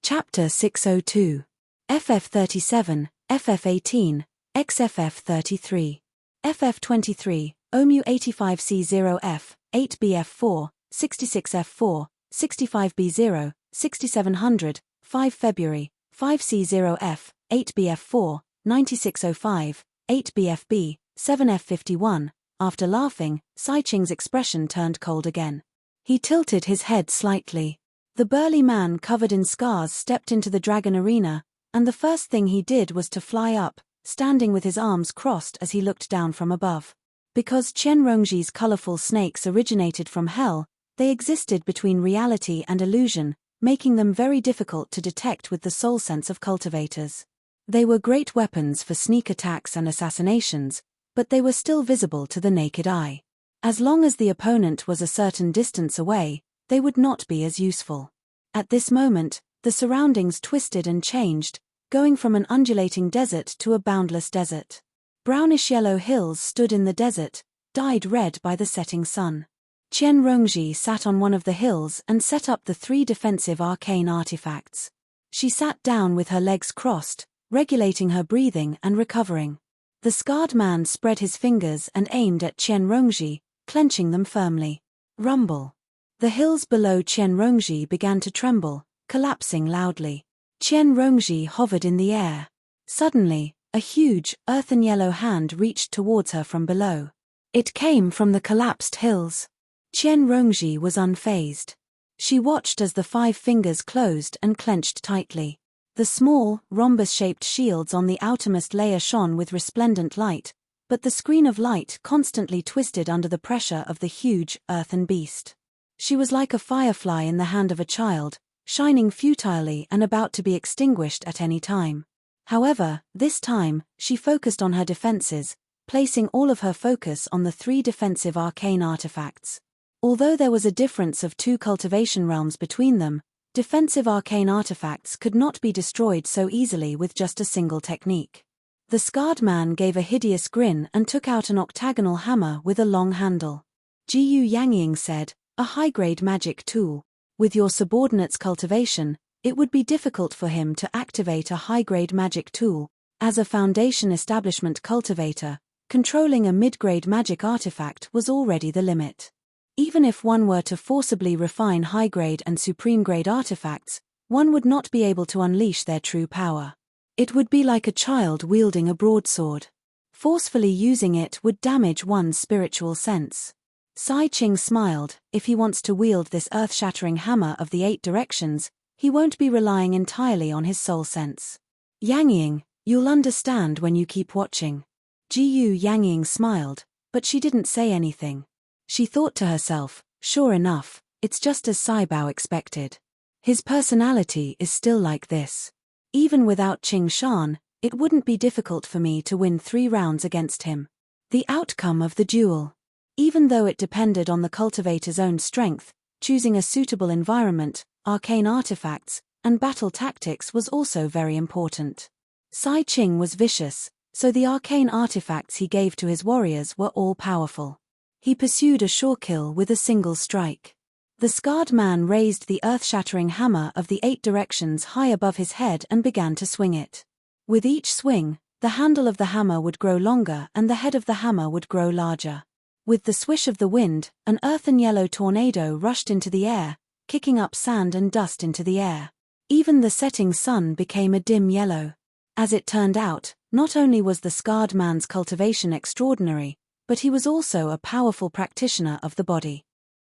Chapter 602. FF37, FF18, XFF33. FF23, OMU 85C0F, 8BF4, 66F4, 65B0, 6700, 5 February, 5C0F, 8BF4, 9605, 8BFB, 7F51. After laughing, Sai Ching's expression turned cold again. He tilted his head slightly. The burly man covered in scars stepped into the dragon arena, and the first thing he did was to fly up, standing with his arms crossed as he looked down from above. Because Qian Rongji's colorful snakes originated from hell, they existed between reality and illusion, making them very difficult to detect with the soul sense of cultivators. They were great weapons for sneak attacks and assassinations, but they were still visible to the naked eye. As long as the opponent was a certain distance away, they would not be as useful. At this moment, the surroundings twisted and changed, going from an undulating desert to a boundless desert. Brownish-yellow hills stood in the desert, dyed red by the setting sun. Qian Rongji sat on one of the hills and set up the 3 defensive arcane artifacts. She sat down with her legs crossed, regulating her breathing and recovering. The scarred man spread his fingers and aimed at Qian Rongji, clenching them firmly. Rumble. The hills below Qian Rongji began to tremble, collapsing loudly. Qian Rongji hovered in the air. Suddenly, a huge, earthen yellow hand reached towards her from below. It came from the collapsed hills. Qian Rongji was unfazed. She watched as the 5 fingers closed and clenched tightly. The small, rhombus-shaped shields on the outermost layer shone with resplendent light, but the screen of light constantly twisted under the pressure of the huge, earthen beast. She was like a firefly in the hand of a child, shining futilely and about to be extinguished at any time. However, this time, she focused on her defenses, placing all of her focus on the 3 defensive arcane artifacts. Although there was a difference of 2 cultivation realms between them, defensive arcane artifacts could not be destroyed so easily with just a single technique. The scarred man gave a hideous grin and took out an octagonal hammer with a long handle. Jiyu Yangying said, "A high-grade magic tool. With your subordinate's cultivation, it would be difficult for him to activate a high-grade magic tool. As a Foundation establishment cultivator, controlling a mid-grade magic artifact was already the limit. Even if one were to forcibly refine high-grade and supreme-grade artifacts, one would not be able to unleash their true power. It would be like a child wielding a broadsword. Forcefully using it would damage one's spiritual sense." Sai Ching smiled. If he wants to wield this earth-shattering hammer of the 8 directions, he won't be relying entirely on his soul sense. "Yangying, you'll understand when you keep watching." Jiyu Yangying smiled, but she didn't say anything. She thought to herself, sure enough, it's just as Sai Bao expected. His personality is still like this. Even without Qing Shan, it wouldn't be difficult for me to win 3 rounds against him. The outcome of the duel. Even though it depended on the cultivator's own strength, choosing a suitable environment, arcane artifacts, and battle tactics was also very important. Sai Ching was vicious, so the arcane artifacts he gave to his warriors were all powerful. He pursued a sure kill with a single strike. The scarred man raised the earth-shattering hammer of the 8 directions high above his head and began to swing it. With each swing, the handle of the hammer would grow longer and the head of the hammer would grow larger. With the swish of the wind, an earthen yellow tornado rushed into the air, kicking up sand and dust into the air. Even the setting sun became a dim yellow. As it turned out, not only was the scarred man's cultivation extraordinary, but he was also a powerful practitioner of the body.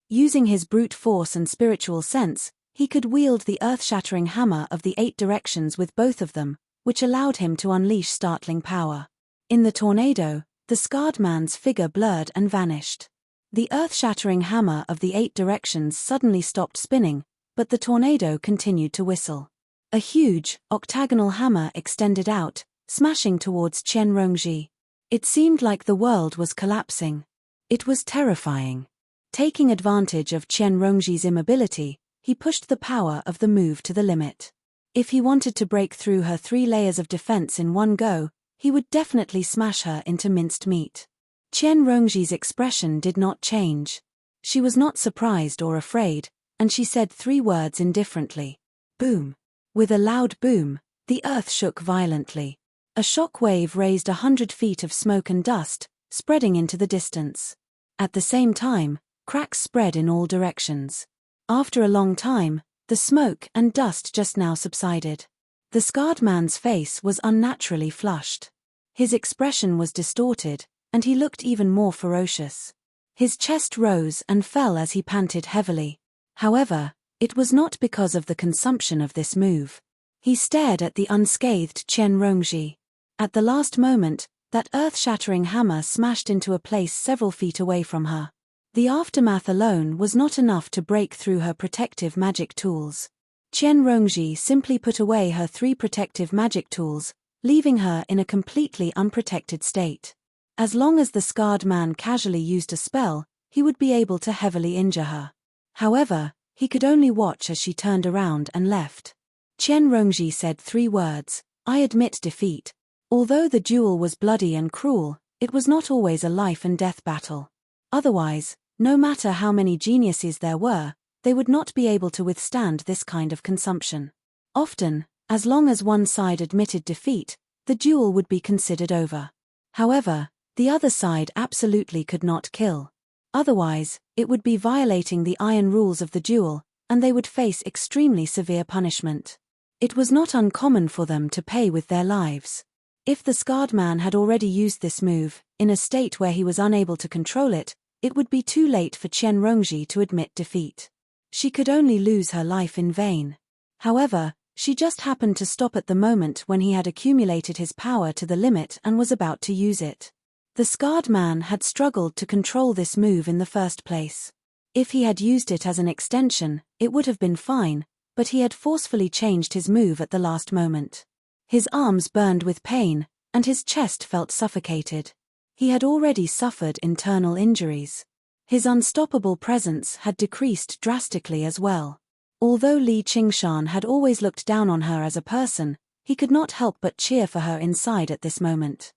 Using his brute force and spiritual sense, he could wield the earth-shattering hammer of the 8 directions with both of them, which allowed him to unleash startling power. In the tornado, the scarred man's figure blurred and vanished. The earth-shattering hammer of the 8 directions suddenly stopped spinning, but the tornado continued to whistle. A huge, octagonal hammer extended out, smashing towards Qian Rongji. It seemed like the world was collapsing. It was terrifying. Taking advantage of Qian Rongji's immobility, he pushed the power of the move to the limit. If he wanted to break through her 3 layers of defense in one go, he would definitely smash her into minced meat. Qian Rongji's expression did not change. She was not surprised or afraid, and she said 3 words indifferently. Boom. With a loud boom, the earth shook violently. A shock wave raised 100 feet of smoke and dust, spreading into the distance. At the same time, cracks spread in all directions. After a long time, the smoke and dust just now subsided. The scarred man's face was unnaturally flushed. His expression was distorted, and he looked even more ferocious. His chest rose and fell as he panted heavily. However, it was not because of the consumption of this move. He stared at the unscathed Chen Rongji. At the last moment, that earth-shattering hammer smashed into a place several feet away from her. The aftermath alone was not enough to break through her protective magic tools. Chen Rongji simply put away her 3 protective magic tools, leaving her in a completely unprotected state. As long as the scarred man casually used a spell, he would be able to heavily injure her. However, he could only watch as she turned around and left. Chen Rongji said 3 words, "I admit defeat." Although the duel was bloody and cruel, it was not always a life-and-death battle. Otherwise, no matter how many geniuses there were, they would not be able to withstand this kind of consumption. Often, as long as one side admitted defeat, the duel would be considered over. However, the other side absolutely could not kill. Otherwise, it would be violating the iron rules of the duel, and they would face extremely severe punishment. It was not uncommon for them to pay with their lives. If the scarred man had already used this move, in a state where he was unable to control it, it would be too late for Chen Rongji to admit defeat. She could only lose her life in vain. However, she just happened to stop at the moment when he had accumulated his power to the limit and was about to use it. The scarred man had struggled to control this move in the first place. If he had used it as an extension, it would have been fine, but he had forcefully changed his move at the last moment. His arms burned with pain, and his chest felt suffocated. He had already suffered internal injuries. His unstoppable presence had decreased drastically as well. Although Li Qingshan had always looked down on her as a person, he could not help but cheer for her inside at this moment.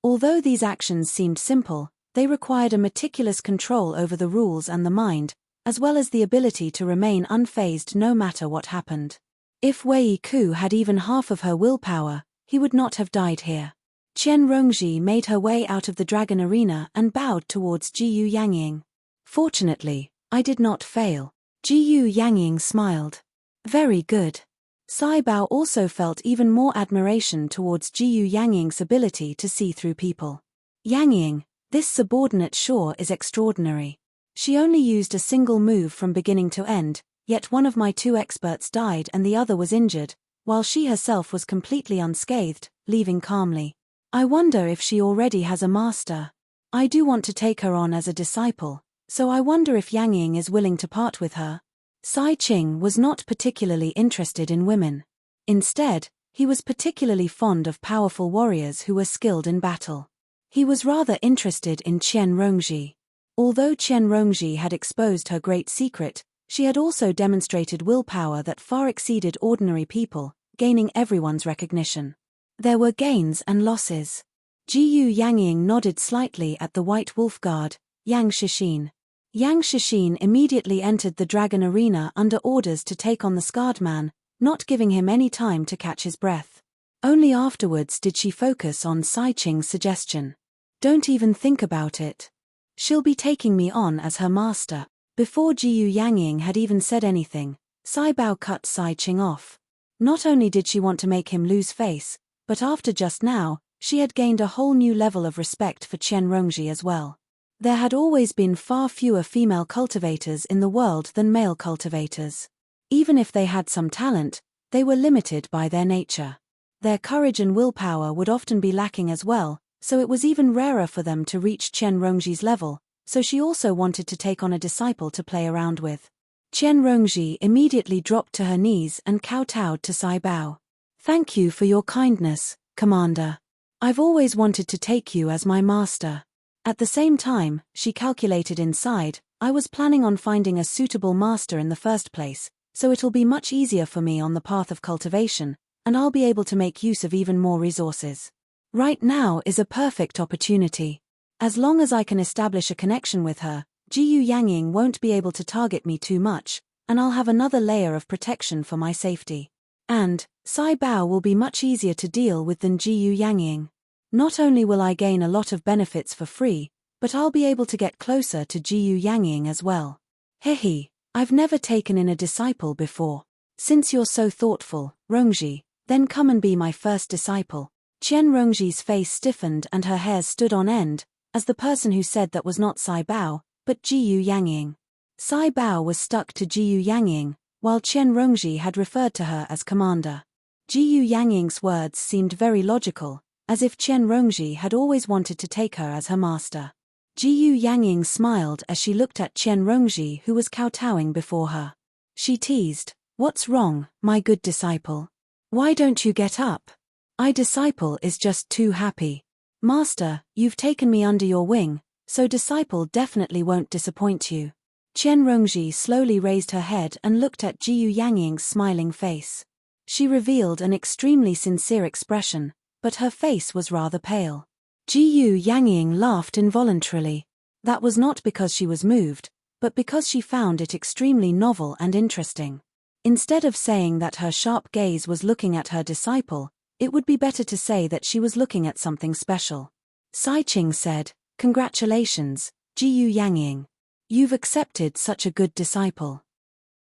Although these actions seemed simple, they required a meticulous control over the rules and the mind, as well as the ability to remain unfazed no matter what happened. If Wei Ku had even half of her willpower, he would not have died here. Chen Rongji made her way out of the dragon arena and bowed towards Jiyu Yangying. "Fortunately, I did not fail." Jiyu Yangying smiled. "Very good." Sai Bao also felt even more admiration towards Jiyu Yangying's ability to see through people. "Yangying, this subordinate sure is extraordinary. She only used a single move from beginning to end, yet one of my 2 experts died and the other was injured, while she herself was completely unscathed, leaving calmly. I wonder if she already has a master. I do want to take her on as a disciple, so I wonder if Yangying is willing to part with her." Sai Qing was not particularly interested in women. Instead, he was particularly fond of powerful warriors who were skilled in battle. He was rather interested in Chen Rongji. Although Chen Rongji had exposed her great secret, she had also demonstrated willpower that far exceeded ordinary people, gaining everyone's recognition. There were gains and losses. Jiyu Yangying nodded slightly at the White Wolf Guard, Yang Shishin. Yang Shishin immediately entered the dragon arena under orders to take on the scarred man, not giving him any time to catch his breath. Only afterwards did she focus on Sai Qing's suggestion. "Don't even think about it. She'll be taking me on as her master." Before Jiyu Yangying had even said anything, Sai Bao cut Sai Qing off. Not only did she want to make him lose face, but after just now, she had gained a whole new level of respect for Chen Rongji as well. There had always been far fewer female cultivators in the world than male cultivators. Even if they had some talent, they were limited by their nature. Their courage and willpower would often be lacking as well, so it was even rarer for them to reach Chen Rongji's level, so she also wanted to take on a disciple to play around with. Chen Rongji immediately dropped to her knees and kowtowed to Sai Bao. "Thank you for your kindness, Commander. I've always wanted to take you as my master." At the same time, she calculated inside, "I was planning on finding a suitable master in the first place, so it'll be much easier for me on the path of cultivation, and I'll be able to make use of even more resources. Right now is a perfect opportunity. As long as I can establish a connection with her, Jiyu Yangying won't be able to target me too much, and I'll have another layer of protection for my safety. And, Sai Bao will be much easier to deal with than Jiyu Yangying. Not only will I gain a lot of benefits for free, but I'll be able to get closer to Jiyu Yangying as well. Hehe, I've never taken in a disciple before. Since you're so thoughtful, Rongji, then come and be my first disciple. Qian Rongji's face stiffened and her hairs stood on end, as the person who said that was not Sai Bao, but Jiyu Yangying. Sai Bao was stuck to Jiyu Yangying, while Qian Rongji had referred to her as commander. Jiyu Yangying's words seemed very logical, as if Qian Rongji had always wanted to take her as her master. Jiyu Yangying smiled as she looked at Qian Rongji, who was kowtowing before her. She teased, "What's wrong, my good disciple? Why don't you get up? I disciple is just too happy. Master, you've taken me under your wing, so disciple definitely won't disappoint you." Qian Rongji slowly raised her head and looked at Jiyu Yangying's smiling face. She revealed an extremely sincere expression, but her face was rather pale. Jiyu Yangying laughed involuntarily. That was not because she was moved, but because she found it extremely novel and interesting. Instead of saying that her sharp gaze was looking at her disciple, it would be better to say that she was looking at something special. Sai Qing said, "Congratulations, Jiyu Yangying. You've accepted such a good disciple.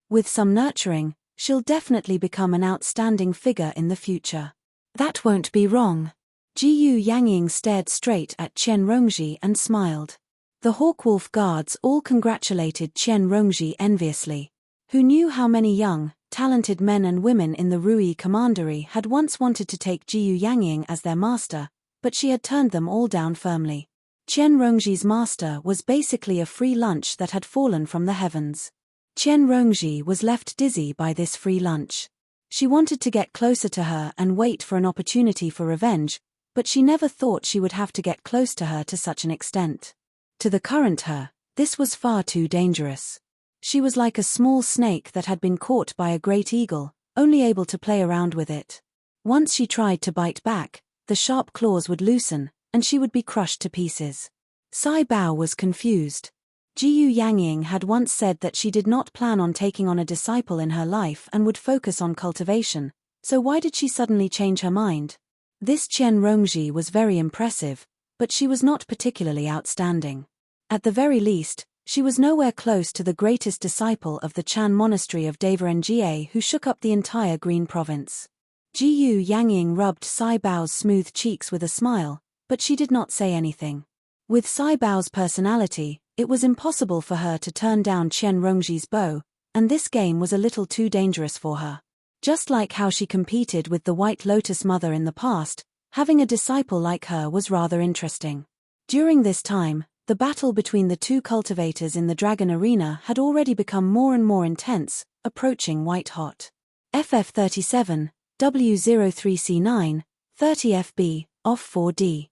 With some nurturing, she'll definitely become an outstanding figure in the future." "That won't be wrong." Jiyu Yangying stared straight at Qian Rongji and smiled. The Hawkwolf guards all congratulated Qian Rongji enviously. Who knew how many young, talented men and women in the Rui Commandery had once wanted to take Jiyu Yangying as their master, but she had turned them all down firmly. Qian Rongji's master was basically a free lunch that had fallen from the heavens. Qian Rongji was left dizzy by this free lunch. She wanted to get closer to her and wait for an opportunity for revenge, but she never thought she would have to get close to her to such an extent. To the current her, this was far too dangerous. She was like a small snake that had been caught by a great eagle, only able to play around with it. Once she tried to bite back, the sharp claws would loosen, and she would be crushed to pieces. Sai Bao was confused. Jiyu Yangying had once said that she did not plan on taking on a disciple in her life and would focus on cultivation, so why did she suddenly change her mind? This Qian Rongji was very impressive, but she was not particularly outstanding. At the very least, she was nowhere close to the greatest disciple of the Chan monastery of Devarenjie who shook up the entire Green province. Jiyu Yangying rubbed Sai Bao's smooth cheeks with a smile, but she did not say anything. With Sai Bao's personality, it was impossible for her to turn down Qian Rongji's bow, and this game was a little too dangerous for her. Just like how she competed with the White Lotus Mother in the past, having a disciple like her was rather interesting. During this time, the battle between the two cultivators in the Dragon Arena had already become more and more intense, approaching white-hot. FF37, W03C9, 30 FB, off 4D.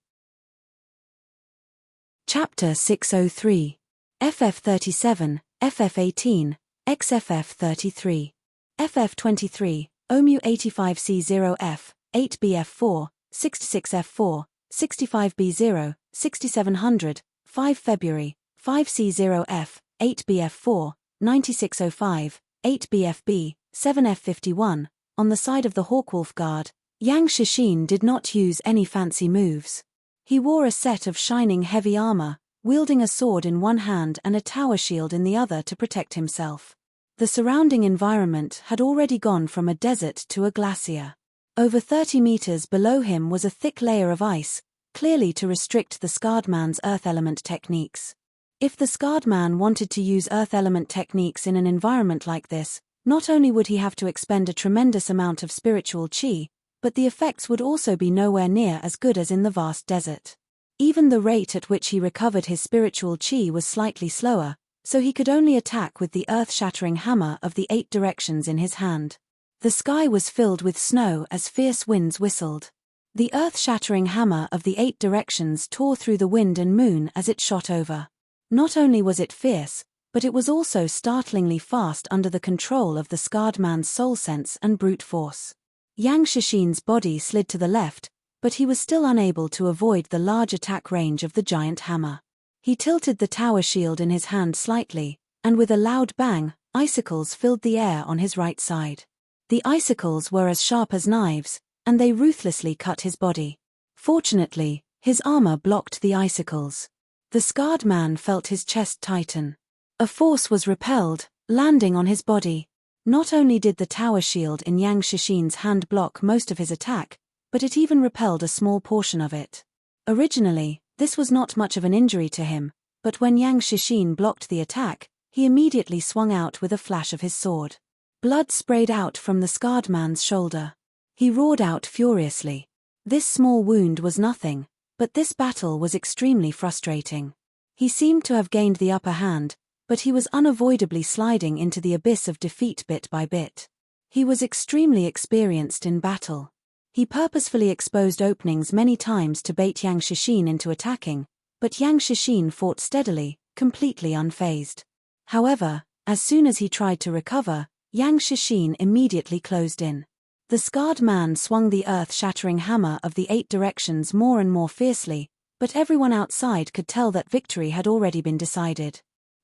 Chapter 603. FF37, FF18, XFF33. FF23, OMU 85C0F, 8BF4, 66F4, 65B0, 6700, 5 February, 5C0F, 8BF4, 9605, 8BFB, 7F51. On the side of the Hawkwolf Guard, Yang Shishin did not use any fancy moves. He wore a set of shining heavy armor, wielding a sword in one hand and a tower shield in the other to protect himself. The surrounding environment had already gone from a desert to a glacier. Over 30 meters below him was a thick layer of ice, clearly to restrict the scarred man's earth element techniques. If the scarred man wanted to use earth element techniques in an environment like this, not only would he have to expend a tremendous amount of spiritual chi, but the effects would also be nowhere near as good as in the vast desert. Even the rate at which he recovered his spiritual chi was slightly slower, so he could only attack with the earth-shattering hammer of the 8 directions in his hand. The sky was filled with snow as fierce winds whistled. The earth-shattering hammer of the 8 directions tore through the wind and moon as it shot over. Not only was it fierce, but it was also startlingly fast under the control of the scarred man's soul sense and brute force. Yang Shishin's body slid to the left, but he was still unable to avoid the large attack range of the giant hammer. He tilted the tower shield in his hand slightly, and with a loud bang, icicles filled the air on his right side. The icicles were as sharp as knives, and they ruthlessly cut his body. Fortunately, his armor blocked the icicles. The scarred man felt his chest tighten. A force was repelled, landing on his body. Not only did the tower shield in Yang Shishin's hand block most of his attack, but it even repelled a small portion of it. Originally, this was not much of an injury to him, but when Yang Shishin blocked the attack, he immediately swung out with a flash of his sword. Blood sprayed out from the scarred man's shoulder. He roared out furiously. This small wound was nothing, but this battle was extremely frustrating. He seemed to have gained the upper hand, but he was unavoidably sliding into the abyss of defeat bit by bit. He was extremely experienced in battle. He purposefully exposed openings many times to bait Yang Shishin into attacking, but Yang Shishin fought steadily, completely unfazed. However, as soon as he tried to recover, Yang Shishin immediately closed in. The scarred man swung the earth-shattering hammer of the 8 directions more and more fiercely, but everyone outside could tell that victory had already been decided.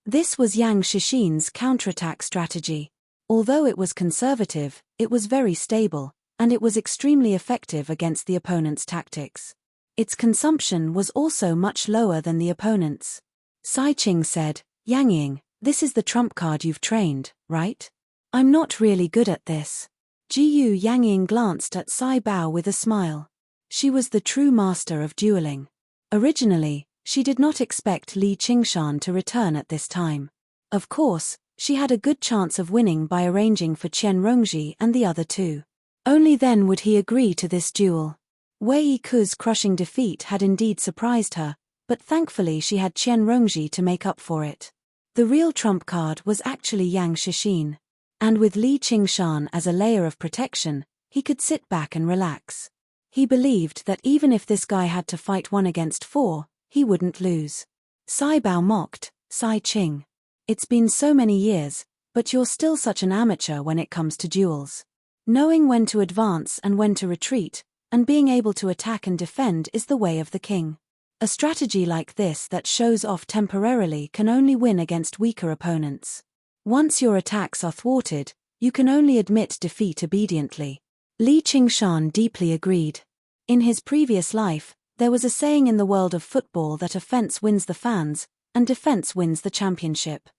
This was Yang Shishin's counterattack strategy. Although it was conservative, it was very stable, and it was extremely effective against the opponent's tactics. Its consumption was also much lower than the opponent's. Sai Qing said, "Yang Ying, this is the trump card you've trained, right? I'm not really good at this." Jiyu Yang Ying glanced at Sai Bao with a smile. She was the true master of dueling. Originally, she did not expect Li Qingshan to return at this time. Of course, she had a good chance of winning by arranging for Qian Rongji and the other two. Only then would he agree to this duel. Wei Ku's crushing defeat had indeed surprised her, but thankfully she had Qian Rongji to make up for it. The real trump card was actually Yang Shishin. And with Li Qingshan as a layer of protection, he could sit back and relax. He believed that even if this guy had to fight 1 against 4, he wouldn't lose. Sai Bao mocked, "Sai Qing. It's been so many years, but you're still such an amateur when it comes to duels. Knowing when to advance and when to retreat, and being able to attack and defend is the way of the king. A strategy like this that shows off temporarily can only win against weaker opponents. Once your attacks are thwarted, you can only admit defeat obediently." Li Qingshan deeply agreed. In his previous life, there was a saying in the world of football that offense wins the fans, and defense wins the championship.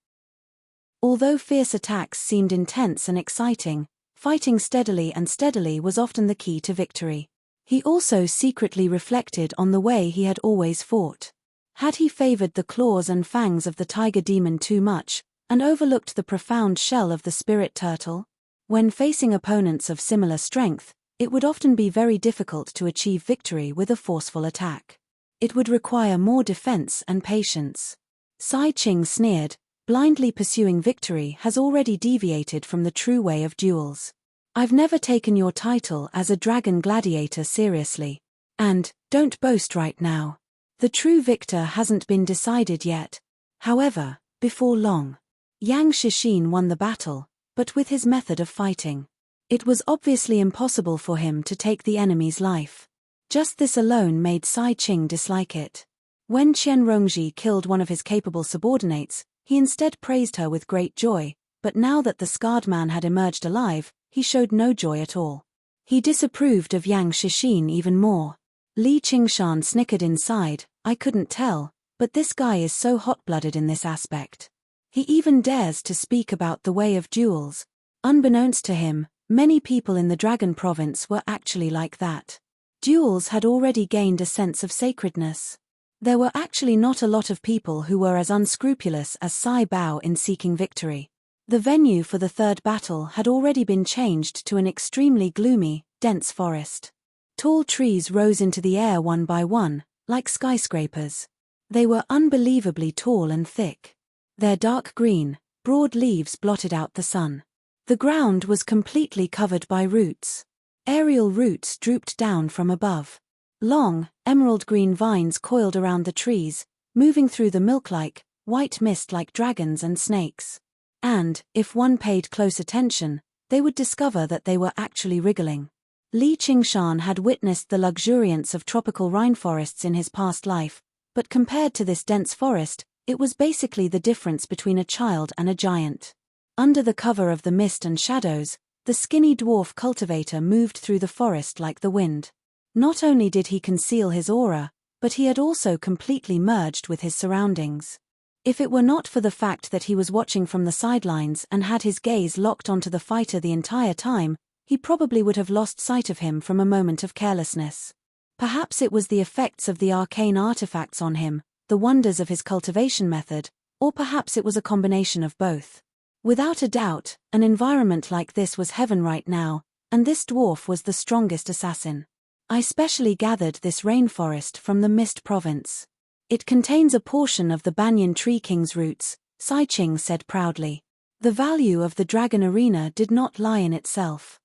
Although fierce attacks seemed intense and exciting, fighting steadily was often the key to victory. He also secretly reflected on the way he had always fought. Had he favored the claws and fangs of the tiger demon too much, and overlooked the profound shell of the spirit turtle? When facing opponents of similar strength, it would often be very difficult to achieve victory with a forceful attack. It would require more defense and patience. Sai Qing sneered, "Blindly pursuing victory has already deviated from the true way of duels. I've never taken your title as a dragon gladiator seriously. And, don't boast right now. The true victor hasn't been decided yet." However, before long, Yang Shishin won the battle, but with his method of fighting. It was obviously impossible for him to take the enemy's life. Just this alone made Sai Qing dislike it. When Qian Rongji killed one of his capable subordinates, he instead praised her with great joy, but now that the scarred man had emerged alive, he showed no joy at all. He disapproved of Yang Shishin even more. Li Qingshan snickered inside, "I couldn't tell, but this guy is so hot-blooded in this aspect. He even dares to speak about the way of duels." Unbeknownst to him, many people in the Dragon Province were actually like that. Duels had already gained a sense of sacredness. There were actually not a lot of people who were as unscrupulous as Sai Bao in seeking victory. The venue for the third battle had already been changed to an extremely gloomy, dense forest. Tall trees rose into the air one by one, like skyscrapers. They were unbelievably tall and thick. Their dark green, broad leaves blotted out the sun. The ground was completely covered by roots. Aerial roots drooped down from above. Long, emerald-green vines coiled around the trees, moving through the milk-like, white mist like dragons and snakes. And, if one paid close attention, they would discover that they were actually wriggling. Li Qingshan had witnessed the luxuriance of tropical rainforests in his past life, but compared to this dense forest, it was basically the difference between a child and a giant. Under the cover of the mist and shadows, The skinny dwarf cultivator moved through the forest like the wind. Not only did he conceal his aura, but he had also completely merged with his surroundings. If it were not for the fact that he was watching from the sidelines and had his gaze locked onto the fighter the entire time, he probably would have lost sight of him from a moment of carelessness. Perhaps it was the effects of the arcane artifacts on him, the wonders of his cultivation method, or perhaps it was a combination of both. Without a doubt, an environment like this was heaven right now, and this dwarf was the strongest assassin. I specially gathered this rainforest from the Mist Province. It contains a portion of the Banyan Tree King's roots, Sai Ching said proudly. The value of the Dragon Arena did not lie in itself.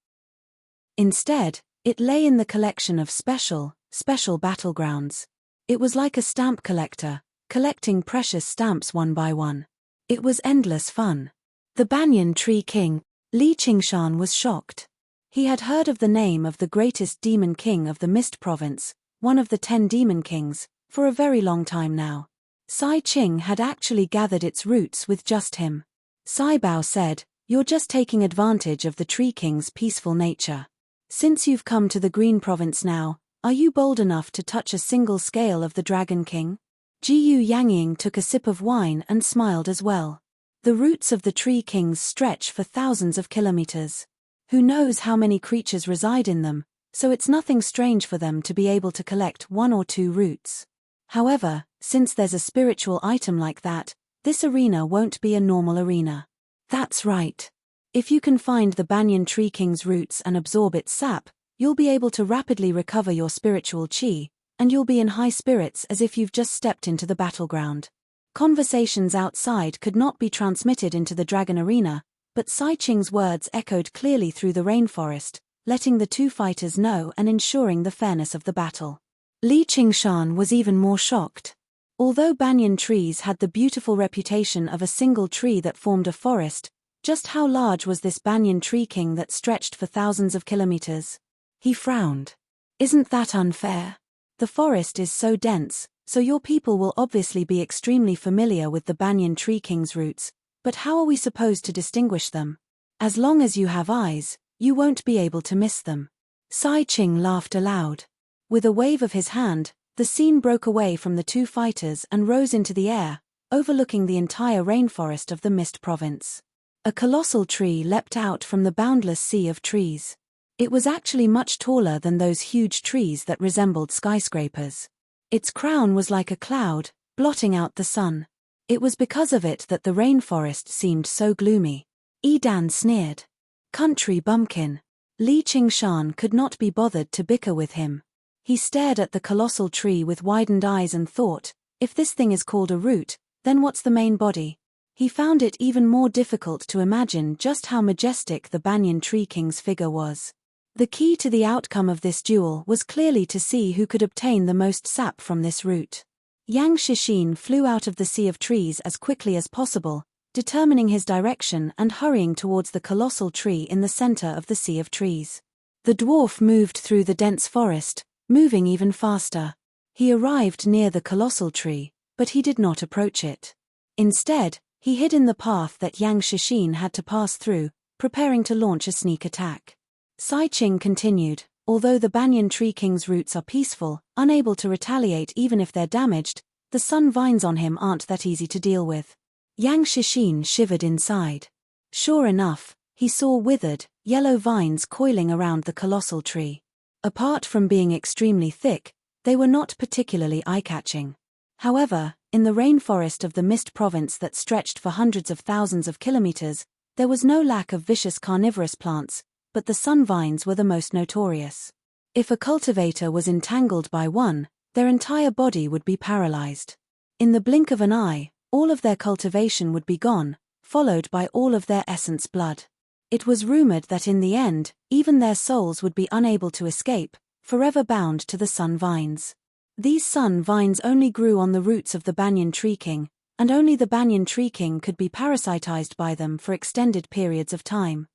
Instead, it lay in the collection of special battlegrounds. It was like a stamp collector, collecting precious stamps one by one. It was endless fun. The Banyan Tree King, Li Qingshan, was shocked. He had heard of the name of the greatest demon king of the Mist Province, one of the 10 demon kings, for a very long time now. Sai Ching had actually gathered its roots with just him. Sai Bao said, "You're just taking advantage of the Tree King's peaceful nature. Since you've come to the Green Province now, are you bold enough to touch a single scale of the Dragon King?" Jiyu Yangying took a sip of wine and smiled as well. The roots of the Tree Kings stretch for thousands of kilometers. Who knows how many creatures reside in them, so it's nothing strange for them to be able to collect 1 or 2 roots. However, since there's a spiritual item like that, this arena won't be a normal arena. That's right. If you can find the Banyan Tree King's roots and absorb its sap, you'll be able to rapidly recover your spiritual chi, and you'll be in high spirits as if you've just stepped into the battleground. Conversations outside could not be transmitted into the Dragon Arena, but Sai Ching's words echoed clearly through the rainforest, letting the 2 fighters know and ensuring the fairness of the battle. Li Qingshan was even more shocked. Although banyan trees had the beautiful reputation of a single tree that formed a forest, just how large was this Banyan Tree King that stretched for thousands of kilometers? He frowned. Isn't that unfair? The forest is so dense, so your people will obviously be extremely familiar with the Banyan Tree King's roots, but how are we supposed to distinguish them? As long as you have eyes, you won't be able to miss them. Sai Ching laughed aloud. With a wave of his hand, the scene broke away from the 2 fighters and rose into the air, overlooking the entire rainforest of the Mist Province. A colossal tree leapt out from the boundless sea of trees. It was actually much taller than those huge trees that resembled skyscrapers. Its crown was like a cloud, blotting out the sun. It was because of it that the rainforest seemed so gloomy. Edan sneered. Country bumpkin. Li Qingshan could not be bothered to bicker with him. He stared at the colossal tree with widened eyes and thought, if this thing is called a root, then what's the main body? He found it even more difficult to imagine just how majestic the Banyan Tree King's figure was. The key to the outcome of this duel was clearly to see who could obtain the most sap from this root. Yang Shishin flew out of the sea of trees as quickly as possible, determining his direction and hurrying towards the colossal tree in the center of the sea of trees. The dwarf moved through the dense forest, moving even faster. He arrived near the colossal tree, but he did not approach it. Instead, he hid in the path that Yang Shishin had to pass through, preparing to launch a sneak attack. Sai Ching continued, although the Banyan Tree King's roots are peaceful, unable to retaliate even if they're damaged, the sun vines on him aren't that easy to deal with. Yang Shishin shivered inside. Sure enough, he saw withered, yellow vines coiling around the colossal tree. Apart from being extremely thick, they were not particularly eye-catching. However, in the rainforest of the Mist Province that stretched for hundreds of thousands of kilometers, there was no lack of vicious carnivorous plants, but the sun vines were the most notorious. If a cultivator was entangled by one, their entire body would be paralyzed. In the blink of an eye, all of their cultivation would be gone, followed by all of their essence blood. It was rumored that in the end, even their souls would be unable to escape, forever bound to the sun vines. These sun vines only grew on the roots of the Banyan Tree King, and only the Banyan Tree King could be parasitized by them for extended periods of time.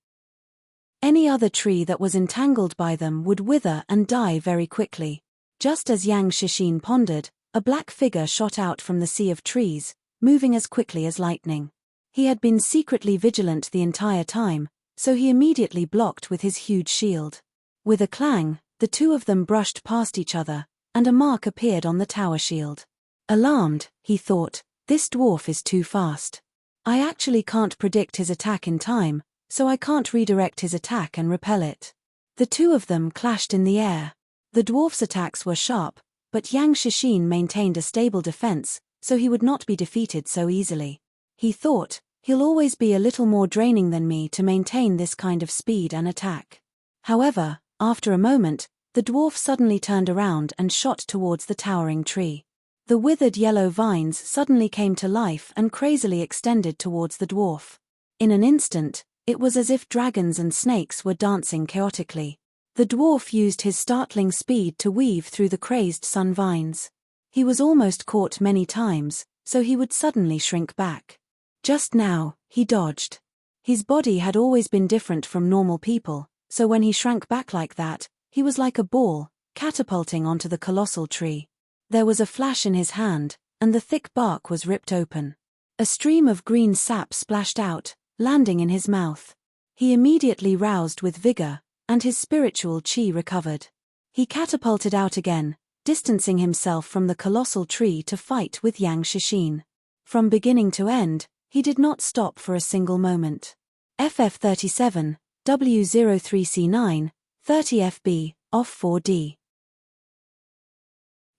Any other tree that was entangled by them would wither and die very quickly. Just as Yang Shishin pondered, a black figure shot out from the sea of trees, moving as quickly as lightning. He had been secretly vigilant the entire time, so he immediately blocked with his huge shield. With a clang, the two of them brushed past each other, and a mark appeared on the tower shield. Alarmed, he thought, this dwarf is too fast. I actually can't predict his attack in time, so I can't redirect his attack and repel it. The two of them clashed in the air. The dwarf's attacks were sharp, but Yang Shishin maintained a stable defense, so he would not be defeated so easily. He thought, he'll always be a little more draining than me to maintain this kind of speed and attack. However, after a moment, the dwarf suddenly turned around and shot towards the towering tree. The withered yellow vines suddenly came to life and crazily extended towards the dwarf. In an instant, it was as if dragons and snakes were dancing chaotically. The dwarf used his startling speed to weave through the crazed sun vines. He was almost caught many times, so he would suddenly shrink back. Just now, he dodged. His body had always been different from normal people, so when he shrank back like that, he was like a ball, catapulting onto the colossal tree. There was a flash in his hand, and the thick bark was ripped open. A stream of green sap splashed out, landing in his mouth. He immediately roused with vigor, and his spiritual chi recovered. He catapulted out again, distancing himself from the colossal tree to fight with Yang Shishin. From beginning to end, he did not stop for a single moment. FF37, W03C9, 30 FB, off 4D.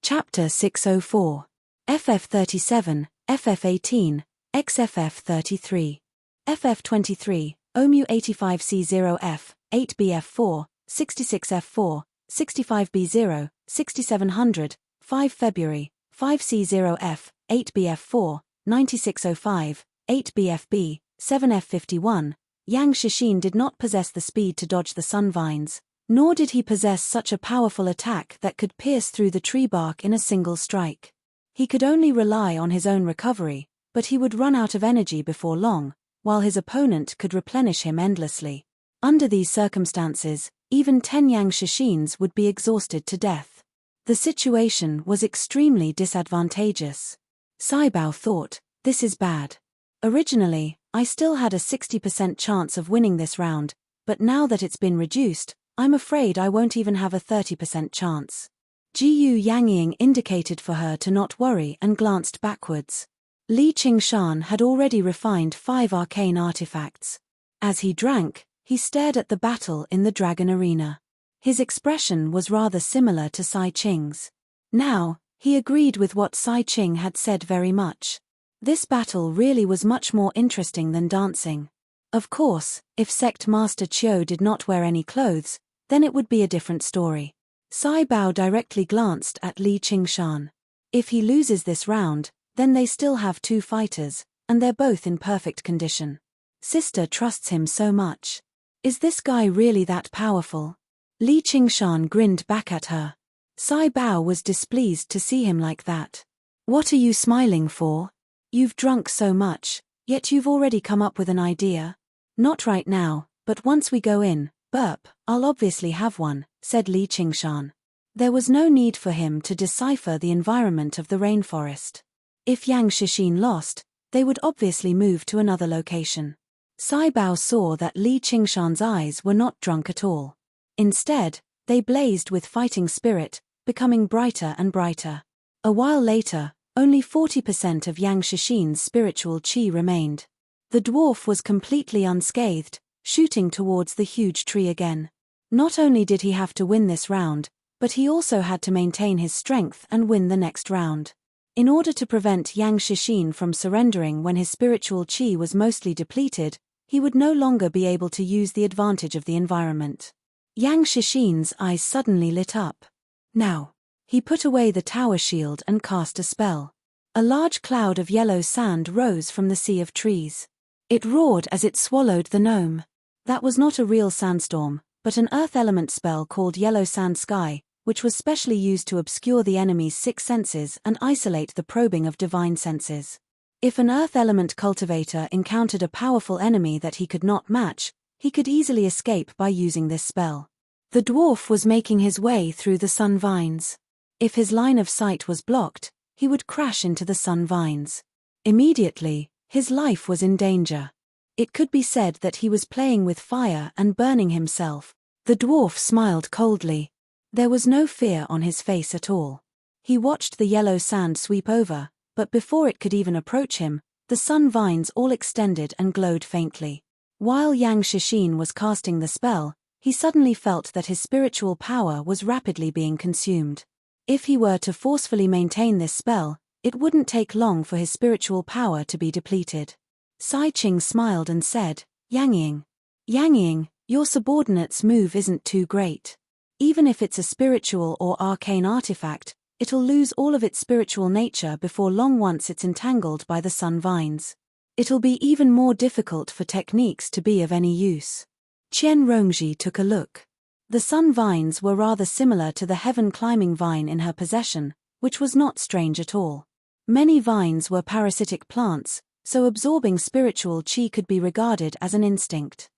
Chapter 604. FF37, FF18, XFF33. FF23, OMU 85C0F, 8BF4, 66F4, 65B0, 6700, 5 February, 5C0F, 8BF4, 9605, 8BFB, 7F51. Yang Shishin did not possess the speed to dodge the sun vines, nor did he possess such a powerful attack that could pierce through the tree bark in a single strike. He could only rely on his own recovery, but he would run out of energy before long, while his opponent could replenish him endlessly. Under these circumstances, even 10 Yang Shishins would be exhausted to death. The situation was extremely disadvantageous. Saibao thought, this is bad. Originally, I still had a 60% chance of winning this round, but now that it's been reduced, I'm afraid I won't even have a 30% chance. Jiyu Yangying indicated for her to not worry and glanced backwards. Li Qingshan had already refined 5 arcane artifacts. As he drank, he stared at the battle in the dragon arena. His expression was rather similar to Sai Qing's. Now, he agreed with what Sai Qing had said very much. This battle really was much more interesting than dancing. Of course, if Sect Master Qiu did not wear any clothes, then it would be a different story. Saibao directly glanced at Li Qingshan. If he loses this round, then they still have 2 fighters, and they're both in perfect condition. Sister trusts him so much. Is this guy really that powerful? Li Qingshan grinned back at her. Saibao was displeased to see him like that. What are you smiling for? You've drunk so much, yet you've already come up with an idea. Not right now, but once we go in, burp, I'll obviously have one, said Li Qingshan. There was no need for him to decipher the environment of the rainforest. If Yang Shishin lost, they would obviously move to another location. Saibao saw that Li Qingshan's eyes were not drunk at all. Instead, they blazed with fighting spirit, becoming brighter and brighter. A while later, only 40% of Yang Shishin's spiritual chi remained. The dwarf was completely unscathed, shooting towards the huge tree again. Not only did he have to win this round, but he also had to maintain his strength and win the next round. In order to prevent Yang Shishin from surrendering when his spiritual chi was mostly depleted, he would no longer be able to use the advantage of the environment. Yang Shishin's eyes suddenly lit up. Now, he put away the tower shield and cast a spell. A large cloud of yellow sand rose from the sea of trees. It roared as it swallowed the gnome. That was not a real sandstorm, but an earth element spell called Yellow Sand Sky, which was specially used to obscure the enemy's 6 senses and isolate the probing of divine senses. If an earth element cultivator encountered a powerful enemy that he could not match, he could easily escape by using this spell. The dwarf was making his way through the sun vines. If his line of sight was blocked, he would crash into the sun vines. Immediately, his life was in danger. It could be said that he was playing with fire and burning himself. The dwarf smiled coldly. There was no fear on his face at all. He watched the yellow sand sweep over, but before it could even approach him, the sun vines all extended and glowed faintly. While Yang Shishin was casting the spell, he suddenly felt that his spiritual power was rapidly being consumed. If he were to forcefully maintain this spell, it wouldn't take long for his spiritual power to be depleted. Sai Ching smiled and said, Yang Ying, your subordinate's move isn't too great. Even if it's a spiritual or arcane artifact, it'll lose all of its spiritual nature before long once it's entangled by the sun vines. It'll be even more difficult for techniques to be of any use. Qian Rongji took a look. The sun vines were rather similar to the heaven-climbing vine in her possession, which was not strange at all. Many vines were parasitic plants, so absorbing spiritual qi could be regarded as an instinct.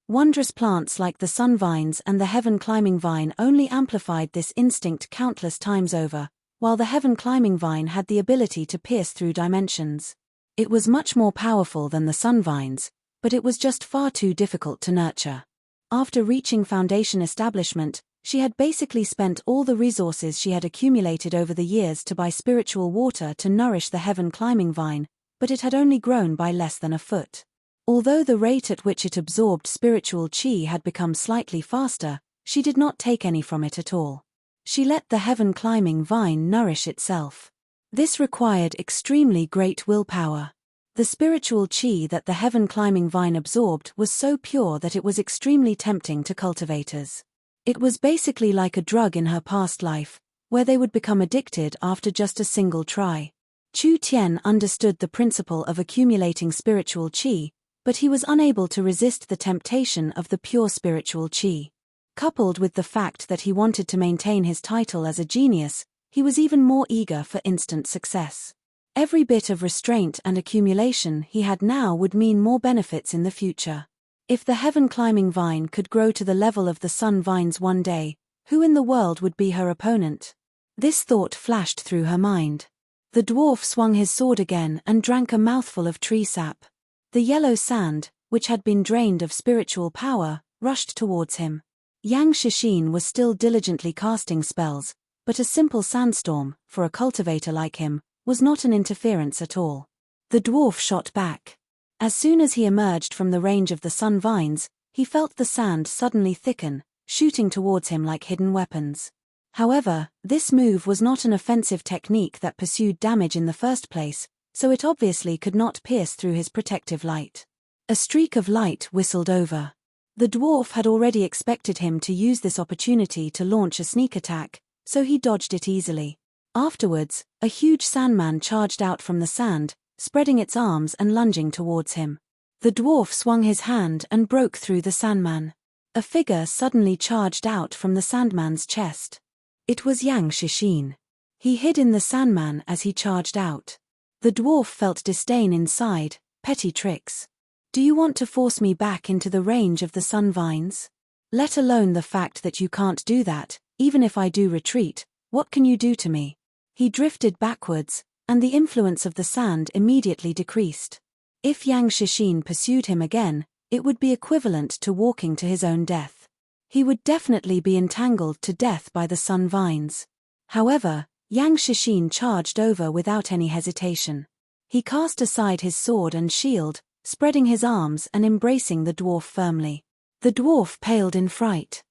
Wondrous plants like the sun vines and the heaven-climbing vine only amplified this instinct countless times over, while the heaven-climbing vine had the ability to pierce through dimensions. It was much more powerful than the sun vines, but it was just far too difficult to nurture. After reaching foundation establishment, she had basically spent all the resources she had accumulated over the years to buy spiritual water to nourish the heaven-climbing vine, but it had only grown by less than a foot. Although the rate at which it absorbed spiritual qi had become slightly faster, she did not take any from it at all. She let the heaven-climbing vine nourish itself. This required extremely great willpower. The spiritual qi that the heaven-climbing vine absorbed was so pure that it was extremely tempting to cultivators. It was basically like a drug in her past life, where they would become addicted after just a single try. Chu Tian understood the principle of accumulating spiritual qi, but he was unable to resist the temptation of the pure spiritual qi. Coupled with the fact that he wanted to maintain his title as a genius, he was even more eager for instant success. Every bit of restraint and accumulation he had now would mean more benefits in the future. If the heaven-climbing vine could grow to the level of the sun vines one day, who in the world would be her opponent? This thought flashed through her mind. The dwarf swung his sword again and drank a mouthful of tree sap. The yellow sand, which had been drained of spiritual power, rushed towards him. Yang Shishin was still diligently casting spells, but a simple sandstorm, for a cultivator like him, was not an interference at all. The dwarf shot back. As soon as he emerged from the range of the sun vines, he felt the sand suddenly thicken, shooting towards him like hidden weapons. However, this move was not an offensive technique that pursued damage in the first place, so it obviously could not pierce through his protective light. A streak of light whistled over. The dwarf had already expected him to use this opportunity to launch a sneak attack, so he dodged it easily. Afterwards, a huge sandman charged out from the sand, spreading its arms and lunging towards him. The dwarf swung his hand and broke through the sandman. A figure suddenly charged out from the sandman's chest. It was Yang Shishin. He hid in the sandman as he charged out. The dwarf felt disdain inside. Petty tricks. Do you want to force me back into the range of the sun vines? Let alone the fact that you can't do that, even if I do retreat, what can you do to me? He drifted backwards, and the influence of the sand immediately decreased. If Yang Shishin pursued him again, it would be equivalent to walking to his own death. He would definitely be entangled to death by the sun vines. However, Yang Shishin charged over without any hesitation. He cast aside his sword and shield, spreading his arms and embracing the dwarf firmly. The dwarf paled in fright.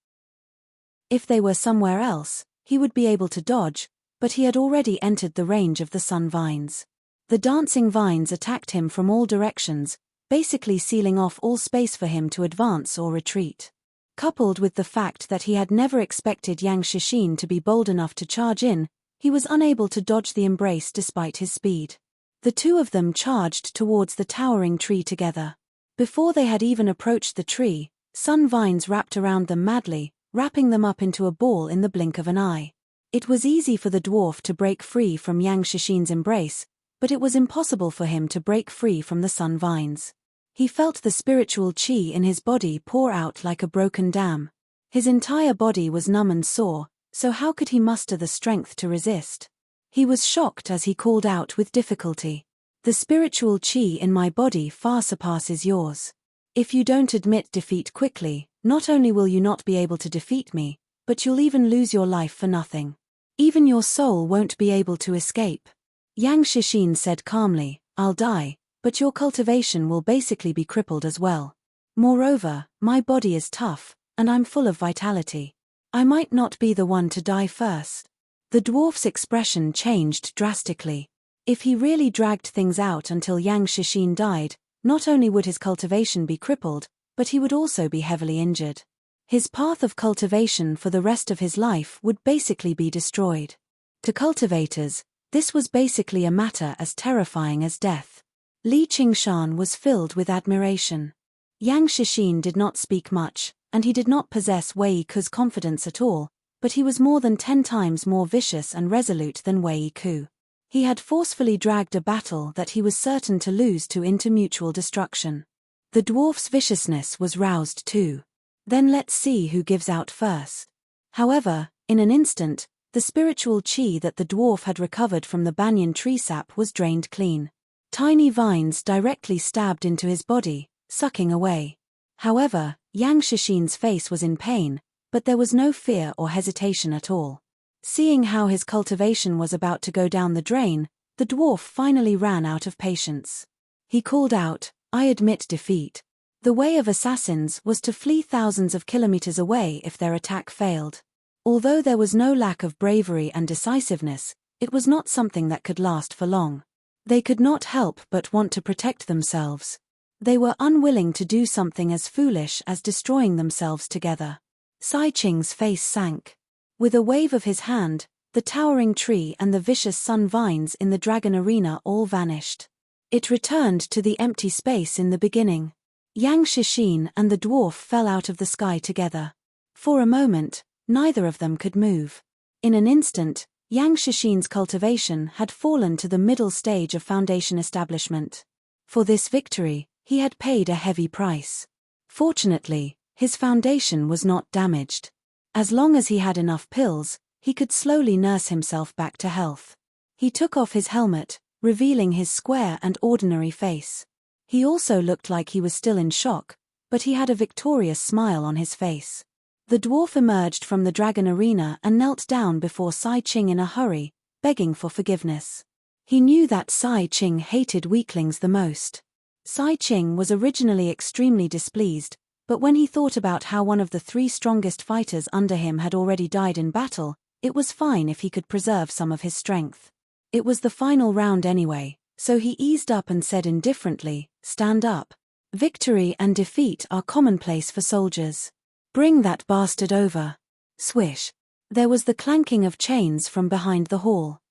If they were somewhere else, he would be able to dodge, but he had already entered the range of the sun vines. The dancing vines attacked him from all directions, basically sealing off all space for him to advance or retreat. Coupled with the fact that he had never expected Yang Shishin to be bold enough to charge in, he was unable to dodge the embrace despite his speed. The two of them charged towards the towering tree together. Before they had even approached the tree, sun vines wrapped around them madly, wrapping them up into a ball in the blink of an eye. It was easy for the dwarf to break free from Yang Shishin's embrace, but it was impossible for him to break free from the sun vines. He felt the spiritual qi in his body pour out like a broken dam. His entire body was numb and sore, so how could he muster the strength to resist? He was shocked as he called out with difficulty. The spiritual qi in my body far surpasses yours. If you don't admit defeat quickly, not only will you not be able to defeat me, but you'll even lose your life for nothing. Even your soul won't be able to escape. Yang Shixin said calmly, I'll die, but your cultivation will basically be crippled as well. Moreover, my body is tough, and I'm full of vitality. I might not be the one to die first. The dwarf's expression changed drastically. If he really dragged things out until Yang Shixin died, not only would his cultivation be crippled, but he would also be heavily injured. His path of cultivation for the rest of his life would basically be destroyed. To cultivators, this was basically a matter as terrifying as death. Li Qingshan was filled with admiration. Yang Shixin did not speak much, and he did not possess Wei Ku's confidence at all, but he was more than 10 times more vicious and resolute than Wei Ku. He had forcefully dragged a battle that he was certain to lose into mutual destruction. The dwarf's viciousness was roused too. Then let's see who gives out first. However, in an instant, the spiritual qi that the dwarf had recovered from the banyan tree sap was drained clean. Tiny vines directly stabbed into his body, sucking away. However, Yang Shixin's face was in pain, but there was no fear or hesitation at all. Seeing how his cultivation was about to go down the drain, the dwarf finally ran out of patience. He called out, I admit defeat. The way of assassins was to flee thousands of kilometers away if their attack failed. Although there was no lack of bravery and decisiveness, it was not something that could last for long. They could not help but want to protect themselves. They were unwilling to do something as foolish as destroying themselves together. Sai Qing's face sank. With a wave of his hand, the towering tree and the vicious sun vines in the dragon arena all vanished. It returned to the empty space in the beginning. Yang Shixin and the dwarf fell out of the sky together. For a moment, neither of them could move. In an instant, Yang Shixin's cultivation had fallen to the middle stage of foundation establishment. For this victory, he had paid a heavy price. Fortunately, his foundation was not damaged. As long as he had enough pills, he could slowly nurse himself back to health. He took off his helmet, revealing his square and ordinary face. He also looked like he was still in shock, but he had a victorious smile on his face. The dwarf emerged from the dragon arena and knelt down before Sai Qing in a hurry, begging for forgiveness. He knew that Sai Qing hated weaklings the most. Sai Qing was originally extremely displeased, but when he thought about how one of the 3 strongest fighters under him had already died in battle, it was fine if he could preserve some of his strength. It was the final round anyway, so he eased up and said indifferently, stand up. Victory and defeat are commonplace for soldiers. Bring that bastard over. Swish. There was the clanking of chains from behind the hall.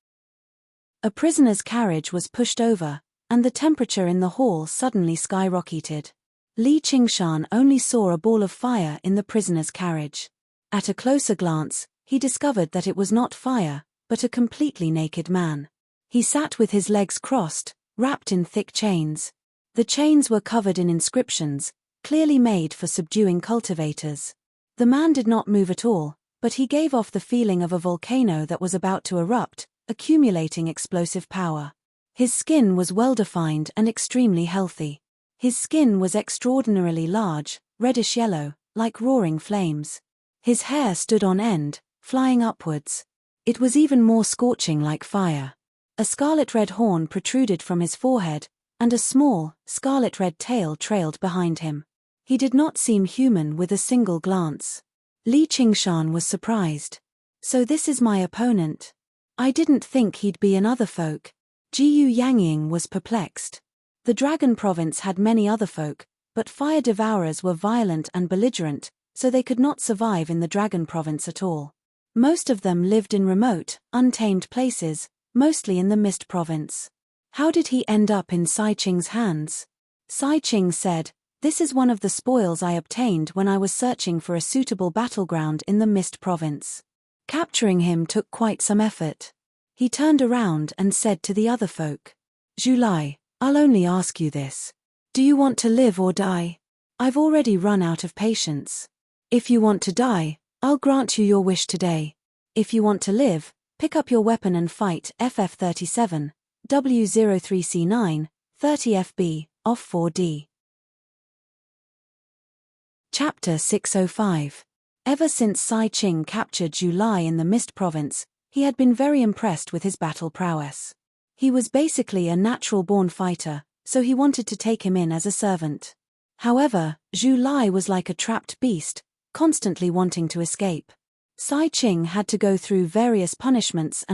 A prisoner's carriage was pushed over, and the temperature in the hall suddenly skyrocketed. Li Qingshan only saw a ball of fire in the prisoner's carriage. At a closer glance, he discovered that it was not fire, but a completely naked man. He sat with his legs crossed, wrapped in thick chains. The chains were covered in inscriptions, clearly made for subduing cultivators. The man did not move at all, but he gave off the feeling of a volcano that was about to erupt, accumulating explosive power. His skin was well-defined and extremely healthy. His skin was extraordinarily large, reddish-yellow, like roaring flames. His hair stood on end, flying upwards. It was even more scorching like fire. A scarlet-red horn protruded from his forehead, and a small, scarlet-red tail trailed behind him. He did not seem human with a single glance. Li Qingshan was surprised. So this is my opponent. I didn't think he'd be another folk. Jiyu Yangying was perplexed. The Dragon Province had many other folk, but fire devourers were violent and belligerent, so they could not survive in the Dragon Province at all. Most of them lived in remote, untamed places, mostly in the Mist Province. How did he end up in Sai Qing's hands? Sai Qing said, "This is one of the spoils I obtained when I was searching for a suitable battleground in the Mist Province." Capturing him took quite some effort. He turned around and said to the other folk, "Julai, I'll only ask you this. Do you want to live or die? I've already run out of patience. If you want to die, I'll grant you your wish today. If you want to live, pick up your weapon and fight." FF37, W03C9, 30 FB, off 4D. Chapter 605. Ever since Sai Ching captured Zhu Lai in the Mist Province, he had been very impressed with his battle prowess. He was basically a natural-born fighter, so he wanted to take him in as a servant. However, Zhu Lai was like a trapped beast, constantly wanting to escape. Sai Ching had to go through various punishments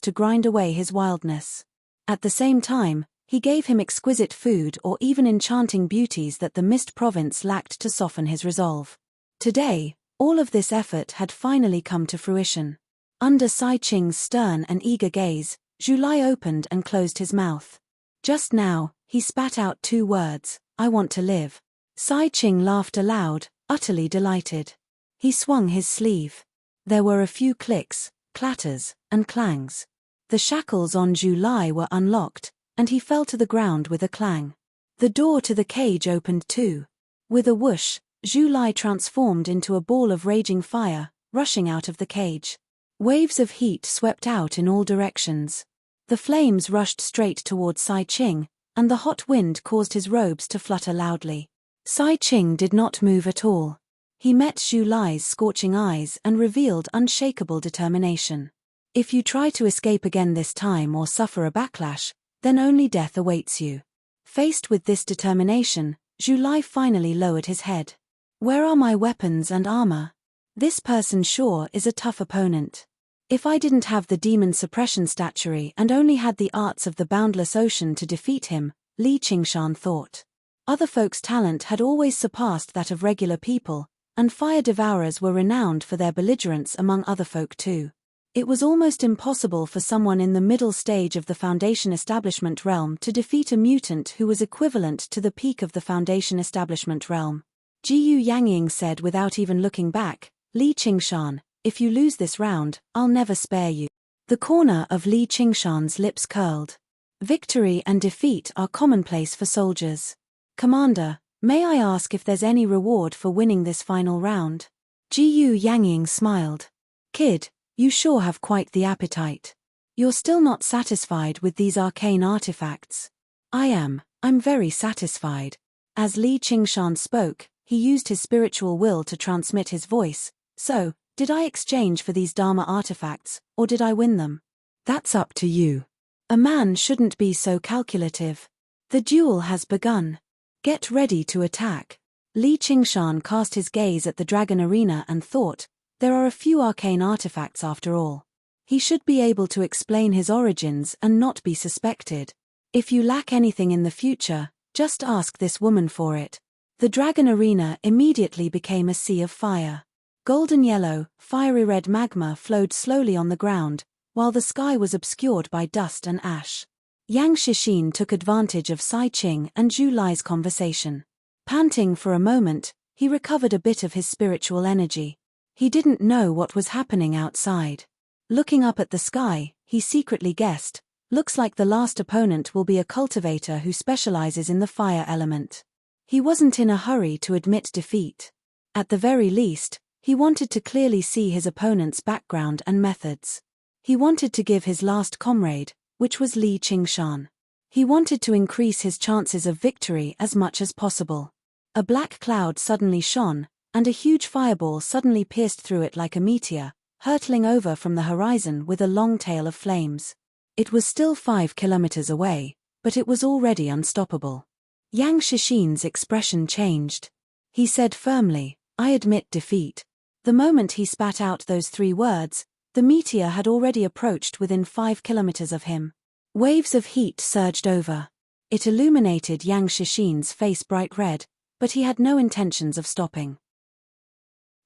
to grind away his wildness. At the same time, he gave him exquisite food or even enchanting beauties that the Mist Province lacked to soften his resolve. Today, all of this effort had finally come to fruition. Under Sai Ching's stern and eager gaze, Zhu Lai opened and closed his mouth. Just now, he spat out 2 words, "I want to live." Sai Ching laughed aloud, utterly delighted. He swung his sleeve. There were a few clicks, clatters, and clangs. The shackles on Zhu Lai were unlocked, and he fell to the ground with a clang. The door to the cage opened too. With a whoosh, Zhu Lai transformed into a ball of raging fire, rushing out of the cage. Waves of heat swept out in all directions. The flames rushed straight towards Sai Ching, and the hot wind caused his robes to flutter loudly. Sai Ching did not move at all. He met Zhu Lai's scorching eyes and revealed unshakable determination. If you try to escape again this time or suffer a backlash, then only death awaits you. Faced with this determination, Zhu Lai finally lowered his head. Where are my weapons and armor? This person sure is a tough opponent. If I didn't have the demon suppression statuary and only had the arts of the boundless ocean to defeat him, Li Qingshan thought. Other folks' talent had always surpassed that of regular people, and fire devourers were renowned for their belligerence among other folk too. It was almost impossible for someone in the middle stage of the Foundation Establishment realm to defeat a mutant who was equivalent to the peak of the Foundation Establishment realm. Jiyu Yangying said without even looking back, "Li Qingshan, if you lose this round, I'll never spare you." The corner of Li Qingshan's lips curled. Victory and defeat are commonplace for soldiers. "Commander, may I ask if there's any reward for winning this final round?" Jiyu Yangying smiled. "Kid, you sure have quite the appetite. You're still not satisfied with these arcane artifacts." I'm very satisfied." As Li Qingshan spoke, he used his spiritual will to transmit his voice. "So, did I exchange for these Dharma artifacts, or did I win them? That's up to you. A man shouldn't be so calculative. The duel has begun. Get ready to attack." Li Qingshan cast his gaze at the dragon arena and thought, there are a few arcane artifacts after all. He should be able to explain his origins and not be suspected. If you lack anything in the future, just ask this woman for it. The dragon arena immediately became a sea of fire. Golden yellow, fiery red magma flowed slowly on the ground, while the sky was obscured by dust and ash. Yang Shixin took advantage of Sai Ching and Zhu Lai's conversation. Panting for a moment, he recovered a bit of his spiritual energy. He didn't know what was happening outside. Looking up at the sky, he secretly guessed, looks like the last opponent will be a cultivator who specializes in the fire element. He wasn't in a hurry to admit defeat. At the very least, he wanted to clearly see his opponent's background and methods. He wanted to give his last comrade, which was Li Qingshan. He wanted to increase his chances of victory as much as possible. A black cloud suddenly shone, and a huge fireball suddenly pierced through it like a meteor, hurtling over from the horizon with a long tail of flames. It was still 5 kilometers away, but it was already unstoppable. Yang Shixin's expression changed. He said firmly, "I admit defeat." The moment he spat out those 3 words, the meteor had already approached within 5 kilometers of him. Waves of heat surged over. It illuminated Yang Shixin's face bright red, but he had no intentions of stopping.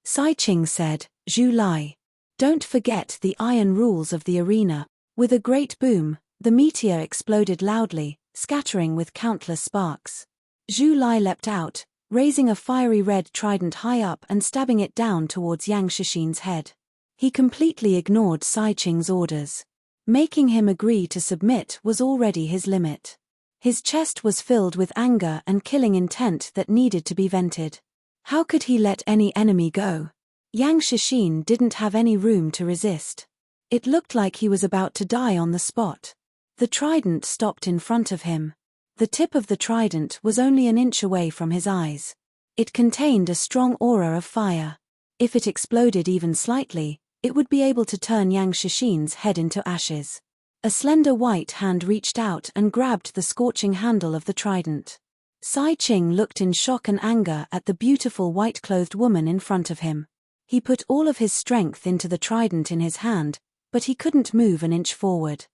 Sai Ching said, "Zhu Lai, don't forget the iron rules of the arena." With a great boom, the meteor exploded loudly, scattering with countless sparks. Zhu Lai leapt out, raising a fiery red trident high up and stabbing it down towards Yang Shixin's head. He completely ignored Sai Ching's orders. Making him agree to submit was already his limit. His chest was filled with anger and killing intent that needed to be vented. How could he let any enemy go? Yang Shixin didn't have any room to resist. It looked like he was about to die on the spot. The trident stopped in front of him. The tip of the trident was only an inch away from his eyes. It contained a strong aura of fire. If it exploded even slightly, it would be able to turn Yang Shishin's head into ashes. A slender white hand reached out and grabbed the scorching handle of the trident. Sai Ching looked in shock and anger at the beautiful white-clothed woman in front of him. He put all of his strength into the trident in his hand, but he couldn't move an inch forward.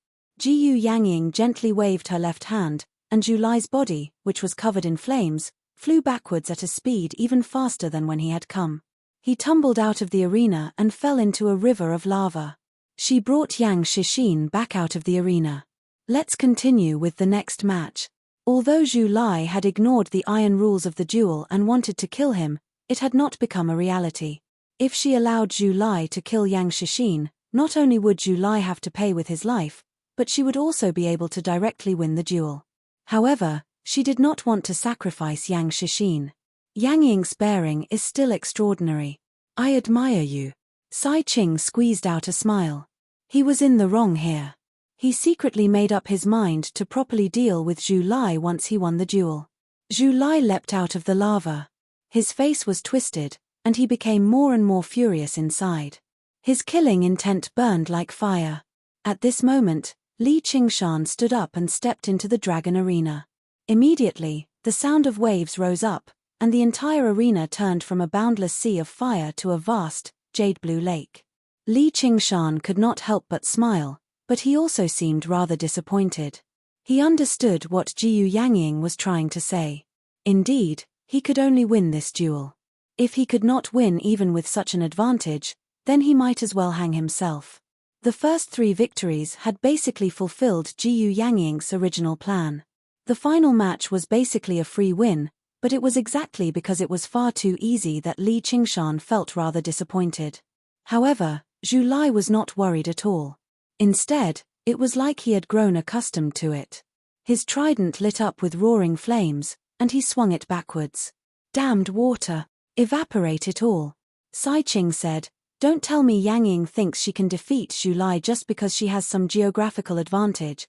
Jiyu Yangying gently waved her left hand, and Zhu Lai's body, which was covered in flames, flew backwards at a speed even faster than when he had come. He tumbled out of the arena and fell into a river of lava. She brought Yang Shishin back out of the arena. Let's continue with the next match. Although Zhu Lai had ignored the iron rules of the duel and wanted to kill him, it had not become a reality. If she allowed Zhu Lai to kill Yang Shishin, not only would Zhu Lai have to pay with his life, but she would also be able to directly win the duel. However, she did not want to sacrifice Yang Shishin. Yang Ying's bearing is still extraordinary. I admire you. Sai Ching squeezed out a smile. He was in the wrong here. He secretly made up his mind to properly deal with Zhu Lai once he won the duel. Zhu Lai leapt out of the lava. His face was twisted, and he became more and more furious inside. His killing intent burned like fire. At this moment, Li Qingshan stood up and stepped into the dragon arena. Immediately, the sound of waves rose up, and the entire arena turned from a boundless sea of fire to a vast, jade-blue lake. Li Qingshan could not help but smile, but he also seemed rather disappointed. He understood what Jiyu Yangying was trying to say. Indeed, he could only win this duel. If he could not win even with such an advantage, then he might as well hang himself. The first 3 victories had basically fulfilled Jiyu Yangying's original plan. The final match was basically a free win, but it was exactly because it was far too easy that Li Qingshan felt rather disappointed. However, Zhu Lai was not worried at all. Instead, it was like he had grown accustomed to it. His trident lit up with roaring flames, and he swung it backwards. Damned water! Evaporate it all. Sai Ching said, "Don't tell me Yang Ying thinks she can defeat Zhu Lai just because she has some geographical advantage.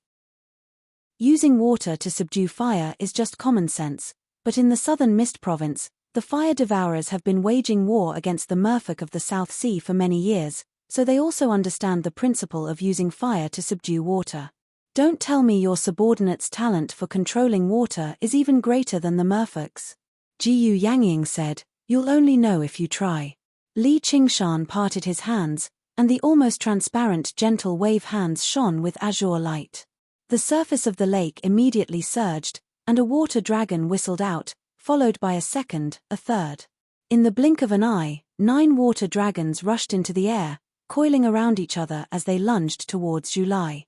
Using water to subdue fire is just common sense, but in the southern Mist province, the fire devourers have been waging war against the merfolk of the South Sea for many years, so they also understand the principle of using fire to subdue water. Don't tell me your subordinate's talent for controlling water is even greater than the merfolk's." Jiyu Yangying said, "You'll only know if you try." Li Qingshan parted his hands, and the almost transparent gentle wave hands shone with azure light. The surface of the lake immediately surged, and a water dragon whistled out, followed by a second, a third. In the blink of an eye, 9 water dragons rushed into the air, coiling around each other as they lunged towards Zhu Lai.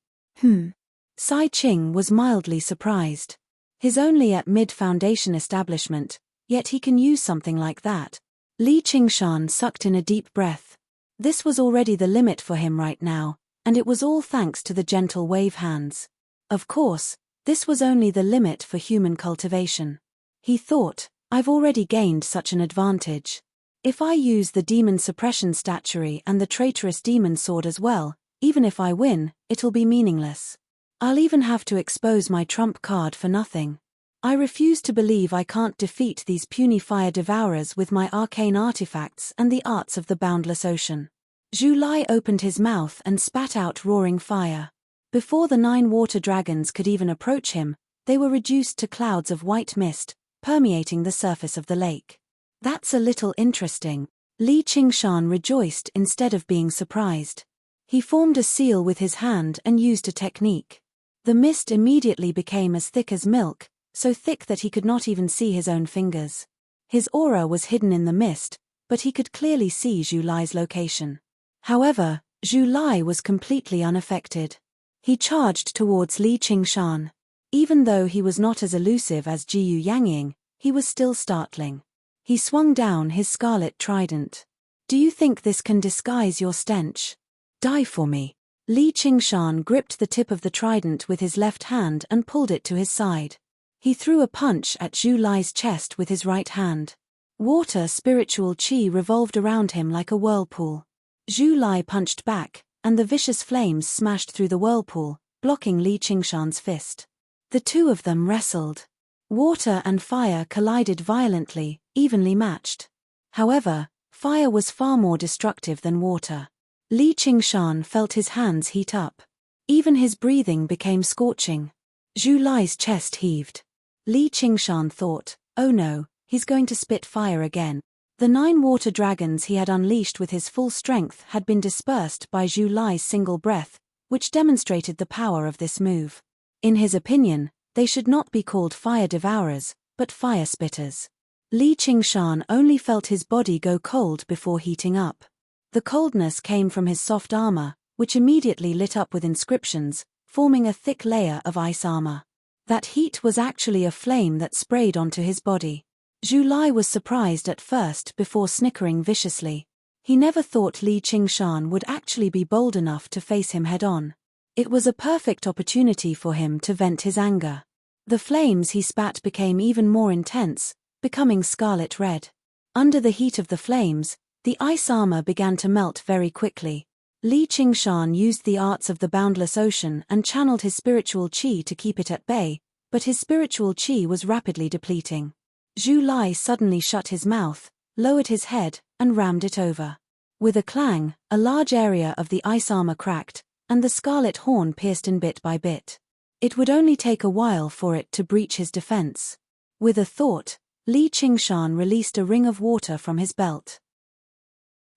Sai Ching was mildly surprised. His only at mid-foundation establishment, yet he can use something like that. Li Qingshan sucked in a deep breath. This was already the limit for him right now, and it was all thanks to the gentle wave hands. Of course, this was only the limit for human cultivation. He thought, I've already gained such an advantage. If I use the demon suppression statuary and the traitorous demon sword as well, even if I win, it'll be meaningless. I'll even have to expose my trump card for nothing. I refuse to believe I can't defeat these puny fire devourers with my arcane artifacts and the arts of the boundless ocean. Zhu Lai opened his mouth and spat out roaring fire. Before the 9 water dragons could even approach him, they were reduced to clouds of white mist, permeating the surface of the lake. That's a little interesting. Li Qingshan rejoiced instead of being surprised. He formed a seal with his hand and used a technique. The mist immediately became as thick as milk, so thick that he could not even see his own fingers. His aura was hidden in the mist, but he could clearly see Zhu Lai's location. However, Zhu Lai was completely unaffected. He charged towards Li Qingshan. Even though he was not as elusive as Jiyu Yangying, he was still startling. He swung down his scarlet trident. "Do you think this can disguise your stench? Die for me." Li Qingshan gripped the tip of the trident with his left hand and pulled it to his side. He threw a punch at Zhu Lai's chest with his right hand. Water spiritual qi revolved around him like a whirlpool. Zhu Lai punched back, and the vicious flames smashed through the whirlpool, blocking Li Qingshan's fist. The two of them wrestled. Water and fire collided violently, evenly matched. However, fire was far more destructive than water. Li Qingshan felt his hands heat up. Even his breathing became scorching. Zhu Lai's chest heaved. Li Qingshan thought, oh no, he's going to spit fire again. The 9 water dragons he had unleashed with his full strength had been dispersed by Zhu Lai's single breath, which demonstrated the power of this move. In his opinion, they should not be called fire devourers, but fire spitters. Li Qingshan only felt his body go cold before heating up. The coldness came from his soft armor, which immediately lit up with inscriptions, forming a thick layer of ice armor. That heat was actually a flame that sprayed onto his body. Zhu Lai was surprised at first before snickering viciously. He never thought Li Qingshan would actually be bold enough to face him head-on. It was a perfect opportunity for him to vent his anger. The flames he spat became even more intense, becoming scarlet red. Under the heat of the flames, the ice armor began to melt very quickly. Li Qingshan used the arts of the boundless ocean and channeled his spiritual qi to keep it at bay, but his spiritual qi was rapidly depleting. Zhu Lai suddenly shut his mouth, lowered his head, and rammed it over. With a clang, a large area of the ice armor cracked, and the scarlet horn pierced in bit by bit. It would only take a while for it to breach his defense. With a thought, Li Qingshan released a ring of water from his belt.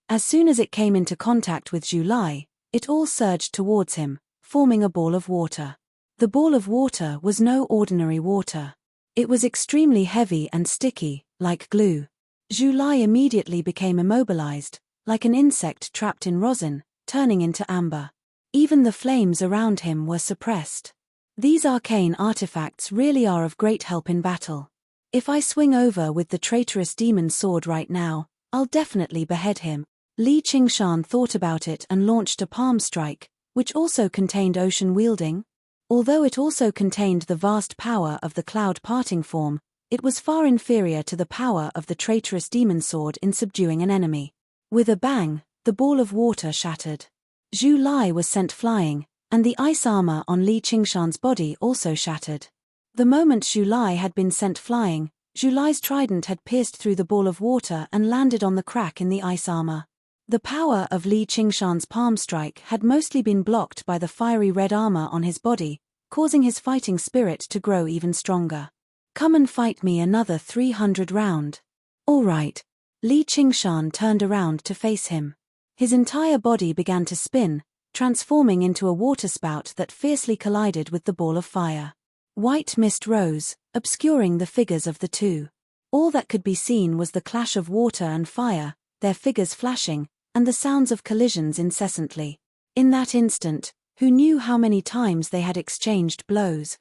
As soon as it came into contact with Zhu Lai, it all surged towards him, forming a ball of water. The ball of water was no ordinary water. It was extremely heavy and sticky, like glue. Zhu Lai immediately became immobilized, like an insect trapped in rosin, turning into amber. Even the flames around him were suppressed. These arcane artifacts really are of great help in battle. If I swing over with the traitorous demon sword right now, I'll definitely behead him. Li Qingshan thought about it and launched a palm strike, which also contained ocean wielding. Although it also contained the vast power of the cloud parting form, it was far inferior to the power of the traitorous demon sword in subduing an enemy. With a bang, the ball of water shattered. Zhu Lai was sent flying, and the ice armor on Li Qingshan's body also shattered. The moment Zhu Lai had been sent flying, Zhu Lai's trident had pierced through the ball of water and landed on the crack in the ice armor. The power of Li Qingshan's palm strike had mostly been blocked by the fiery red armor on his body, causing his fighting spirit to grow even stronger. Come and fight me another 300 round. All right. Li Qingshan turned around to face him. His entire body began to spin, transforming into a waterspout that fiercely collided with the ball of fire. White mist rose, obscuring the figures of the two. All that could be seen was the clash of water and fire, their figures flashing, and the sounds of collisions incessantly. In that instant, who knew how many times they had exchanged blows?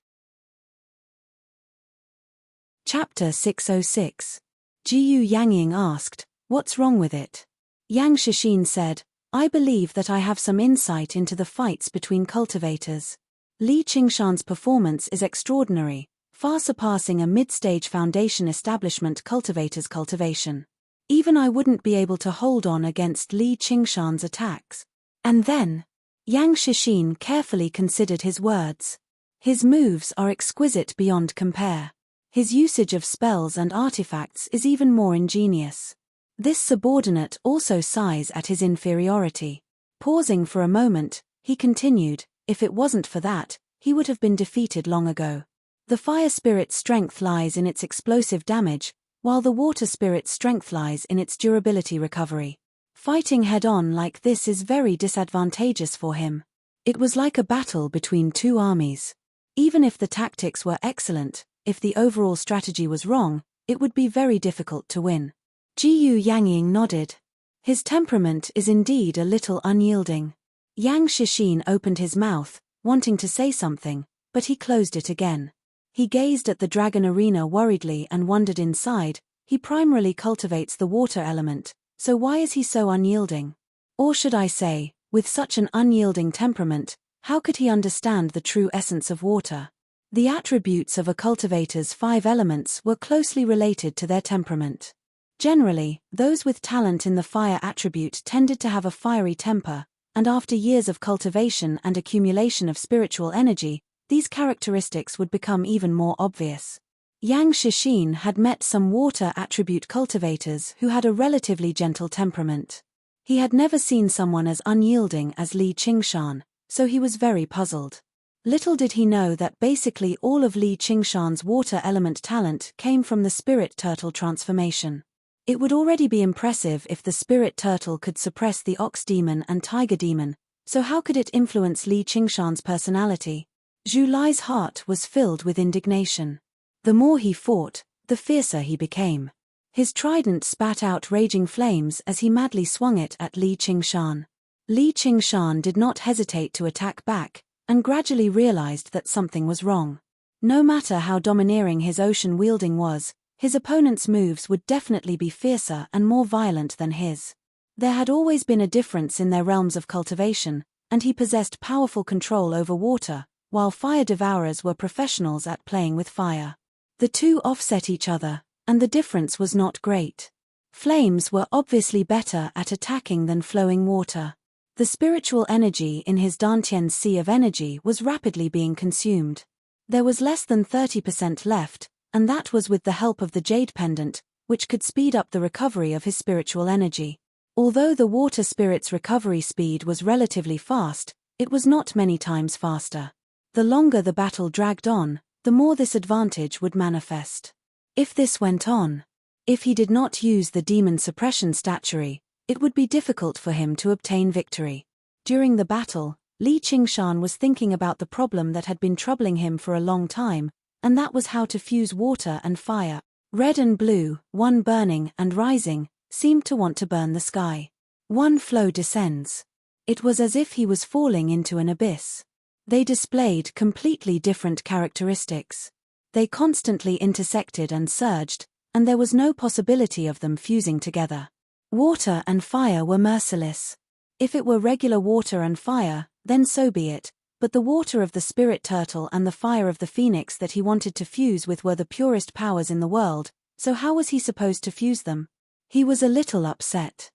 Chapter 606. Jiyu Yangying asked, "What's wrong with it?" Yang Shixin said, "I believe that I have some insight into the fights between cultivators. Li Qingshan's performance is extraordinary, far surpassing a mid-stage foundation establishment cultivator's cultivation. Even I wouldn't be able to hold on against Li Qingshan's attacks." And then, Yang Shixin carefully considered his words. His moves are exquisite beyond compare. His usage of spells and artifacts is even more ingenious. This subordinate also sighs at his inferiority. Pausing for a moment, he continued, "If it wasn't for that, he would have been defeated long ago. The fire spirit's strength lies in its explosive damage, while the water spirit's strength lies in its durability recovery. Fighting head-on like this is very disadvantageous for him. It was like a battle between two armies. Even if the tactics were excellent, if the overall strategy was wrong, it would be very difficult to win." Jiyu Yangying nodded. His temperament is indeed a little unyielding. Yang Shixin opened his mouth, wanting to say something, but he closed it again. He gazed at the dragon arena worriedly and wondered inside. He primarily cultivates the water element, so why is he so unyielding? Or should I say, with such an unyielding temperament, how could he understand the true essence of water? The attributes of a cultivator's 5 elements were closely related to their temperament. Generally, those with talent in the fire attribute tended to have a fiery temper, and after years of cultivation and accumulation of spiritual energy, these characteristics would become even more obvious. Yang Shixin had met some water attribute cultivators who had a relatively gentle temperament. He had never seen someone as unyielding as Li Qingshan, so he was very puzzled. Little did he know that basically all of Li Qingshan's water element talent came from the spirit turtle transformation. It would already be impressive if the spirit turtle could suppress the ox demon and tiger demon, so how could it influence Li Qingshan's personality? Zhu Lai's heart was filled with indignation. The more he fought, the fiercer he became. His trident spat out raging flames as he madly swung it at Li Qingshan. Li Qingshan did not hesitate to attack back, and gradually realized that something was wrong. No matter how domineering his ocean wielding was, his opponent's moves would definitely be fiercer and more violent than his. There had always been a difference in their realms of cultivation, and he possessed powerful control over water, while fire devourers were professionals at playing with fire. The two offset each other, and the difference was not great. Flames were obviously better at attacking than flowing water. The spiritual energy in his Dantian's sea of energy was rapidly being consumed. There was less than 30% left, and that was with the help of the jade pendant, which could speed up the recovery of his spiritual energy. Although the water spirit's recovery speed was relatively fast, it was not many times faster. The longer the battle dragged on, the more this advantage would manifest. If this went on, if he did not use the demon suppression statuary, it would be difficult for him to obtain victory. During the battle, Li Qingshan was thinking about the problem that had been troubling him for a long time, and that was how to fuse water and fire. Red and blue, one burning and rising, seemed to want to burn the sky. One flow descends. It was as if he was falling into an abyss. They displayed completely different characteristics. They constantly intersected and surged, and there was no possibility of them fusing together. Water and fire were merciless. If it were regular water and fire, then so be it, but the water of the spirit turtle and the fire of the phoenix that he wanted to fuse with were the purest powers in the world, so how was he supposed to fuse them? He was a little upset.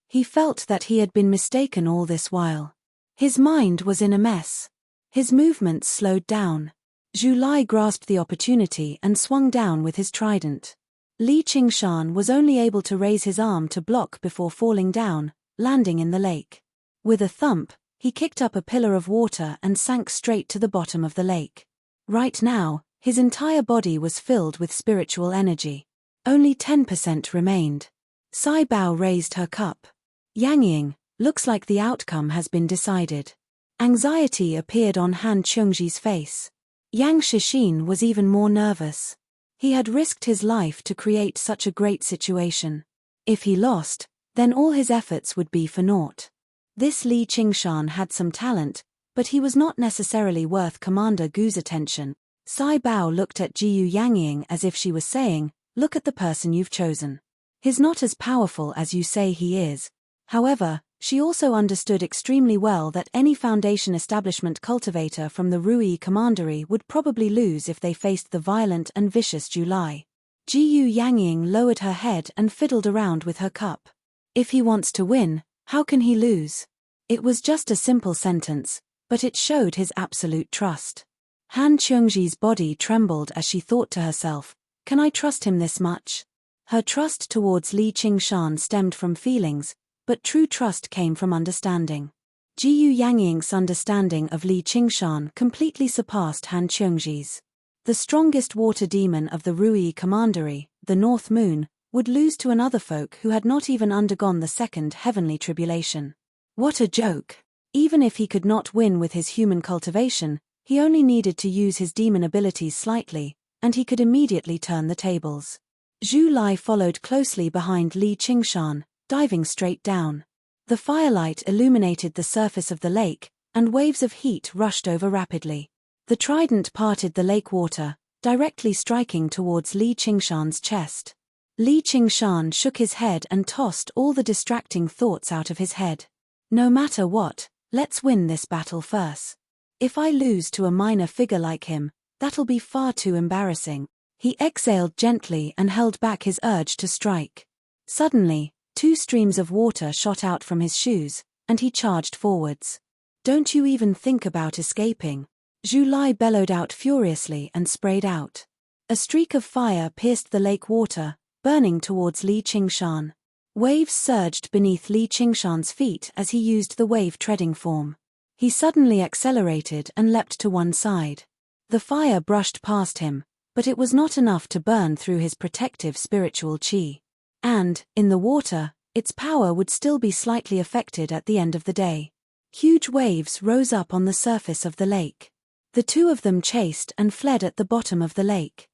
He felt that he had been mistaken all this while. His mind was in a mess. His movements slowed down. Zhu Lai grasped the opportunity and swung down with his trident. Li Qingshan was only able to raise his arm to block before falling down, landing in the lake. With a thump, he kicked up a pillar of water and sank straight to the bottom of the lake. Right now, his entire body was filled with spiritual energy. Only 10% remained. Sai Bao raised her cup. Yang Ying, looks like the outcome has been decided. Anxiety appeared on Han Qiongji's face. Yang Shixin was even more nervous. He had risked his life to create such a great situation. If he lost, then all his efforts would be for naught. This Li Qingshan had some talent, but he was not necessarily worth Commander Gu's attention. Sai Bao looked at Jiyu Yangying as if she was saying, "Look at the person you've chosen. He's not as powerful as you say he is." However, she also understood extremely well that any Foundation establishment cultivator from the Rui Commandery would probably lose if they faced the violent and vicious Zhu Lai. Jiyu Yangying lowered her head and fiddled around with her cup. If he wants to win, how can he lose? It was just a simple sentence, but it showed his absolute trust. Han Qiongji's body trembled as she thought to herself, "Can I trust him this much?" Her trust towards Li Qingshan stemmed from feelings, but true trust came from understanding. Jiyu Yangying's understanding of Li Qingshan completely surpassed Han Qiongji's. The strongest water demon of the Rui Commandery, the North Moon, would lose to another folk who had not even undergone the second heavenly tribulation. What a joke! Even if he could not win with his human cultivation, he only needed to use his demon abilities slightly, and he could immediately turn the tables. Zhu Lai followed closely behind Li Qingshan, diving straight down. The firelight illuminated the surface of the lake, and waves of heat rushed over rapidly. The trident parted the lake water, directly striking towards Li Qingshan's chest. Li Qingshan shook his head and tossed all the distracting thoughts out of his head. No matter what, let's win this battle first. If I lose to a minor figure like him, that'll be far too embarrassing. He exhaled gently and held back his urge to strike. Suddenly, two streams of water shot out from his shoes, and he charged forwards. "Don't you even think about escaping!" Zhu Lai bellowed out furiously and sprayed out. A streak of fire pierced the lake water, burning towards Li Qingshan. Waves surged beneath Li Qingshan's feet as he used the wave-treading form. He suddenly accelerated and leapt to one side. The fire brushed past him, but it was not enough to burn through his protective spiritual qi. And, in the water, its power would still be slightly affected at the end of the day. Huge waves rose up on the surface of the lake. The two of them chased and fled at the bottom of the lake.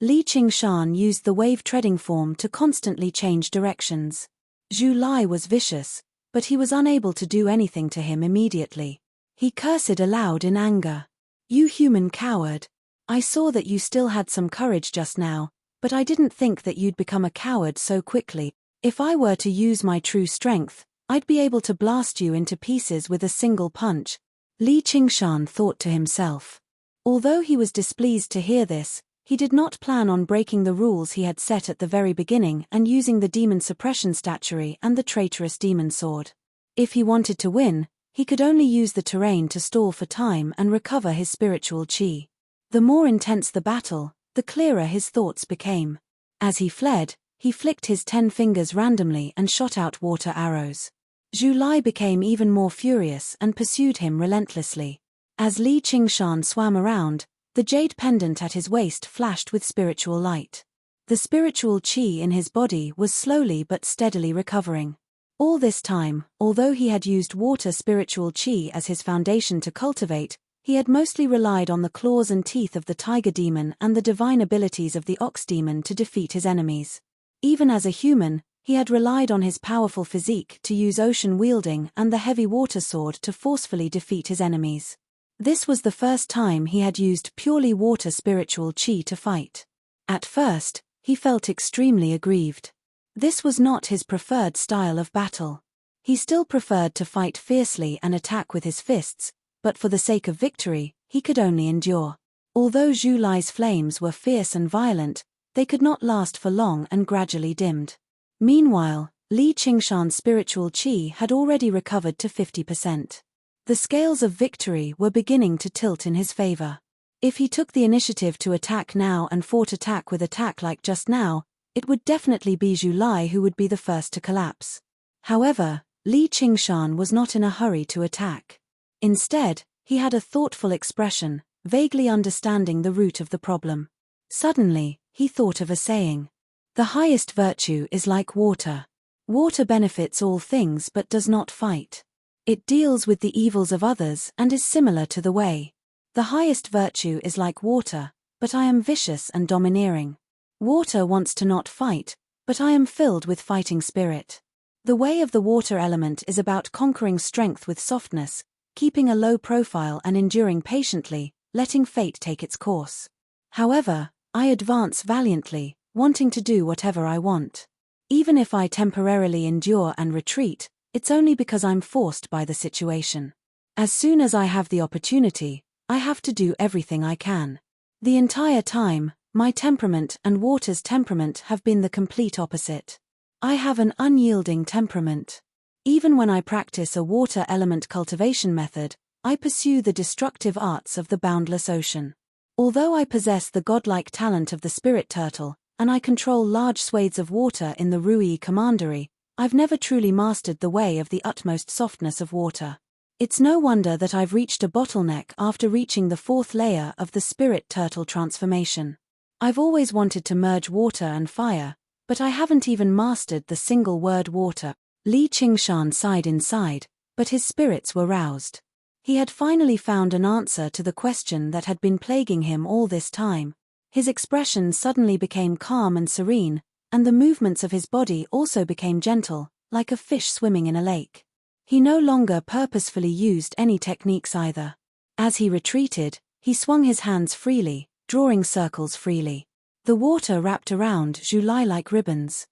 Li Qingshan used the wave-treading form to constantly change directions. Zhu Lai was vicious, but he was unable to do anything to him immediately. He cursed aloud in anger. "You human coward! I saw that you still had some courage just now, but I didn't think that you'd become a coward so quickly. If I were to use my true strength, I'd be able to blast you into pieces with a single punch." Li Qingshan thought to himself. Although he was displeased to hear this, he did not plan on breaking the rules he had set at the very beginning and using the demon suppression statuary and the traitorous demon sword. If he wanted to win, he could only use the terrain to stall for time and recover his spiritual qi. The more intense the battle, the clearer his thoughts became. As he fled, he flicked his 10 fingers randomly and shot out water arrows. Zhu Lai became even more furious and pursued him relentlessly. As Li Qingshan swam around, the jade pendant at his waist flashed with spiritual light. The spiritual qi in his body was slowly but steadily recovering. All this time, although he had used water spiritual qi as his foundation to cultivate, he had mostly relied on the claws and teeth of the tiger demon and the divine abilities of the ox demon to defeat his enemies. Even as a human, he had relied on his powerful physique to use ocean wielding and the heavy water sword to forcefully defeat his enemies. This was the first time he had used purely water spiritual qi to fight. At first, he felt extremely aggrieved. This was not his preferred style of battle. He still preferred to fight fiercely and attack with his fists, but for the sake of victory, he could only endure. Although Zhu Lai's flames were fierce and violent, they could not last for long and gradually dimmed. Meanwhile, Li Qingshan's spiritual qi had already recovered to 50%. The scales of victory were beginning to tilt in his favor. If he took the initiative to attack now and fought attack with attack like just now, it would definitely be Zhu Lai who would be the first to collapse. However, Li Qingshan was not in a hurry to attack. Instead, he had a thoughtful expression, vaguely understanding the root of the problem. Suddenly, he thought of a saying. "The highest virtue is like water. Water benefits all things but does not fight. It deals with the evils of others and is similar to the way. The highest virtue is like water, but I am vicious and domineering. Water wants to not fight, but I am filled with fighting spirit. The way of the water element is about conquering strength with softness, keeping a low profile and enduring patiently, letting fate take its course. However, I advance valiantly, wanting to do whatever I want. Even if I temporarily endure and retreat, it's only because I'm forced by the situation. As soon as I have the opportunity, I have to do everything I can. The entire time, my temperament and water's temperament have been the complete opposite. I have an unyielding temperament. Even when I practice a water element cultivation method, I pursue the destructive arts of the boundless ocean. Although I possess the godlike talent of the spirit turtle, and I control large swathes of water in the Rui Commandery, I've never truly mastered the way of the utmost softness of water. It's no wonder that I've reached a bottleneck after reaching the 4th layer of the spirit turtle transformation. I've always wanted to merge water and fire, but I haven't even mastered the single word water." Li Qingshan sighed inside, but his spirits were roused. He had finally found an answer to the question that had been plaguing him all this time. His expression suddenly became calm and serene, and the movements of his body also became gentle, like a fish swimming in a lake. He no longer purposefully used any techniques either. As he retreated, he swung his hands freely, drawing circles freely. The water wrapped around Zhu Lai like ribbons.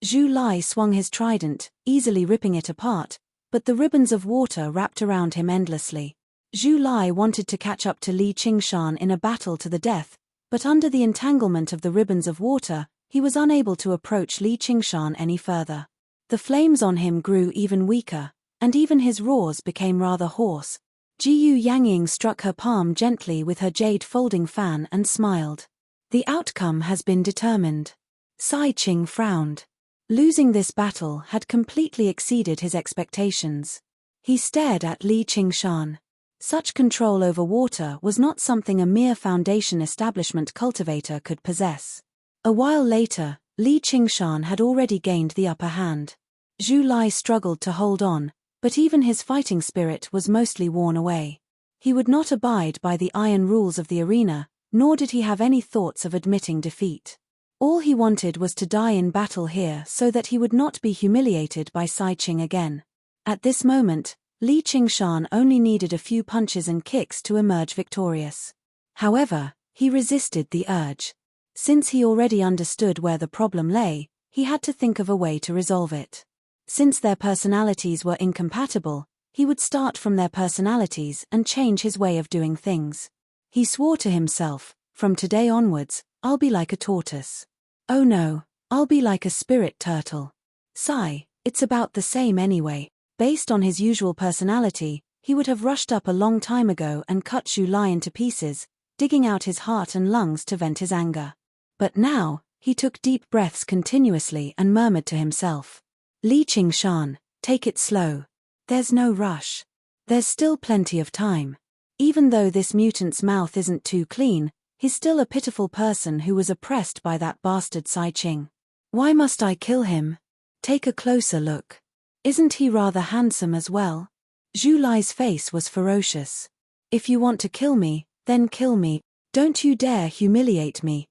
Zhu Lai swung his trident, easily ripping it apart, but the ribbons of water wrapped around him endlessly. Zhu Lai wanted to catch up to Li Qingshan in a battle to the death, but under the entanglement of the ribbons of water, he was unable to approach Li Qingshan any further. The flames on him grew even weaker, and even his roars became rather hoarse. Jiyu Yangying struck her palm gently with her jade folding fan and smiled. The outcome has been determined. Sai Qing frowned. Losing this battle had completely exceeded his expectations. He stared at Li Qingshan. Such control over water was not something a mere foundation establishment cultivator could possess. A while later, Li Qingshan had already gained the upper hand. Zhu Lai struggled to hold on, but even his fighting spirit was mostly worn away. He would not abide by the iron rules of the arena, nor did he have any thoughts of admitting defeat. All he wanted was to die in battle here so that he would not be humiliated by Sai Qing again. At this moment, Li Qingshan only needed a few punches and kicks to emerge victorious. However, he resisted the urge. Since he already understood where the problem lay, he had to think of a way to resolve it. Since their personalities were incompatible, he would start from their personalities and change his way of doing things. He swore to himself, from today onwards, I'll be like a tortoise. Oh no, I'll be like a spirit turtle. Sigh, it's about the same anyway. Based on his usual personality, he would have rushed up a long time ago and cut Zhu Lai into pieces, digging out his heart and lungs to vent his anger. But now, he took deep breaths continuously and murmured to himself. Li Qingshan, take it slow. There's no rush. There's still plenty of time. Even though this mutant's mouth isn't too clean, he's still a pitiful person who was oppressed by that bastard Sai Qing. Why must I kill him? Take a closer look. Isn't he rather handsome as well? Zhu Lai's face was ferocious. If you want to kill me, then kill me. Don't you dare humiliate me.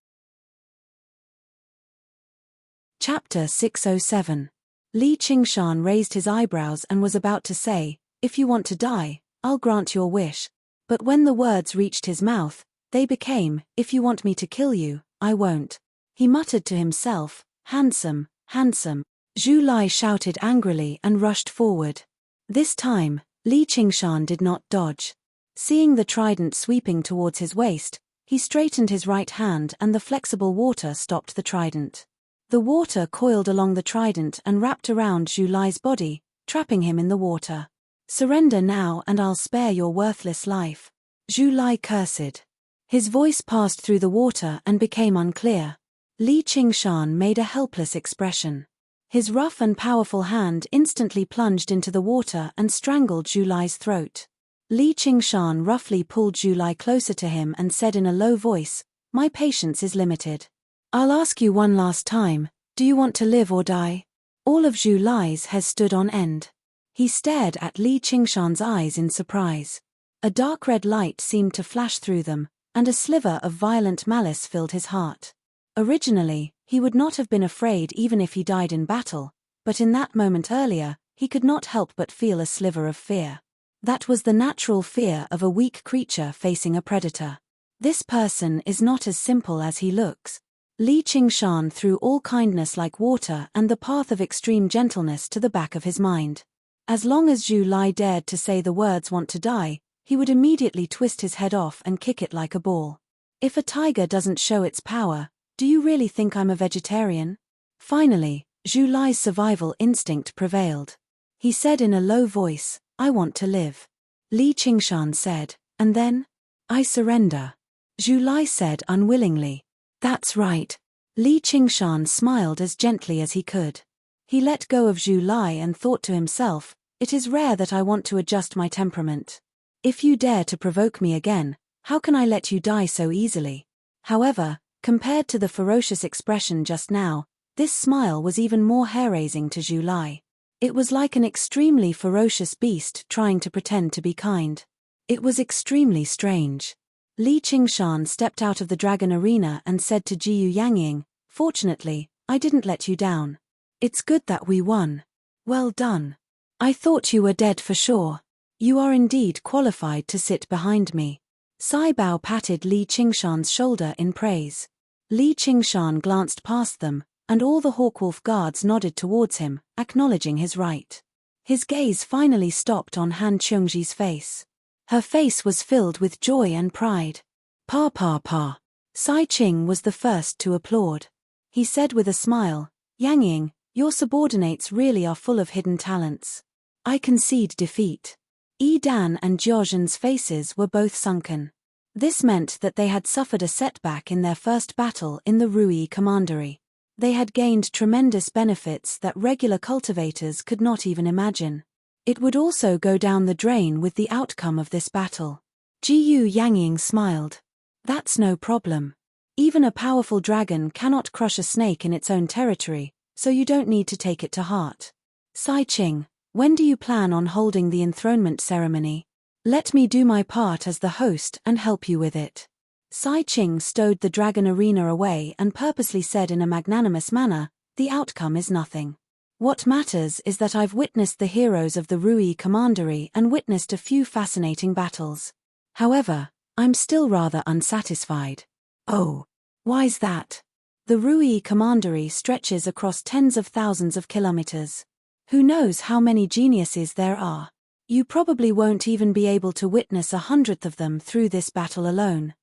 Chapter 607. Li Qingshan raised his eyebrows and was about to say, if you want to die, I'll grant your wish. But when the words reached his mouth, they became, if you want me to kill you, I won't. He muttered to himself, handsome, handsome. Zhu Lai shouted angrily and rushed forward. This time, Li Qingshan did not dodge. Seeing the trident sweeping towards his waist, he straightened his right hand and the flexible water stopped the trident. The water coiled along the trident and wrapped around Zhu Lai's body, trapping him in the water. Surrender now and I'll spare your worthless life. Zhu Lai cursed. His voice passed through the water and became unclear. Li Qingshan made a helpless expression. His rough and powerful hand instantly plunged into the water and strangled Zhu Lai's throat. Li Qingshan roughly pulled Zhu Lai closer to him and said in a low voice, my patience is limited. I'll ask you one last time, do you want to live or die? All of Zhu Lai's hair stood on end. He stared at Li Qingshan's eyes in surprise. A dark red light seemed to flash through them, and a sliver of violent malice filled his heart. Originally, he would not have been afraid even if he died in battle, but in that moment earlier, he could not help but feel a sliver of fear. That was the natural fear of a weak creature facing a predator. This person is not as simple as he looks. Li Qingshan threw all kindness like water and the path of extreme gentleness to the back of his mind. As long as Zhu Lai dared to say the words want to die, he would immediately twist his head off and kick it like a ball. If a tiger doesn't show its power, do you really think I'm a vegetarian? Finally, Zhu Lai's survival instinct prevailed. He said in a low voice, I want to live. Li Qingshan said, and then? I surrender. Zhu Lai said unwillingly. That's right. Li Qingshan smiled as gently as he could. He let go of Zhu Lai and thought to himself, it is rare that I want to adjust my temperament. If you dare to provoke me again, how can I let you die so easily? However, compared to the ferocious expression just now, this smile was even more hair-raising to Zhu Lai. It was like an extremely ferocious beast trying to pretend to be kind. It was extremely strange. Li Qingshan stepped out of the dragon arena and said to Jiyu Yangying, fortunately, I didn't let you down. It's good that we won. Well done. I thought you were dead for sure. You are indeed qualified to sit behind me. Sai Bao patted Li Qingshan's shoulder in praise. Li Qingshan glanced past them, and all the Hawkwolf guards nodded towards him, acknowledging his right. His gaze finally stopped on Han Qiongji's face. Her face was filled with joy and pride. Pa pa pa. Sai Qing was the first to applaud. He said with a smile, Yangying, Your subordinates really are full of hidden talents. I concede defeat. Yi Dan and Jiozhen's faces were both sunken. This meant that they had suffered a setback in their first battle in the Rui Commandery. They had gained tremendous benefits that regular cultivators could not even imagine. It would also go down the drain with the outcome of this battle. Jiyu Yangying smiled. That's no problem. Even a powerful dragon cannot crush a snake in its own territory, so you don't need to take it to heart. Sai Qing, when do you plan on holding the enthronement ceremony? Let me do my part as the host and help you with it. Sai Qing stowed the dragon arena away and purposely said in a magnanimous manner, the outcome is nothing. What matters is that I've witnessed the heroes of the Rui Commandery and witnessed a few fascinating battles. However, I'm still rather unsatisfied. Oh, why's that? The Rui Commandery stretches across tens of thousands of kilometers. Who knows how many geniuses there are? You probably won't even be able to witness 100th of them through this battle alone.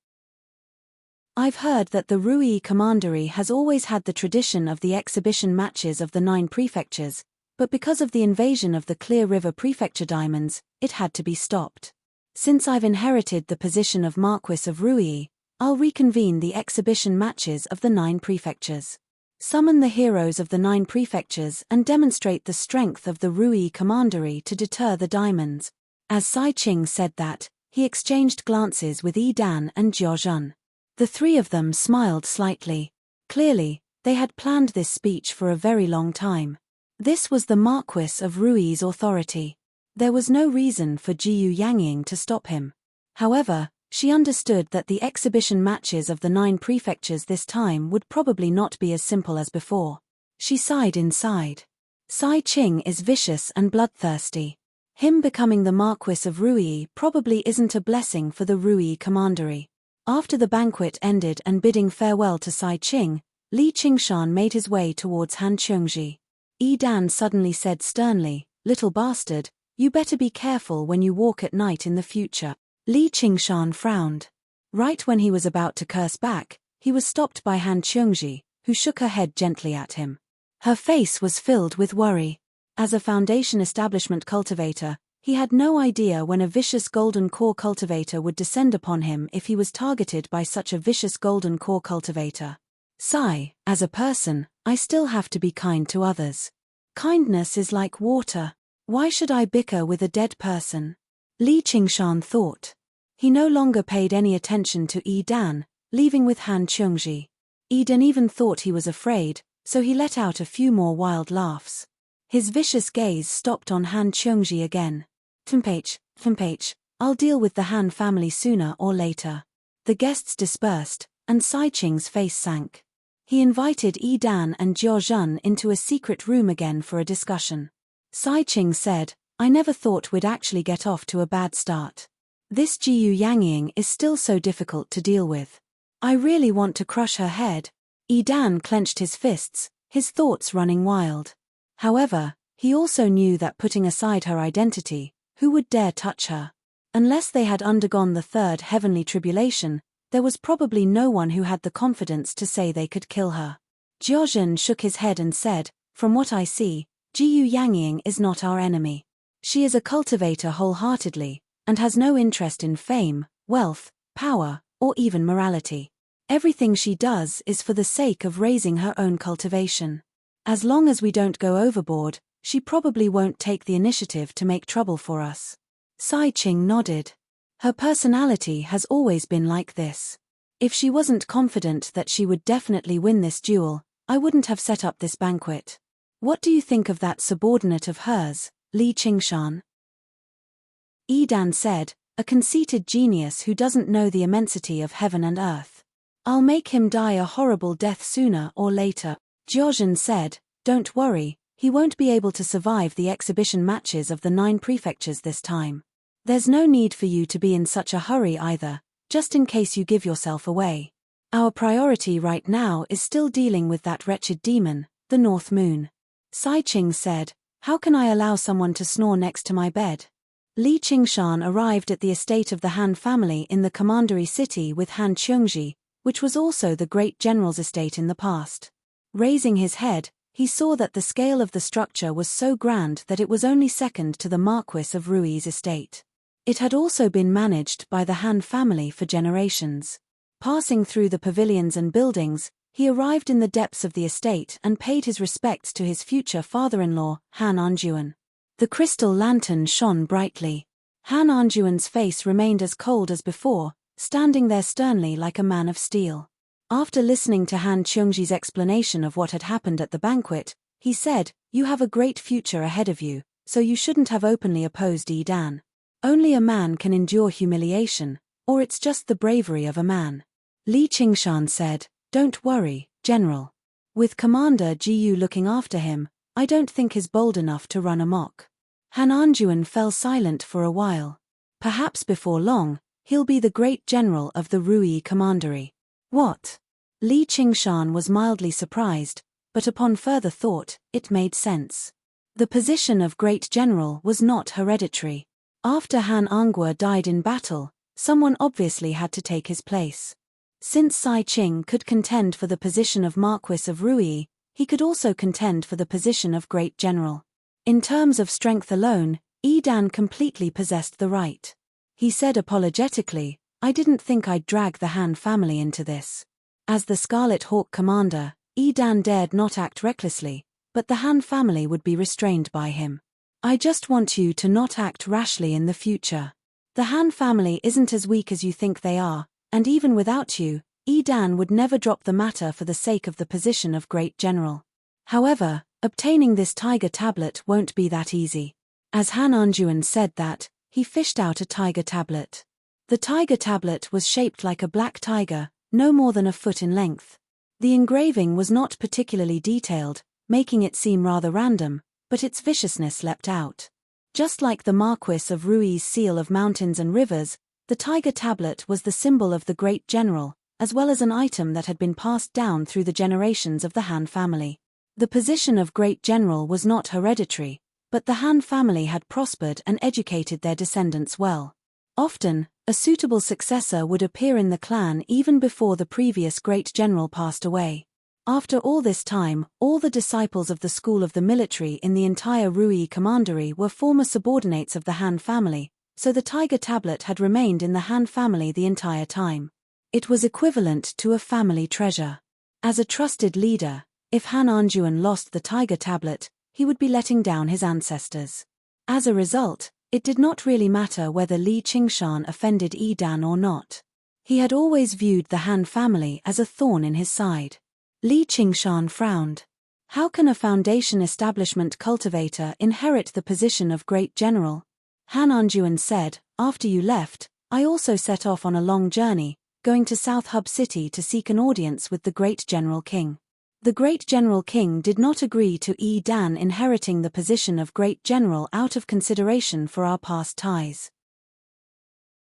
I've heard that the Rui Commandery has always had the tradition of the exhibition matches of the 9 prefectures, but because of the invasion of the Clear River Prefecture diamonds, it had to be stopped. Since I've inherited the position of Marquis of Rui, I'll reconvene the exhibition matches of the 9 prefectures. Summon the heroes of the 9 prefectures and demonstrate the strength of the Rui Commandery to deter the diamonds. As Sai Qing said that, he exchanged glances with Yi Dan and Jiozhen. The 3 of them smiled slightly. Clearly, they had planned this speech for a very long time. This was the Marquis of Rui's authority. There was no reason for Jiyu Yangying to stop him. However, she understood that the exhibition matches of the 9 prefectures this time would probably not be as simple as before. She sighed inside. Sai Qing is vicious and bloodthirsty. Him becoming the Marquis of Rui probably isn't a blessing for the Rui Commandery. After the banquet ended and bidding farewell to Sai Qing, Li Qingshan made his way towards Han Qiongji. Yi Dan suddenly said sternly, "Little bastard, you better be careful when you walk at night in the future." Li Qingshan frowned. Right when he was about to curse back, he was stopped by Han Qiongji, who shook her head gently at him. Her face was filled with worry. As a Foundation Establishment cultivator, he had no idea when a vicious Golden Core cultivator would descend upon him if he was targeted by such a vicious Golden Core cultivator. Sai, as a person, I still have to be kind to others. Kindness is like water. Why should I bicker with a dead person? Li Qingshan thought. He no longer paid any attention to Yi Dan, leaving with Han Qiongji. Yi Dan even thought he was afraid, so he let out a few more wild laughs. His vicious gaze stopped on Han Qiongji again. Thumpage, I'll deal with the Han family sooner or later. The guests dispersed, and Sai Qing's face sank. He invited Yi Dan and Jiozhen into a secret room again for a discussion. Sai Qing said, I never thought we'd actually get off to a bad start. This Jiyu Yangying is still so difficult to deal with. I really want to crush her head. Yi Dan clenched his fists, his thoughts running wild. However, he also knew that putting aside her identity, who would dare touch her? Unless they had undergone the 3rd heavenly tribulation, there was probably no one who had the confidence to say they could kill her. Jiozhen shook his head and said, from what I see, Jiyu Yangying is not our enemy. She is a cultivator wholeheartedly, and has no interest in fame, wealth, power, or even morality. Everything she does is for the sake of raising her own cultivation. As long as we don't go overboard, she probably won't take the initiative to make trouble for us. Sai Qing nodded. Her personality has always been like this. If she wasn't confident that she would definitely win this duel, I wouldn't have set up this banquet. What do you think of that subordinate of hers, Li Qingshan? Yi Dan said, a conceited genius who doesn't know the immensity of heaven and earth. I'll make him die a horrible death sooner or later. Jiozhen said, don't worry, he won't be able to survive the exhibition matches of the 9 prefectures this time. There's no need for you to be in such a hurry either, just in case you give yourself away. Our priority right now is still dealing with that wretched demon, the North Moon. Sai Qing said, how can I allow someone to snore next to my bed? Li Qingshan arrived at the estate of the Han family in the commandery city with Han Qiongji, which was also the great general's estate in the past. Raising his head, He saw that the scale of the structure was so grand that it was only second to the Marquis of Rui's estate. It had also been managed by the Han family for generations. Passing through the pavilions and buildings, he arrived in the depths of the estate and paid his respects to his future father-in-law, Han Anjuan. The crystal lantern shone brightly. Han Anjuan's face remained as cold as before, standing there sternly like a man of steel. After listening to Han Cheongji's explanation of what had happened at the banquet, he said, "You have a great future ahead of you, so you shouldn't have openly opposed Yi Dan. Only a man can endure humiliation, or it's just the bravery of a man." Li Qingshan said, "Don't worry, General. With Commander Jiyu looking after him, I don't think he's bold enough to run amok." Han Anjuan fell silent for a while. Perhaps before long, he'll be the great general of the Rui Commandery. What? Li Qingshan was mildly surprised, but upon further thought, it made sense. The position of great general was not hereditary. After Han Anguo died in battle, someone obviously had to take his place. Since Sai Qing could contend for the position of Marquis of Rui, he could also contend for the position of great general. In terms of strength alone, Yi Dan completely possessed the right. He said apologetically, "I didn't think I'd drag the Han family into this." As the Scarlet Hawk commander, Yi Dan dared not act recklessly, but the Han family would be restrained by him. "I just want you to not act rashly in the future. The Han family isn't as weak as you think they are, and even without you, Yi Dan would never drop the matter for the sake of the position of great general. However, obtaining this tiger tablet won't be that easy." As Han Anjuan said that, he fished out a tiger tablet. The tiger tablet was shaped like a black tiger, no more than a foot in length. The engraving was not particularly detailed, making it seem rather random, but its viciousness leapt out. Just like the Marquis of Rui's seal of mountains and rivers, the tiger tablet was the symbol of the great general, as well as an item that had been passed down through the generations of the Han family. The position of great general was not hereditary, but the Han family had prospered and educated their descendants well. Often, a suitable successor would appear in the clan even before the previous great general passed away. After all this time, all the disciples of the school of the military in the entire Rui Commandery were former subordinates of the Han family, so the tiger tablet had remained in the Han family the entire time. It was equivalent to a family treasure. As a trusted leader, if Han Anjuan lost the tiger tablet, he would be letting down his ancestors. As a result, it did not really matter whether Li Qingshan offended Yi Dan or not. He had always viewed the Han family as a thorn in his side. Li Qingshan frowned. How can a foundation establishment cultivator inherit the position of great general? Han Anjuan said, "After you left, I also set off on a long journey, going to South Hub City to seek an audience with the great General King. The great General King did not agree to Yi Dan inheriting the position of great general out of consideration for our past ties.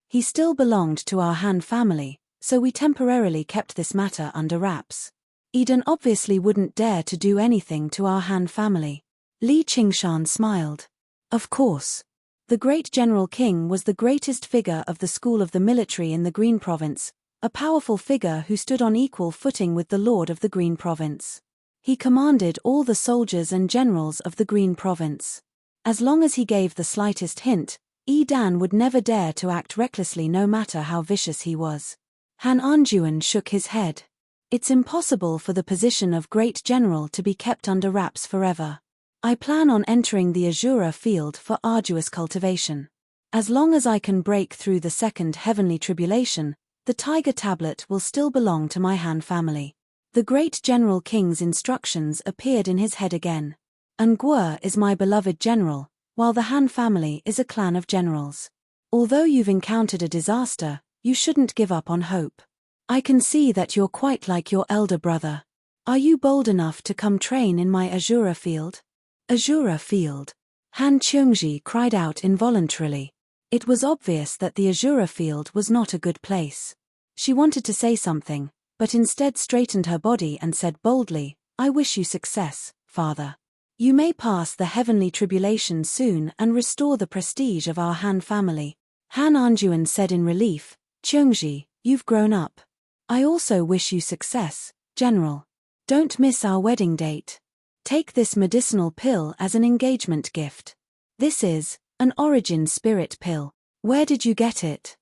He still belonged to our Han family, so we temporarily kept this matter under wraps. Yi Dan obviously wouldn't dare to do anything to our Han family." Li Qingshan smiled. Of course. The great General King was the greatest figure of the school of the military in the Green Province, a powerful figure who stood on equal footing with the Lord of the Green Province. He commanded all the soldiers and generals of the Green Province. As long as he gave the slightest hint, Yi Dan would never dare to act recklessly no matter how vicious he was. Han Anjuan shook his head. It's impossible for the position of great general to be kept under wraps forever. I plan on entering the Azura field for arduous cultivation. As long as I can break through the second heavenly tribulation, the tiger tablet will still belong to my Han family. The great General King's instructions appeared in his head again. Nguo is my beloved general, while the Han family is a clan of generals. Although you've encountered a disaster, you shouldn't give up on hope. I can see that you're quite like your elder brother. Are you bold enough to come train in my Azura field? Azura field. Han Cheongji cried out involuntarily. It was obvious that the Azura field was not a good place. She wanted to say something, but instead straightened her body and said boldly, "I wish you success, father. You may pass the heavenly tribulation soon and restore the prestige of our Han family." Han Anjuan said in relief, "Cheongji, you've grown up. I also wish you success, General. Don't miss our wedding date." Take this medicinal pill as an engagement gift. This is an origin spirit pill. Where did you get it?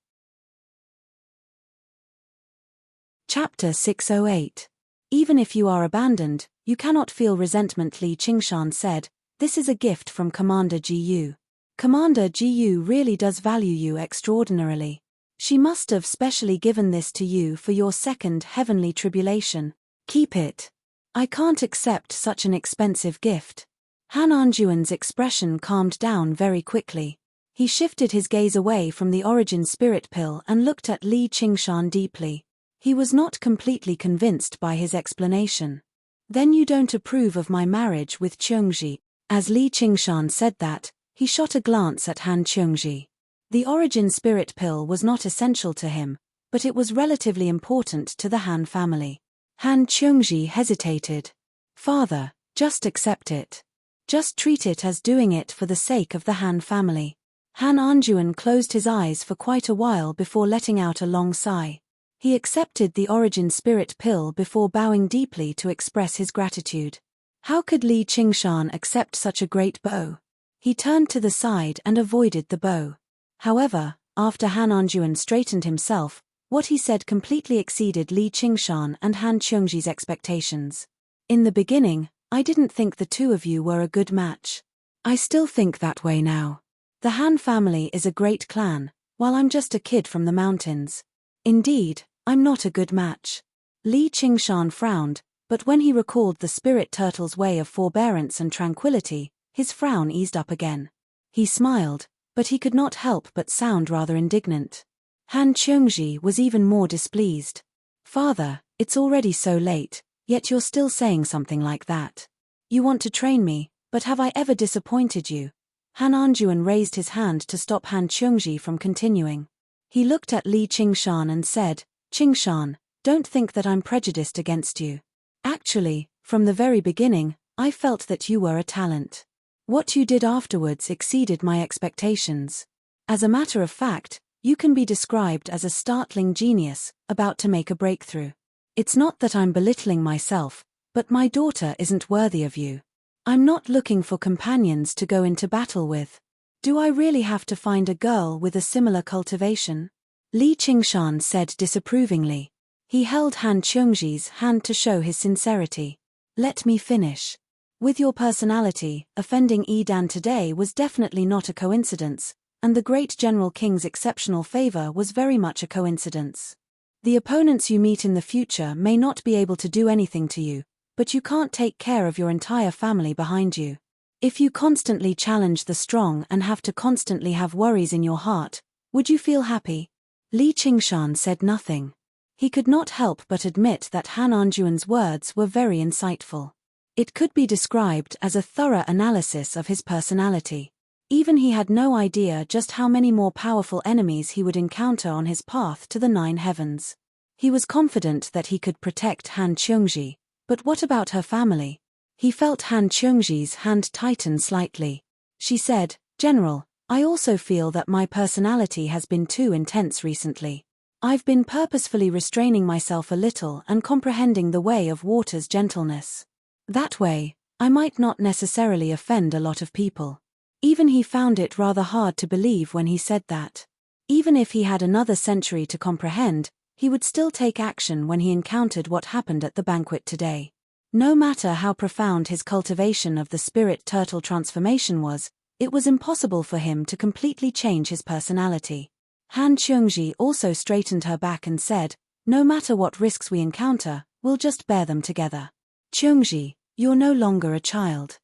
Chapter 608. Even if you are abandoned, you cannot feel resentment. Li Qingshan said, "This is a gift from Commander Gu. Commander Gu really does value you extraordinarily. She must have specially given this to you for your second heavenly tribulation. Keep it. I can't accept such an expensive gift." Han Anjuan's expression calmed down very quickly. He shifted his gaze away from the origin spirit pill and looked at Li Qingshan deeply. He was not completely convinced by his explanation. "Then you don't approve of my marriage with Qiongji?" As Li Qingshan said that, he shot a glance at Han Qiongji. The origin spirit pill was not essential to him, but it was relatively important to the Han family. Han Qiongji hesitated. "Father, just accept it. Just treat it as doing it for the sake of the Han family." Han Anjuan closed his eyes for quite a while before letting out a long sigh. He accepted the origin spirit pill before bowing deeply to express his gratitude. How could Li Qingshan accept such a great bow? He turned to the side and avoided the bow. However, after Han Anjuan straightened himself, what he said completely exceeded Li Qingshan and Han Qiongji's expectations. "In the beginning, I didn't think the two of you were a good match. I still think that way now. The Han family is a great clan, while I'm just a kid from the mountains. Indeed, I'm not a good match." Li Qingshan frowned, but when he recalled the spirit turtle's way of forbearance and tranquility, his frown eased up again. He smiled, but he could not help but sound rather indignant. Han Qiongji was even more displeased. "Father, it's already so late, yet you're still saying something like that. You want to train me, but have I ever disappointed you?" Han Anjuan raised his hand to stop Han Qiongji from continuing. He looked at Li Qingshan and said, "Qingshan, don't think that I'm prejudiced against you. Actually, from the very beginning, I felt that you were a talent. What you did afterwards exceeded my expectations. As a matter of fact, you can be described as a startling genius, about to make a breakthrough. It's not that I'm belittling myself, but my daughter isn't worthy of you. I'm not looking for companions to go into battle with. Do I really have to find a girl with a similar cultivation?" Li Qingshan said disapprovingly. He held Han Qiongji's hand to show his sincerity. "Let me finish. With your personality, offending Edan today was definitely not a coincidence, and the great General King's exceptional favor was very much a coincidence. The opponents you meet in the future may not be able to do anything to you, but you can't take care of your entire family behind you. If you constantly challenge the strong and have to constantly have worries in your heart, would you feel happy?" Li Qingshan said nothing. He could not help but admit that Han Anjuan's words were very insightful. It could be described as a thorough analysis of his personality. Even he had no idea just how many more powerful enemies he would encounter on his path to the 9 heavens. He was confident that he could protect Han Qiongji, but what about her family? He felt Han Qiongji's hand tighten slightly. She said, "General, I also feel that my personality has been too intense recently. I've been purposefully restraining myself a little and comprehending the way of water's gentleness. That way, I might not necessarily offend a lot of people." Even he found it rather hard to believe when he said that. Even if he had another century to comprehend, he would still take action when he encountered what happened at the banquet today. No matter how profound his cultivation of the spirit turtle transformation was, it was impossible for him to completely change his personality. Han Qiongji also straightened her back and said, "No matter what risks we encounter, we'll just bear them together. Qiongji, you're no longer a child.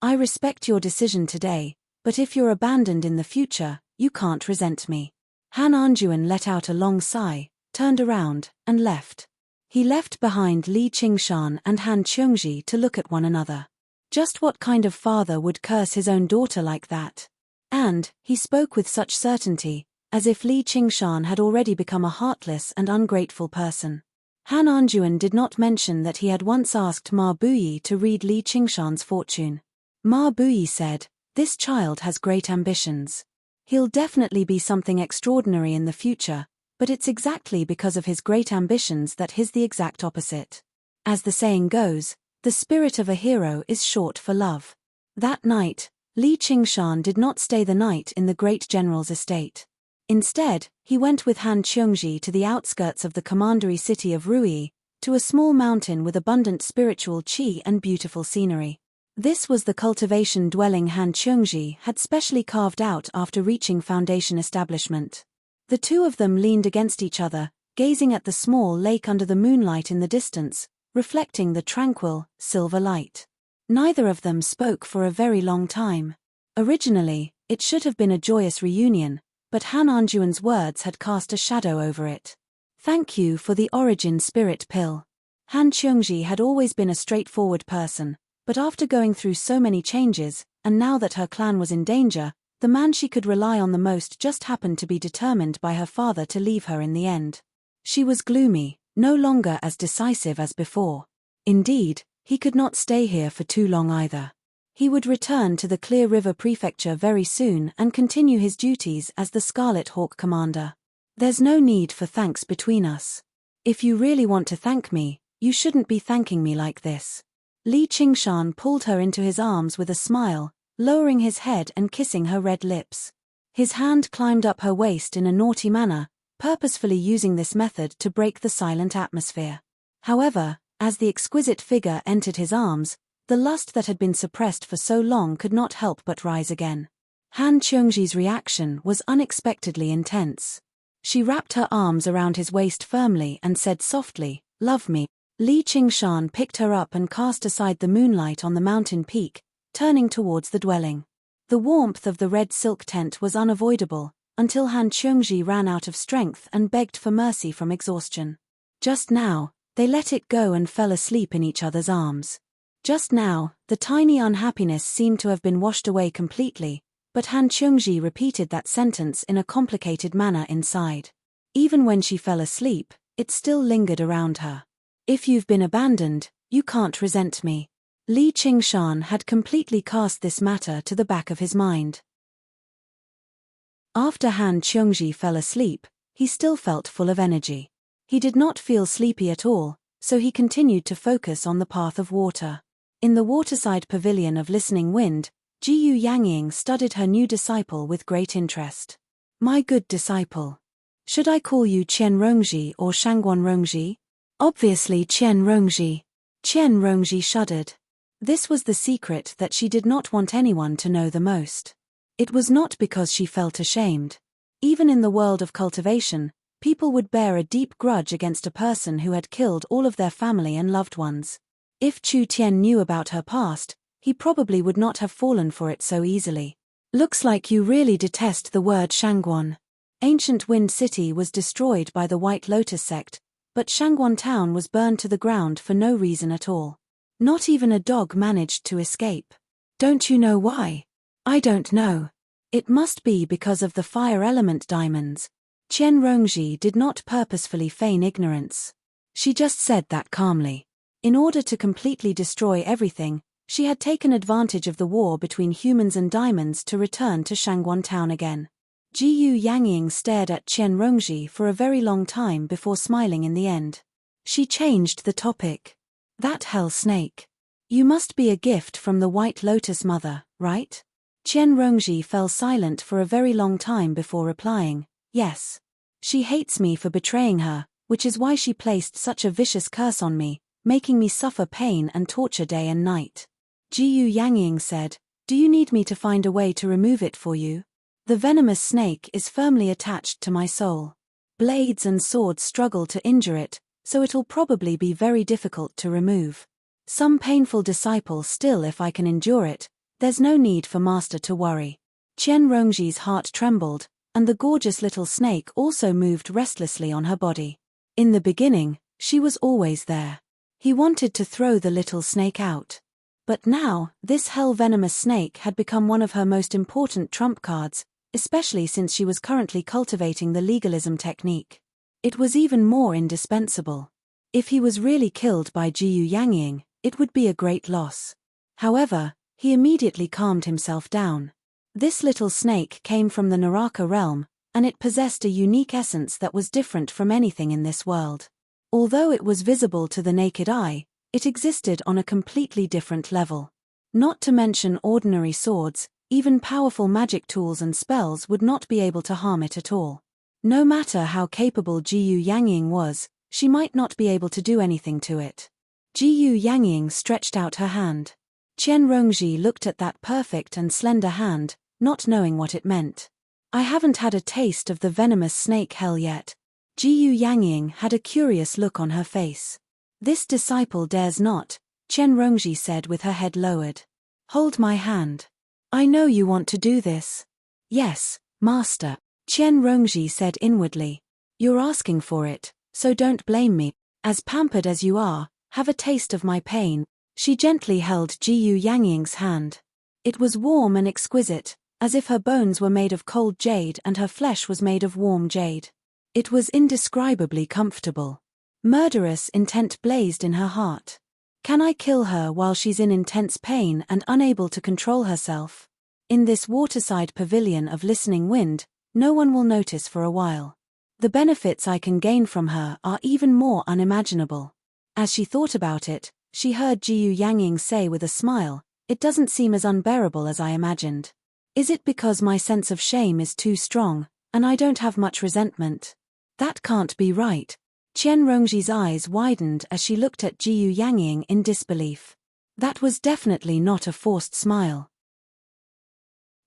I respect your decision today, but if you're abandoned in the future, you can't resent me." Han Anjuan let out a long sigh, turned around, and left. He left behind Li Qingshan and Han Qiongji to look at one another. Just what kind of father would curse his own daughter like that? And, he spoke with such certainty, as if Li Qingshan had already become a heartless and ungrateful person. Han Anjuan did not mention that he had once asked Ma Buyi to read Li Qingshan's fortune. Ma Buyi said, "This child has great ambitions. He'll definitely be something extraordinary in the future, but it's exactly because of his great ambitions that he's the exact opposite. As the saying goes, The spirit of a hero is short for love. That night, Li Qingshan did not stay the night in the great general's estate. Instead, he went with Han Qiongji to the outskirts of the commandery city of Rui, to a small mountain with abundant spiritual qi and beautiful scenery. This was the cultivation dwelling Han Qiongji had specially carved out after reaching foundation establishment. The two of them leaned against each other, gazing at the small lake under the moonlight in the distance, reflecting the tranquil, silver light. Neither of them spoke for a very long time. Originally, it should have been a joyous reunion, but Han Anjuan's words had cast a shadow over it. Thank you for the origin spirit pill. Han Qiongji had always been a straightforward person, but after going through so many changes, and now that her clan was in danger, the man she could rely on the most just happened to be determined by her father to leave her in the end. She was gloomy, no longer as decisive as before. Indeed, he could not stay here for too long either. He would return to the Clear River Prefecture very soon and continue his duties as the Scarlet Hawk commander. There's no need for thanks between us. If you really want to thank me, you shouldn't be thanking me like this. Li Qingshan pulled her into his arms with a smile, lowering his head and kissing her red lips. His hand climbed up her waist in a naughty manner, purposefully using this method to break the silent atmosphere. However, as the exquisite figure entered his arms, the lust that had been suppressed for so long could not help but rise again. Han Qiongji's reaction was unexpectedly intense. She wrapped her arms around his waist firmly and said softly, "Love me." Li Qingshan picked her up and cast aside the moonlight on the mountain peak, turning towards the dwelling. The warmth of the red silk tent was unavoidable, until Han Qiongji ran out of strength and begged for mercy from exhaustion. Just now, they let it go and fell asleep in each other's arms. Just now, the tiny unhappiness seemed to have been washed away completely, but Han Qiongji repeated that sentence in a complicated manner inside. Even when she fell asleep, it still lingered around her. If you've been abandoned, you can't resent me. Li Qingshan had completely cast this matter to the back of his mind. After Han Qiongji fell asleep, he still felt full of energy. He did not feel sleepy at all, so he continued to focus on the path of water. In the waterside pavilion of Listening Wind, Jiyu Yangying studied her new disciple with great interest. My good disciple. Should I call you Qian Rongji or Shangguan Rongji? Obviously Qian Rongji. Qian Rongji shuddered. This was the secret that she did not want anyone to know the most. It was not because she felt ashamed. Even in the world of cultivation, people would bear a deep grudge against a person who had killed all of their family and loved ones. If Chu Tian knew about her past, he probably would not have fallen for it so easily. Looks like you really detest the word Shangguan. Ancient Wind City was destroyed by the White Lotus sect, but Shangguan town was burned to the ground for no reason at all. Not even a dog managed to escape. Don't you know why? I don't know. It must be because of the fire element diamonds. Qian Rongji did not purposefully feign ignorance. She just said that calmly. In order to completely destroy everything, she had taken advantage of the war between humans and diamonds to return to Shangguan town again. Jiyu Yangying stared at Qian Rongji for a very long time before smiling in the end. She changed the topic. That hell snake. You must be a gift from the White Lotus mother, right? Qian Rongji fell silent for a very long time before replying, yes. She hates me for betraying her, which is why she placed such a vicious curse on me, making me suffer pain and torture day and night. Jiyu Yangying said, do you need me to find a way to remove it for you? The venomous snake is firmly attached to my soul. Blades and swords struggle to injure it, so it'll probably be very difficult to remove. Some painful disciple still if I can endure it, there's no need for master to worry. Qian Rongji's heart trembled, and the gorgeous little snake also moved restlessly on her body. In the beginning, she was always there. He wanted to throw the little snake out. But now, this hell-venomous snake had become one of her most important trump cards, especially since she was currently cultivating the legalism technique. It was even more indispensable. If he was really killed by Jiyu Yangying, it would be a great loss. However, he immediately calmed himself down. This little snake came from the Naraka realm, and it possessed a unique essence that was different from anything in this world. Although it was visible to the naked eye, It existed on a completely different level. Not to mention ordinary swords, even powerful magic tools and spells would not be able to harm it at all. No matter how capable Jiyu Yangying was, she might not be able to do anything to it. Jiyu Yangying stretched out her hand. Qian Rongji looked at that perfect and slender hand, not knowing what it meant. I haven't had a taste of the venomous snake hell yet. Jiyu Yangying had a curious look on her face. This disciple dares not, Qian Rongji said with her head lowered. Hold my hand. I know you want to do this. Yes, master, Qian Rongji said inwardly. You're asking for it, so don't blame me. As pampered as you are, have a taste of my pain. She gently held Jiyu Yangying's hand. It was warm and exquisite, as if her bones were made of cold jade and her flesh was made of warm jade. It was indescribably comfortable. Murderous intent blazed in her heart. Can I kill her while she's in intense pain and unable to control herself? In this waterside pavilion of listening wind, no one will notice for a while. The benefits I can gain from her are even more unimaginable. As she thought about it, she heard Jiyu Yangying say with a smile, it doesn't seem as unbearable as I imagined. Is it because my sense of shame is too strong, and I don't have much resentment? That can't be right. Qian Rongji's eyes widened as she looked at Jiyu Yangying in disbelief. That was definitely not a forced smile.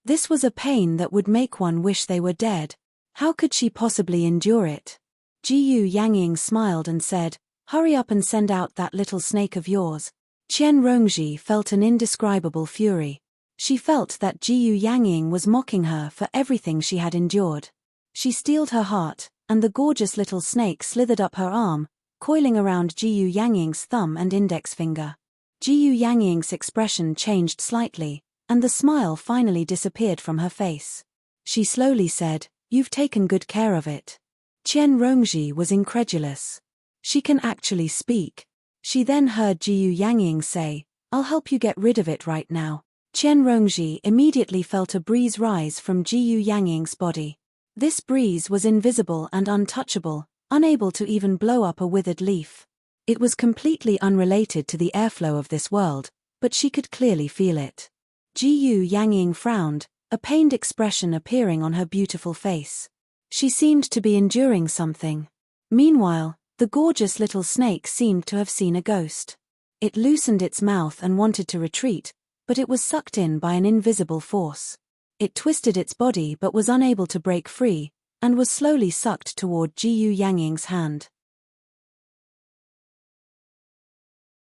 This was a pain that would make one wish they were dead. How could she possibly endure it? Jiyu Yangying smiled and said, hurry up and send out that little snake of yours. Qian Rongji felt an indescribable fury. She felt that Jiyu Yangying was mocking her for everything she had endured. She steeled her heart, and the gorgeous little snake slithered up her arm, coiling around Jiyu Yangying's thumb and index finger. Jiyu Yangying's expression changed slightly, and the smile finally disappeared from her face. She slowly said, you've taken good care of it. Qian Rongji was incredulous. She can actually speak. She then heard Jiyu Yangying say, I'll help you get rid of it right now. Qian Rongji immediately felt a breeze rise from Jiyu Yangying's body. This breeze was invisible and untouchable, unable to even blow up a withered leaf. It was completely unrelated to the airflow of this world, but she could clearly feel it. Jiyu Yangying frowned, a pained expression appearing on her beautiful face. She seemed to be enduring something. Meanwhile, the gorgeous little snake seemed to have seen a ghost. It loosened its mouth and wanted to retreat, but it was sucked in by an invisible force. It twisted its body but was unable to break free, and was slowly sucked toward Jiyu Yangying's hand.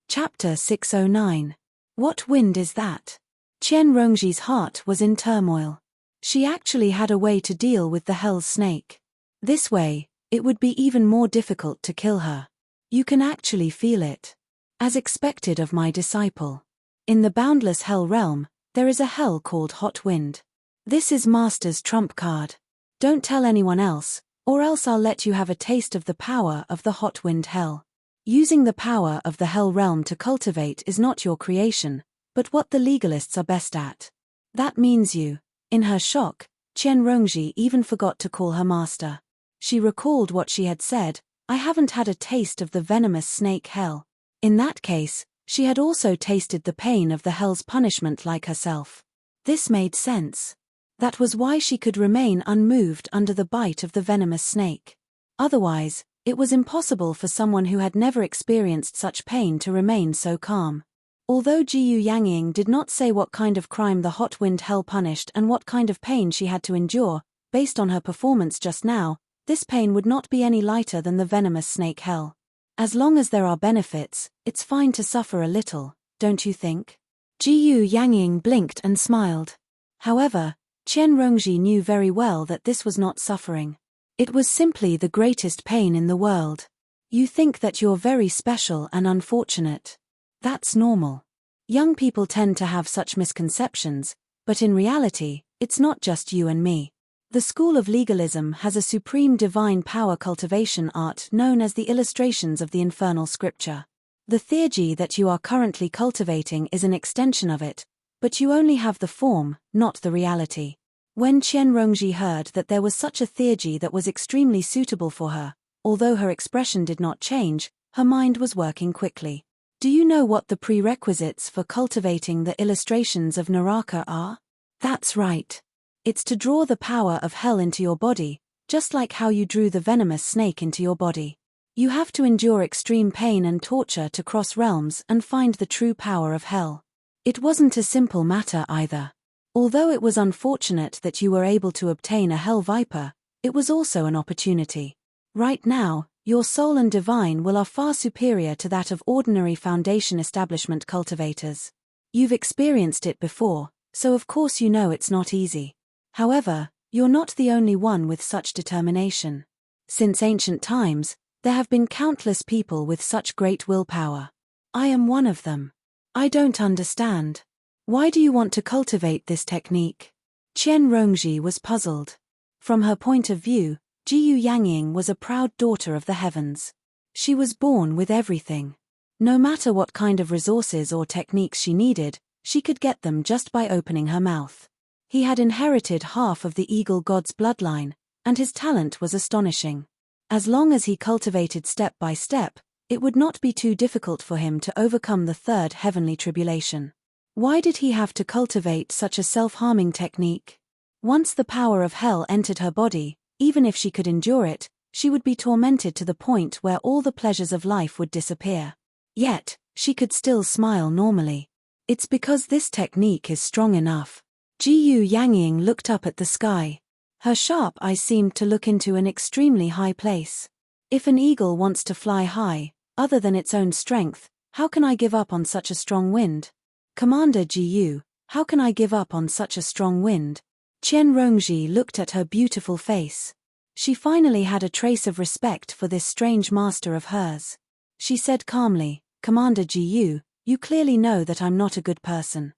Chapter 609. What wind is that? Qian Rongji's heart was in turmoil. She actually had a way to deal with the hell's snake. This way, it would be even more difficult to kill her. You can actually feel it. As expected of my disciple. In the boundless hell realm, there is a hell called hot wind. This is Master's trump card. Don't tell anyone else, or else I'll let you have a taste of the power of the hot wind hell. Using the power of the hell realm to cultivate is not your creation, but what the legalists are best at. That means you. In her shock, Qian Rongji even forgot to call her master. She recalled what she had said, I haven't had a taste of the venomous snake hell. In that case, she had also tasted the pain of the hell's punishment like herself. This made sense. That was why she could remain unmoved under the bite of the venomous snake. Otherwise, it was impossible for someone who had never experienced such pain to remain so calm. Although Jiyu Yangying did not say what kind of crime the hot wind hell punished and what kind of pain she had to endure, based on her performance just now, this pain would not be any lighter than the venomous snake hell. As long as there are benefits, it's fine to suffer a little, don't you think? Jiyu Yangying blinked and smiled. However, Qian Rongji knew very well that this was not suffering. It was simply the greatest pain in the world. You think that you're very special and unfortunate. That's normal. Young people tend to have such misconceptions, but in reality, it's not just you and me. The school of legalism has a supreme divine power cultivation art known as the illustrations of the infernal scripture. The theurgy that you are currently cultivating is an extension of it, but you only have the form, not the reality. When Qian Rongji heard that there was such a theurgy that was extremely suitable for her, although her expression did not change, her mind was working quickly. Do you know what the prerequisites for cultivating the illustrations of Naraka are? That's right. It's to draw the power of hell into your body, just like how you drew the venomous snake into your body. You have to endure extreme pain and torture to cross realms and find the true power of hell. It wasn't a simple matter either. Although it was unfortunate that you were able to obtain a hell viper, it was also an opportunity. Right now, your soul and divine will are far superior to that of ordinary foundation establishment cultivators. You've experienced it before, so of course you know it's not easy. However, you're not the only one with such determination. Since ancient times, there have been countless people with such great willpower. I am one of them. I don't understand. Why do you want to cultivate this technique? Qian Rongji was puzzled. From her point of view, Jiyu Yangying was a proud daughter of the heavens. She was born with everything. No matter what kind of resources or techniques she needed, she could get them just by opening her mouth. He had inherited half of the eagle god's bloodline, and his talent was astonishing. As long as he cultivated step by step, it would not be too difficult for him to overcome the third heavenly tribulation. Why did he have to cultivate such a self-harming technique? Once the power of hell entered her body, even if she could endure it, she would be tormented to the point where all the pleasures of life would disappear. Yet, she could still smile normally. It's because this technique is strong enough. Jiyu Yangying looked up at the sky. Her sharp eyes seemed to look into an extremely high place. If an eagle wants to fly high, other than its own strength, how can I give up on such a strong wind? Commander Jiyu, how can I give up on such a strong wind? Qian Rongji looked at her beautiful face. She finally had a trace of respect for this strange master of hers. She said calmly, Commander Jiyu, you clearly know that I'm not a good person.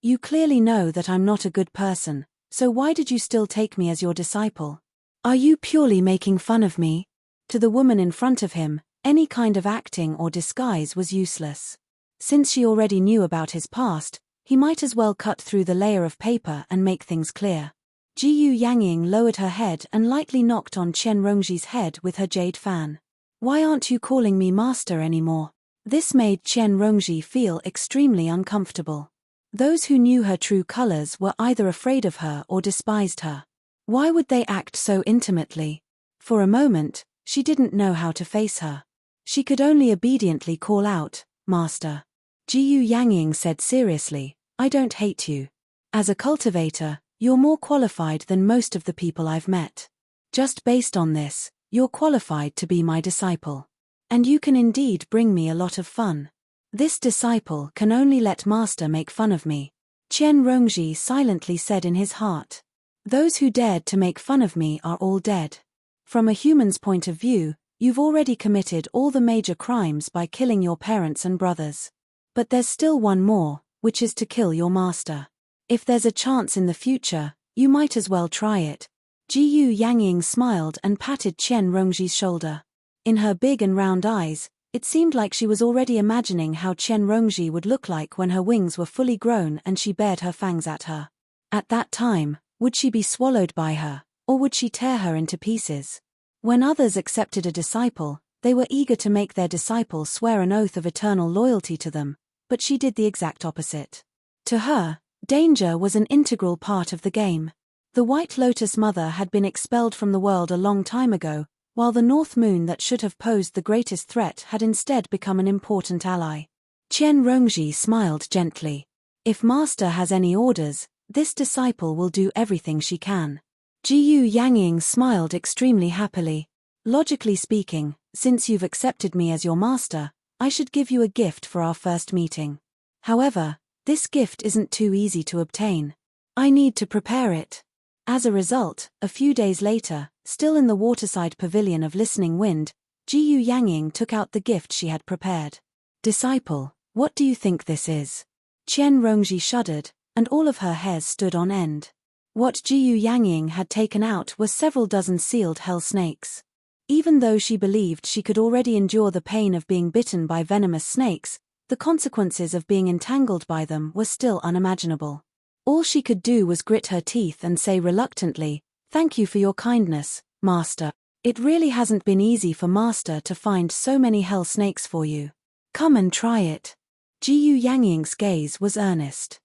You clearly know that I'm not a good person, so why did you still take me as your disciple? Are you purely making fun of me? To the woman in front of him, any kind of acting or disguise was useless. Since she already knew about his past, he might as well cut through the layer of paper and make things clear. Jiyu Yangying lowered her head and lightly knocked on Qian Rongji's head with her jade fan. Why aren't you calling me master anymore? This made Qian Rongji feel extremely uncomfortable. Those who knew her true colors were either afraid of her or despised her. Why would they act so intimately? For a moment, she didn't know how to face her. She could only obediently call out, Master. Jiyu Yangying said seriously, I don't hate you. As a cultivator, you're more qualified than most of the people I've met. Just based on this, you're qualified to be my disciple. And you can indeed bring me a lot of fun. This disciple can only let Master make fun of me. Qian Rongji silently said in his heart. Those who dared to make fun of me are all dead. From a human's point of view, you've already committed all the major crimes by killing your parents and brothers. But there's still one more, which is to kill your master. If there's a chance in the future, you might as well try it. Jiyu Yangying smiled and patted Qian Rongji's shoulder. In her big and round eyes, it seemed like she was already imagining how Qian Rongji would look like when her wings were fully grown and she bared her fangs at her. At that time, would she be swallowed by her, or would she tear her into pieces? When others accepted a disciple, they were eager to make their disciple swear an oath of eternal loyalty to them, but she did the exact opposite. To her, danger was an integral part of the game. The White Lotus Mother had been expelled from the world a long time ago, while the North Moon that should have posed the greatest threat had instead become an important ally. Qian Rongji smiled gently. If Master has any orders, this disciple will do everything she can. Jiyu Yangying smiled extremely happily. Logically speaking, since you've accepted me as your master, I should give you a gift for our first meeting. However, this gift isn't too easy to obtain. I need to prepare it. As a result, a few days later, still in the waterside pavilion of Listening Wind, Jiyu Yangying took out the gift she had prepared. Disciple, what do you think this is? Qian Rongji shuddered, and all of her hairs stood on end. What Jiyu Yangying had taken out were several dozen sealed hell snakes. Even though she believed she could already endure the pain of being bitten by venomous snakes, the consequences of being entangled by them were still unimaginable. All she could do was grit her teeth and say reluctantly, Thank you for your kindness, Master. It really hasn't been easy for Master to find so many hell snakes for you. Come and try it. Jiyu Yangying's gaze was earnest.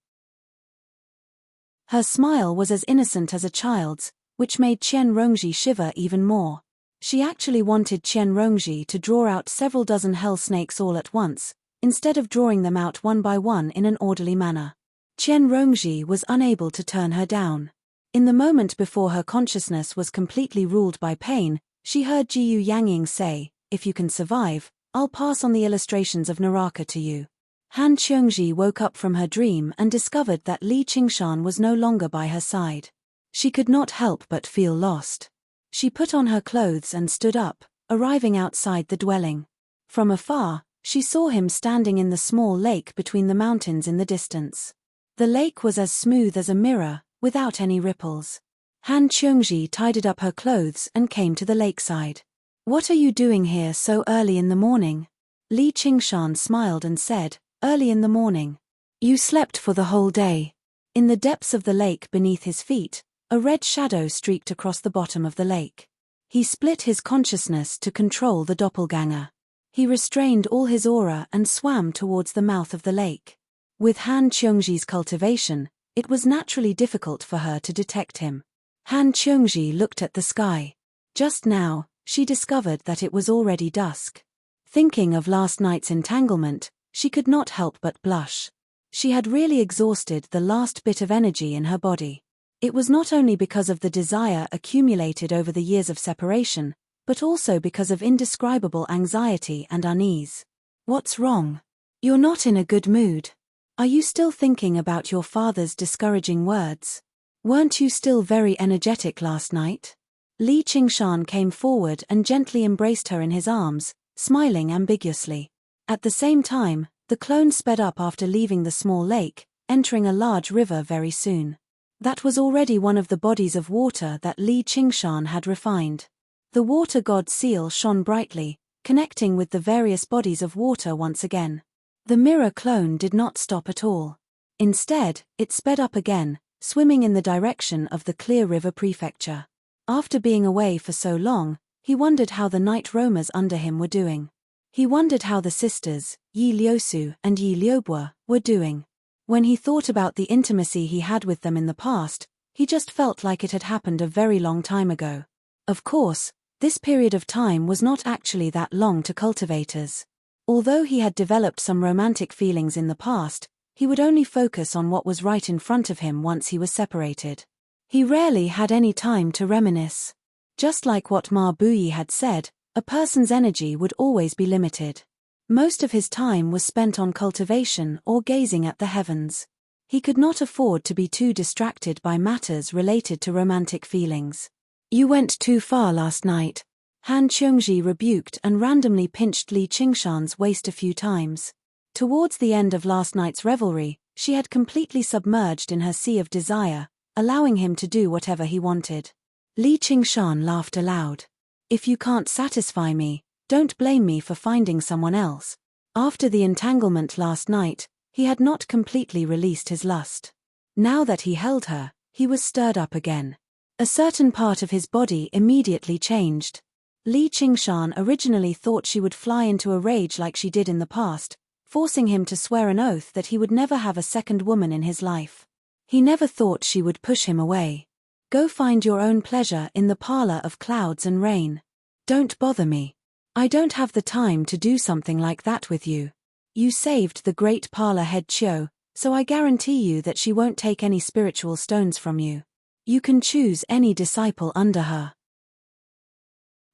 Her smile was as innocent as a child's, which made Qian Rongji shiver even more. She actually wanted Qian Rongji to draw out several dozen hell snakes all at once, instead of drawing them out one by one in an orderly manner. Qian Rongji was unable to turn her down. In the moment before her consciousness was completely ruled by pain, she heard Jiyu Yangying say, "If you can survive, I'll pass on the illustrations of Naraka to you." Han Qiongji woke up from her dream and discovered that Li Qingshan was no longer by her side. She could not help but feel lost. She put on her clothes and stood up, arriving outside the dwelling. From afar, she saw him standing in the small lake between the mountains in the distance. The lake was as smooth as a mirror, without any ripples. Han Qiongji tidied up her clothes and came to the lakeside. "What are you doing here so early in the morning?" Li Qingshan smiled and said, "Early in the morning. You slept for the whole day." In the depths of the lake beneath his feet, a red shadow streaked across the bottom of the lake. He split his consciousness to control the doppelganger. He restrained all his aura and swam towards the mouth of the lake. With Han Qiongji's cultivation, it was naturally difficult for her to detect him. Han Qiongji looked at the sky. Just now, she discovered that it was already dusk. Thinking of last night's entanglement, she could not help but blush. She had really exhausted the last bit of energy in her body. It was not only because of the desire accumulated over the years of separation, but also because of indescribable anxiety and unease. "What's wrong? You're not in a good mood. Are you still thinking about your father's discouraging words? Weren't you still very energetic last night?" Li Qingshan came forward and gently embraced her in his arms, smiling ambiguously. At the same time, the clone sped up after leaving the small lake, entering a large river very soon. That was already one of the bodies of water that Li Qingshan had refined. The water god seal shone brightly, connecting with the various bodies of water once again. The mirror clone did not stop at all. Instead, it sped up again, swimming in the direction of the clear river prefecture. After being away for so long, he wondered how the night roamers under him were doing. He wondered how the sisters, Yi Liusu and Yi Liubo, were doing. When he thought about the intimacy he had with them in the past, he just felt like it had happened a very long time ago. Of course, this period of time was not actually that long to cultivators. Although he had developed some romantic feelings in the past, he would only focus on what was right in front of him once he was separated. He rarely had any time to reminisce. Just like what Ma Buyi had said, a person's energy would always be limited. Most of his time was spent on cultivation or gazing at the heavens. He could not afford to be too distracted by matters related to romantic feelings. "You went too far last night." Han Qiongji rebuked and randomly pinched Li Qingshan's waist a few times. Towards the end of last night's revelry, she had completely submerged in her sea of desire, allowing him to do whatever he wanted. Li Qingshan laughed aloud. "If you can't satisfy me, don't blame me for finding someone else." After the entanglement last night, he had not completely released his lust. Now that he held her, he was stirred up again. A certain part of his body immediately changed. Li Qingshan originally thought she would fly into a rage like she did in the past, forcing him to swear an oath that he would never have a second woman in his life. He never thought she would push him away. "Go find your own pleasure in the parlor of clouds and rain. Don't bother me. I don't have the time to do something like that with you. You saved the great parlor head Chiu, so I guarantee you that she won't take any spiritual stones from you. You can choose any disciple under her.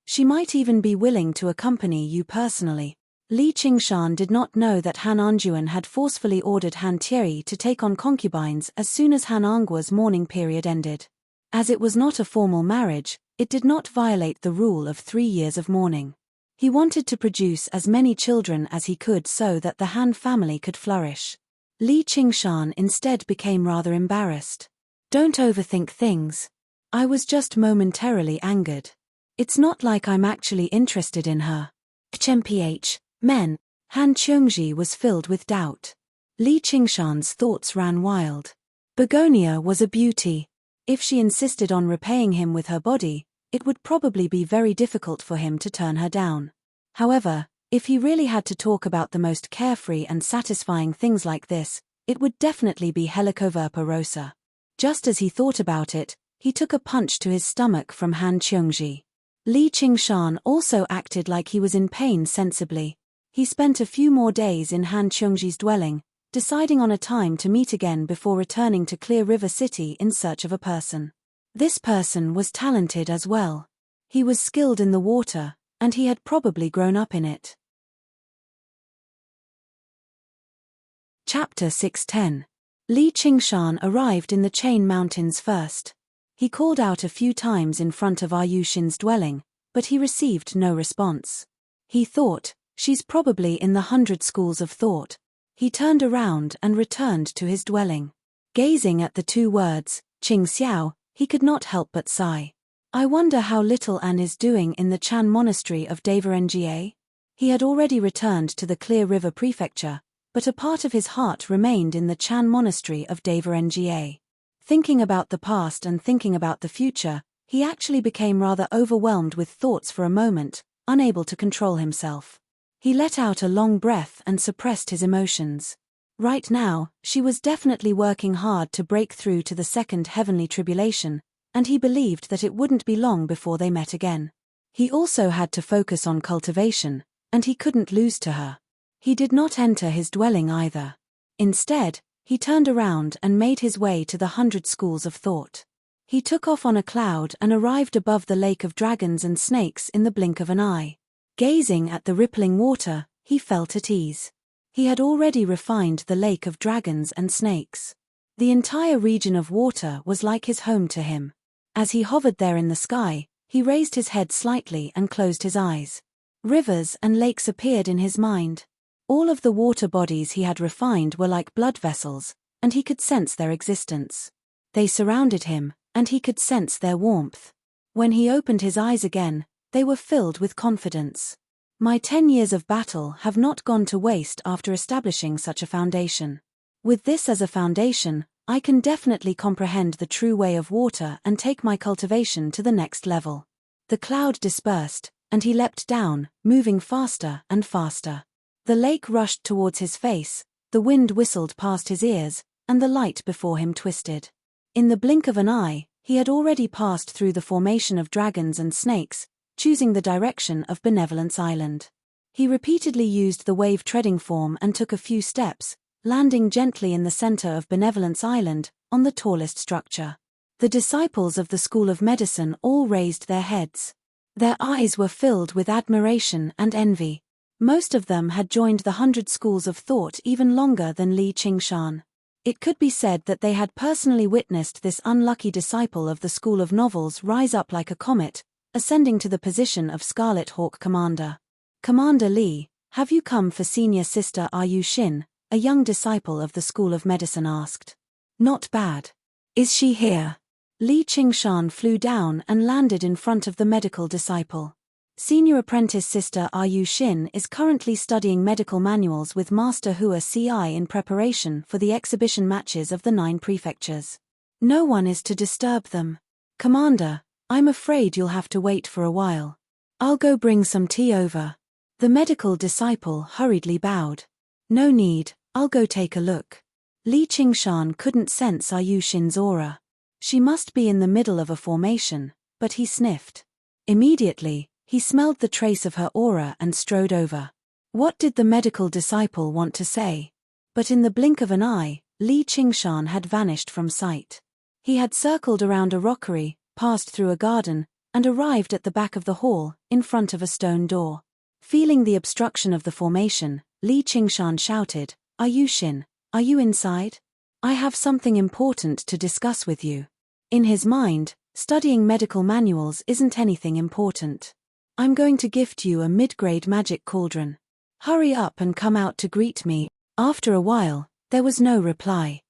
She might even be willing to accompany you personally." Li Qingshan did not know that Han Anjuan had forcefully ordered Han Tieri to take on concubines as soon as Han Anggua's mourning period ended. As it was not a formal marriage, it did not violate the rule of 3 years of mourning. He wanted to produce as many children as he could so that the Han family could flourish. Li Qingshan instead became rather embarrassed. "Don't overthink things. I was just momentarily angered. It's not like I'm actually interested in her." HMPH, men. Han Qiongji was filled with doubt. Li Qingshan's thoughts ran wild. Begonia was a beauty. If she insisted on repaying him with her body, it would probably be very difficult for him to turn her down. However, If he really had to talk about the most carefree and satisfying things like this, it would definitely be Helicoverpa rosa. Just as he thought about it, he took a punch to his stomach from Han Qiongji. Li Qingshan also acted like he was in pain sensibly. He spent a few more days in Han Qiongji's dwelling, deciding on a time to meet again before returning to Clear River City in search of a person. This person was talented as well. He was skilled in the water, and he had probably grown up in it. Chapter 610. Li Qingshan arrived in the Chain Mountains first. He called out a few times in front of Ayushin's dwelling, but he received no response. He thought, she's probably in the 100 schools of thought. He turned around and returned to his dwelling. Gazing at the two words, Qing Xiao, he could not help but sigh. I wonder how little An is doing in the Chan Monastery of Devarengye? He had already returned to the Clear River Prefecture, but a part of his heart remained in the Chan Monastery of Devarengye. Thinking about the past and thinking about the future, he actually became rather overwhelmed with thoughts for a moment, unable to control himself. He let out a long breath and suppressed his emotions. Right now, she was definitely working hard to break through to the second heavenly tribulation, and he believed that it wouldn't be long before they met again. He also had to focus on cultivation, and he couldn't lose to her. He did not enter his dwelling either. Instead, he turned around and made his way to the 100 schools of thought. He took off on a cloud and arrived above the lake of dragons and snakes in the blink of an eye. Gazing at the rippling water, he felt at ease. He had already refined the lake of dragons and snakes. The entire region of water was like his home to him. As he hovered there in the sky, he raised his head slightly and closed his eyes. Rivers and lakes appeared in his mind. All of the water bodies he had refined were like blood vessels, and he could sense their existence. They surrounded him, and he could sense their warmth. When he opened his eyes again, they were filled with confidence. My 10 years of battle have not gone to waste after establishing such a foundation. With this as a foundation, I can definitely comprehend the true way of water and take my cultivation to the next level. The cloud dispersed, and he leapt down, moving faster and faster. The lake rushed towards his face, the wind whistled past his ears, and the light before him twisted. In the blink of an eye, he had already passed through the formation of dragons and snakes, choosing the direction of Benevolence Island. He repeatedly used the wave-treading form and took a few steps, landing gently in the center of Benevolence Island, on the tallest structure. The disciples of the School of Medicine all raised their heads. Their eyes were filled with admiration and envy. Most of them had joined the 100 schools of thought even longer than Li Qingshan. It could be said that they had personally witnessed this unlucky disciple of the School of Novels rise up like a comet, ascending to the position of Scarlet Hawk Commander. Commander Li, have you come for Senior Sister Ayushin? A young disciple of the School of Medicine asked. Not bad. Is she here? Li Qingshan flew down and landed in front of the medical disciple. Senior Apprentice Sister Ayushin is currently studying medical manuals with Master Hua CI in preparation for the exhibition matches of the 9 prefectures. No one is to disturb them. Commander, I'm afraid you'll have to wait for a while. I'll go bring some tea over. The medical disciple hurriedly bowed. No need, I'll go take a look. Li Qingshan couldn't sense Ayushin's aura. She must be in the middle of a formation, but he sniffed. Immediately, he smelled the trace of her aura and strode over. What did the medical disciple want to say? But in the blink of an eye, Li Qingshan had vanished from sight. He had circled around a rockery, passed through a garden, and arrived at the back of the hall, in front of a stone door. Feeling the obstruction of the formation, Li Qingshan shouted, Ayushin, are you inside? I have something important to discuss with you. In his mind, studying medical manuals isn't anything important. I'm going to gift you a mid-grade magic cauldron. Hurry up and come out to greet me. After a while, there was no reply.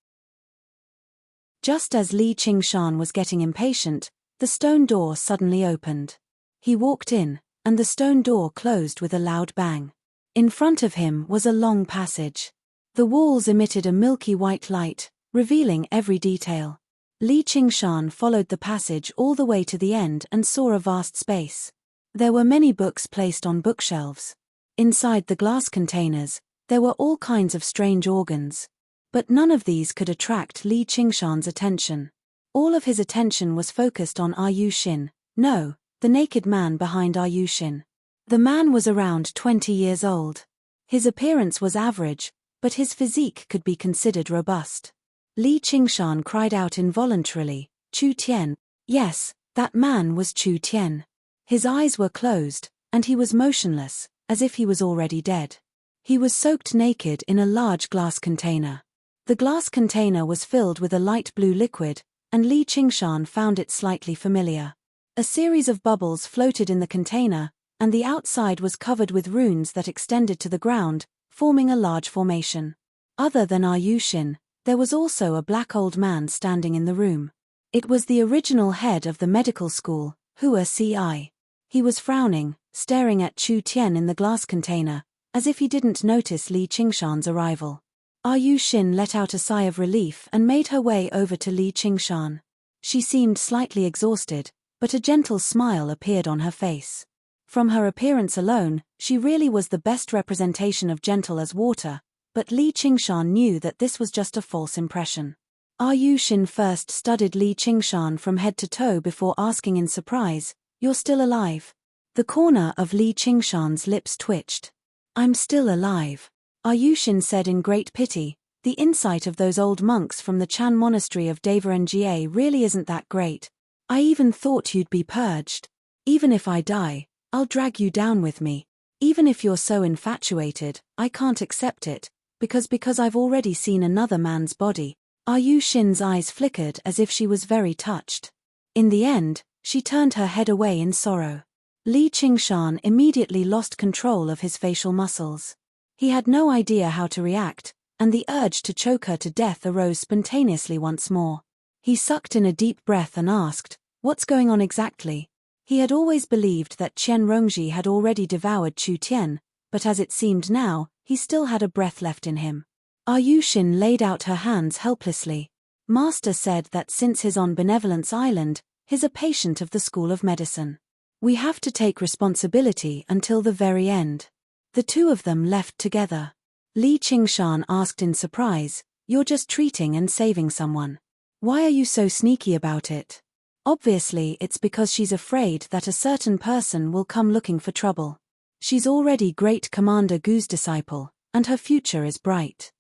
Just as Li Qingshan was getting impatient, the stone door suddenly opened. He walked in, and the stone door closed with a loud bang. In front of him was a long passage. The walls emitted a milky white light, revealing every detail. Li Qingshan followed the passage all the way to the end and saw a vast space. There were many books placed on bookshelves. Inside the glass containers, there were all kinds of strange organs. But none of these could attract Li Qingshan's attention. All of his attention was focused on Yushin, no, the naked man behind Yushin. The man was around 20 years old. His appearance was average, but his physique could be considered robust. Li Qingshan cried out involuntarily, Chu Tian. Yes, that man was Chu Tian. His eyes were closed, and he was motionless, as if he was already dead. He was soaked naked in a large glass container. The glass container was filled with a light blue liquid, and Li Qingshan found it slightly familiar. A series of bubbles floated in the container, and the outside was covered with runes that extended to the ground, forming a large formation. Other than Yushin, there was also a black old man standing in the room. It was the original head of the medical school, Hua Ci. He was frowning, staring at Chu Tian in the glass container, as if he didn't notice Li Qingshan's arrival. Yushin let out a sigh of relief and made her way over to Li Qingshan. She seemed slightly exhausted, but a gentle smile appeared on her face. From her appearance alone, she really was the best representation of gentle as water, but Li Qingshan knew that this was just a false impression. Yushin first studied Li Qingshan from head to toe before asking in surprise, "You're still alive?" The corner of Li Qingshan's lips twitched. "I'm still alive," Yushin said in great pity. "The insight of those old monks from the Chan monastery of Devaranga really isn't that great. I even thought you'd be purged. Even if I die, I'll drag you down with me. Even if you're so infatuated, I can't accept it, because I've already seen another man's body." Yushin's eyes flickered as if she was very touched. In the end, she turned her head away in sorrow. Li Qingshan immediately lost control of his facial muscles. He had no idea how to react, and the urge to choke her to death arose spontaneously once more. He sucked in a deep breath and asked, "What's going on exactly?" He had always believed that Qian Rongji had already devoured Chu Tian, but as it seemed now, he still had a breath left in him. Yushin laid out her hands helplessly. "Master said that since he's on Benevolence Island, he's a patient of the School of Medicine. We have to take responsibility until the very end." The two of them left together. Li Qingshan asked in surprise, "You're just treating and saving someone. Why are you so sneaky about it?" Obviously it's because she's afraid that a certain person will come looking for trouble. She's already Great Commander Gu's disciple, and her future is bright.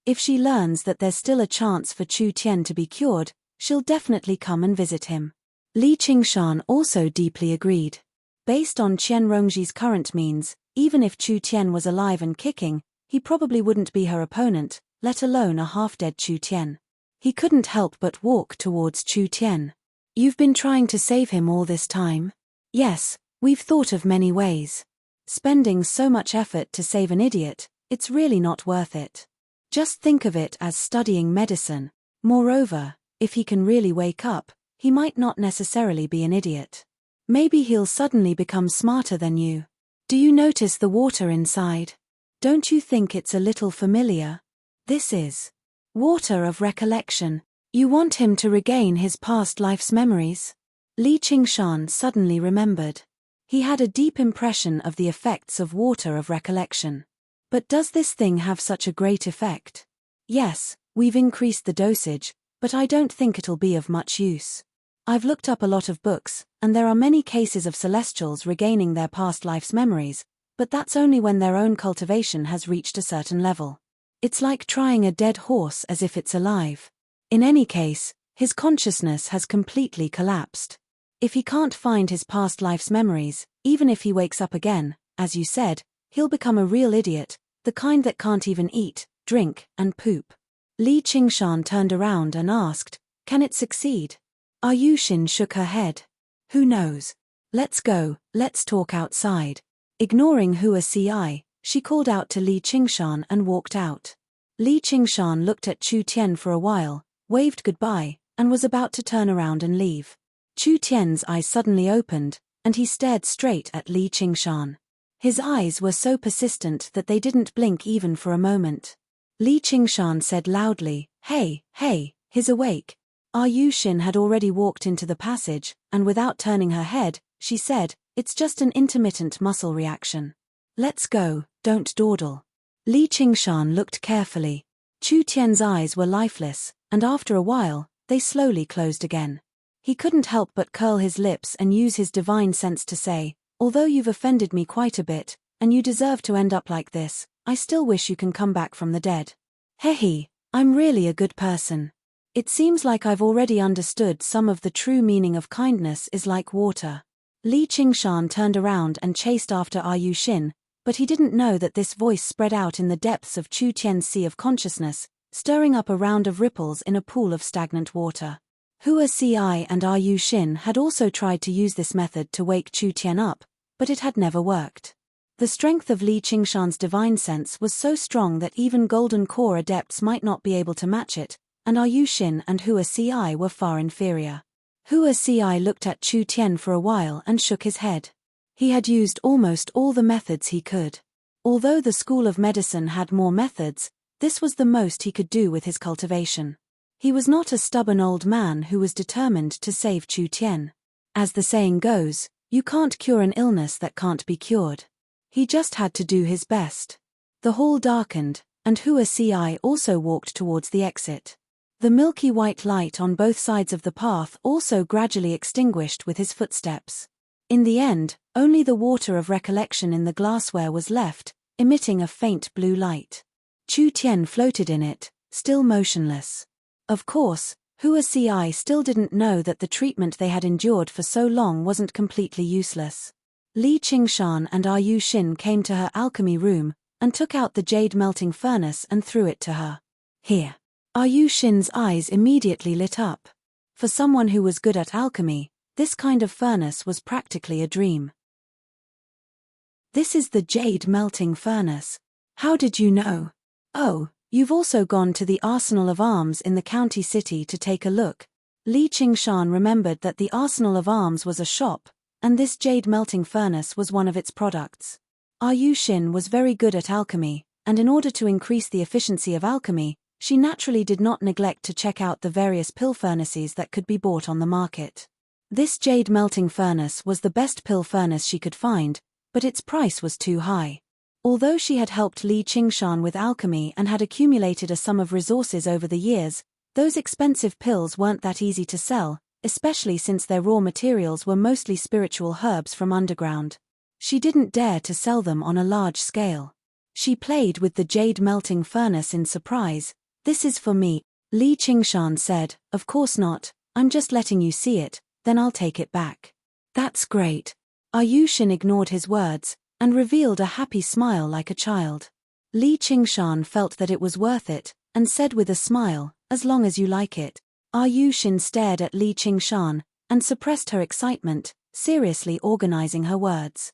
If she learns that there's still a chance for Chu Tian to be cured, she'll definitely come and visit him. Li Qingshan also deeply agreed. Based on Qian Rongji's current means, even if Chu Tian was alive and kicking, he probably wouldn't be her opponent, let alone a half-dead Chu Tian. He couldn't help but walk towards Chu Tian. "You've been trying to save him all this time?" "Yes, we've thought of many ways. Spending so much effort to save an idiot, it's really not worth it. Just think of it as studying medicine. Moreover, if he can really wake up, he might not necessarily be an idiot. Maybe he'll suddenly become smarter than you. Do you notice the water inside? Don't you think it's a little familiar? This is water of recollection. You want him to regain his past life's memories?" Li Qingshan suddenly remembered. He had a deep impression of the effects of water of recollection. But does this thing have such a great effect? "Yes, we've increased the dosage, but I don't think it'll be of much use. I've looked up a lot of books, and there are many cases of celestials regaining their past life's memories, but that's only when their own cultivation has reached a certain level. It's like trying a dead horse as if it's alive. In any case, his consciousness has completely collapsed. If he can't find his past life's memories, even if he wakes up again, as you said, he'll become a real idiot, the kind that can't even eat, drink, and poop." Li Qingshan turned around and asked, "Can it succeed?" Yushin shook her head. "Who knows? Let's go, let's talk outside." Ignoring Hua Ci, she called out to Li Qingshan and walked out. Li Qingshan looked at Chu Tian for a while, waved goodbye, and was about to turn around and leave. Chu Tian's eyes suddenly opened, and he stared straight at Li Qingshan. His eyes were so persistent that they didn't blink even for a moment. Li Qingshan said loudly, Hey, he's awake." Yushin had already walked into the passage, and without turning her head, she said, "It's just an intermittent muscle reaction. Let's go, don't dawdle." Li Qingshan looked carefully. Chu Tian's eyes were lifeless, and after a while, they slowly closed again. He couldn't help but curl his lips and use his divine sense to say, "Although you've offended me quite a bit, and you deserve to end up like this, I still wish you can come back from the dead. Hehe, I'm really a good person. It seems like I've already understood some of the true meaning of kindness is like water." Li Qingshan turned around and chased after Yu Xin, but he didn't know that this voice spread out in the depths of Chu Tian's sea of consciousness, stirring up a round of ripples in a pool of stagnant water. Hua Ci and Yu Xin had also tried to use this method to wake Chu Tian up, but it had never worked. The strength of Li Qingshan's divine sense was so strong that even Golden Core adepts might not be able to match it, and Yu Xin and Hua Ci were far inferior. Hua Ci looked at Chu Tian for a while and shook his head. He had used almost all the methods he could. Although the School of Medicine had more methods, this was the most he could do with his cultivation. He was not a stubborn old man who was determined to save Chu Tian. As the saying goes, you can't cure an illness that can't be cured. He just had to do his best. The hall darkened, and Hua Ci also walked towards the exit. The milky white light on both sides of the path also gradually extinguished with his footsteps. In the end, only the water of recollection in the glassware was left, emitting a faint blue light. Chu Tian floated in it, still motionless. Of course, Hua Ci still didn't know that the treatment they had endured for so long wasn't completely useless. Li Qingshan and Yu Xin came to her alchemy room, and took out the jade melting furnace and threw it to her. "Here." Yu Xin's eyes immediately lit up. For someone who was good at alchemy, this kind of furnace was practically a dream. "This is the jade melting furnace. How did you know? Oh, you've also gone to the Arsenal of Arms in the county city to take a look." Li Qingshan remembered that the Arsenal of Arms was a shop, and this jade melting furnace was one of its products. Yu Xin was very good at alchemy, and in order to increase the efficiency of alchemy, she naturally did not neglect to check out the various pill furnaces that could be bought on the market. This jade melting furnace was the best pill furnace she could find, but its price was too high. Although she had helped Li Qingshan with alchemy and had accumulated a sum of resources over the years, those expensive pills weren't that easy to sell, especially since their raw materials were mostly spiritual herbs from underground. She didn't dare to sell them on a large scale. She played with the jade melting furnace in surprise. "This is for me," Li Qingshan said. "Of course not, I'm just letting you see it, then I'll take it back." "That's great." Yu Xin ignored his words, and revealed a happy smile like a child. Li Qingshan felt that it was worth it, and said with a smile, "As long as you like it." Yu Xin stared at Li Qingshan, and suppressed her excitement, seriously organizing her words.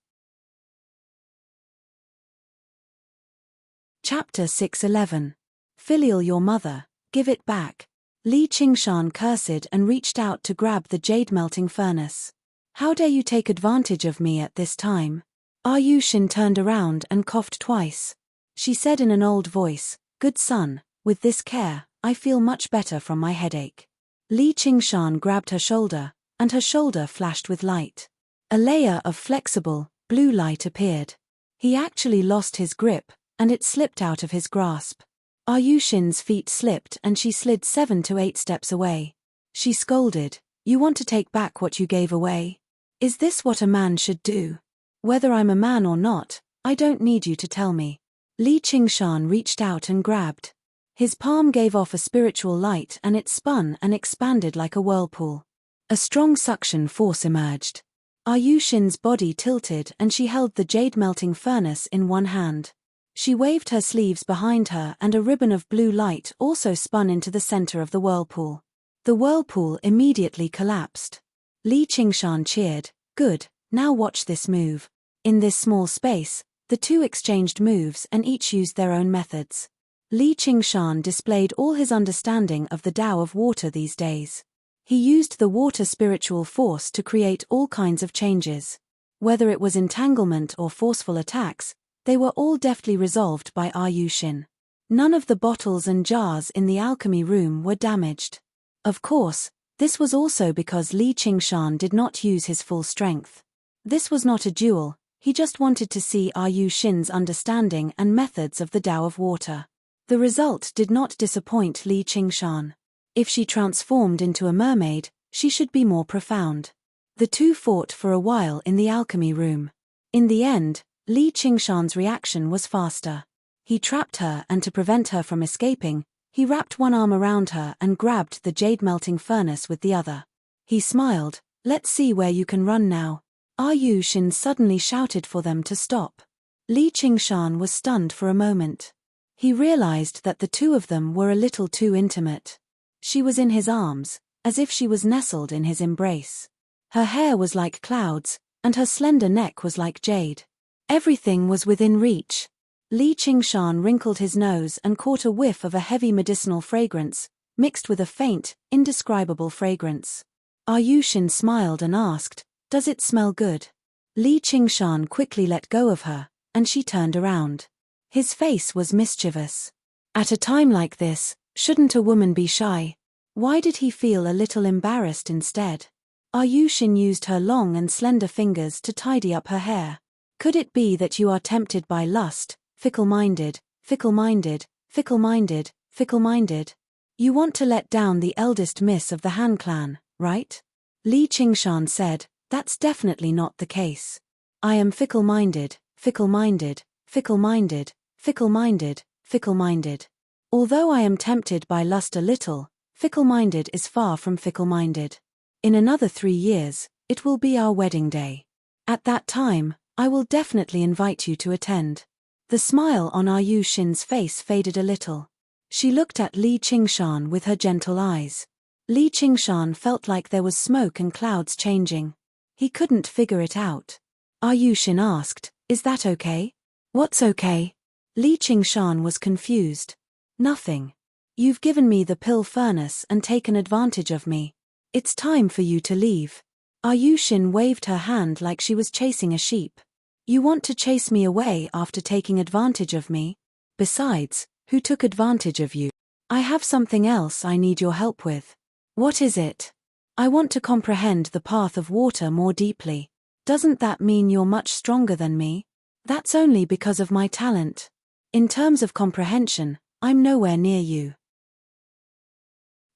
Chapter 611. Filial your mother, give it back. Li Qingshan cursed and reached out to grab the jade melting furnace. "How dare you take advantage of me at this time?" Yu Xin turned around and coughed twice. She said in an old voice, "Good son, with this care, I feel much better from my headache." Li Qingshan grabbed her shoulder, and her shoulder flashed with light. A layer of flexible, blue light appeared. He actually lost his grip, and it slipped out of his grasp. Yu Xin's feet slipped and she slid 7 to 8 steps away. She scolded, "You want to take back what you gave away? Is this what a man should do? Whether I'm a man or not, I don't need you to tell me." Li Qingshan reached out and grabbed. His palm gave off a spiritual light and it spun and expanded like a whirlpool. A strong suction force emerged. Yu Xin's body tilted and she held the jade melting furnace in one hand. She waved her sleeves behind her and a ribbon of blue light also spun into the center of the whirlpool. The whirlpool immediately collapsed. Li Qingshan cheered, "Good, now watch this move." In this small space, the two exchanged moves and each used their own methods. Li Qingshan displayed all his understanding of the Tao of water these days. He used the water spiritual force to create all kinds of changes. Whether it was entanglement or forceful attacks, they were all deftly resolved by Yu Xin. None of the bottles and jars in the alchemy room were damaged. Of course, this was also because Li Qingshan did not use his full strength. This was not a duel, he just wanted to see Yu Xin's understanding and methods of the Tao of water. The result did not disappoint Li Qingshan. If she transformed into a mermaid, she should be more profound. The two fought for a while in the alchemy room. In the end, Li Qingshan's reaction was faster. He trapped her, and to prevent her from escaping, he wrapped one arm around her and grabbed the jade-melting furnace with the other. He smiled. "Let's see where you can run now." Yu Xin suddenly shouted for them to stop. Li Qingshan was stunned for a moment. He realized that the two of them were a little too intimate. She was in his arms, as if she was nestled in his embrace. Her hair was like clouds, and her slender neck was like jade. Everything was within reach. Li Qingshan wrinkled his nose and caught a whiff of a heavy medicinal fragrance, mixed with a faint, indescribable fragrance. Yu Xin smiled and asked, "Does it smell good?" Li Qingshan quickly let go of her, and she turned around. His face was mischievous. At a time like this, shouldn't a woman be shy? Why did he feel a little embarrassed instead? Yu Xin used her long and slender fingers to tidy up her hair. "Could it be that you are tempted by lust, fickle-minded, fickle-minded, fickle-minded, fickle-minded? You want to let down the eldest miss of the Han clan, right?" Li Qingshan said, "That's definitely not the case. I am fickle-minded, fickle-minded, fickle-minded, fickle-minded, fickle-minded. Although I am tempted by lust a little, fickle-minded is far from fickle-minded. In another 3 years, it will be our wedding day. At that time, I will definitely invite you to attend." The smile on Yu Xin's face faded a little. She looked at Li Qingshan with her gentle eyes. Li Qingshan felt like there was smoke and clouds changing. He couldn't figure it out. Yu Xin asked, "Is that okay?" "What's okay?" Li Qingshan was confused. "Nothing. You've given me the pill furnace and taken advantage of me. It's time for you to leave." Yu Xin waved her hand like she was chasing a sheep. "You want to chase me away after taking advantage of me? Besides, who took advantage of you? I have something else I need your help with." "What is it?" "I want to comprehend the path of water more deeply." "Doesn't that mean you're much stronger than me?" "That's only because of my talent. In terms of comprehension, I'm nowhere near you."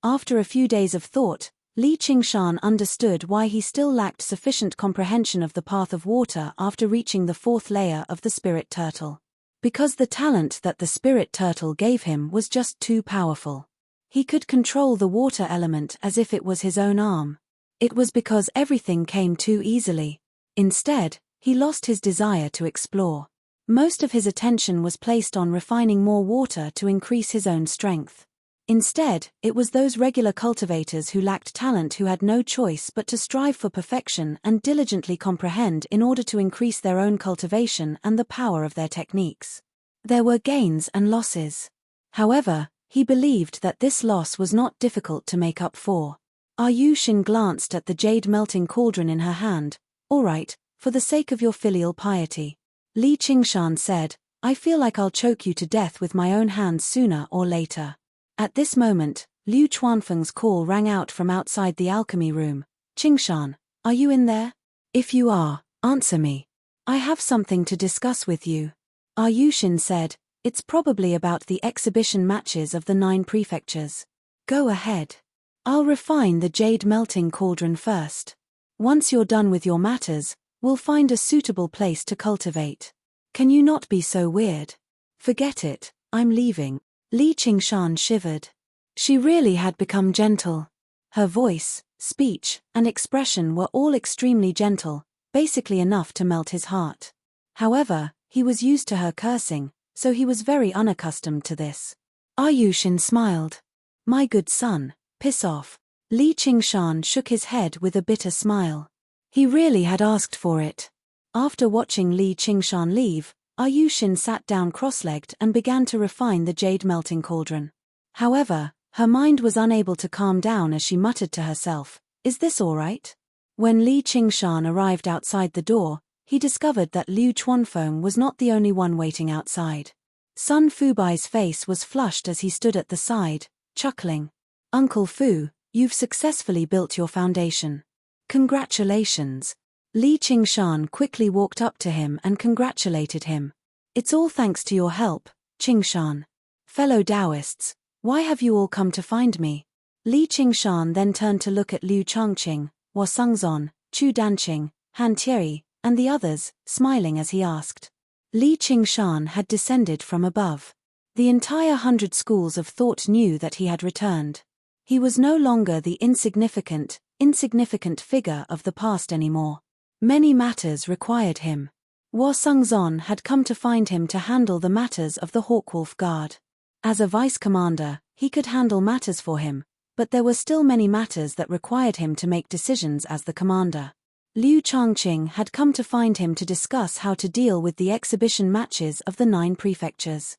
After a few days of thought, Li Qingshan understood why he still lacked sufficient comprehension of the path of water after reaching the 4th layer of the spirit turtle. Because the talent that the spirit turtle gave him was just too powerful. He could control the water element as if it was his own arm. It was because everything came too easily. Instead, he lost his desire to explore. Most of his attention was placed on refining more water to increase his own strength. Instead, it was those regular cultivators who lacked talent who had no choice but to strive for perfection and diligently comprehend in order to increase their own cultivation and the power of their techniques. There were gains and losses. However, he believed that this loss was not difficult to make up for. Yu Xin glanced at the jade-melting cauldron in her hand. "All right, for the sake of your filial piety." Li Qingshan said, "I feel like I'll choke you to death with my own hands sooner or later." At this moment, Liu Chuanfeng's call rang out from outside the alchemy room. "Qingshan, are you in there? If you are, answer me. I have something to discuss with you." Yu Xin said, "It's probably about the exhibition matches of the 9 prefectures." "Go ahead. I'll refine the jade-melting cauldron first. Once you're done with your matters, we'll find a suitable place to cultivate. Can you not be so weird?" "Forget it, I'm leaving." Li Qingshan shivered. She really had become gentle. Her voice, speech, and expression were all extremely gentle, basically enough to melt his heart. However, he was used to her cursing, so he was very unaccustomed to this. Yu Xin smiled. "My good son, piss off." Li Qingshan shook his head with a bitter smile. He really had asked for it. After watching Li Qingshan leave, Yu Xin sat down cross-legged and began to refine the jade-melting cauldron. However, her mind was unable to calm down as she muttered to herself, "Is this all right?" When Li Qingshan arrived outside the door, he discovered that Liu Chuanfeng was not the only one waiting outside. Sun Fubai's face was flushed as he stood at the side, chuckling. "Uncle Fu, you've successfully built your foundation. Congratulations." Li Qingshan quickly walked up to him and congratulated him. It's all thanks to your help, Qingshan. Fellow Taoists, why have you all come to find me? Li Qingshan then turned to look at Liu Changqing, Hua Sengzon, Chu Danqing, Han Tieri, and the others, smiling as he asked. Li Qingshan had descended from above. The entire 100 schools of thought knew that he had returned. He was no longer the insignificant figure of the past anymore. Many matters required him. Hua Sengzon had come to find him to handle the matters of the Hawkwolf Guard. As a vice-commander, he could handle matters for him, but there were still many matters that required him to make decisions as the commander. Liu Changqing had come to find him to discuss how to deal with the exhibition matches of the 9 prefectures.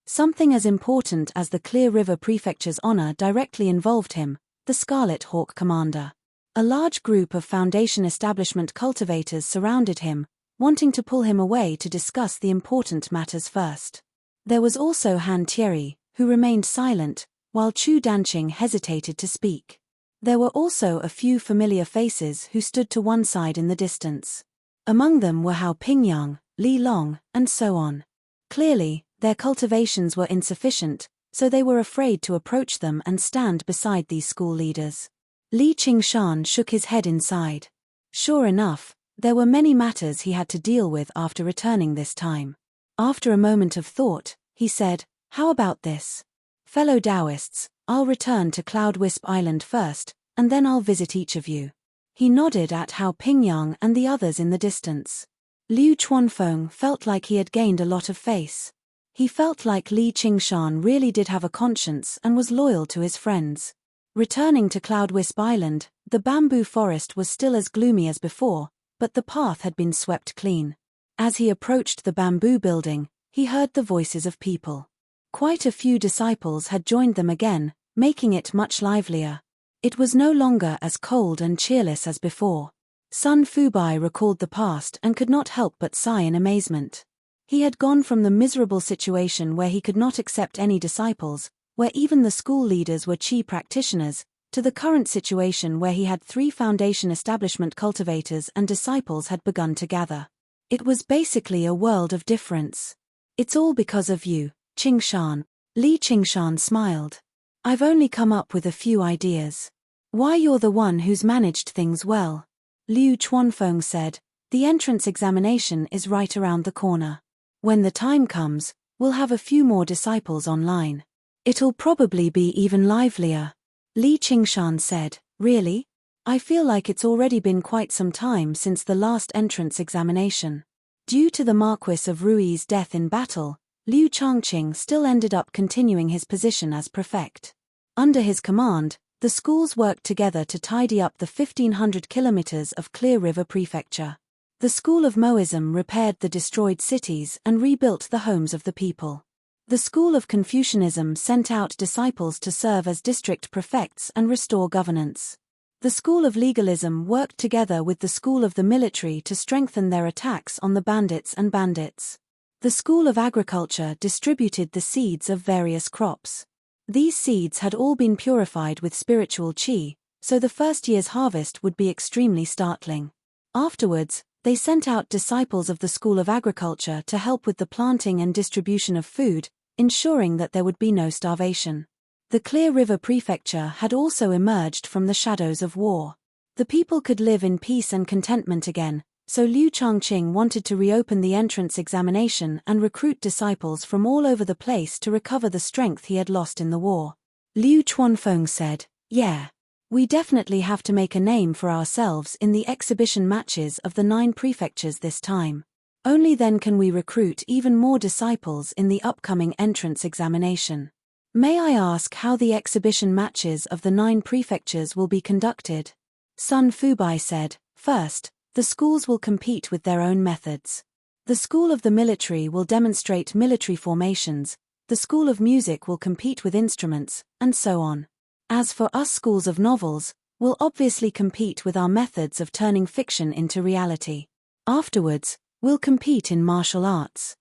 Something as important as the Clear River Prefecture's honor directly involved him, the Scarlet Hawk commander. A large group of Foundation establishment cultivators surrounded him, wanting to pull him away to discuss the important matters first. There was also Han Tieri, who remained silent, while Chu Danqing hesitated to speak. There were also a few familiar faces who stood to one side in the distance. Among them were Hao Pingyang, Li Long, and so on. Clearly, their cultivations were insufficient, so they were afraid to approach them and stand beside these school leaders. Li Qingshan shook his head inside. Sure enough, there were many matters he had to deal with after returning this time. After a moment of thought, he said, "How about this? Fellow Taoists, I'll return to Cloud Wisp Island first, and then I'll visit each of you." He nodded at Hao Pingyang and the others in the distance. Liu Chuanfeng felt like he had gained a lot of face. He felt like Li Qingshan really did have a conscience and was loyal to his friends. Returning to Cloud Wisp Island, the bamboo forest was still as gloomy as before, but the path had been swept clean. As he approached the bamboo building, he heard the voices of people. Quite a few disciples had joined them again, making it much livelier. It was no longer as cold and cheerless as before. Sun Fubai recalled the past and could not help but sigh in amazement. He had gone from the miserable situation where he could not accept any disciples, where even the school leaders were Qi practitioners, to the current situation where he had 3 Foundation establishment cultivators and disciples had begun to gather. It was basically a world of difference. "It's all because of you, Qingshan." Li Qingshan smiled. "I've only come up with a few ideas. Why, you're the one who's managed things well." Liu Chuanfeng said, "The entrance examination is right around the corner. When the time comes, we'll have a few more disciples online. It'll probably be even livelier." Li Qingshan said, "Really? I feel like it's already been quite some time since the last entrance examination." Due to the Marquis of Rui's death in battle, Liu Changqing still ended up continuing his position as prefect. Under his command, the schools worked together to tidy up the 1,500 kilometers of Clear River Prefecture. The School of Moism repaired the destroyed cities and rebuilt the homes of the people. The School of Confucianism sent out disciples to serve as district prefects and restore governance. The School of Legalism worked together with the School of the Military to strengthen their attacks on the bandits and bandits. The School of Agriculture distributed the seeds of various crops. These seeds had all been purified with spiritual qi, so the first year's harvest would be extremely startling. Afterwards, they sent out disciples of the School of Agriculture to help with the planting and distribution of food, ensuring that there would be no starvation. The Clear River Prefecture had also emerged from the shadows of war. The people could live in peace and contentment again, so Liu Changqing wanted to reopen the entrance examination and recruit disciples from all over the place to recover the strength he had lost in the war. Liu Chuanfeng said, "Yeah. We definitely have to make a name for ourselves in the exhibition matches of the 9 prefectures this time. Only then can we recruit even more disciples in the upcoming entrance examination. May I ask how the exhibition matches of the 9 prefectures will be conducted?" Sun Fubai said, "First, the schools will compete with their own methods. The School of the Military will demonstrate military formations, the School of Music will compete with instruments, and so on. As for us schools of novels, we'll obviously compete with our methods of turning fiction into reality. Afterwards, we'll compete in martial arts."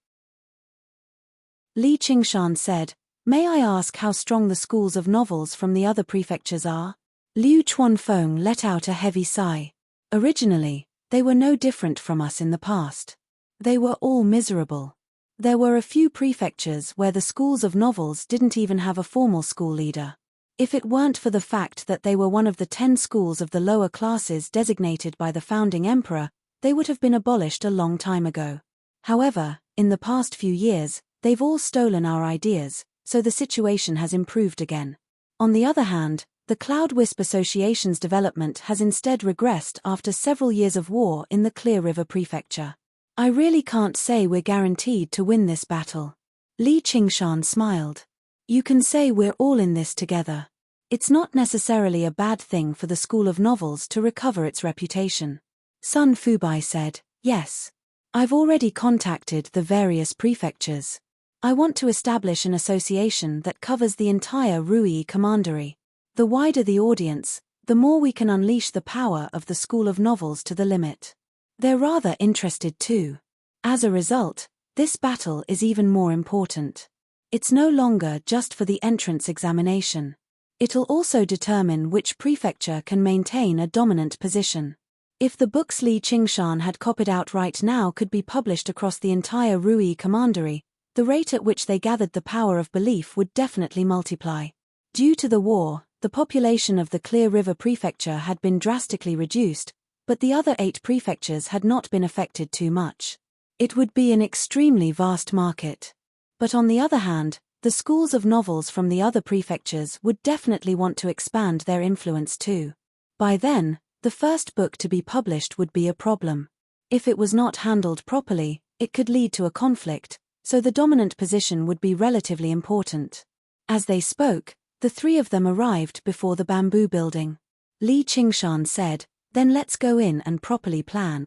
Li Qingshan said, "May I ask how strong the schools of novels from the other prefectures are?" Liu Chuanfeng let out a heavy sigh. Originally, they were no different from us in the past. They were all miserable. There were a few prefectures where the schools of novels didn't even have a formal school leader. If it weren't for the fact that they were one of the 10 schools of the lower classes designated by the founding emperor, they would have been abolished a long time ago. However, in the past few years, they've all stolen our ideas, so the situation has improved again. On the other hand, the Cloud Wisp Association's development has instead regressed after several years of war in the Clear River Prefecture. I really can't say we're guaranteed to win this battle. Li Qingshan smiled. You can say we're all in this together. It's not necessarily a bad thing for the School of Novels to recover its reputation. Sun Fubai said, yes. I've already contacted the various prefectures. I want to establish an association that covers the entire Rui Commandery. The wider the audience, the more we can unleash the power of the School of Novels to the limit. They're rather interested too. As a result, this battle is even more important. It's no longer just for the entrance examination. It'll also determine which prefecture can maintain a dominant position. If the books Li Qingshan had copied out right now could be published across the entire Rui Commandery, the rate at which they gathered the power of belief would definitely multiply. Due to the war, the population of the Clear River Prefecture had been drastically reduced, but the other 8 prefectures had not been affected too much. It would be an extremely vast market. But on the other hand, the schools of novels from the other prefectures would definitely want to expand their influence too. By then, the first book to be published would be a problem. If it was not handled properly, it could lead to a conflict, so the dominant position would be relatively important. As they spoke, the 3 of them arrived before the bamboo building. Li Qingshan said, then let's go in and properly plan.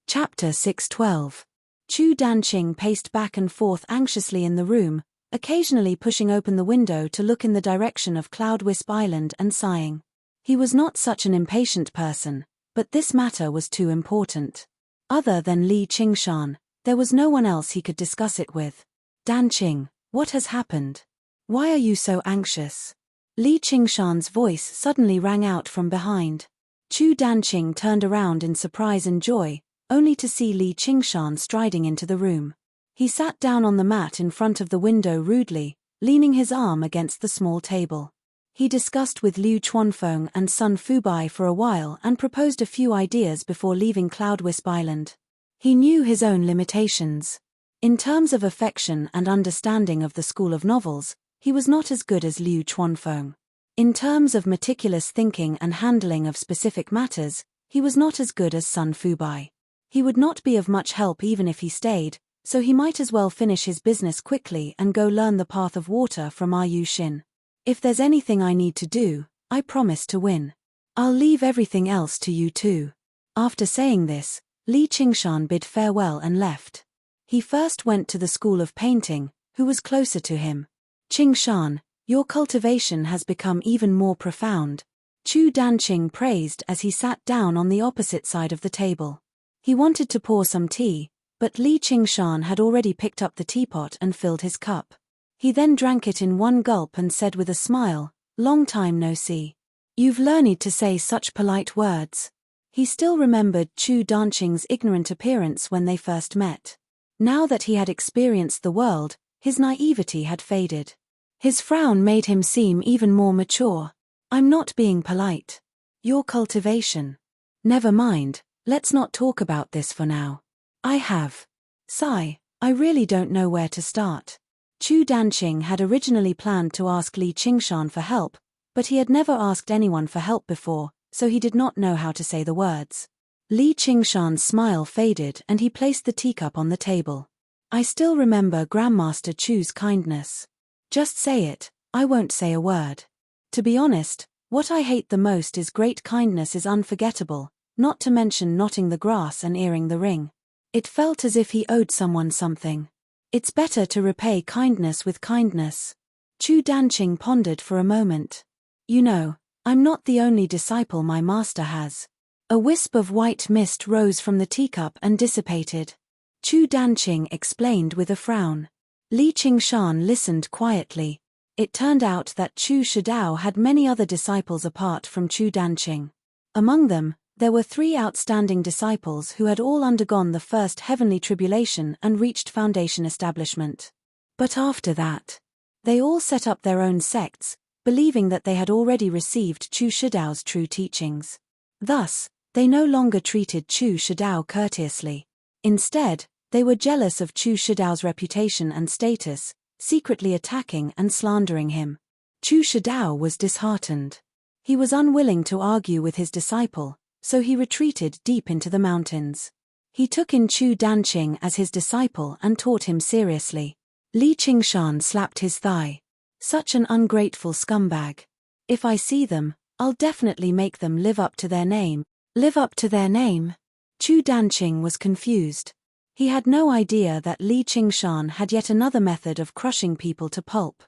Chapter 612. Chu Danqing paced back and forth anxiously in the room, occasionally pushing open the window to look in the direction of Cloud Wisp Island and sighing. He was not such an impatient person, but this matter was too important. Other than Li Qingshan, there was no one else he could discuss it with. Danqing, what has happened? Why are you so anxious? Li Qingshan's voice suddenly rang out from behind. Chu Danqing turned around in surprise and joy, only to see Li Qingshan striding into the room. He sat down on the mat in front of the window rudely, leaning his arm against the small table. He discussed with Liu Chuanfeng and Sun Fubai for a while and proposed a few ideas before leaving Cloud Wisp Island. He knew his own limitations. In terms of affection and understanding of the School of Novels, he was not as good as Liu Chuanfeng. In terms of meticulous thinking and handling of specific matters, he was not as good as Sun Fubai. He would not be of much help even if he stayed, so he might as well finish his business quickly and go learn the path of water from Yu Xin. If there's anything I need to do, I promise to win. I'll leave everything else to you too. After saying this, Li Qingshan bid farewell and left. He first went to the School of Painting, who was closer to him. Qingshan, your cultivation has become even more profound. Chu Danqing praised as he sat down on the opposite side of the table. He wanted to pour some tea, but Li Qingshan had already picked up the teapot and filled his cup. He then drank it in one gulp and said with a smile, long time no see. You've learned to say such polite words. He still remembered Chu Danqing's ignorant appearance when they first met. Now that he had experienced the world, his naivety had faded. His frown made him seem even more mature. I'm not being polite. Your cultivation. Never mind, let's not talk about this for now. I have. Sigh, I really don't know where to start. Chu Danqing had originally planned to ask Li Qingshan for help, but he had never asked anyone for help before, so he did not know how to say the words. Li Qingshan's smile faded and he placed the teacup on the table. I still remember Grandmaster Chu's kindness. Just say it, I won't say a word. To be honest, what I hate the most is great kindness is unforgettable, not to mention knotting the grass and earring the ring. It felt as if he owed someone something. It's better to repay kindness with kindness. Chu Danqing pondered for a moment. You know, I'm not the only disciple my master has. A wisp of white mist rose from the teacup and dissipated. Chu Danqing explained with a frown. Li Qingshan listened quietly. It turned out that Chu Shidao had many other disciples apart from Chu Danqing. Among them, there were 3 outstanding disciples who had all undergone the first heavenly tribulation and reached foundation establishment. But after that, they all set up their own sects, believing that they had already received Chu Shidao's true teachings. Thus, they no longer treated Chu Shidao courteously. Instead, they were jealous of Chu Shidao's reputation and status, secretly attacking and slandering him. Chu Shidao was disheartened. He was unwilling to argue with his disciple, so he retreated deep into the mountains. He took in Chu Danqing as his disciple and taught him seriously. Li Qingshan slapped his thigh. Such an ungrateful scumbag. If I see them, I'll definitely make them live up to their name. Live up to their name? Chu Danqing was confused. He had no idea that Li Qingshan had yet another method of crushing people to pulp.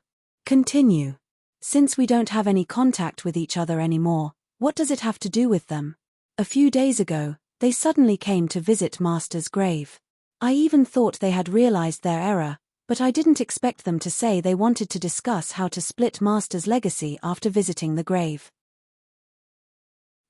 Continue. Since we don't have any contact with each other anymore, what does it have to do with them? A few days ago, they suddenly came to visit Master's grave. I even thought they had realized their error, but I didn't expect them to say they wanted to discuss how to split Master's legacy after visiting the grave.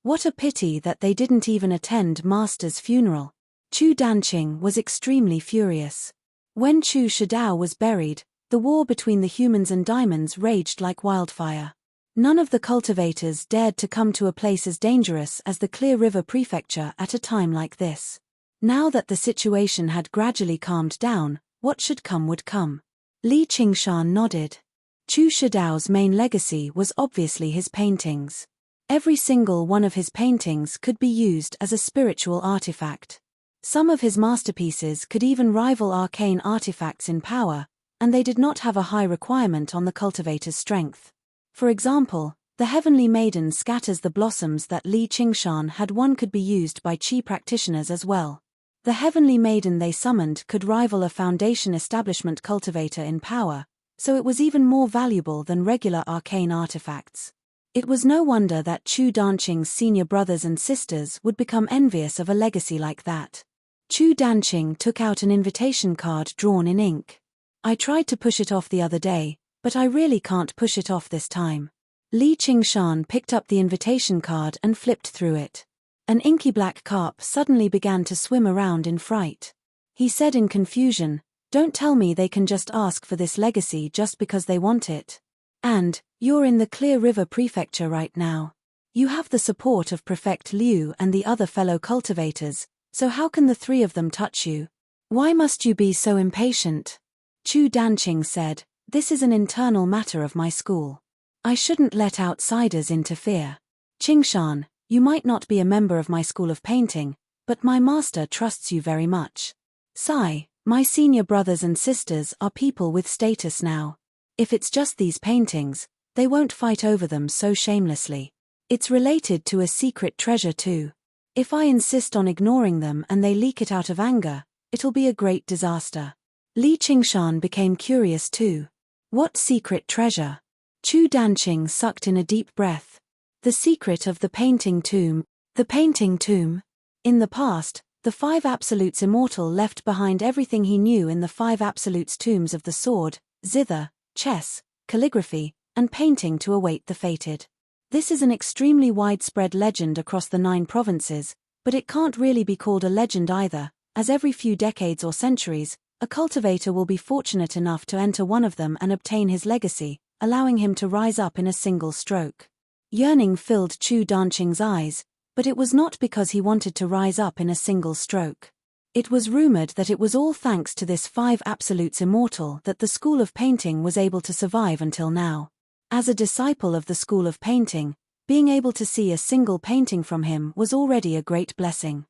What a pity that they didn't even attend Master's funeral. Chu Danqing was extremely furious. When Chu Shidao was buried, the war between the humans and diamonds raged like wildfire. None of the cultivators dared to come to a place as dangerous as the Clear River Prefecture at a time like this. Now that the situation had gradually calmed down, what should come would come. Li Qingshan nodded. Chu Shidao's main legacy was obviously his paintings. Every single one of his paintings could be used as a spiritual artifact. Some of his masterpieces could even rival arcane artifacts in power, and they did not have a high requirement on the cultivator's strength. For example, the Heavenly Maiden scatters the blossoms that Li Qingshan had won could be used by Qi practitioners as well. The Heavenly Maiden they summoned could rival a foundation establishment cultivator in power, so it was even more valuable than regular arcane artifacts. It was no wonder that Chu Danqing's senior brothers and sisters would become envious of a legacy like that. Chu Danqing took out an invitation card drawn in ink. I tried to push it off the other day, but I really can't push it off this time. Li Qingshan picked up the invitation card and flipped through it. An inky black carp suddenly began to swim around in fright. He said in confusion, "Don't tell me they can just ask for this legacy just because they want it. And, you're in the Clear River Prefecture right now. You have the support of Prefect Liu and the other fellow cultivators, so how can the 3 of them touch you? Why must you be so impatient?" Chu Danqing said, "This is an internal matter of my school. I shouldn't let outsiders interfere. Qingshan, you might not be a member of my school of painting, but my master trusts you very much. Sai, my senior brothers and sisters are people with status now. If it's just these paintings, they won't fight over them so shamelessly. It's related to a secret treasure too. If I insist on ignoring them and they leak it out of anger, it'll be a great disaster." Li Qingshan became curious too. What secret treasure? Chu Danqing sucked in a deep breath. The secret of the painting tomb. The painting tomb. In the past, the 5 Absolutes Immortal left behind everything he knew in the 5 Absolutes tombs of the sword, zither, chess, calligraphy, and painting to await the fated. This is an extremely widespread legend across the 9 provinces, but it can't really be called a legend either, as every few decades or centuries, a cultivator will be fortunate enough to enter one of them and obtain his legacy, allowing him to rise up in a single stroke. Yearning filled Chu Danqing's eyes, but it was not because he wanted to rise up in a single stroke. It was rumored that it was all thanks to this 5 Absolutes Immortal that the School of Painting was able to survive until now. As a disciple of the School of Painting, being able to see a single painting from him was already a great blessing.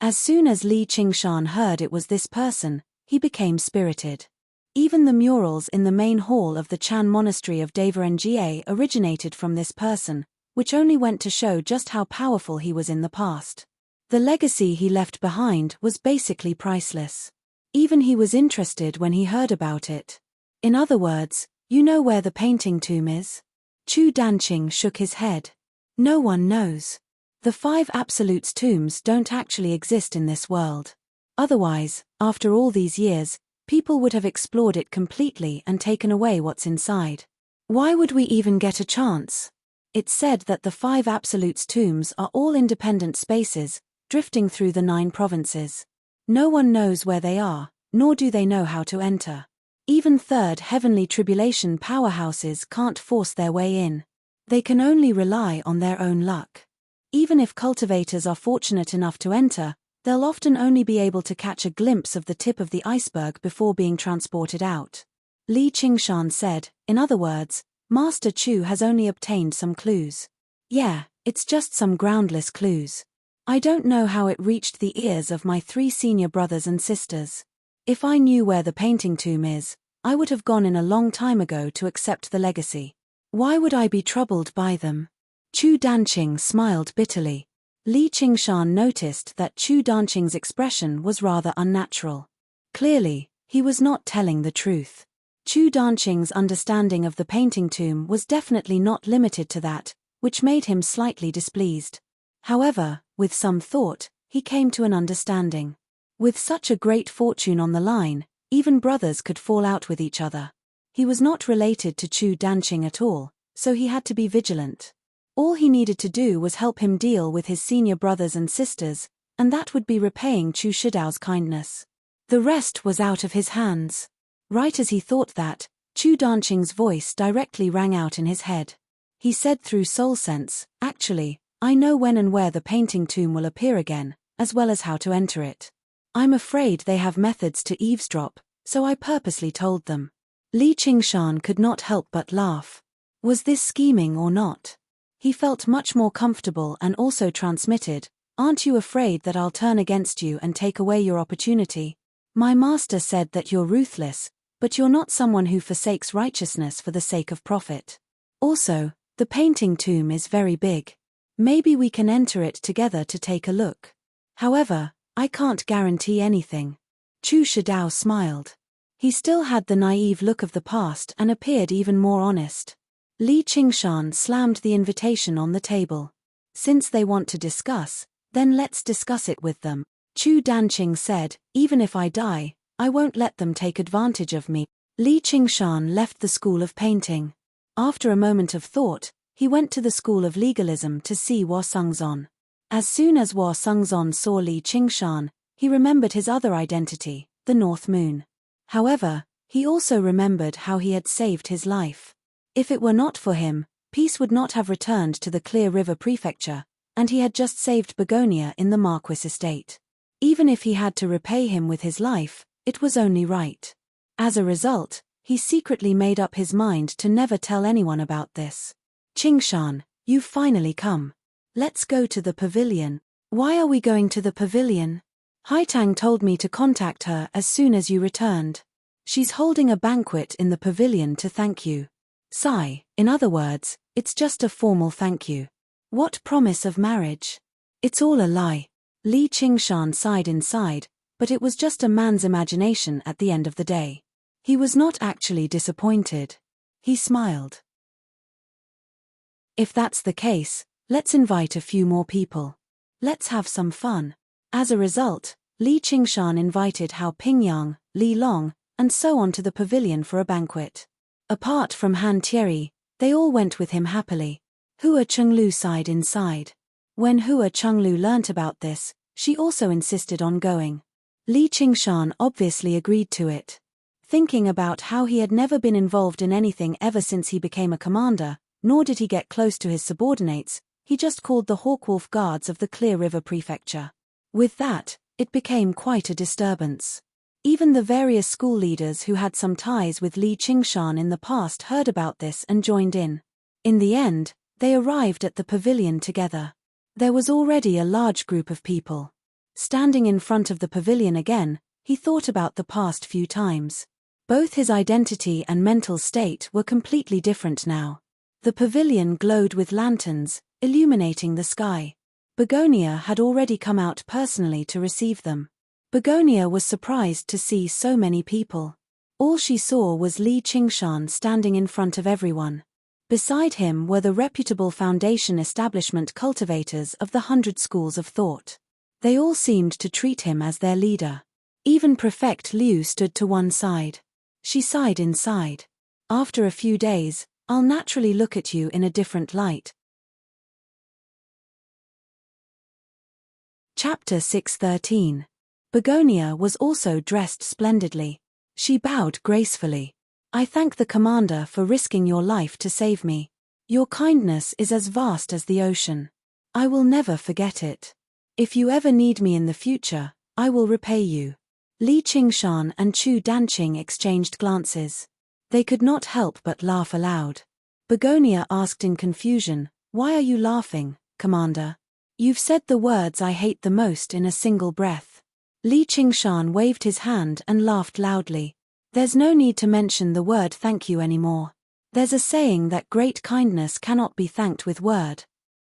As soon as Li Qingshan heard it was this person, he became spirited. Even the murals in the main hall of the Chan Monastery of Devarengye originated from this person, which only went to show just how powerful he was in the past. The legacy he left behind was basically priceless. Even he was interested when he heard about it. In other words, you know where the painting tomb is? Chu Danqing shook his head. No one knows. The 5 Absolutes tombs don't actually exist in this world. Otherwise, after all these years, People would have explored it completely and taken away what's inside. Why would we even get a chance? It's said that the 5 Absolutes tombs are all independent spaces, drifting through the 9 provinces. No one knows where they are, nor do they know how to enter. Even third heavenly tribulation powerhouses can't force their way in. They can only rely on their own luck. Even if cultivators are fortunate enough to enter, they'll often only be able to catch a glimpse of the tip of the iceberg before being transported out. Li Qingshan said, in other words, Master Chu has only obtained some clues. Yeah, it's just some groundless clues. I don't know how it reached the ears of my 3 senior brothers and sisters. If I knew where the painting tomb is, I would have gone in a long time ago to accept the legacy. Why would I be troubled by them? Chu Danqing smiled bitterly. Li Qingshan noticed that Chu Danqing's expression was rather unnatural. Clearly, he was not telling the truth. Chu Danqing's understanding of the painting tomb was definitely not limited to that, which made him slightly displeased. However, with some thought, he came to an understanding. With such a great fortune on the line, even brothers could fall out with each other. He was not related to Chu Danqing at all, so he had to be vigilant. All he needed to do was help him deal with his senior brothers and sisters, and that would be repaying Chu Shidao's kindness. The rest was out of his hands. Right as he thought that, Chu Danqing's voice directly rang out in his head. He said through soul sense, actually, I know when and where the painting tomb will appear again, as well as how to enter it. I'm afraid they have methods to eavesdrop, so I purposely told them. Li Qingshan could not help but laugh. Was this scheming or not? He felt much more comfortable and also transmitted, aren't you afraid that I'll turn against you and take away your opportunity? My master said that you're ruthless, but you're not someone who forsakes righteousness for the sake of profit. Also, the painting tomb is very big. Maybe we can enter it together to take a look. However, I can't guarantee anything. Chu Shidao smiled. He still had the naive look of the past and appeared even more honest. Li Qingshan slammed the invitation on the table. Since they want to discuss, then let's discuss it with them. Chu Danqing said, even if I die, I won't let them take advantage of me. Li Qingshan left the school of painting. After a moment of thought, he went to the school of legalism to see Hua Sungzon. As soon as Hua Sungzon saw Li Qingshan, he remembered his other identity, the North Moon. However, he also remembered how he had saved his life. If it were not for him, peace would not have returned to the Clear River Prefecture, and he had just saved Begonia in the Marquis estate. Even if he had to repay him with his life, it was only right. As a result, he secretly made up his mind to never tell anyone about this. Qingshan, you've finally come. Let's go to the pavilion. Why are we going to the pavilion? Haitang told me to contact her as soon as you returned. She's holding a banquet in the pavilion to thank you. Sigh, in other words, it's just a formal thank you. What promise of marriage? It's all a lie. Li Qingshan sighed inside, but it was just a man's imagination at the end of the day. He was not actually disappointed. He smiled. If that's the case, let's invite a few more people. Let's have some fun. As a result, Li Qingshan invited Hao Pingyang, Li Long, and so on to the pavilion for a banquet. Apart from Han Thierry, they all went with him happily. Hua Chenglu sighed inside. When Hua Chenglu learnt about this, she also insisted on going. Li Qingshan obviously agreed to it. Thinking about how he had never been involved in anything ever since he became a commander, nor did he get close to his subordinates, he just called the Hawkwolf Guards of the Clear River Prefecture. With that, it became quite a disturbance. Even the various school leaders who had some ties with Li Qingshan in the past heard about this and joined in. In the end, they arrived at the pavilion together. There was already a large group of people. Standing in front of the pavilion again, he thought about the past few times. Both his identity and mental state were completely different now. The pavilion glowed with lanterns, illuminating the sky. Begonia had already come out personally to receive them. Begonia was surprised to see so many people. All she saw was Li Qingshan standing in front of everyone. Beside him were the reputable foundation establishment cultivators of the 100 schools of thought. They all seemed to treat him as their leader. Even Prefect Liu stood to one side. She sighed inside. After a few days, I'll naturally look at you in a different light. Chapter 6:13. Begonia was also dressed splendidly. She bowed gracefully. I thank the commander for risking your life to save me. Your kindness is as vast as the ocean. I will never forget it. If you ever need me in the future, I will repay you. Li Qingshan and Chu Danqing exchanged glances. They could not help but laugh aloud. Begonia asked in confusion, "Why are you laughing, Commander? You've said the words I hate the most in a single breath." Li Qingshan waved his hand and laughed loudly. "There's no need to mention the word thank you anymore. There's a saying that great kindness cannot be thanked with word.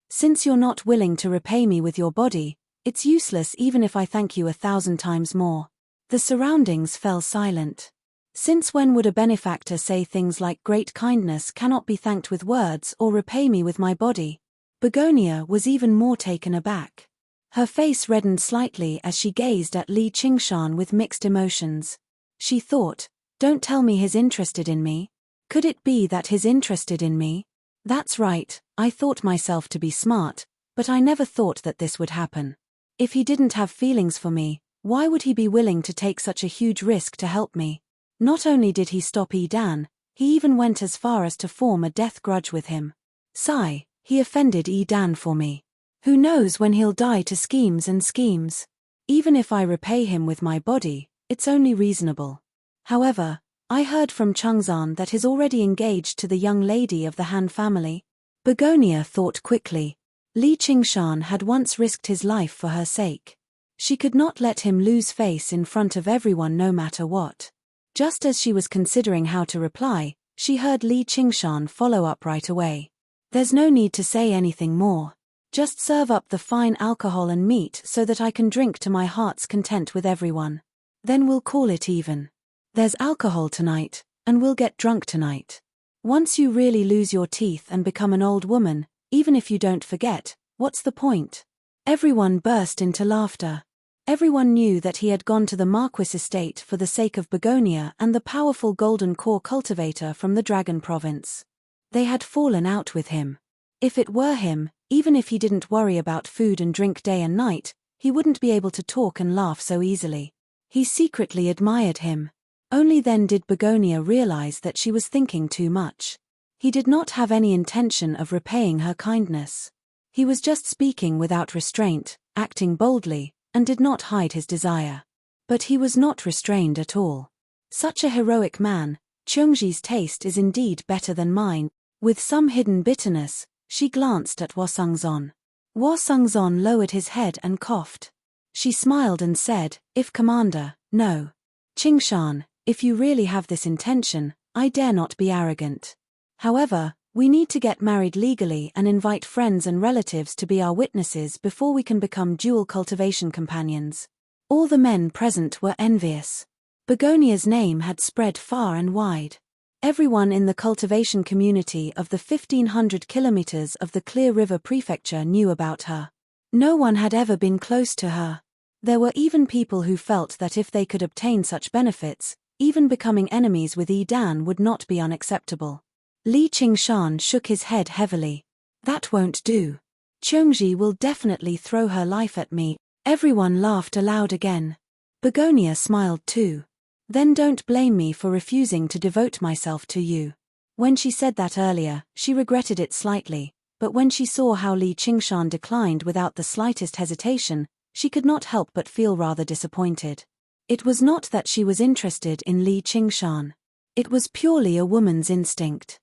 Since you're not willing to repay me with your body, it's useless even if I thank you 1,000 times more." The surroundings fell silent. Since when would a benefactor say things like great kindness cannot be thanked with words or repay me with my body? Begonia was even more taken aback. Her face reddened slightly as she gazed at Li Qingshan with mixed emotions. She thought, don't tell me he's interested in me. Could it be that he's interested in me? That's right, I thought myself to be smart, but I never thought that this would happen. If he didn't have feelings for me, why would he be willing to take such a huge risk to help me? Not only did he stop Yi Dan, he even went as far as to form a death grudge with him. Sigh, he offended Yi Dan for me. Who knows when he'll die to schemes and schemes? Even if I repay him with my body, it's only reasonable. However, I heard from Chengzan that he's already engaged to the young lady of the Han family. Begonia thought quickly. Li Qingshan had once risked his life for her sake. She could not let him lose face in front of everyone no matter what. Just as she was considering how to reply, she heard Li Qingshan follow up right away. There's no need to say anything more. Just serve up the fine alcohol and meat so that I can drink to my heart's content with everyone. Then we'll call it even. There's alcohol tonight, and we'll get drunk tonight. Once you really lose your teeth and become an old woman, even if you don't forget, what's the point? Everyone burst into laughter. Everyone knew that he had gone to the Marquis estate for the sake of Begonia and the powerful golden core cultivator from the Dragon province. They had fallen out with him. If it were him, even if he didn't worry about food and drink day and night, he wouldn't be able to talk and laugh so easily. He secretly admired him. Only then did Begonia realize that she was thinking too much. He did not have any intention of repaying her kindness. He was just speaking without restraint, acting boldly, and did not hide his desire. But he was not restrained at all. Such a heroic man, Cheongji's taste is indeed better than mine. With some hidden bitterness, she glanced at Wasungzon. Wasungzon lowered his head and coughed. She smiled and said, "If Commander, no. Qingshan, if you really have this intention, I dare not be arrogant. However, we need to get married legally and invite friends and relatives to be our witnesses before we can become dual cultivation companions." All the men present were envious. Begonia's name had spread far and wide. Everyone in the cultivation community of the 1,500 kilometers of the Clear River Prefecture knew about her. No one had ever been close to her. There were even people who felt that if they could obtain such benefits, even becoming enemies with Yi Dan would not be unacceptable. Li Qingshan shook his head heavily. "That won't do. Cheongji will definitely throw her life at me." Everyone laughed aloud again. Begonia smiled too. "Then don't blame me for refusing to devote myself to you." When she said that earlier, she regretted it slightly, but when she saw how Li Qingshan declined without the slightest hesitation, she could not help but feel rather disappointed. It was not that she was interested in Li Qingshan. It was purely a woman's instinct.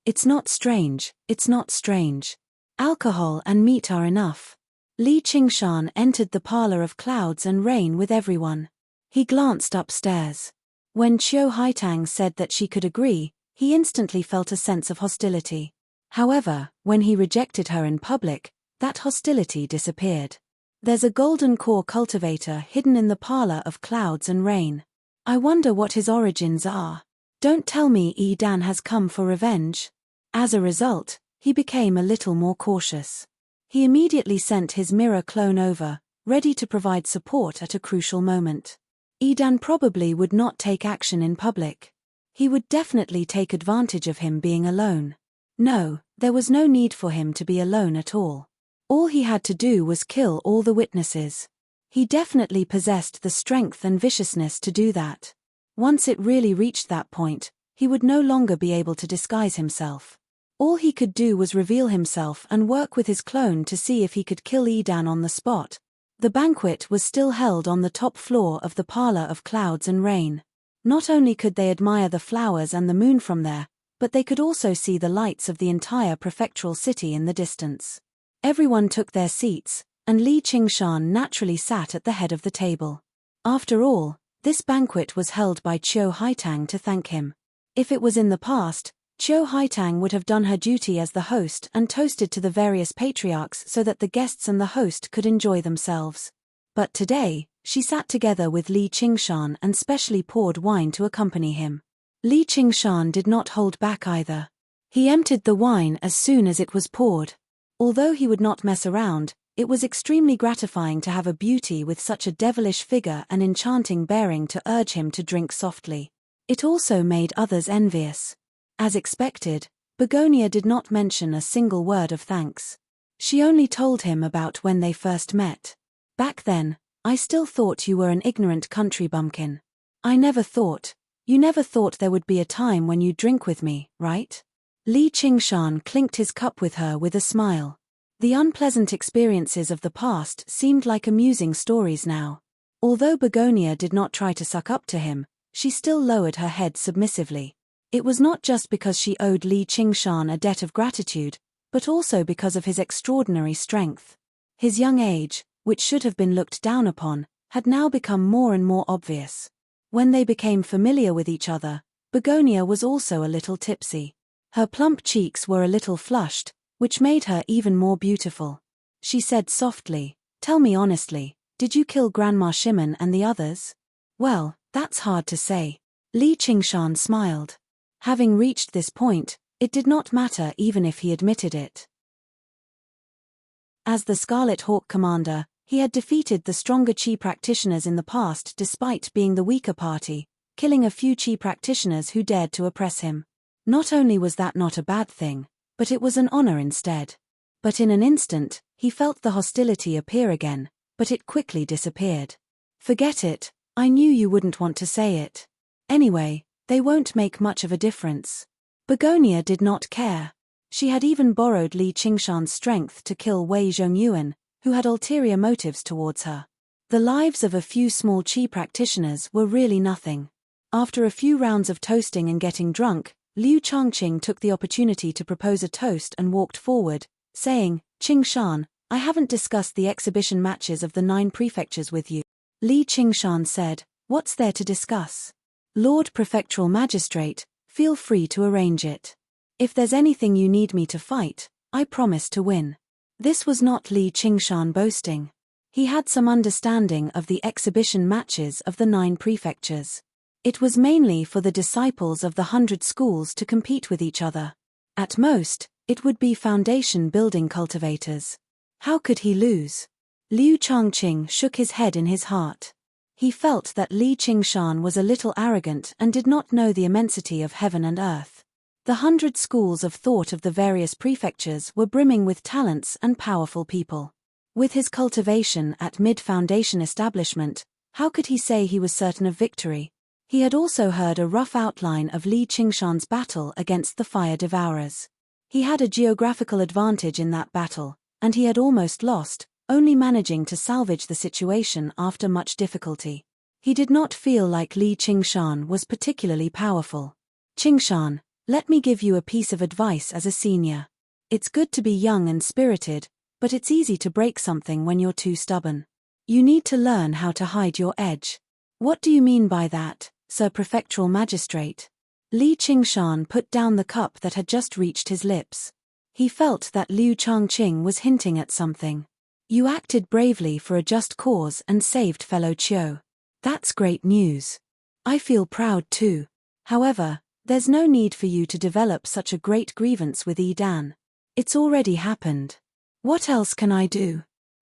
It's not strange, it's not strange. Alcohol and meat are enough. Li Qingshan entered the parlor of clouds and rain with everyone. He glanced upstairs. When Qiu Haitang said that she could agree, he instantly felt a sense of hostility. However, when he rejected her in public, that hostility disappeared. There's a golden core cultivator hidden in the parlor of clouds and rain. I wonder what his origins are. Don't tell me Yi Dan has come for revenge. As a result, he became a little more cautious. He immediately sent his mirror clone over, ready to provide support at a crucial moment. Idan probably would not take action in public. He would definitely take advantage of him being alone. No, there was no need for him to be alone at all. All he had to do was kill all the witnesses. He definitely possessed the strength and viciousness to do that. Once it really reached that point, he would no longer be able to disguise himself. All he could do was reveal himself and work with his clone to see if he could kill Idan on the spot. The banquet was still held on the top floor of the Parlor of Clouds and Rain. Not only could they admire the flowers and the moon from there, but they could also see the lights of the entire prefectural city in the distance. Everyone took their seats, and Li Qingshan naturally sat at the head of the table. After all, this banquet was held by Qiu Haitang to thank him. If it was in the past, Qiu Haitang would have done her duty as the host and toasted to the various patriarchs so that the guests and the host could enjoy themselves. But today, she sat together with Li Qingshan and specially poured wine to accompany him. Li Qingshan did not hold back either. He emptied the wine as soon as it was poured. Although he would not mess around, it was extremely gratifying to have a beauty with such a devilish figure and enchanting bearing to urge him to drink softly. It also made others envious. As expected, Begonia did not mention a single word of thanks. She only told him about when they first met. Back then, I still thought you were an ignorant country bumpkin. You never thought there would be a time when you'd drink with me, right? Li Qingshan clinked his cup with her with a smile. The unpleasant experiences of the past seemed like amusing stories now. Although Begonia did not try to suck up to him, she still lowered her head submissively. It was not just because she owed Li Qingshan a debt of gratitude, but also because of his extraordinary strength. His young age, which should have been looked down upon, had now become more and more obvious. When they became familiar with each other, Begonia was also a little tipsy. Her plump cheeks were a little flushed, which made her even more beautiful. She said softly, "Tell me honestly, did you kill Grandma Shimon and the others?" "Well, that's hard to say." Li Qingshan smiled. Having reached this point, it did not matter even if he admitted it. As the Scarlet Hawk commander, he had defeated the stronger Qi practitioners in the past despite being the weaker party, killing a few Qi practitioners who dared to oppress him. Not only was that not a bad thing, but it was an honor instead. But in an instant, he felt the hostility appear again, but it quickly disappeared. "Forget it, I knew you wouldn't want to say it. Anyway, they won't make much of a difference." Begonia did not care. She had even borrowed Li Qingshan's strength to kill Wei Zhongyuan, who had ulterior motives towards her. The lives of a few small Qi practitioners were really nothing. After a few rounds of toasting and getting drunk, Liu Changqing took the opportunity to propose a toast and walked forward, saying, "Qingshan, I haven't discussed the exhibition matches of the 9 prefectures with you." Li Qingshan said, "What's there to discuss? Lord Prefectural Magistrate, feel free to arrange it. If there's anything you need me to fight, I promise to win." This was not Li Qingshan boasting. He had some understanding of the exhibition matches of the 9 prefectures. It was mainly for the disciples of the 100 schools to compete with each other. At most, it would be foundation building cultivators. How could he lose? Liu Changqing shook his head in his heart. He felt that Li Qingshan was a little arrogant and did not know the immensity of heaven and earth. The 100 schools of thought of the various prefectures were brimming with talents and powerful people. With his cultivation at mid-foundation establishment, how could he say he was certain of victory? He had also heard a rough outline of Li Qingshan's battle against the fire devourers. He had a geographical advantage in that battle, and he had almost lost, only managing to salvage the situation after much difficulty. He did not feel like Li Qingshan was particularly powerful. "Qingshan, let me give you a piece of advice as a senior. It's good to be young and spirited, but it's easy to break something when you're too stubborn. You need to learn how to hide your edge." "What do you mean by that, Sir Prefectural Magistrate?" Li Qingshan put down the cup that had just reached his lips. He felt that Liu Changqing was hinting at something. "You acted bravely for a just cause and saved fellow Qiu. That's great news. I feel proud too. However, there's no need for you to develop such a great grievance with Idan. It's already happened. What else can I do?"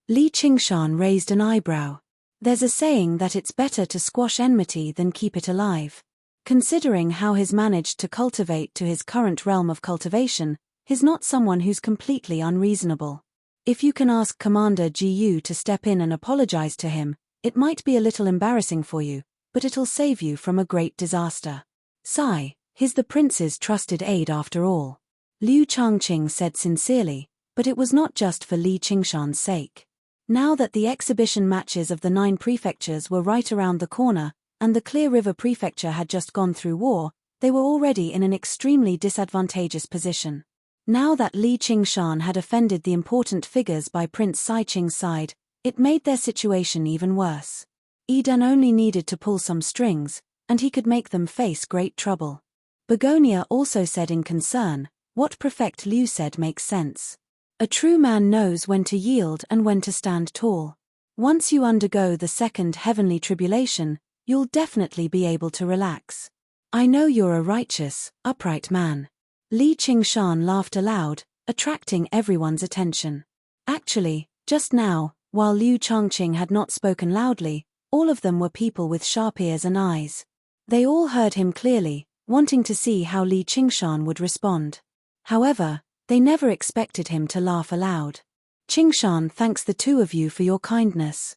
Li Qingshan raised an eyebrow. There's a saying that it's better to squash enmity than keep it alive. Considering how he's managed to cultivate to his current realm of cultivation, he's not someone who's completely unreasonable. If you can ask Commander Gu to step in and apologize to him, it might be a little embarrassing for you, but it'll save you from a great disaster. Sigh, he's the prince's trusted aide after all. Liu Changqing said sincerely, but it was not just for Li Qingshan's sake. Now that the exhibition matches of the 9 prefectures were right around the corner, and the Clear River Prefecture had just gone through war, they were already in an extremely disadvantageous position. Now that Li Qingshan had offended the important figures by Prince Saiqing's side, it made their situation even worse. Yidan only needed to pull some strings, and he could make them face great trouble. Begonia also said in concern, "What Prefect Liu said makes sense. A true man knows when to yield and when to stand tall. Once you undergo the second heavenly tribulation, you'll definitely be able to relax. I know you're a righteous, upright man." Li Qingshan laughed aloud, attracting everyone's attention. Actually, just now, while Liu Changqing had not spoken loudly, all of them were people with sharp ears and eyes. They all heard him clearly, wanting to see how Li Qingshan would respond. However, they never expected him to laugh aloud. "Qingshan thanks the two of you for your kindness.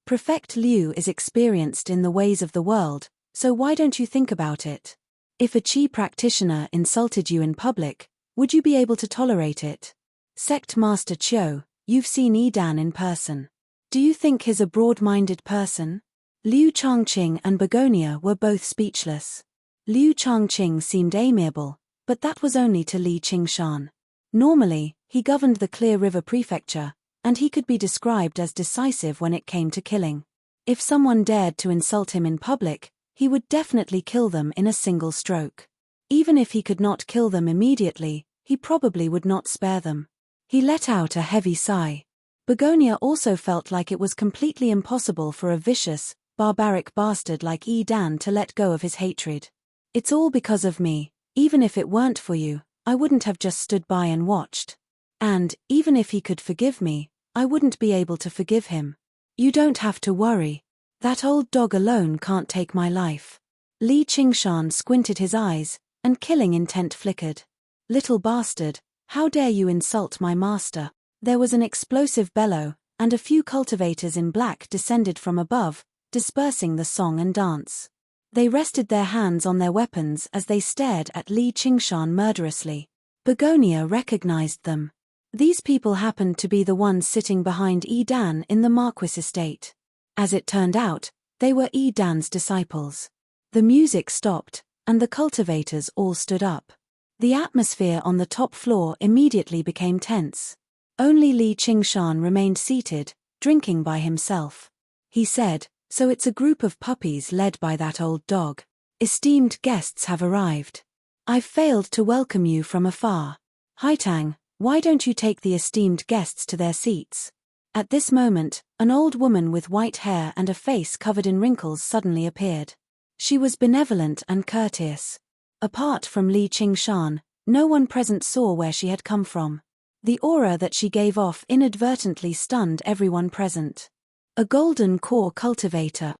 Prefect Liu is experienced in the ways of the world, so why don't you think about it? If a Qi practitioner insulted you in public, would you be able to tolerate it? Sect Master Qiu, you've seen Yidan in person. Do you think he's a broad-minded person?" Liu Changqing and Begonia were both speechless. Liu Changqing seemed amiable, but that was only to Li Qingshan. Normally, he governed the Clear River Prefecture, and he could be described as decisive when it came to killing. If someone dared to insult him in public, he would definitely kill them in a single stroke. Even if he could not kill them immediately, he probably would not spare them. He let out a heavy sigh. Begonia also felt like it was completely impossible for a vicious, barbaric bastard like Yidan to let go of his hatred. "It's all because of me. Even if it weren't for you, I wouldn't have just stood by and watched. And, even if he could forgive me, I wouldn't be able to forgive him. You don't have to worry. That old dog alone can't take my life." Li Qingshan squinted his eyes, and killing intent flickered. "Little bastard, how dare you insult my master?" There was an explosive bellow, and a few cultivators in black descended from above, dispersing the song and dance. They rested their hands on their weapons as they stared at Li Qingshan murderously. Begonia recognized them. These people happened to be the ones sitting behind Yidan in the Marquis estate. As it turned out, they were Yidan's disciples. The music stopped, and the cultivators all stood up. The atmosphere on the top floor immediately became tense. Only Li Qingshan remained seated, drinking by himself. He said, "So it's a group of puppies led by that old dog. Esteemed guests have arrived. I've failed to welcome you from afar. Haitang, why don't you take the esteemed guests to their seats?" At this moment, an old woman with white hair and a face covered in wrinkles suddenly appeared. She was benevolent and courteous. Apart from Li Qingshan, no one present saw where she had come from. The aura that she gave off inadvertently stunned everyone present. A golden core cultivator.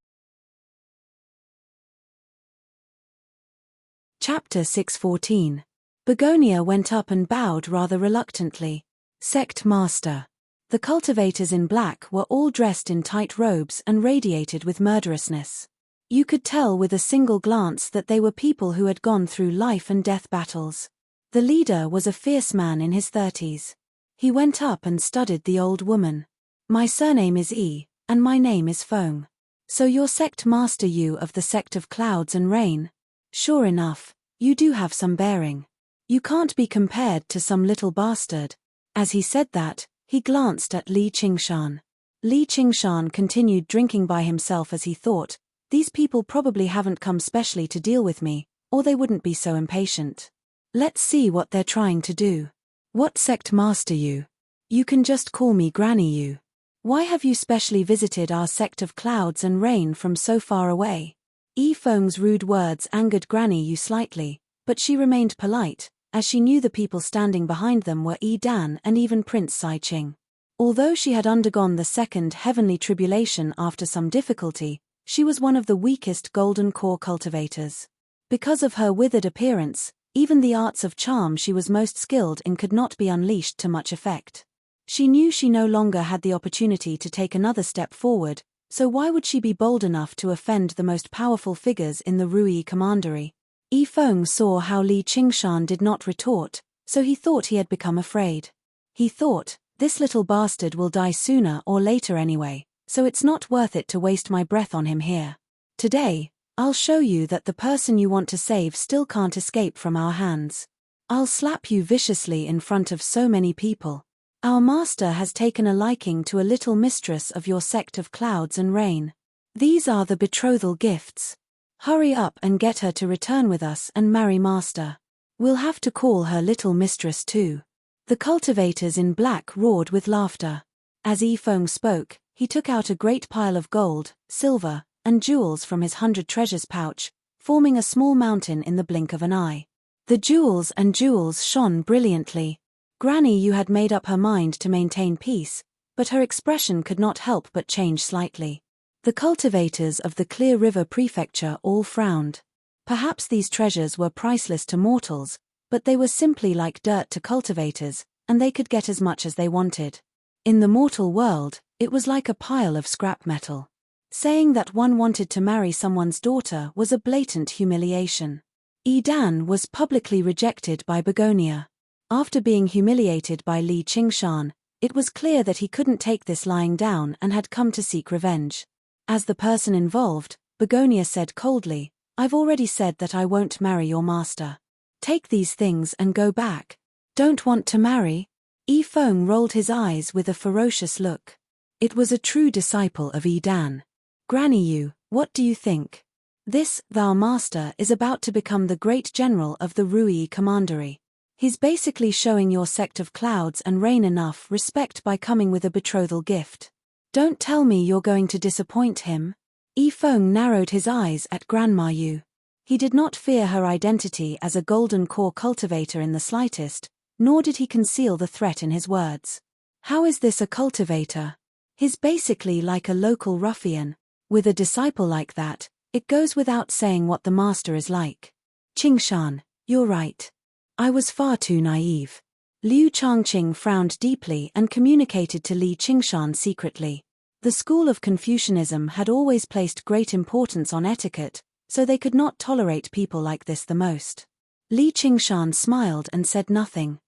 Chapter 614. Begonia went up and bowed rather reluctantly. "Sect Master." The cultivators in black were all dressed in tight robes and radiated with murderousness. You could tell with a single glance that they were people who had gone through life and death battles. The leader was a fierce man in his 30s. He went up and studied the old woman. "My surname is Yi, and my name is Feng. So you're Sect Master Yu of the Sect of Clouds and Rain? Sure enough, you do have some bearing. You can't be compared to some little bastard." As he said that, he glanced at Li Qingshan. Li Qingshan continued drinking by himself as he thought, "These people probably haven't come specially to deal with me, or they wouldn't be so impatient. Let's see what they're trying to do. What Sect Master Yu? You can just call me Granny Yu. Why have you specially visited our Sect of Clouds and Rain from so far away?" Yi Feng's rude words angered Granny Yu slightly, but she remained polite, as she knew the people standing behind them were Yidan and even Prince Saiqing. Although she had undergone the second heavenly tribulation after some difficulty, she was one of the weakest golden core cultivators. Because of her withered appearance, even the arts of charm she was most skilled in could not be unleashed to much effect. She knew she no longer had the opportunity to take another step forward, so why would she be bold enough to offend the most powerful figures in the Rui commandery? Yifeng saw how Li Qingshan did not retort, so he thought he had become afraid. He thought, this little bastard will die sooner or later anyway, so it's not worth it to waste my breath on him here. Today, I'll show you that the person you want to save still can't escape from our hands. I'll slap you viciously in front of so many people. Our master has taken a liking to a little mistress of your sect of clouds and rain. These are the betrothal gifts. Hurry up and get her to return with us and marry master. We'll have to call her little mistress too. The cultivators in black roared with laughter. As Yifeng spoke, he took out a great pile of gold, silver, and jewels from his 100 treasures pouch, forming a small mountain in the blink of an eye. The jewels shone brilliantly. Granny Yu had made up her mind to maintain peace, but her expression could not help but change slightly. The cultivators of the Clear River Prefecture all frowned. Perhaps these treasures were priceless to mortals, but they were simply like dirt to cultivators, and they could get as much as they wanted. In the mortal world, it was like a pile of scrap metal. Saying that one wanted to marry someone's daughter was a blatant humiliation. Yidan was publicly rejected by Begonia. After being humiliated by Li Qingshan, it was clear that he couldn't take this lying down and had come to seek revenge. As the person involved, Begonia said coldly, I've already said that I won't marry your master. Take these things and go back. Don't want to marry? Yifeng rolled his eyes with a ferocious look. It was a true disciple of Yidan. Granny Yu, what do you think? This, thou master, is about to become the great general of the Rui commandery. He's basically showing your sect of clouds and rain enough respect by coming with a betrothal gift. Don't tell me you're going to disappoint him. Yifeng narrowed his eyes at Grandma Yu. He did not fear her identity as a golden core cultivator in the slightest, nor did he conceal the threat in his words. How is this a cultivator? He's basically like a local ruffian. With a disciple like that, it goes without saying what the master is like. Qingshan, you're right. I was far too naive. Liu Changqing frowned deeply and communicated to Li Qingshan secretly. The school of Confucianism had always placed great importance on etiquette, so they could not tolerate people like this the most. Li Qingshan smiled and said nothing.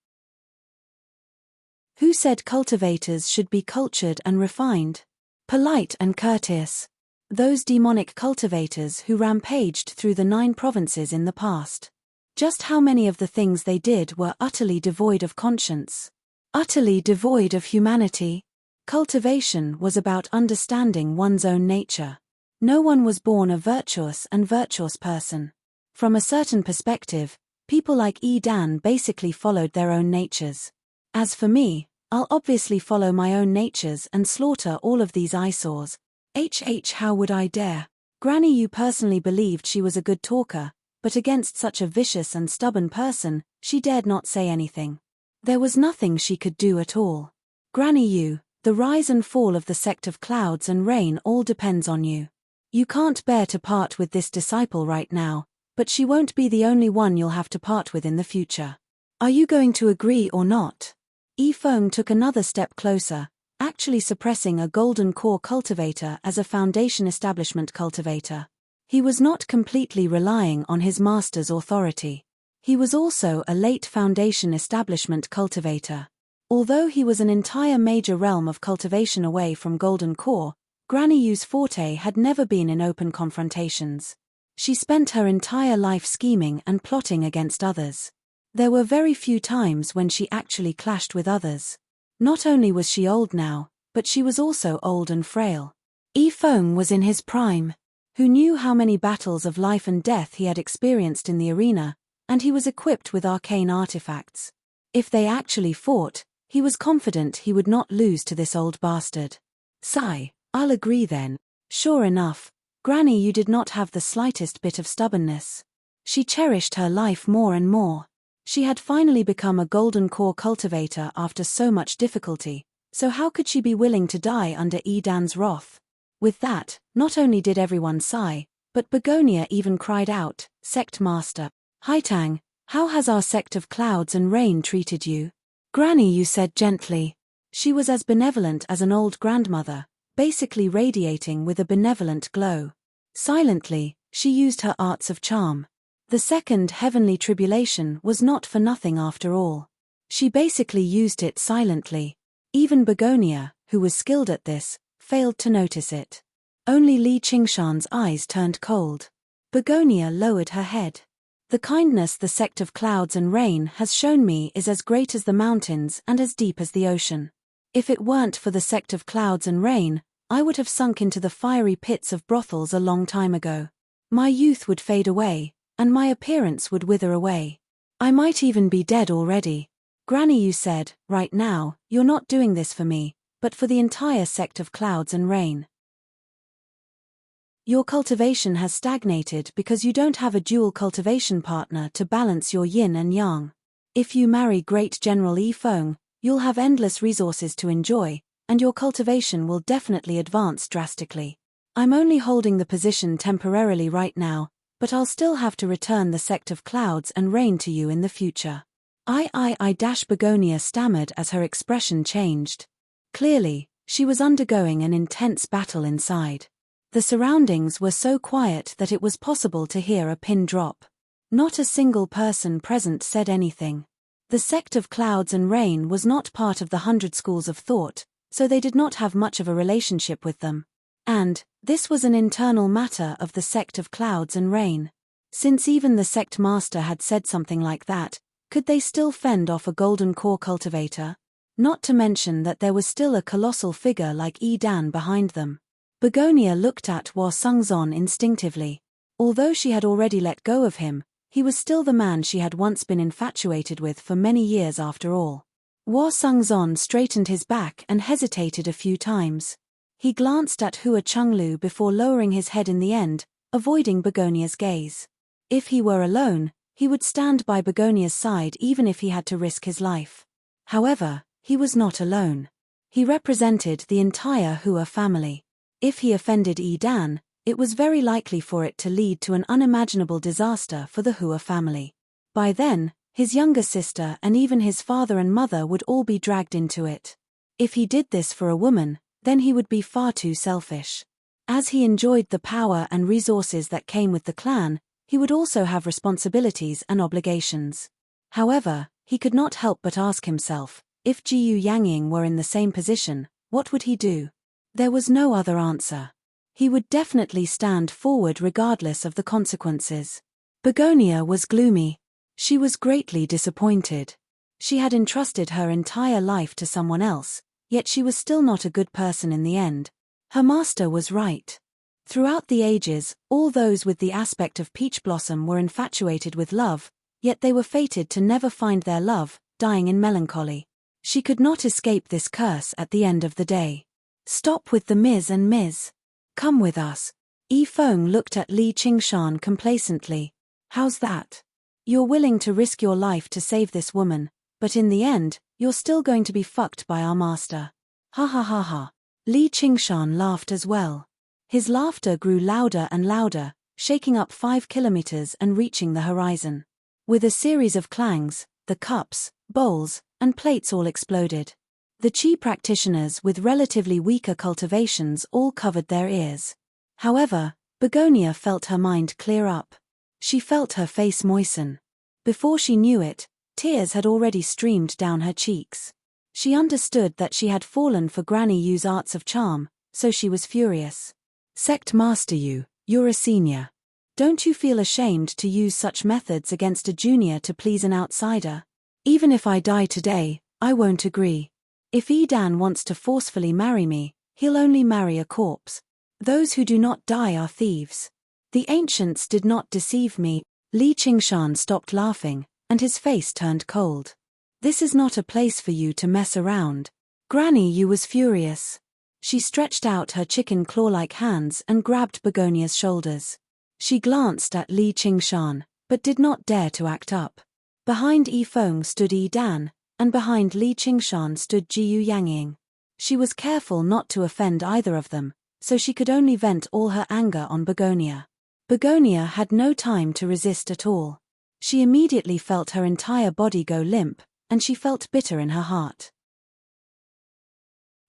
Who said cultivators should be cultured and refined? Polite and courteous. Those demonic cultivators who rampaged through the 9 provinces in the past. Just how many of the things they did were utterly devoid of conscience? Utterly devoid of humanity? Cultivation was about understanding one's own nature. No one was born a virtuous person. From a certain perspective, people like Yidan basically followed their own natures. As for me, I'll obviously follow my own natures and slaughter all of these eyesores. How would I dare? Granny Yu personally believed she was a good talker, but against such a vicious and stubborn person, she dared not say anything. There was nothing she could do at all. Granny Yu, the rise and fall of the sect of clouds and rain all depends on you. You can't bear to part with this disciple right now, but she won't be the only one you'll have to part with in the future. Are you going to agree or not? Yifeng took another step closer, actually suppressing a golden core cultivator as a foundation establishment cultivator. He was not completely relying on his master's authority. He was also a late foundation establishment cultivator. Although he was an entire major realm of cultivation away from golden core, Granny Yu's forte had never been in open confrontations. She spent her entire life scheming and plotting against others. There were very few times when she actually clashed with others. Not only was she old now, but she was also old and frail. Yifeng was in his prime. Who knew how many battles of life and death he had experienced in the arena, and he was equipped with arcane artifacts. If they actually fought, he was confident he would not lose to this old bastard. Sigh, I'll agree then. Sure enough, Granny Yu did not have the slightest bit of stubbornness. She cherished her life more and more. She had finally become a golden core cultivator after so much difficulty, So how could she be willing to die under Edan's wrath? With that, not only did everyone sigh, but Begonia even cried out, "Sect Master Haitang, how has our sect of clouds and rain treated you?" "Granny," you said gently. She was as benevolent as an old grandmother, basically radiating with a benevolent glow. Silently, she used her arts of charm. The second heavenly tribulation was not for nothing after all. She basically used it silently. Even Begonia, who was skilled at this, failed to notice it. Only Li Qingshan's eyes turned cold. Begonia lowered her head. "The kindness the sect of clouds and rain has shown me is as great as the mountains and as deep as the ocean. If it weren't for the sect of clouds and rain, I would have sunk into the fiery pits of brothels a long time ago. My youth would fade away, and my appearance would wither away. I might even be dead already. Granny," you said, "right now, you're not doing this for me, but for the entire sect of clouds and rain. Your cultivation has stagnated because you don't have a dual cultivation partner to balance your yin and yang. If you marry Great General Yi Feng, you'll have endless resources to enjoy, and your cultivation will definitely advance drastically. I'm only holding the position temporarily right now, but I'll still have to return the sect of clouds and rain to you in the future." Begonia stammered as her expression changed. Clearly, she was undergoing an intense battle inside. The surroundings were so quiet that it was possible to hear a pin drop. Not a single person present said anything. The sect of clouds and rain was not part of the 100 schools of thought, so they did not have much of a relationship with them. And this was an internal matter of the sect of clouds and rain. Since even the sect master had said something like that, could they still fend off a golden core cultivator? Not to mention that there was still a colossal figure like Edan behind them. Begonia looked at Hua Sungzon instinctively. Although she had already let go of him, he was still the man she had once been infatuated with for many years after all. Hua Sungzon straightened his back and hesitated a few times. He glanced at Hua Chenglu before lowering his head in the end, avoiding Begonia's gaze. If he were alone, he would stand by Begonia's side even if he had to risk his life. However, he was not alone. He represented the entire Hua family. If he offended Edan, it was very likely for it to lead to an unimaginable disaster for the Hua family. By then, his younger sister and even his father and mother would all be dragged into it. If he did this for a woman, then he would be far too selfish. As he enjoyed the power and resources that came with the clan, he would also have responsibilities and obligations. However, he could not help but ask himself, if Jiyu Yangying were in the same position, what would he do? There was no other answer. He would definitely stand forward regardless of the consequences. Begonia was gloomy. She was greatly disappointed. She had entrusted her entire life to someone else, yet she was still not a good person in the end. Her master was right. Throughout the ages, all those with the aspect of peach blossom were infatuated with love, yet they were fated to never find their love, dying in melancholy. She could not escape this curse at the end of the day. "Stop with the Ms. and Ms. Come with us." Yi Feng looked at Li Qingshan complacently. "How's that? You're willing to risk your life to save this woman, but in the end, you're still going to be fucked by our master." "Ha ha ha ha." Li Qingshan laughed as well. His laughter grew louder and louder, shaking up 5 kilometers and reaching the horizon. With a series of clangs, the cups, bowls, and plates all exploded. The Qi practitioners with relatively weaker cultivations all covered their ears. However, Begonia felt her mind clear up. She felt her face moisten. Before she knew it, tears had already streamed down her cheeks. She understood that she had fallen for Granny Yu's arts of charm, so she was furious. "Sect Master Yu, you're a senior. Don't you feel ashamed to use such methods against a junior to please an outsider? Even if I die today, I won't agree. If Edan wants to forcefully marry me, he'll only marry a corpse. Those who do not die are thieves. The ancients did not deceive me." Li Qingshan stopped laughing, and his face turned cold. "This is not a place for you to mess around." Granny Yu was furious. She stretched out her chicken claw-like hands and grabbed Begonia's shoulders. She glanced at Li Qingshan, but did not dare to act up. Behind Yi Feng stood Edan, and behind Li Qingshan stood Jiyu Yangying. She was careful not to offend either of them, so she could only vent all her anger on Begonia. Begonia had no time to resist at all. She immediately felt her entire body go limp, and she felt bitter in her heart.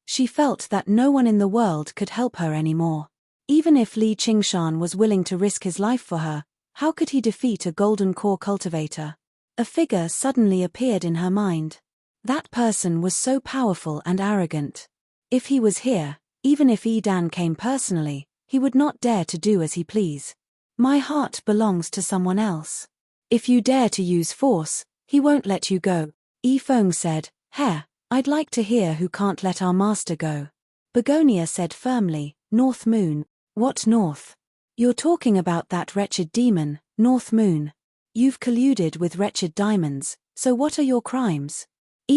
She felt that no one in the world could help her anymore. Even if Li Qingshan was willing to risk his life for her, how could he defeat a golden core cultivator? A figure suddenly appeared in her mind. That person was so powerful and arrogant. If he was here, even if Dan came personally, he would not dare to do as he please. My heart belongs to someone else. If you dare to use force, he won't let you go. Feng said, I'd like to hear who can't let our master go. Begonia said firmly, North Moon. What North? You're talking about that wretched demon, North Moon. You've colluded with wretched diamonds, so what are your crimes?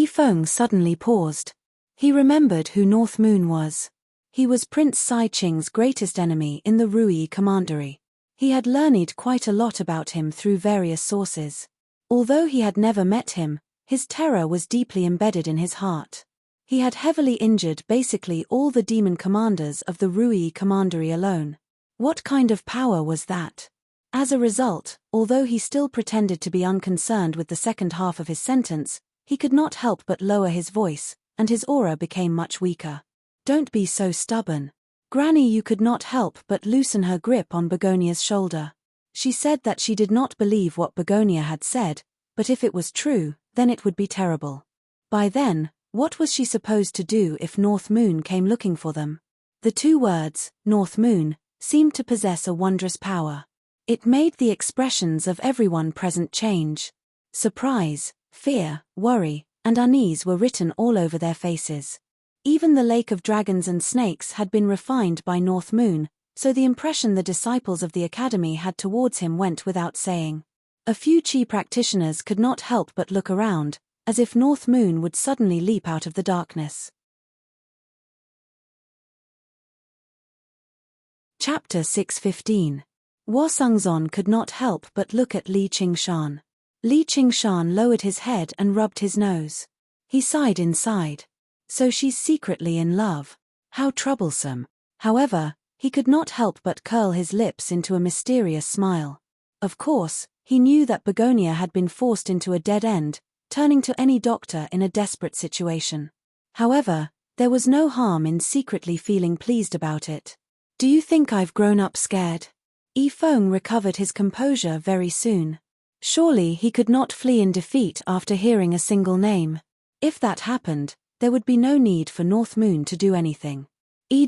Feng suddenly paused. He remembered who North Moon was. He was Prince Sai Qing's greatest enemy in the Rui Commandery. He had learned quite a lot about him through various sources. Although he had never met him, his terror was deeply embedded in his heart. He had heavily injured basically all the demon commanders of the Rui Commandery alone. What kind of power was that? As a result, although he still pretended to be unconcerned with the second half of his sentence, he could not help but lower his voice, and his aura became much weaker. Don't be so stubborn. Granny, you could not help but loosen her grip on Begonia's shoulder. She said that she did not believe what Begonia had said, but if it was true, then it would be terrible. By then, what was she supposed to do if North Moon came looking for them? The two words, North Moon, seemed to possess a wondrous power. It made the expressions of everyone present change. Surprise, fear, worry, and unease were written all over their faces. Even the lake of dragons and snakes had been refined by North Moon, so the impression the disciples of the academy had towards him went without saying. A few Qi practitioners could not help but look around, as if North Moon would suddenly leap out of the darkness. Chapter 615. Wo Sungzon could not help but look at Li Qingshan. Li Qingshan lowered his head and rubbed his nose. He sighed inside. So she's secretly in love. How troublesome. However, he could not help but curl his lips into a mysterious smile. Of course, he knew that Begonia had been forced into a dead end, turning to any doctor in a desperate situation. However, there was no harm in secretly feeling pleased about it. Do you think I've grown up scared? Feng recovered his composure very soon. Surely he could not flee in defeat after hearing a single name. If that happened, there would be no need for North Moon to do anything.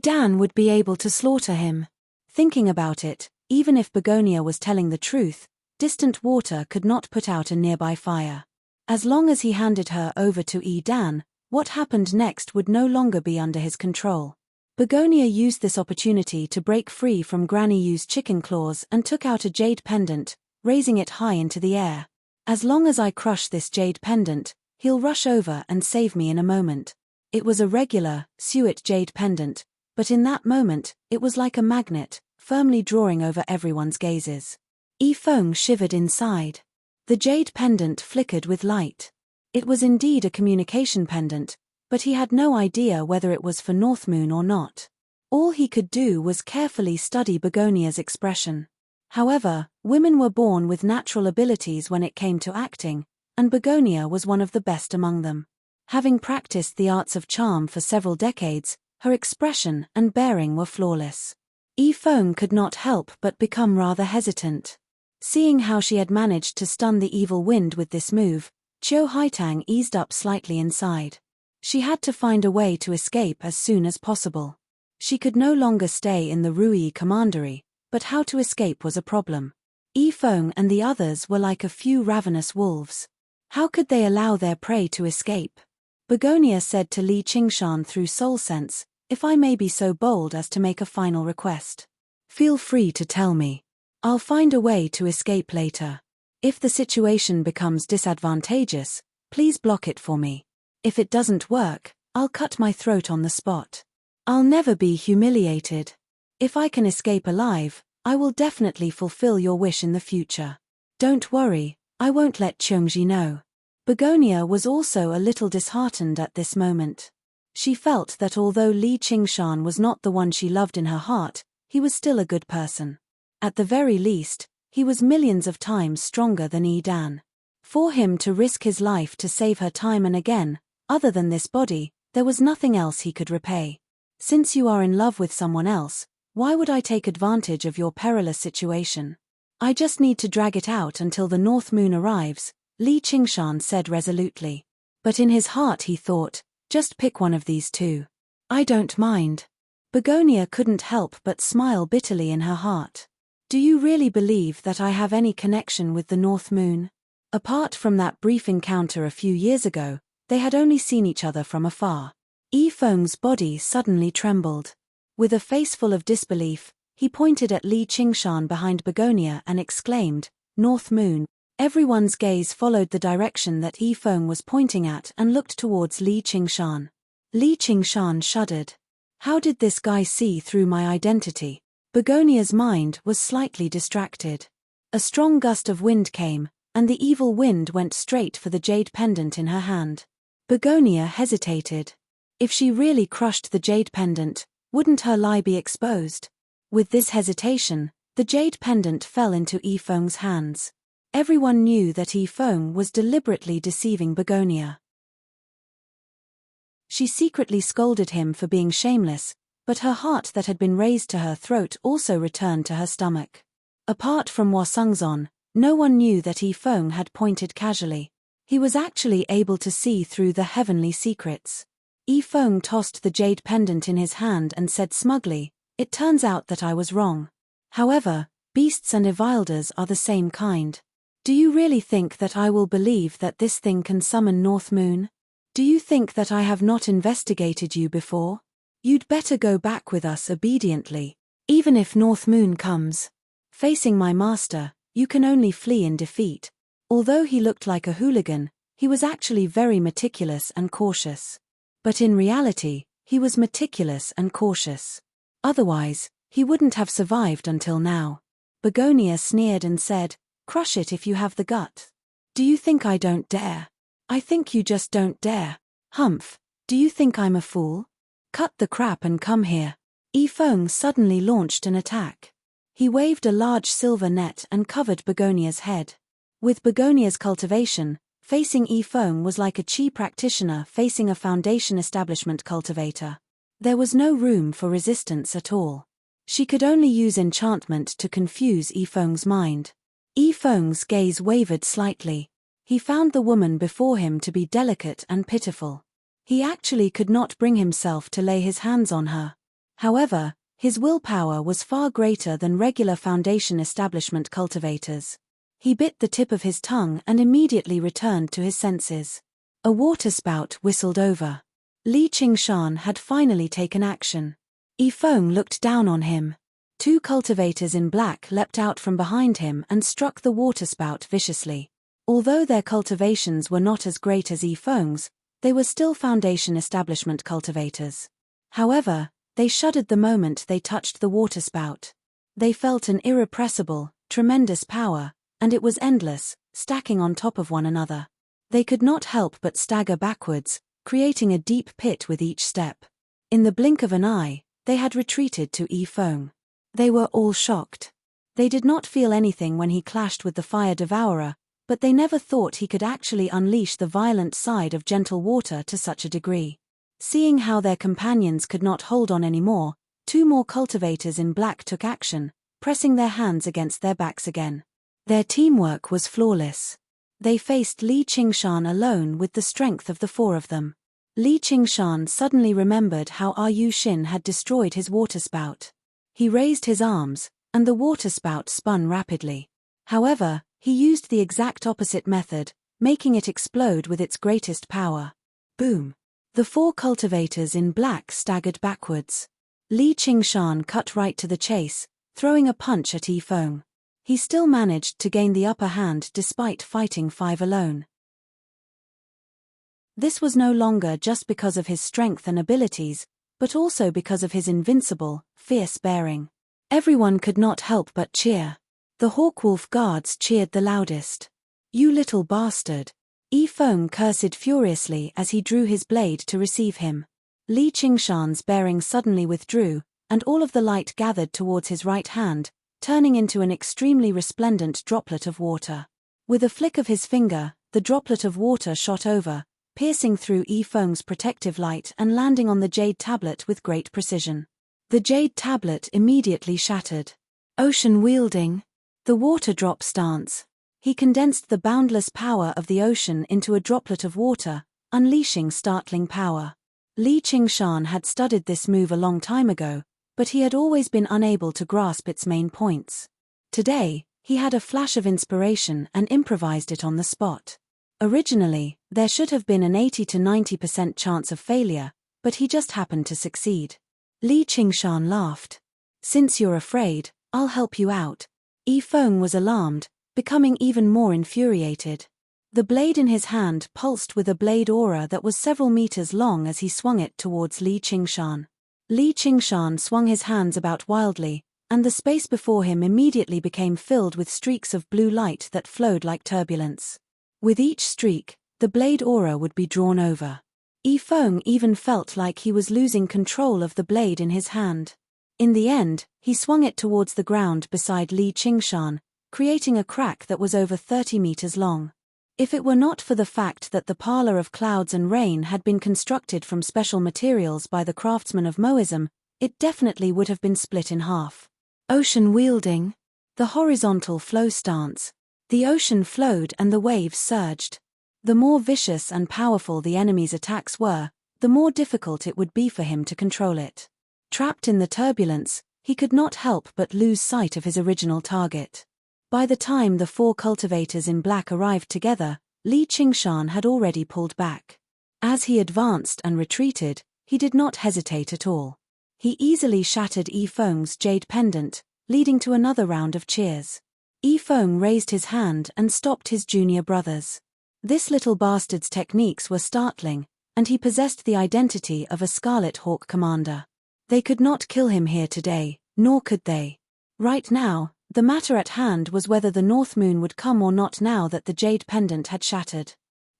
Dan would be able to slaughter him. Thinking about it, even if Begonia was telling the truth, distant water could not put out a nearby fire. As long as he handed her over to Dan, what happened next would no longer be under his control. Begonia used this opportunity to break free from Granny Yu's chicken claws and took out a jade pendant, raising it high into the air. As long as I crush this jade pendant, he'll rush over and save me in a moment. It was a regular, suet jade pendant, but in that moment, it was like a magnet, firmly drawing over everyone's gazes. Feng shivered inside. The jade pendant flickered with light. It was indeed a communication pendant, but he had no idea whether it was for North Moon or not. All he could do was carefully study Begonia's expression. However, women were born with natural abilities when it came to acting, and Begonia was one of the best among them. Having practiced the arts of charm for several decades, her expression and bearing were flawless. Feng could not help but become rather hesitant. Seeing how she had managed to stun the evil wind with this move, Qiu Haitang eased up slightly inside. She had to find a way to escape as soon as possible. She could no longer stay in the Rui Commandery, but how to escape was a problem. Feng and the others were like a few ravenous wolves. How could they allow their prey to escape? Begonia said to Li Qingshan through soul sense, if I may be so bold as to make a final request. Feel free to tell me. I'll find a way to escape later. If the situation becomes disadvantageous, please block it for me. If it doesn't work, I'll cut my throat on the spot. I'll never be humiliated. If I can escape alive, I will definitely fulfill your wish in the future. Don't worry, I won't let Cheongji know. Begonia was also a little disheartened at this moment. She felt that although Li Qingshan was not the one she loved in her heart, he was still a good person. At the very least, he was millions of times stronger than Yi Dan. For him to risk his life to save her time and again, other than this body, there was nothing else he could repay. Since you are in love with someone else, why would I take advantage of your perilous situation? I just need to drag it out until the North Moon arrives, Li Qingshan said resolutely. But in his heart he thought, just pick one of these two. I don't mind. Begonia couldn't help but smile bitterly in her heart. Do you really believe that I have any connection with the North Moon? Apart from that brief encounter a few years ago, they had only seen each other from afar. Yi Feng's body suddenly trembled. With a face full of disbelief, he pointed at Li Qingshan behind Begonia and exclaimed, North Moon. Everyone's gaze followed the direction that Yi Feng was pointing at and looked towards Li Qingshan. Li Qingshan shuddered. How did this guy see through my identity? Begonia's mind was slightly distracted. A strong gust of wind came, and the evil wind went straight for the jade pendant in her hand. Begonia hesitated. If she really crushed the jade pendant, wouldn't her lie be exposed? With this hesitation, the jade pendant fell into Yi Feng's hands. Everyone knew that Yi Feng was deliberately deceiving Begonia. She secretly scolded him for being shameless, but her heart that had been raised to her throat also returned to her stomach. Apart from Hua Sengzon, no one knew that Yi Feng had pointed casually. He was actually able to see through the heavenly secrets. Yi Feng tossed the jade pendant in his hand and said smugly, It turns out that I was wrong. However, beasts and Evilders are the same kind. Do you really think that I will believe that this thing can summon North Moon? Do you think that I have not investigated you before? You'd better go back with us obediently. Even if North Moon comes. Facing my master, you can only flee in defeat. Although he looked like a hooligan, he was actually very meticulous and cautious. But in reality, he was meticulous and cautious. Otherwise, he wouldn't have survived until now. Begonia sneered and said, Crush it if you have the gut. Do you think I don't dare? I think you just don't dare. Humph, do you think I'm a fool? Cut the crap and come here. Yi Feng suddenly launched an attack. He waved a large silver net and covered Begonia's head. With Begonia's cultivation, facing Yi Feng was like a chi practitioner facing a foundation establishment cultivator. There was no room for resistance at all. She could only use enchantment to confuse Yi Feng's mind. Yi Feng's gaze wavered slightly. He found the woman before him to be delicate and pitiful. He actually could not bring himself to lay his hands on her. However, his willpower was far greater than regular foundation establishment cultivators. He bit the tip of his tongue and immediately returned to his senses. A waterspout whistled over. Li Qingshan had finally taken action. Yi Feng looked down on him. Two cultivators in black leapt out from behind him and struck the waterspout viciously. Although their cultivations were not as great as Yi Feng's, they were still foundation establishment cultivators. However, they shuddered the moment they touched the waterspout. They felt an irrepressible, tremendous power, and it was endless, stacking on top of one another. They could not help but stagger backwards, creating a deep pit with each step. In the blink of an eye, they had retreated to Yi Feng. They were all shocked. They did not feel anything when he clashed with the fire devourer, but they never thought he could actually unleash the violent side of gentle water to such a degree. Seeing how their companions could not hold on anymore, two more cultivators in black took action, pressing their hands against their backs again. Their teamwork was flawless. They faced Li Qingshan alone with the strength of the four of them. Li Qingshan suddenly remembered how Yu Xin had destroyed his waterspout. He raised his arms, and the waterspout spun rapidly. However, he used the exact opposite method, making it explode with its greatest power. Boom! The four cultivators in black staggered backwards. Li Qingshan cut right to the chase, throwing a punch at Yi Feng. He still managed to gain the upper hand despite fighting five alone. This was no longer just because of his strength and abilities, but also because of his invincible, fierce bearing. Everyone could not help but cheer. The Hawkwolf guards cheered the loudest. You little bastard! Yi Feng cursed furiously as he drew his blade to receive him. Li Qingshan's bearing suddenly withdrew, and all of the light gathered towards his right hand, turning into an extremely resplendent droplet of water. With a flick of his finger, the droplet of water shot over, piercing through Yifeng's protective light and landing on the jade tablet with great precision. The jade tablet immediately shattered. Ocean wielding. The water drop stance. He condensed the boundless power of the ocean into a droplet of water, unleashing startling power. Li Qingshan had studied this move a long time ago, but he had always been unable to grasp its main points. Today, he had a flash of inspiration and improvised it on the spot. Originally, there should have been an 80 to 90% chance of failure, but he just happened to succeed. Li Qingshan laughed. "Since you're afraid, I'll help you out." Yifeng was alarmed, becoming even more infuriated. The blade in his hand pulsed with a blade aura that was several meters long as he swung it towards Li Qingshan. Li Qingshan swung his hands about wildly, and the space before him immediately became filled with streaks of blue light that flowed like turbulence. With each streak, the blade aura would be drawn over. Yifeng even felt like he was losing control of the blade in his hand. In the end, he swung it towards the ground beside Li Qingshan, creating a crack that was over 30 meters long. If it were not for the fact that the parlor of clouds and rain had been constructed from special materials by the craftsmen of Moism, it definitely would have been split in half. Ocean wielding. The horizontal flow stance. The ocean flowed and the waves surged. The more vicious and powerful the enemy's attacks were, the more difficult it would be for him to control it. Trapped in the turbulence, he could not help but lose sight of his original target. By the time the four cultivators in black arrived together, Li Qingshan had already pulled back. As he advanced and retreated, he did not hesitate at all. He easily shattered Yifeng's jade pendant, leading to another round of cheers. Yifeng raised his hand and stopped his junior brothers. This little bastard's techniques were startling, and he possessed the identity of a Scarlet Hawk commander. They could not kill him here today, nor could they. Right now, the matter at hand was whether the North Moon would come or not now that the jade pendant had shattered.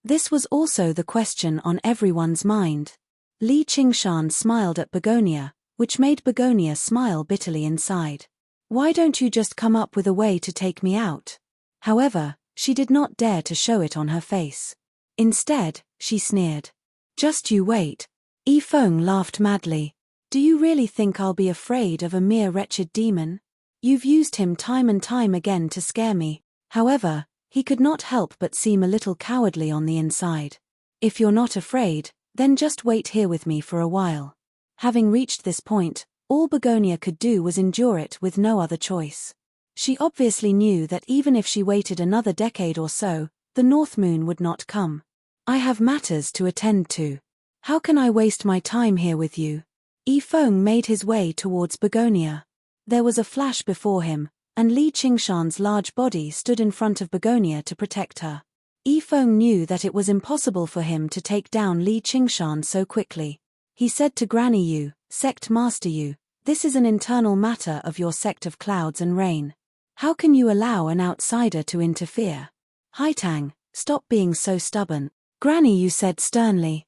This was also the question on everyone's mind. Li Qingshan smiled at Begonia, which made Begonia smile bitterly inside. "Why don't you just come up with a way to take me out?" However, she did not dare to show it on her face. Instead, she sneered. "Just you wait." Yifeng laughed madly. "Do you really think I'll be afraid of a mere wretched demon? You've used him time and time again to scare me." However, he could not help but seem a little cowardly on the inside. "If you're not afraid, then just wait here with me for a while." Having reached this point, all Begonia could do was endure it with no other choice. She obviously knew that even if she waited another decade or so, the North Moon would not come. "I have matters to attend to. How can I waste my time here with you?" Yifeng made his way towards Begonia. There was a flash before him, and Li Qingshan's large body stood in front of Begonia to protect her. Yifeng knew that it was impossible for him to take down Li Qingshan so quickly. He said to Granny Yu, "Sect Master Yu, this is an internal matter of your sect of clouds and rain. How can you allow an outsider to interfere?" "Haitang, stop being so stubborn," Granny Yu said sternly.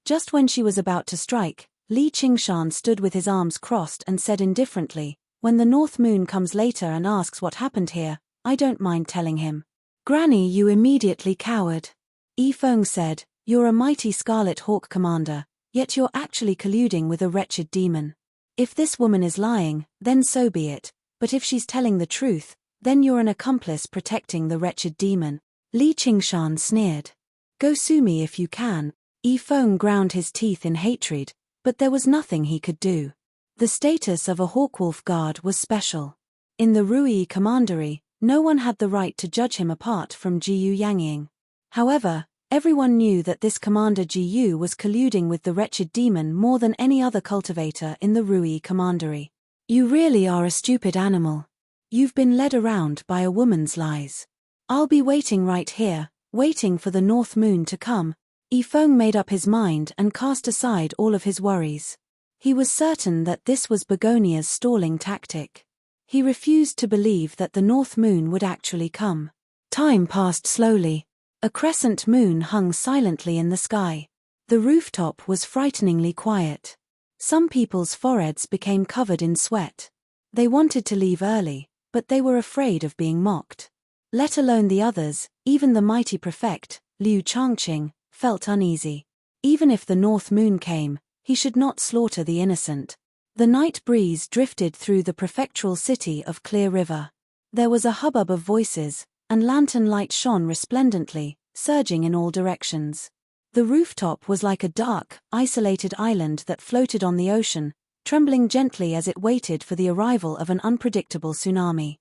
Just when she was about to strike, Li Qingshan stood with his arms crossed and said indifferently, "When the North Moon comes later and asks what happened here, I don't mind telling him." Granny Yu immediately cowered. Yifeng said, "You're a mighty Scarlet Hawk commander, yet you're actually colluding with a wretched demon. If this woman is lying, then so be it, but if she's telling the truth, then you're an accomplice protecting the wretched demon." Li Qingshan sneered. "Go sue me if you can." Yifeng ground his teeth in hatred, but there was nothing he could do. The status of a Hawkwolf guard was special. In the Rui Commandery, no one had the right to judge him apart from Jiyu Yangying. However, everyone knew that this Commander Jiyu was colluding with the wretched demon more than any other cultivator in the Rui Commandery. "You really are a stupid animal. You've been led around by a woman's lies. I'll be waiting right here, waiting for the North Moon to come." Yifeng made up his mind and cast aside all of his worries. He was certain that this was Begonia's stalling tactic. He refused to believe that the North Moon would actually come. Time passed slowly. A crescent moon hung silently in the sky. The rooftop was frighteningly quiet. Some people's foreheads became covered in sweat. They wanted to leave early, but they were afraid of being mocked. Let alone the others, even the mighty prefect, Liu Changqing, felt uneasy. Even if the North Moon came, he should not slaughter the innocent. The night breeze drifted through the prefectural city of Clear River. There was a hubbub of voices, and lantern light shone resplendently, surging in all directions. The rooftop was like a dark, isolated island that floated on the ocean, trembling gently as it waited for the arrival of an unpredictable tsunami.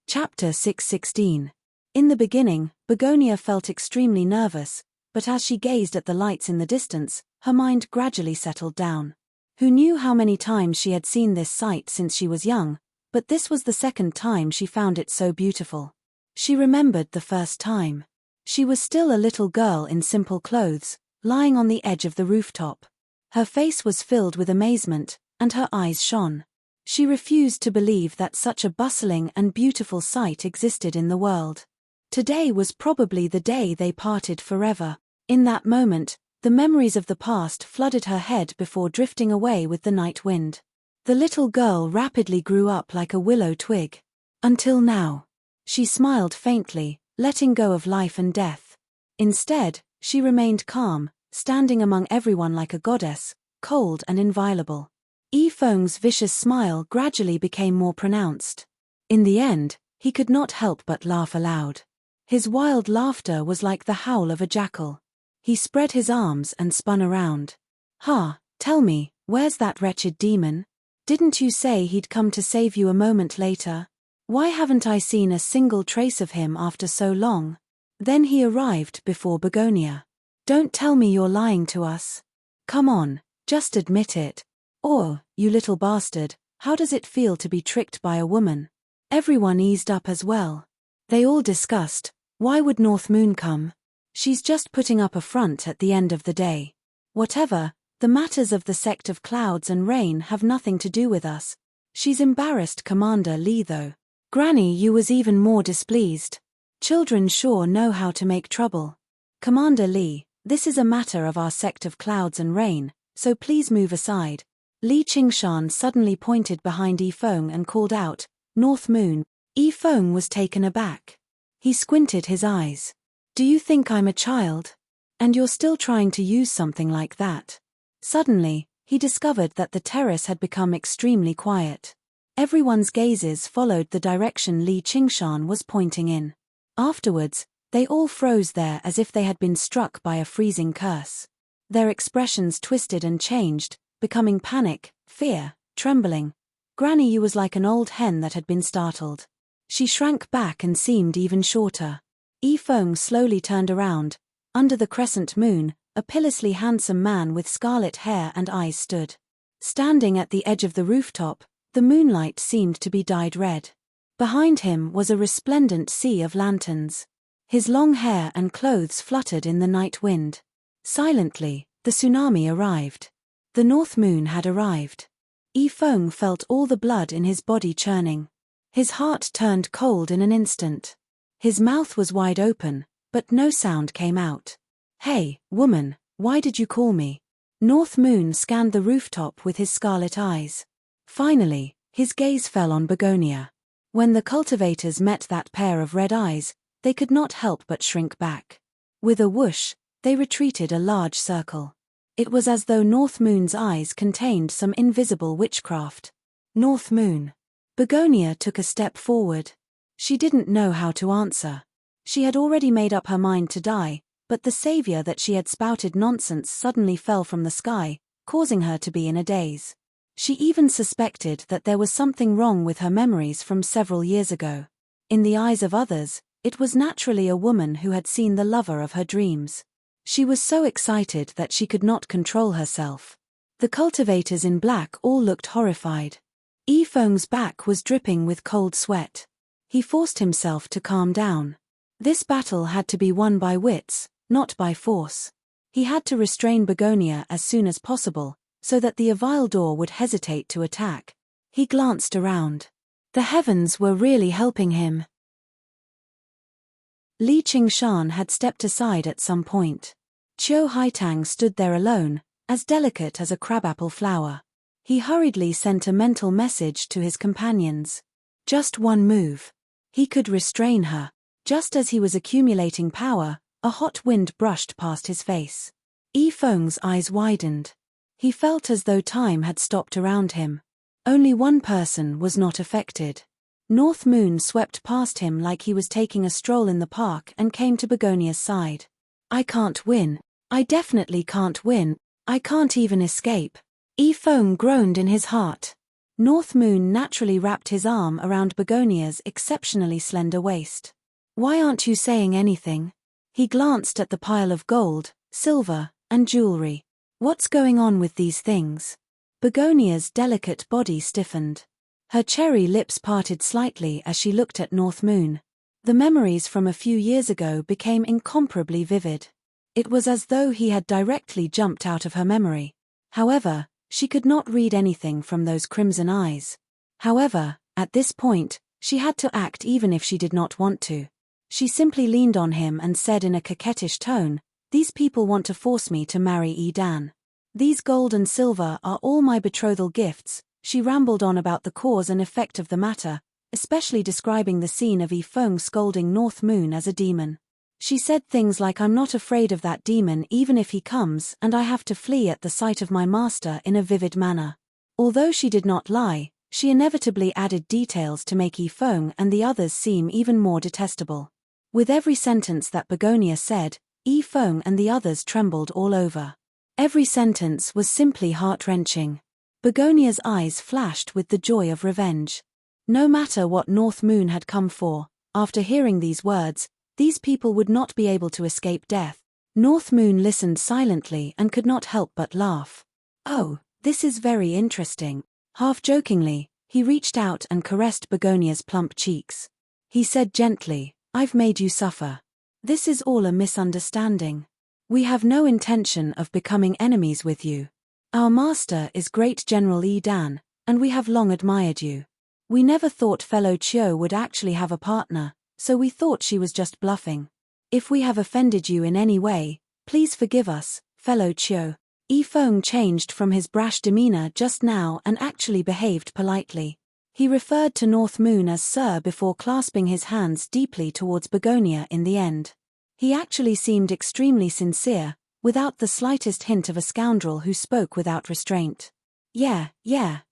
Chapter 616. In the beginning, Begonia felt extremely nervous, but as she gazed at the lights in the distance, her mind gradually settled down. Who knew how many times she had seen this sight since she was young, but this was the second time she found it so beautiful. She remembered the first time. She was still a little girl in simple clothes, lying on the edge of the rooftop. Her face was filled with amazement, and her eyes shone. She refused to believe that such a bustling and beautiful sight existed in the world. Today was probably the day they parted forever. In that moment, the memories of the past flooded her head before drifting away with the night wind. The little girl rapidly grew up like a willow twig. Until now. She smiled faintly, letting go of life and death. Instead, she remained calm, standing among everyone like a goddess, cold and inviolable. Yifeng's vicious smile gradually became more pronounced. In the end, he could not help but laugh aloud. His wild laughter was like the howl of a jackal. He spread his arms and spun around. "Ha, tell me, where's that wretched demon? Didn't you say he'd come to save you a moment later? Why haven't I seen a single trace of him after so long?" Then he arrived before Begonia. "Don't tell me you're lying to us. Come on, just admit it. Or, you little bastard, how does it feel to be tricked by a woman?" Everyone eased up as well. They all discussed, why would North Moon come? She's just putting up a front at the end of the day. Whatever, the matters of the sect of clouds and rain have nothing to do with us. She's embarrassed Commander Li though. Granny Yu was even more displeased. Children sure know how to make trouble. "Commander Li, this is a matter of our sect of clouds and rain, so please move aside." Li Qingshan suddenly pointed behind Yifeng and called out, "North Moon." Yifeng was taken aback. He squinted his eyes. "Do you think I'm a child? And you're still trying to use something like that?" Suddenly, he discovered that the terrace had become extremely quiet. Everyone's gazes followed the direction Li Qingshan was pointing in. Afterwards, they all froze there as if they had been struck by a freezing curse. Their expressions twisted and changed, becoming panic, fear, trembling. Granny Yu was like an old hen that had been startled. She shrank back and seemed even shorter. Yifeng slowly turned around. Under the crescent moon, a pilously handsome man with scarlet hair and eyes stood. Standing at the edge of the rooftop, the moonlight seemed to be dyed red. Behind him was a resplendent sea of lanterns. His long hair and clothes fluttered in the night wind. Silently, the tsunami arrived. The North Moon had arrived. Yifeng felt all the blood in his body churning. His heart turned cold in an instant. His mouth was wide open, but no sound came out. "Hey, woman, why did you call me?" North Moon scanned the rooftop with his scarlet eyes. Finally, his gaze fell on Begonia. When the cultivators met that pair of red eyes, they could not help but shrink back. With a whoosh, they retreated a large circle. It was as though North Moon's eyes contained some invisible witchcraft. "North Moon." Begonia took a step forward. She didn't know how to answer. She had already made up her mind to die, but the savior that she had spouted nonsense suddenly fell from the sky, causing her to be in a daze. She even suspected that there was something wrong with her memories from several years ago. In the eyes of others, it was naturally a woman who had seen the lover of her dreams. She was so excited that she could not control herself. The cultivators in black all looked horrified. Yifeng's back was dripping with cold sweat. He forced himself to calm down. This battle had to be won by wits, not by force. He had to restrain Begonia as soon as possible, so that the Avildor would hesitate to attack. He glanced around. The heavens were really helping him. Li Qingshan had stepped aside at some point. Qiu Haitang stood there alone, as delicate as a crabapple flower. He hurriedly sent a mental message to his companions. Just one move. He could restrain her. Just as he was accumulating power, a hot wind brushed past his face. Yi Feng's eyes widened. He felt as though time had stopped around him. Only one person was not affected. North Moon swept past him like he was taking a stroll in the park and came to Begonia's side. I can't win. I definitely can't win. I can't even escape. Yi Feng groaned in his heart. North Moon naturally wrapped his arm around Begonia's exceptionally slender waist. Why aren't you saying anything? He glanced at the pile of gold, silver, and jewelry. What's going on with these things? Begonia's delicate body stiffened. Her cherry lips parted slightly as she looked at North Moon. The memories from a few years ago became incomparably vivid. It was as though he had directly jumped out of her memory. However, she could not read anything from those crimson eyes. However, at this point, she had to act even if she did not want to. She simply leaned on him and said in a coquettish tone, "These people want to force me to marry Yi Dan. These gold and silver are all my betrothal gifts." She rambled on about the cause and effect of the matter, especially describing the scene of Yi Feng scolding North Moon as a demon. She said things like, "I'm not afraid of that demon even if he comes, and I have to flee at the sight of my master," in a vivid manner. Although she did not lie, she inevitably added details to make Yi Feng and the others seem even more detestable. With every sentence that Begonia said, Yi Feng and the others trembled all over. Every sentence was simply heart-wrenching. Begonia's eyes flashed with the joy of revenge. No matter what North Moon had come for, after hearing these words, these people would not be able to escape death. North Moon listened silently and could not help but laugh. "Oh, this is very interesting." Half-jokingly, he reached out and caressed Begonia's plump cheeks. He said gently, "I've made you suffer. This is all a misunderstanding. We have no intention of becoming enemies with you. Our master is Great General Yi Dan, and we have long admired you. We never thought fellow Qiu would actually have a partner, so we thought she was just bluffing. If we have offended you in any way, please forgive us, fellow Qiu." Yi Feng changed from his brash demeanor just now and actually behaved politely. He referred to North Moon as Sir before clasping his hands deeply towards Begonia in the end. He actually seemed extremely sincere, without the slightest hint of a scoundrel who spoke without restraint. Yeah,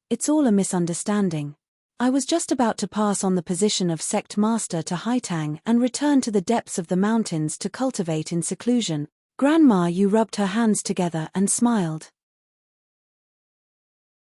it's all a misunderstanding. I was just about to pass on the position of sect master to Haitang and return to the depths of the mountains to cultivate in seclusion." Grandma Yu rubbed her hands together and smiled.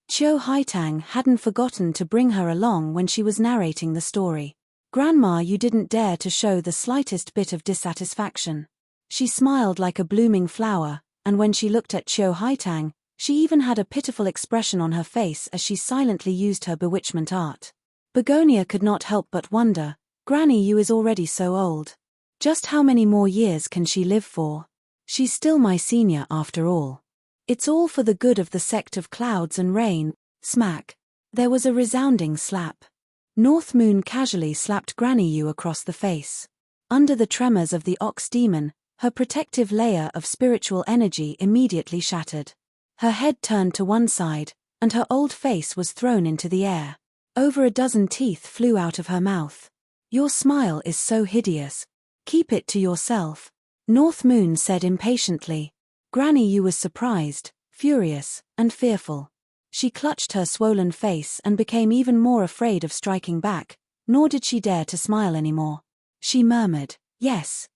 Qiu Haitang hadn't forgotten to bring her along when she was narrating the story. Grandma Yu didn't dare to show the slightest bit of dissatisfaction. She smiled like a blooming flower, and when she looked at Qiu Haitang, she even had a pitiful expression on her face as she silently used her bewitchment art. Begonia could not help but wonder, Granny Yu is already so old. Just how many more years can she live for? She's still my senior after all. It's all for the good of the sect of clouds and rain. Smack. There was a resounding slap. North Moon casually slapped Granny Yu across the face. Under the tremors of the ox demon, her protective layer of spiritual energy immediately shattered. Her head turned to one side, and her old face was thrown into the air. Over a dozen teeth flew out of her mouth. "Your smile is so hideous. Keep it to yourself," North Moon said impatiently. Granny Yu was surprised, furious, and fearful. She clutched her swollen face and became even more afraid of striking back, nor did she dare to smile anymore. She murmured, yes.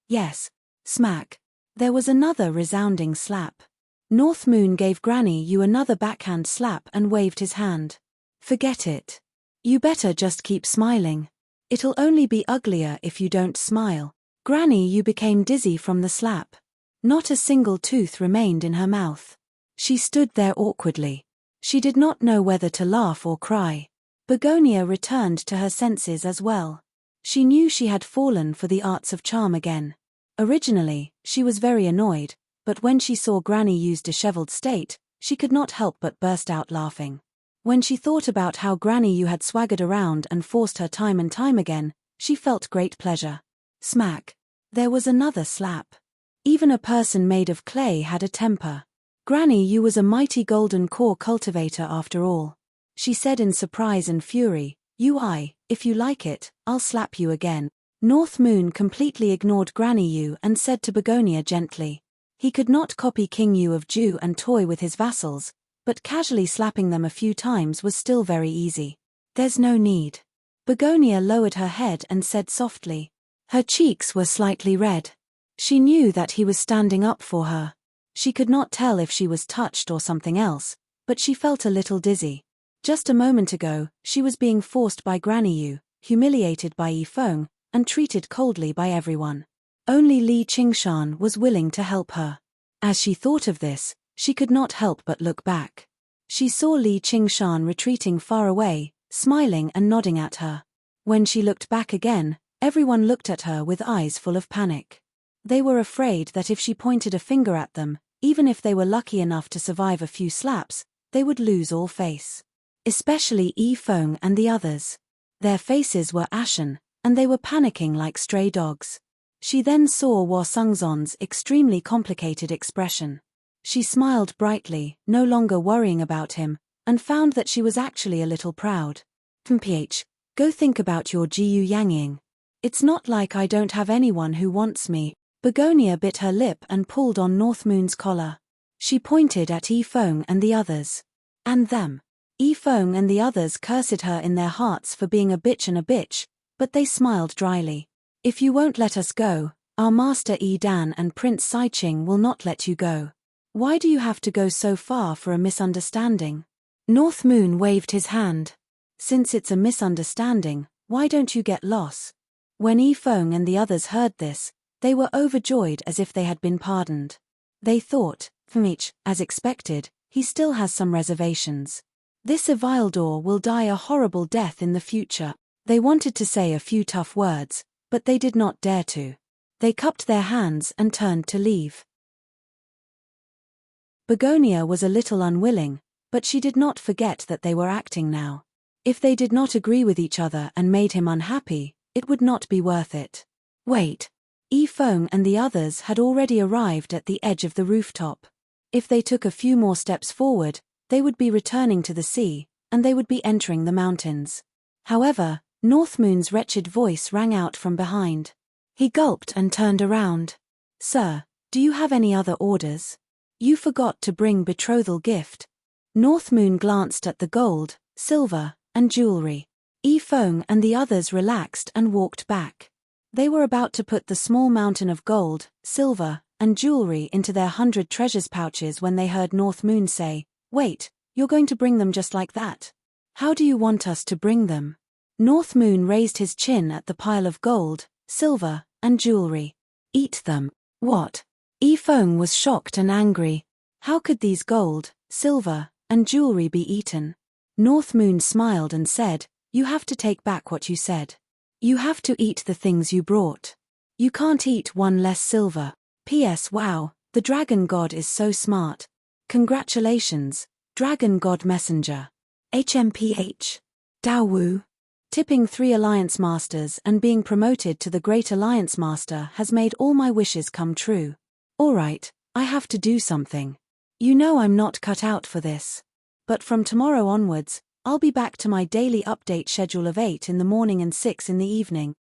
Smack. There was another resounding slap. North Moon gave Granny Yu another backhand slap and waved his hand. "Forget it. You better just keep smiling. It'll only be uglier if you don't smile." Granny Yu became dizzy from the slap. Not a single tooth remained in her mouth. She stood there awkwardly. She did not know whether to laugh or cry. Begonia returned to her senses as well. She knew she had fallen for the arts of charm again. Originally, she was very annoyed, but when she saw Granny Yu's disheveled state, she could not help but burst out laughing. When she thought about how Granny Yu had swaggered around and forced her time and time again, she felt great pleasure. Smack. There was another slap. Even a person made of clay had a temper. Granny, you was a mighty golden core cultivator after all. She said in surprise and fury, if you like it, I'll slap you again. North Moon completely ignored Granny Yu and said to Begonia gently. He could not copy King Yu of Ju and toy with his vassals, but casually slapping them a few times was still very easy. There's no need. Begonia lowered her head and said softly. Her cheeks were slightly red. She knew that he was standing up for her. She could not tell if she was touched or something else, but she felt a little dizzy. Just a moment ago, she was being forced by Granny Yu, humiliated by Yifeng, and treated coldly by everyone. Only Li Qingshan was willing to help her. As she thought of this, she could not help but look back. She saw Li Qingshan retreating far away, smiling and nodding at her. When she looked back again, everyone looked at her with eyes full of panic. They were afraid that if she pointed a finger at them, even if they were lucky enough to survive a few slaps, they would lose all face. Especially Yifeng and the others. Their faces were ashen, and they were panicking like stray dogs. She then saw Wu Sengzon's extremely complicated expression. She smiled brightly, no longer worrying about him, and found that she was actually a little proud. "Mph, go think about your Jiyu Yangying. It's not like I don't have anyone who wants me." Begonia bit her lip and pulled on North Moon's collar. She pointed at Yifeng and the others. And them. Yifeng and the others cursed her in their hearts for being a bitch, but they smiled dryly. "If you won't let us go, our master Yi Dan and Prince Saiqing will not let you go. Why do you have to go so far for a misunderstanding?" North Moon waved his hand. "Since it's a misunderstanding, why don't you get lost?" When Yifeng and the others heard this, they were overjoyed as if they had been pardoned. They thought, as expected, he still has some reservations. This Avildor will die a horrible death in the future. They wanted to say a few tough words, but they did not dare to. They cupped their hands and turned to leave. Begonia was a little unwilling, but she did not forget that they were acting now. If they did not agree with each other and made him unhappy, it would not be worth it. Wait. Yifeng and the others had already arrived at the edge of the rooftop. If they took a few more steps forward, they would be returning to the sea, and they would be entering the mountains. However, North Moon's wretched voice rang out from behind. He gulped and turned around. "Sir, do you have any other orders? You forgot to bring betrothal gift." North Moon glanced at the gold, silver, and jewelry. Yifeng and the others relaxed and walked back. They were about to put the small mountain of gold, silver, and jewelry into their 100 treasures pouches when they heard North Moon say, "Wait, you're going to bring them just like that? How do you want us to bring them?" North Moon raised his chin at the pile of gold, silver, and jewelry. "Eat them." "What?" Yifeng was shocked and angry. How could these gold, silver, and jewelry be eaten? North Moon smiled and said, "You have to take back what you said. You have to eat the things you brought. You can't eat one less silver. P.S. Wow, the Dragon God is so smart. Congratulations, Dragon God Messenger. HMPH. Daowu. Tipping 3 Alliance Masters and being promoted to the Great Alliance Master has made all my wishes come true. Alright, I have to do something. You know I'm not cut out for this. But from tomorrow onwards, I'll be back to my daily update schedule of 8 in the morning and 6 in the evening."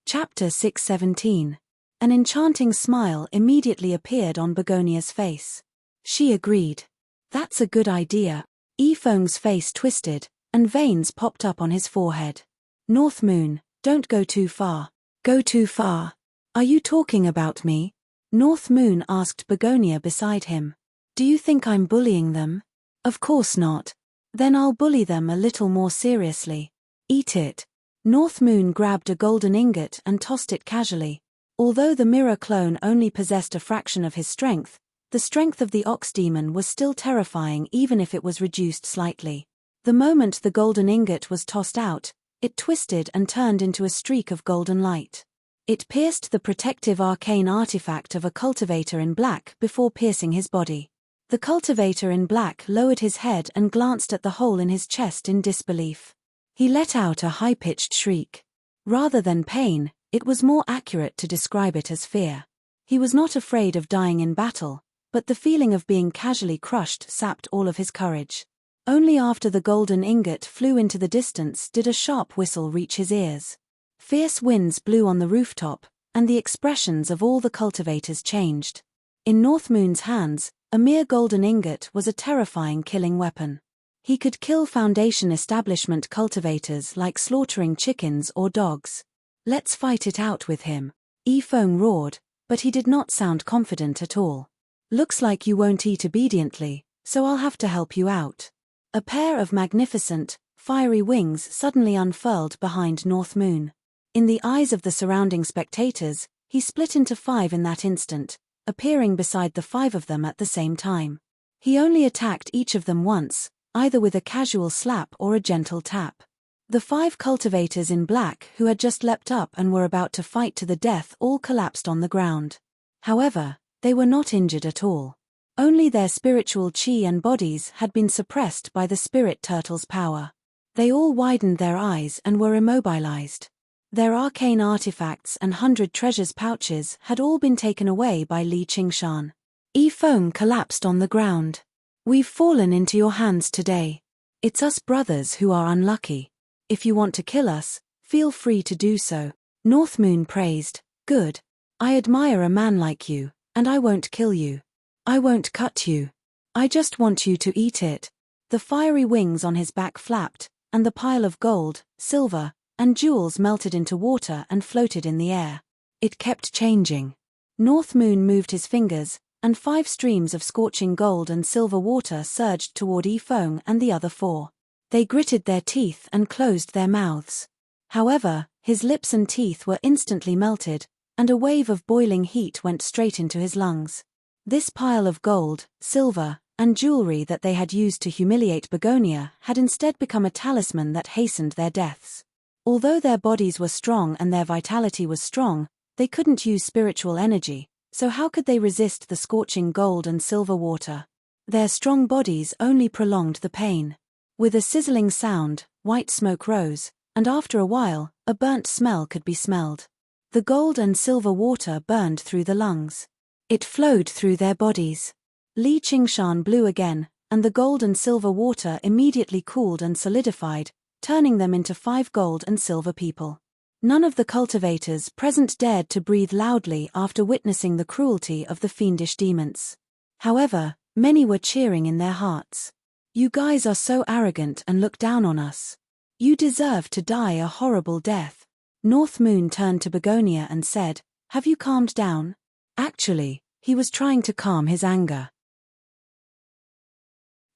Chapter 617. An enchanting smile immediately appeared on Begonia's face. She agreed. "That's a good idea." Yifeng's face twisted, and veins popped up on his forehead. "North Moon, don't go too far." "Go too far? Are you talking about me?" North Moon asked Begonia beside him. "Do you think I'm bullying them?" "Of course not. Then I'll bully them a little more seriously." "Eat it." North Moon grabbed a golden ingot and tossed it casually. Although the mirror clone only possessed a fraction of his strength, the strength of the ox demon was still terrifying even if it was reduced slightly. The moment the golden ingot was tossed out, it twisted and turned into a streak of golden light. It pierced the protective arcane artifact of a cultivator in black before piercing his body. The cultivator in black lowered his head and glanced at the hole in his chest in disbelief. He let out a high-pitched shriek. Rather than pain, it was more accurate to describe it as fear. He was not afraid of dying in battle, but the feeling of being casually crushed sapped all of his courage. Only after the golden ingot flew into the distance did a sharp whistle reach his ears. Fierce winds blew on the rooftop, and the expressions of all the cultivators changed. In Northmoon's hands, a mere golden ingot was a terrifying killing weapon. He could kill Foundation establishment cultivators like slaughtering chickens or dogs. "Let's fight it out with him," Yifeng roared, but he did not sound confident at all. "Looks like you won't eat obediently, so I'll have to help you out." A pair of magnificent, fiery wings suddenly unfurled behind Northmoon. In the eyes of the surrounding spectators, he split into 5 in that instant, appearing beside the 5 of them at the same time. He only attacked each of them once, either with a casual slap or a gentle tap. The 5 cultivators in black who had just leapt up and were about to fight to the death all collapsed on the ground. However, they were not injured at all. Only their spiritual chi and bodies had been suppressed by the spirit turtle's power. They all widened their eyes and were immobilized. Their arcane artifacts and 100 treasures pouches had all been taken away by Li Qingshan. Yifeng collapsed on the ground. "We've fallen into your hands today. It's us brothers who are unlucky. If you want to kill us, feel free to do so," Northmoon praised. "Good. I admire a man like you, and I won't kill you. I won't cut you. I just want you to eat it." The fiery wings on his back flapped, and the pile of gold, silver, and jewels melted into water and floated in the air. It kept changing. Northmoon moved his fingers, and 5 streams of scorching gold and silver water surged toward Yifeng and the other 4. They gritted their teeth and closed their mouths. However, his lips and teeth were instantly melted, and a wave of boiling heat went straight into his lungs. This pile of gold, silver, and jewelry that they had used to humiliate Begonia had instead become a talisman that hastened their deaths. Although their bodies were strong and their vitality was strong, they couldn't use spiritual energy, so how could they resist the scorching gold and silver water? Their strong bodies only prolonged the pain. With a sizzling sound, white smoke rose, and after a while, a burnt smell could be smelled. The gold and silver water burned through the lungs. It flowed through their bodies. Li Qingshan blew again, and the gold and silver water immediately cooled and solidified, turning them into 5 gold and silver people. None of the cultivators present dared to breathe loudly after witnessing the cruelty of the fiendish demons. However, many were cheering in their hearts. "You guys are so arrogant and look down on us. You deserve to die a horrible death." Northmoon turned to Begonia and said, "Have you calmed down?" Actually, he was trying to calm his anger.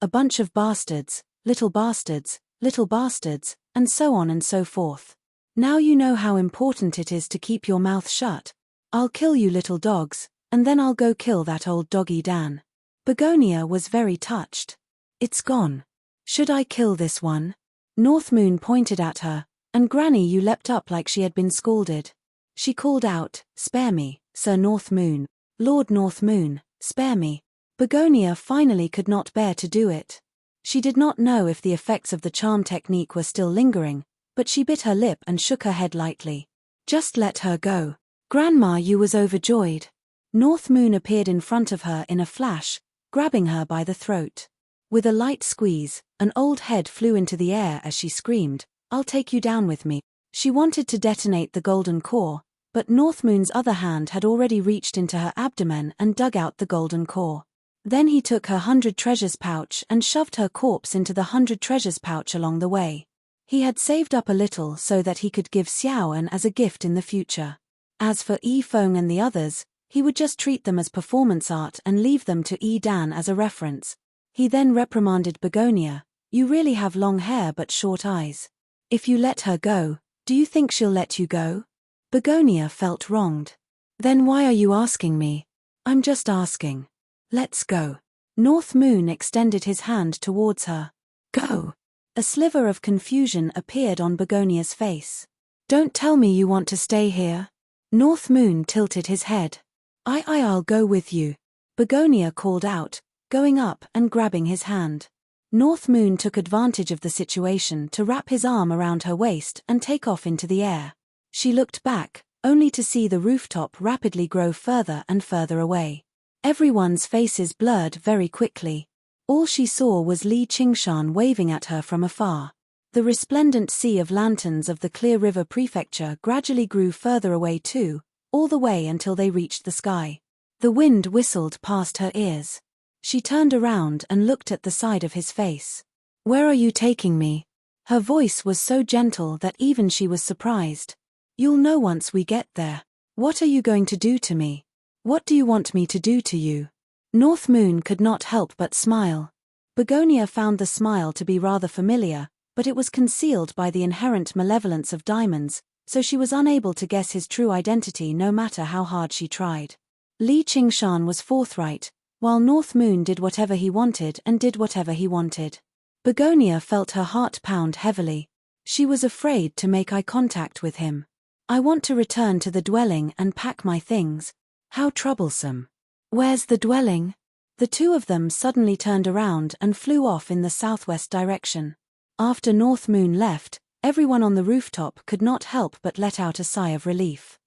"A bunch of bastards, little bastards, little bastards, and so on and so forth. Now you know how important it is to keep your mouth shut. I'll kill you little dogs, and then I'll go kill that old doggy Dan." Begonia was very touched. "It's gone. Should I kill this one?" Northmoon pointed at her, and Granny Yu leapt up like she had been scalded. She called out, "Spare me, Sir Northmoon. Lord Northmoon, spare me." Begonia finally could not bear to do it. She did not know if the effects of the charm technique were still lingering, but she bit her lip and shook her head lightly. "Just let her go." Grandma Yu was overjoyed. Northmoon appeared in front of her in a flash, grabbing her by the throat. With a light squeeze, an old head flew into the air as she screamed, "I'll take you down with me." She wanted to detonate the golden core, but Northmoon's other hand had already reached into her abdomen and dug out the golden core. Then he took her 100 treasures pouch and shoved her corpse into the 100 treasures pouch along the way. He had saved up a little so that he could give Xiaoan as a gift in the future. As for Yifeng and the others, he would just treat them as performance art and leave them to Yi Dan as a reference. He then reprimanded Begonia, "You really have long hair but short eyes. If you let her go, do you think she'll let you go?" Begonia felt wronged. "Then why are you asking me?" "I'm just asking. Let's go." Northmoon extended his hand towards her. "Go." A sliver of confusion appeared on Begonia's face. "Don't tell me you want to stay here." Northmoon tilted his head. I'll go with you," Begonia called out, going up and grabbing his hand. North Moon took advantage of the situation to wrap his arm around her waist and take off into the air. She looked back, only to see the rooftop rapidly grow further and further away. Everyone's faces blurred very quickly. All she saw was Li Qingshan waving at her from afar. The resplendent sea of lanterns of the Clear River Prefecture gradually grew further away too, all the way until they reached the sky. The wind whistled past her ears. She turned around and looked at the side of his face. "Where are you taking me?" Her voice was so gentle that even she was surprised. "You'll know once we get there. What are you going to do to me? What do you want me to do to you?" North Moon could not help but smile. Begonia found the smile to be rather familiar, but it was concealed by the inherent malevolence of diamonds, so she was unable to guess his true identity no matter how hard she tried. Li Qingshan was forthright, while North Moon did whatever he wanted and did whatever he wanted. Begonia felt her heart pound heavily. She was afraid to make eye contact with him. "I want to return to the dwelling and pack my things." How troublesome. "Where's the dwelling?" The two of them suddenly turned around and flew off in the southwest direction. After North Moon left, everyone on the rooftop could not help but let out a sigh of relief.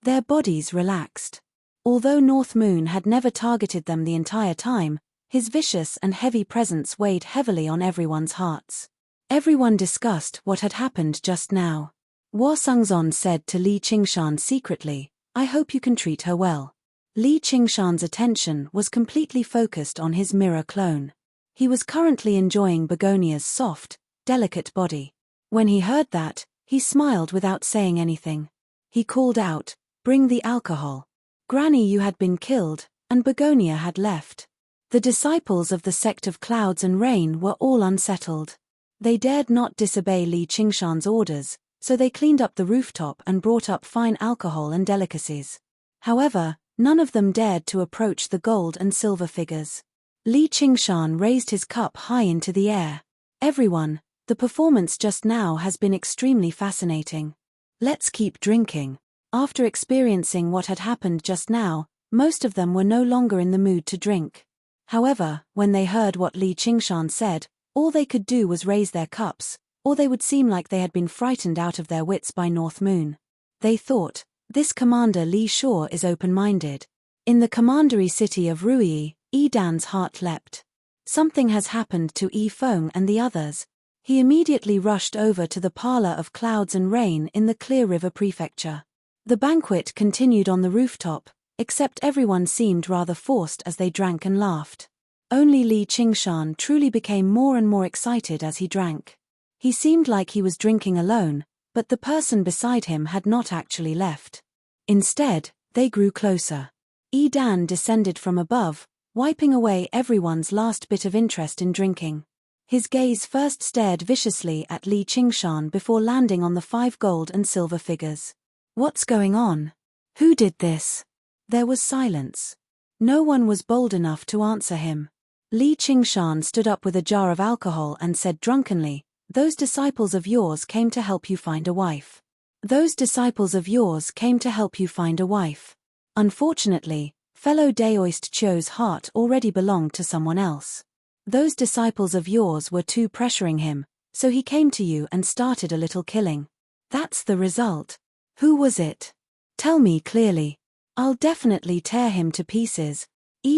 Their bodies relaxed. Although North Moon had never targeted them the entire time, his vicious and heavy presence weighed heavily on everyone's hearts. Everyone discussed what had happened just now. Hua Sungzon said to Li Qingshan secretly, "I hope you can treat her well." Li Qingshan's attention was completely focused on his mirror clone. He was currently enjoying Begonia's soft, delicate body. When he heard that, he smiled without saying anything. He called out, "Bring the alcohol." Granny Yu had been killed, and Begonia had left. The disciples of the sect of Clouds and Rain were all unsettled. They dared not disobey Li Qingshan's orders, so they cleaned up the rooftop and brought up fine alcohol and delicacies. However, none of them dared to approach the gold and silver figures. Li Qingshan raised his cup high into the air. "Everyone, the performance just now has been extremely fascinating. Let's keep drinking." After experiencing what had happened just now, most of them were no longer in the mood to drink. However, when they heard what Li Qingshan said, all they could do was raise their cups, or they would seem like they had been frightened out of their wits by North Moon. They thought, "This Commander Li Shaw is open-minded." In the commandery city of Ruyi, Dan's heart leapt. Something has happened to Feng and the others. He immediately rushed over to the parlor of Clouds and Rain in the Clear River Prefecture. The banquet continued on the rooftop, except everyone seemed rather forced as they drank and laughed. Only Li Qingshan truly became more and more excited as he drank. He seemed like he was drinking alone, but the person beside him had not actually left. Instead, they grew closer. Dan descended from above, wiping away everyone's last bit of interest in drinking. His gaze first stared viciously at Li Qingshan before landing on the 5 gold and silver figures. "What's going on? Who did this?" There was silence. No one was bold enough to answer him. Li Qingshan stood up with a jar of alcohol and said drunkenly, "Those disciples of yours came to help you find a wife. Those disciples of yours came to help you find a wife. Unfortunately, fellow Daoist Chio's heart already belonged to someone else. Those disciples of yours were too pressuring him, so he came to you and started a little killing. That's the result. Who was it? Tell me clearly. I'll definitely tear him to pieces."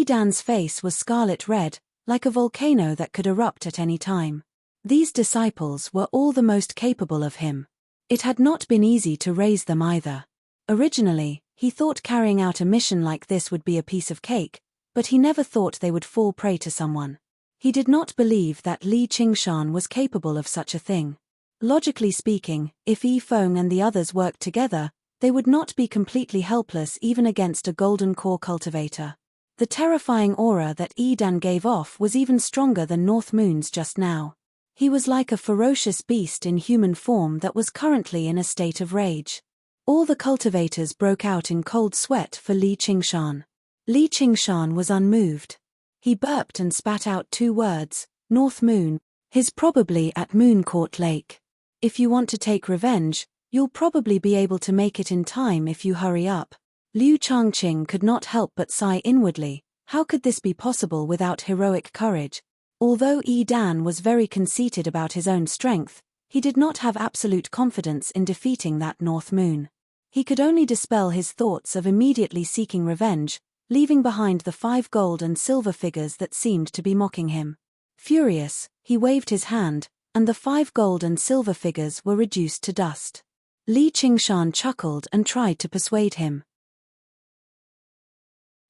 Dan's face was scarlet red, like a volcano that could erupt at any time. These disciples were all the most capable of him. It had not been easy to raise them either. Originally, he thought carrying out a mission like this would be a piece of cake, but he never thought they would fall prey to someone. He did not believe that Li Qingshan was capable of such a thing. Logically speaking, if Feng and the others worked together, they would not be completely helpless even against a golden core cultivator. The terrifying aura that Dan gave off was even stronger than North Moon's just now. He was like a ferocious beast in human form that was currently in a state of rage. All the cultivators broke out in cold sweat for Li Qingshan. Li Qingshan was unmoved. He burped and spat out 2 words, "North Moon." He's probably at Mooncourt Lake. If you want to take revenge, you'll probably be able to make it in time if you hurry up. Liu Changqing could not help but sigh inwardly. How could this be possible without heroic courage? Although Dan was very conceited about his own strength, he did not have absolute confidence in defeating that North Moon. He could only dispel his thoughts of immediately seeking revenge, leaving behind the 5 gold and silver figures that seemed to be mocking him. Furious, he waved his hand, and the 5 gold and silver figures were reduced to dust. Li Qingshan chuckled and tried to persuade him.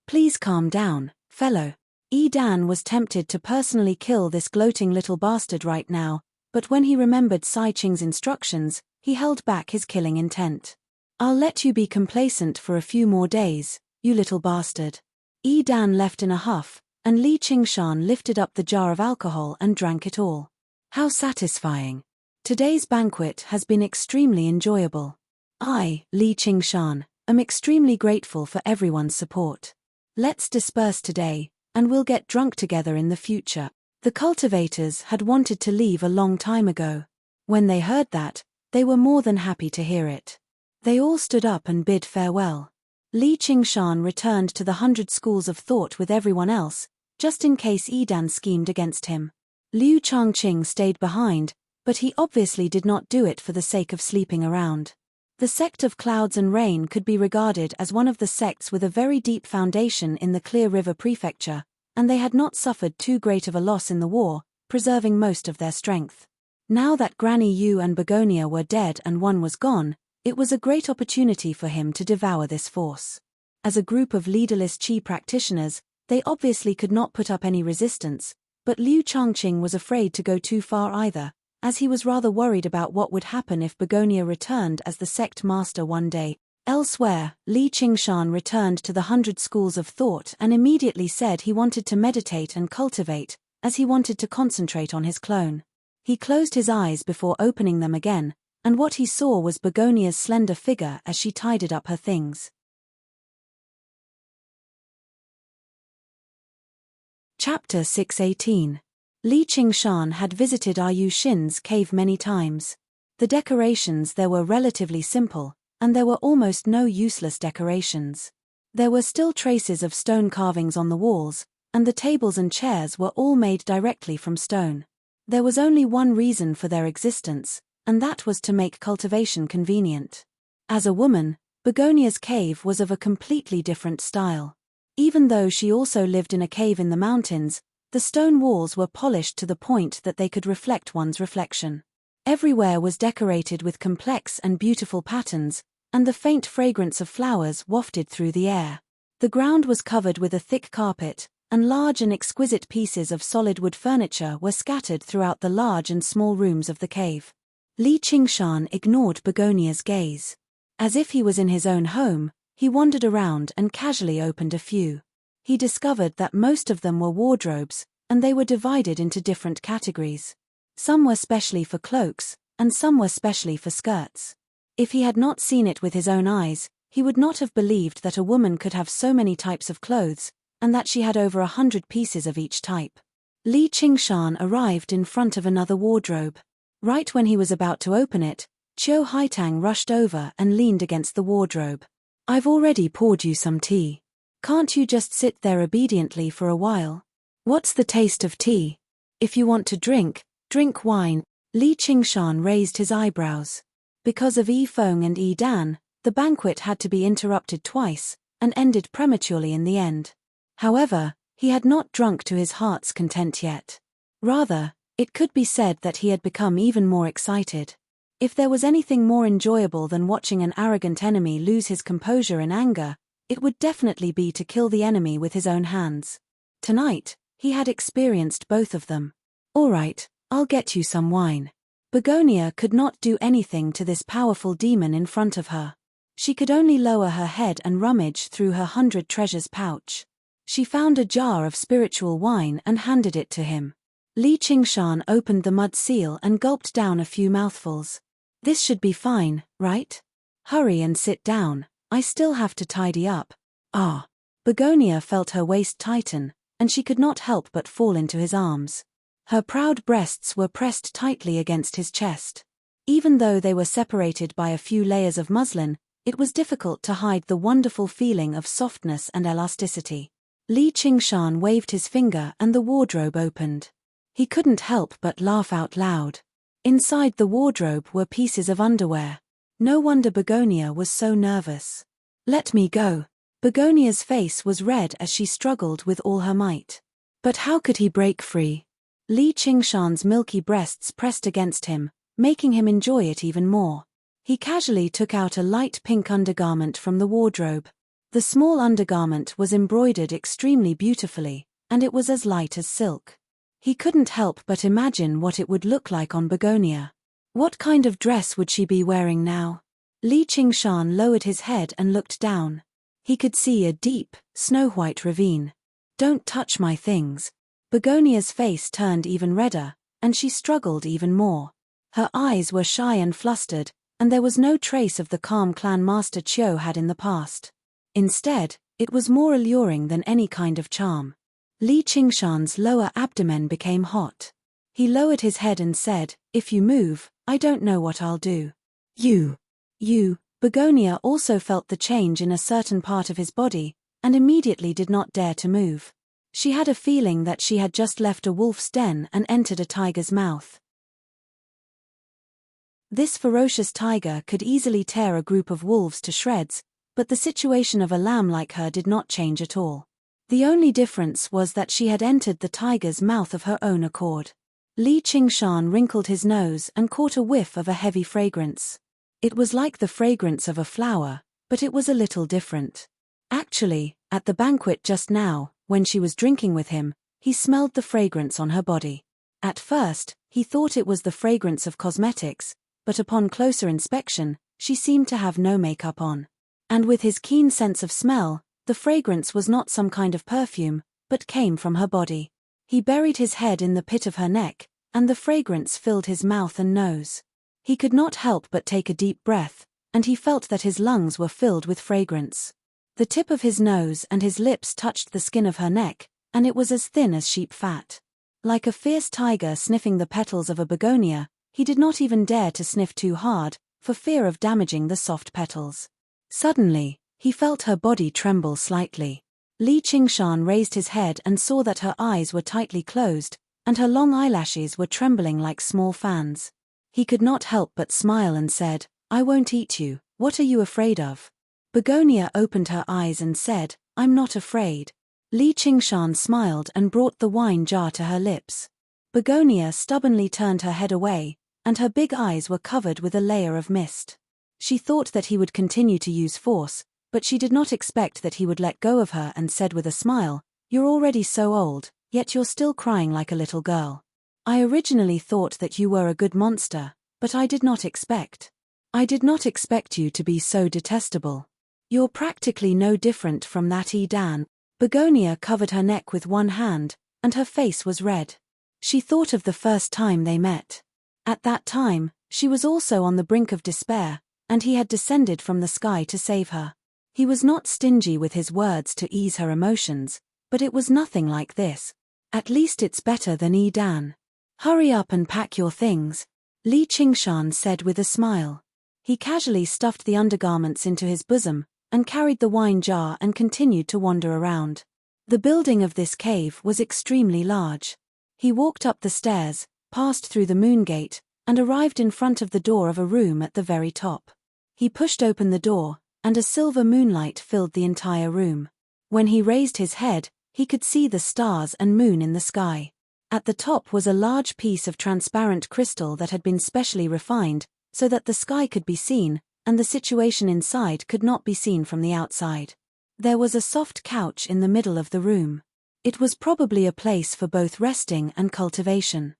Please calm down, fellow. Dan was tempted to personally kill this gloating little bastard right now, but when he remembered Sai Qing's instructions, he held back his killing intent. I'll let you be complacent for a few more days, you little bastard. Dan left in a huff, and Li Qingshan lifted up the jar of alcohol and drank it all. How satisfying. Today's banquet has been extremely enjoyable. I, Li Qingshan, am extremely grateful for everyone's support. Let's disperse today, and we'll get drunk together in the future. The cultivators had wanted to leave a long time ago. When they heard that, they were more than happy to hear it. They all stood up and bid farewell. Li Qingshan returned to the 100 schools of thought with everyone else, just in case Dan schemed against him. Liu Changqing stayed behind, but he obviously did not do it for the sake of sleeping around. The sect of Clouds and Rain could be regarded as one of the sects with a very deep foundation in the Clear River Prefecture, and they had not suffered too great of a loss in the war, preserving most of their strength. Now that Granny Yu and Begonia were dead and one was gone, it was a great opportunity for him to devour this force. As a group of leaderless Qi practitioners, they obviously could not put up any resistance, but Liu Changqing was afraid to go too far either, as he was rather worried about what would happen if Begonia returned as the sect master one day. Elsewhere, Li Qingshan returned to the 100 schools of thought and immediately said he wanted to meditate and cultivate, as he wanted to concentrate on his clone. He closed his eyes before opening them again, and what he saw was Begonia's slender figure as she tidied up her things. Chapter 618. Li Qingshan had visited Yu Xin's cave many times. The decorations there were relatively simple, and there were almost no useless decorations. There were still traces of stone carvings on the walls, and the tables and chairs were all made directly from stone. There was only one reason for their existence, and that was to make cultivation convenient. As a woman, Begonia's cave was of a completely different style. Even though she also lived in a cave in the mountains, the stone walls were polished to the point that they could reflect one's reflection. Everywhere was decorated with complex and beautiful patterns, and the faint fragrance of flowers wafted through the air. The ground was covered with a thick carpet, and large and exquisite pieces of solid wood furniture were scattered throughout the large and small rooms of the cave. Li Qingshan ignored Begonia's gaze. As if he was in his own home, he wandered around and casually opened a few. He discovered that most of them were wardrobes, and they were divided into different categories. Some were specially for cloaks, and some were specially for skirts. If he had not seen it with his own eyes, he would not have believed that a woman could have so many types of clothes, and that she had over 100 pieces of each type. Li Qingshan arrived in front of another wardrobe. Right when he was about to open it, Qiu Haitang rushed over and leaned against the wardrobe. I've already poured you some tea. Can't you just sit there obediently for a while? What's the taste of tea? If you want to drink, drink wine. Li Qingshan raised his eyebrows. Because of Yi Feng and Yi Dan, the banquet had to be interrupted twice, and ended prematurely in the end. However, he had not drunk to his heart's content yet. Rather, it could be said that he had become even more excited. If there was anything more enjoyable than watching an arrogant enemy lose his composure in anger, it would definitely be to kill the enemy with his own hands. Tonight, he had experienced both of them. All right, I'll get you some wine. Begonia could not do anything to this powerful demon in front of her. She could only lower her head and rummage through her 100 treasures pouch. She found a jar of spiritual wine and handed it to him. Li Qingshan opened the mud seal and gulped down a few mouthfuls. This should be fine, right? Hurry and sit down, I still have to tidy up. Ah. Begonia felt her waist tighten, and she could not help but fall into his arms. Her proud breasts were pressed tightly against his chest. Even though they were separated by a few layers of muslin, it was difficult to hide the wonderful feeling of softness and elasticity. Li Qingshan waved his finger and the wardrobe opened. He couldn't help but laugh out loud. Inside the wardrobe were pieces of underwear. No wonder Begonia was so nervous. "Let me go." Begonia's face was red as she struggled with all her might. But how could he break free? Li Qingshan's milky breasts pressed against him, making him enjoy it even more. He casually took out a light pink undergarment from the wardrobe. The small undergarment was embroidered extremely beautifully, and it was as light as silk. He couldn't help but imagine what it would look like on Begonia. What kind of dress would she be wearing now? Li Qingshan lowered his head and looked down. He could see a deep, snow-white ravine. "Don't touch my things." Begonia's face turned even redder, and she struggled even more. Her eyes were shy and flustered, and there was no trace of the calm clan master Chiu had in the past. Instead, it was more alluring than any kind of charm. Li Qingshan's lower abdomen became hot. He lowered his head and said, "If you move, I don't know what I'll do." You. Begonia also felt the change in a certain part of his body, and immediately did not dare to move. She had a feeling that she had just left a wolf's den and entered a tiger's mouth. This ferocious tiger could easily tear a group of wolves to shreds, but the situation of a lamb like her did not change at all. The only difference was that she had entered the tiger's mouth of her own accord. Li Qingshan wrinkled his nose and caught a whiff of a heavy fragrance. It was like the fragrance of a flower, but it was a little different. Actually, at the banquet just now, when she was drinking with him, he smelled the fragrance on her body. At first, he thought it was the fragrance of cosmetics, but upon closer inspection, she seemed to have no makeup on. And with his keen sense of smell, the fragrance was not some kind of perfume, but came from her body. He buried his head in the pit of her neck, and the fragrance filled his mouth and nose. He could not help but take a deep breath, and he felt that his lungs were filled with fragrance. The tip of his nose and his lips touched the skin of her neck, and it was as thin as sheep fat. Like a fierce tiger sniffing the petals of a begonia, he did not even dare to sniff too hard, for fear of damaging the soft petals. Suddenly, he felt her body tremble slightly. Li Qingshan raised his head and saw that her eyes were tightly closed, and her long eyelashes were trembling like small fans. He could not help but smile and said, "I won't eat you, what are you afraid of?" Begonia opened her eyes and said, "I'm not afraid." Li Qingshan smiled and brought the wine jar to her lips. Begonia stubbornly turned her head away, and her big eyes were covered with a layer of mist. She thought that he would continue to use force, but she did not expect that he would let go of her and said with a smile, "You're already so old, yet you're still crying like a little girl. I originally thought that you were a good monster, but I did not expect you to be so detestable. You're practically no different from that Edan." Begonia covered her neck with one hand, and her face was red. She thought of the first time they met. At that time, she was also on the brink of despair, and he had descended from the sky to save her. He was not stingy with his words to ease her emotions, but it was nothing like this. "At least it's better than Edan. Hurry up and pack your things," Li Qingshan said with a smile. He casually stuffed the undergarments into his bosom, and carried the wine jar and continued to wander around. The building of this cave was extremely large. He walked up the stairs, passed through the moon gate, and arrived in front of the door of a room at the very top. He pushed open the door, and a silver moonlight filled the entire room. When he raised his head, he could see the stars and moon in the sky. At the top was a large piece of transparent crystal that had been specially refined, so that the sky could be seen, and the situation inside could not be seen from the outside. There was a soft couch in the middle of the room. It was probably a place for both resting and cultivation.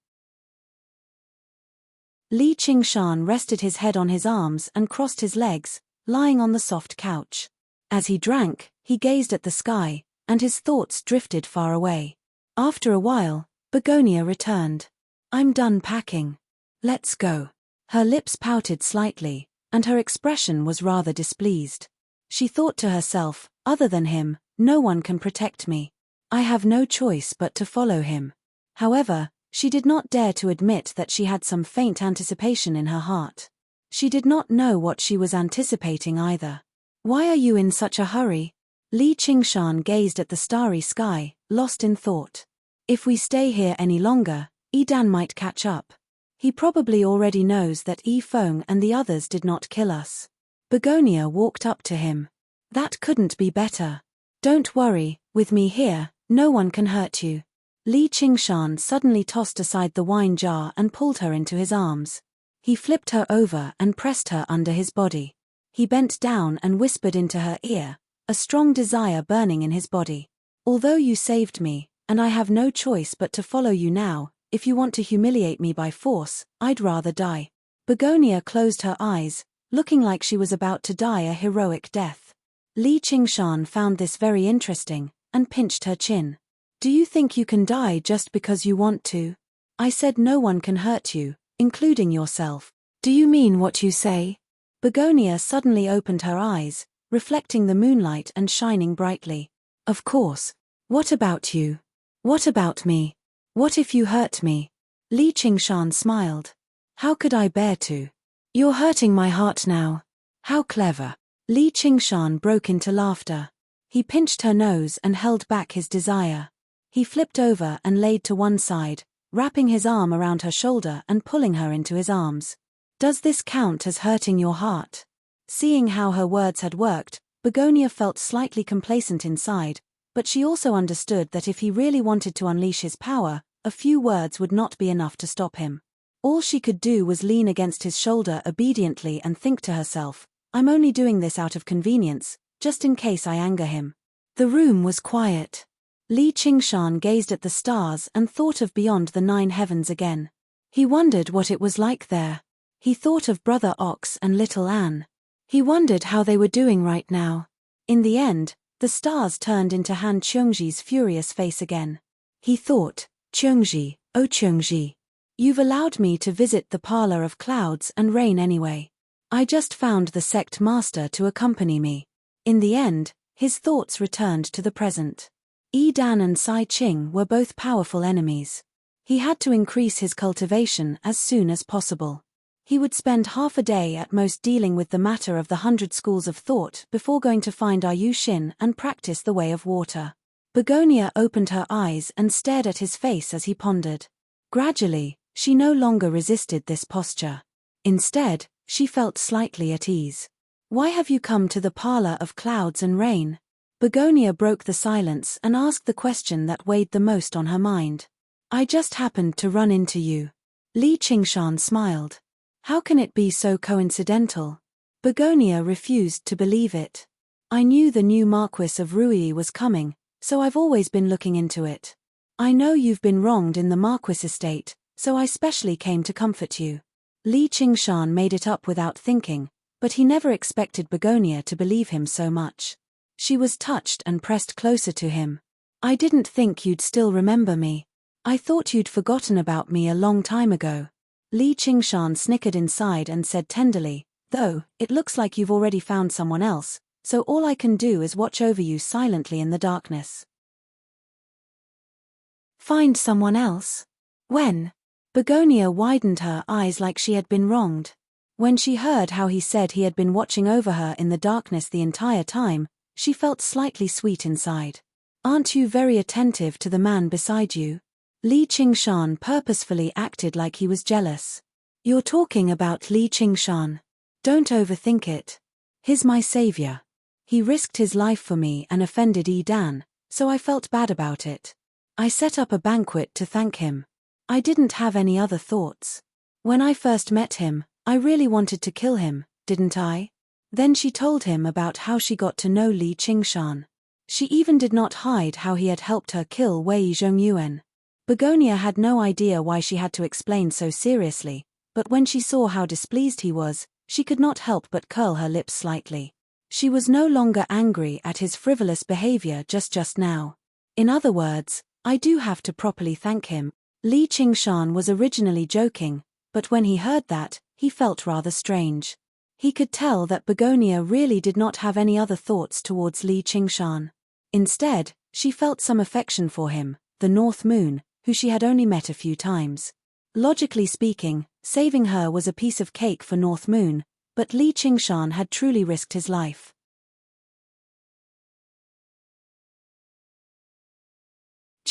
Li Qingshan rested his head on his arms and crossed his legs, lying on the soft couch. As he drank, he gazed at the sky, and his thoughts drifted far away. After a while, Begonia returned. "I'm done packing. Let's go." Her lips pouted slightly, and her expression was rather displeased. She thought to herself, other than him, no one can protect me. I have no choice but to follow him. However, she did not dare to admit that she had some faint anticipation in her heart. She did not know what she was anticipating either. "Why are you in such a hurry?" Li Qingshan gazed at the starry sky, lost in thought. If we stay here any longer, Dan might catch up. He probably already knows that Feng and the others did not kill us. Begonia walked up to him. That couldn't be better. Don't worry, with me here, no one can hurt you. Li Qingshan suddenly tossed aside the wine jar and pulled her into his arms. He flipped her over and pressed her under his body. He bent down and whispered into her ear, a strong desire burning in his body. Although you saved me, and I have no choice but to follow you now, if you want to humiliate me by force, I'd rather die. Begonia closed her eyes, looking like she was about to die a heroic death. Li Qingshan found this very interesting, and pinched her chin. Do you think you can die just because you want to? I said no one can hurt you, including yourself. Do you mean what you say? Begonia suddenly opened her eyes, reflecting the moonlight and shining brightly. Of course. What about you? What about me? What if you hurt me? Li Qingshan smiled. How could I bear to? You're hurting my heart now. How clever. Li Qingshan broke into laughter. He pinched her nose and held back his desire. He flipped over and laid to one side, wrapping his arm around her shoulder and pulling her into his arms. Does this count as hurting your heart? Seeing how her words had worked, Begonia felt slightly complacent inside, but she also understood that if he really wanted to unleash his power, a few words would not be enough to stop him. All she could do was lean against his shoulder obediently and think to herself, I'm only doing this out of convenience, just in case I anger him. The room was quiet. Li Qingshan gazed at the stars and thought of beyond the 9 heavens again. He wondered what it was like there. He thought of Brother Ox and Little Anne. He wondered how they were doing right now. In the end, the stars turned into Han Qiongji's furious face again. He thought, Qiongji, oh Qiongji. You've allowed me to visit the parlor of clouds and rain anyway. I just found the sect master to accompany me. In the end, his thoughts returned to the present. Dan and Sai Qing were both powerful enemies. He had to increase his cultivation as soon as possible. He would spend half a day at most dealing with the matter of the 100 schools of thought before going to find Yu Xin and practice the way of water. Begonia opened her eyes and stared at his face as he pondered. Gradually, she no longer resisted this posture. Instead, she felt slightly at ease. Why have you come to the parlor of clouds and rain? Begonia broke the silence and asked the question that weighed the most on her mind. I just happened to run into you. Li Qingshan smiled. How can it be so coincidental? Begonia refused to believe it. I knew the new Marquis of Rui was coming, so I've always been looking into it. I know you've been wronged in the Marquis estate, so I specially came to comfort you. Li Qingshan made it up without thinking, but he never expected Begonia to believe him so much. She was touched and pressed closer to him. I didn't think you'd still remember me. I thought you'd forgotten about me a long time ago. Li Qingshan snickered inside and said tenderly, though, it looks like you've already found someone else, so all I can do is watch over you silently in the darkness. Find someone else? When? Begonia widened her eyes like she had been wronged. When she heard how he said he had been watching over her in the darkness the entire time, she felt slightly sweet inside. Aren't you very attentive to the man beside you? Li Qingshan purposefully acted like he was jealous. You're talking about Li Qingshan. Don't overthink it. He's my savior. He risked his life for me and offended Dan, so I felt bad about it. I set up a banquet to thank him. I didn't have any other thoughts. When I first met him, I really wanted to kill him, didn't I? Then she told him about how she got to know Li Qingshan. She even did not hide how he had helped her kill Wei Zhongyuan. Begonia had no idea why she had to explain so seriously, but when she saw how displeased he was, she could not help but curl her lips slightly. She was no longer angry at his frivolous behavior just now. In other words, I do have to properly thank him. Li Qingshan was originally joking, but when he heard that, he felt rather strange. He could tell that Begonia really did not have any other thoughts towards Li Qingshan. Instead, she felt some affection for him, the North Moon, who she had only met a few times. Logically speaking, saving her was a piece of cake for North Moon, but Li Qingshan had truly risked his life.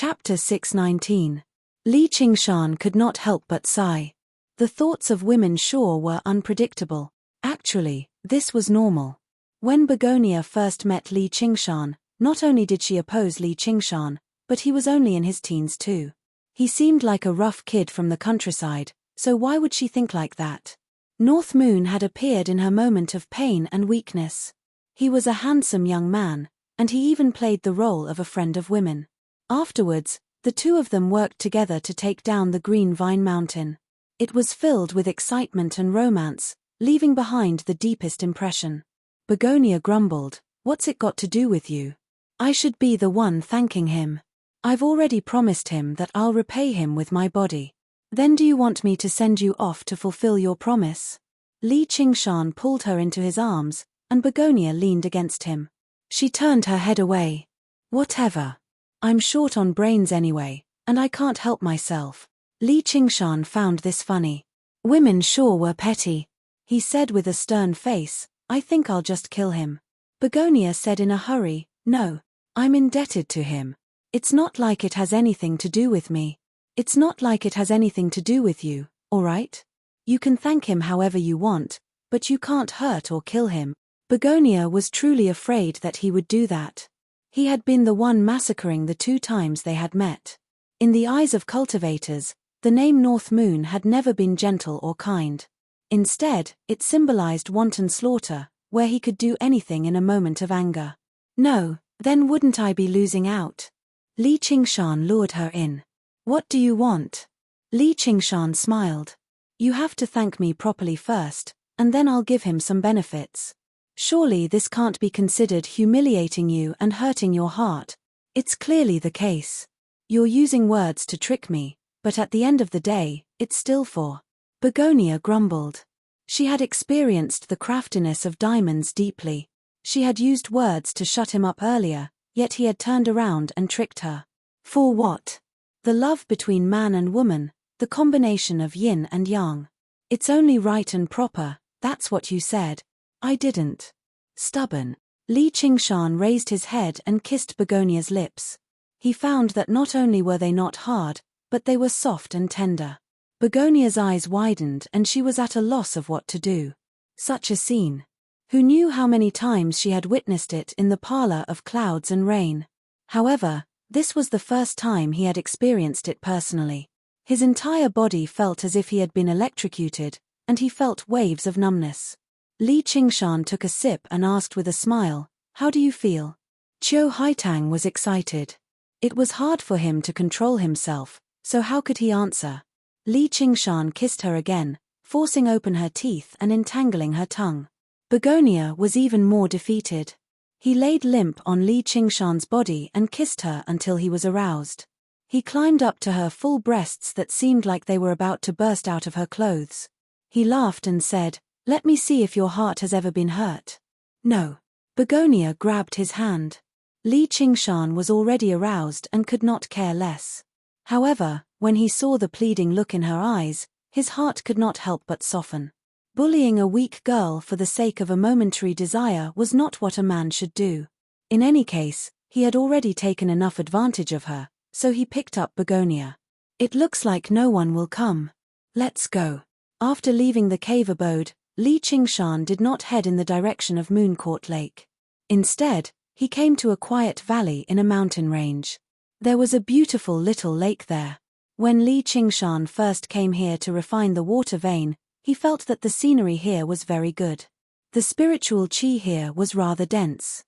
Chapter 619. Li Qingshan could not help but sigh. The thoughts of women sure were unpredictable. Actually, this was normal. When Begonia first met Li Qingshan, not only did she oppose Li Qingshan, but he was only in his teens too. He seemed like a rough kid from the countryside, so why would she think like that? North Moon had appeared in her moment of pain and weakness. He was a handsome young man, and he even played the role of a friend of women. Afterwards, the two of them worked together to take down the Green Vine Mountain. It was filled with excitement and romance, leaving behind the deepest impression. Begonia grumbled, "What's it got to do with you? I should be the one thanking him. I've already promised him that I'll repay him with my body. Then do you want me to send you off to fulfill your promise?" Li Qingshan pulled her into his arms, and Begonia leaned against him. She turned her head away. "Whatever. I'm short on brains anyway, and I can't help myself." Li Qingshan found this funny. Women sure were petty. He said with a stern face, "I think I'll just kill him." Begonia said in a hurry, "No. I'm indebted to him. It's not like it has anything to do with me. It's not like it has anything to do with you, all right? You can thank him however you want, but you can't hurt or kill him." Begonia was truly afraid that he would do that. He had been the one massacring the 2 times they had met. In the eyes of cultivators, the name North Moon had never been gentle or kind. Instead, it symbolized wanton slaughter, where he could do anything in a moment of anger. "No, then wouldn't I be losing out?" Li Qingshan lured her in. "What do you want?" Li Qingshan smiled. "You have to thank me properly first, and then I'll give him some benefits. Surely this can't be considered humiliating you and hurting your heart. It's clearly the case. You're using words to trick me, but at the end of the day, it's still for." Begonia grumbled. She had experienced the craftiness of diamonds deeply. She had used words to shut him up earlier, yet he had turned around and tricked her. For what? The love between man and woman, the combination of yin and yang. "It's only right and proper, that's what you said." "I didn't." Stubborn. Li Qingshan raised his head and kissed Begonia's lips. He found that not only were they not hard, but they were soft and tender. Begonia's eyes widened and she was at a loss of what to do. Such a scene. Who knew how many times she had witnessed it in the parlor of Clouds and Rain? However, this was the first time he had experienced it personally. His entire body felt as if he had been electrocuted, and he felt waves of numbness. Li Qingshan took a sip and asked with a smile, "How do you feel?" Qiu Haitang was excited. It was hard for him to control himself, so how could he answer? Li Qingshan kissed her again, forcing open her teeth and entangling her tongue. Begonia was even more defeated. He laid limp on Li Qingshan's body and kissed her until he was aroused. He climbed up to her full breasts that seemed like they were about to burst out of her clothes. He laughed and said, "Let me see if your heart has ever been hurt." "No." Begonia grabbed his hand. Li Qingshan was already aroused and could not care less. However, when he saw the pleading look in her eyes, his heart could not help but soften. Bullying a weak girl for the sake of a momentary desire was not what a man should do. In any case, he had already taken enough advantage of her, so he picked up Begonia. "It looks like no one will come. Let's go." After leaving the cave abode, Li Qingshan did not head in the direction of Mooncourt Lake. Instead, he came to a quiet valley in a mountain range. There was a beautiful little lake there. When Li Qingshan first came here to refine the water vein, he felt that the scenery here was very good. The spiritual qi here was rather dense.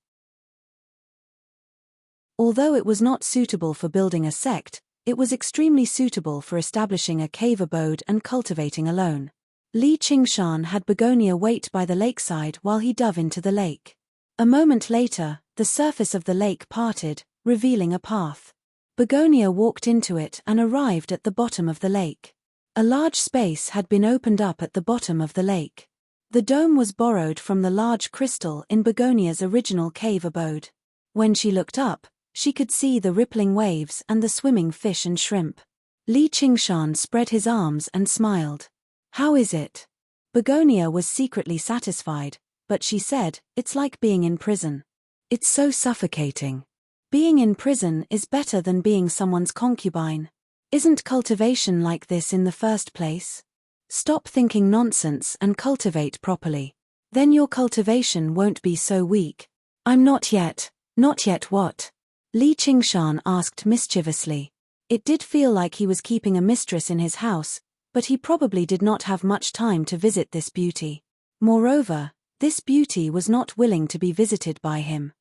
Although it was not suitable for building a sect, it was extremely suitable for establishing a cave abode and cultivating alone. Li Qingshan had Begonia wait by the lakeside while he dove into the lake. A moment later, the surface of the lake parted, revealing a path. Begonia walked into it and arrived at the bottom of the lake. A large space had been opened up at the bottom of the lake. The dome was borrowed from the large crystal in Begonia's original cave abode. When she looked up, she could see the rippling waves and the swimming fish and shrimp. Li Qingshan spread his arms and smiled. "How is it?" Begonia was secretly satisfied, but she said, "It's like being in prison. It's so suffocating." Being in prison is better than being someone's concubine. Isn't cultivation like this in the first place? Stop thinking nonsense and cultivate properly. Then your cultivation won't be so weak. I'm not yet. Not yet what? Li Qingshan asked mischievously. It did feel like he was keeping a mistress in his house, but he probably did not have much time to visit this beauty. Moreover, this beauty was not willing to be visited by him.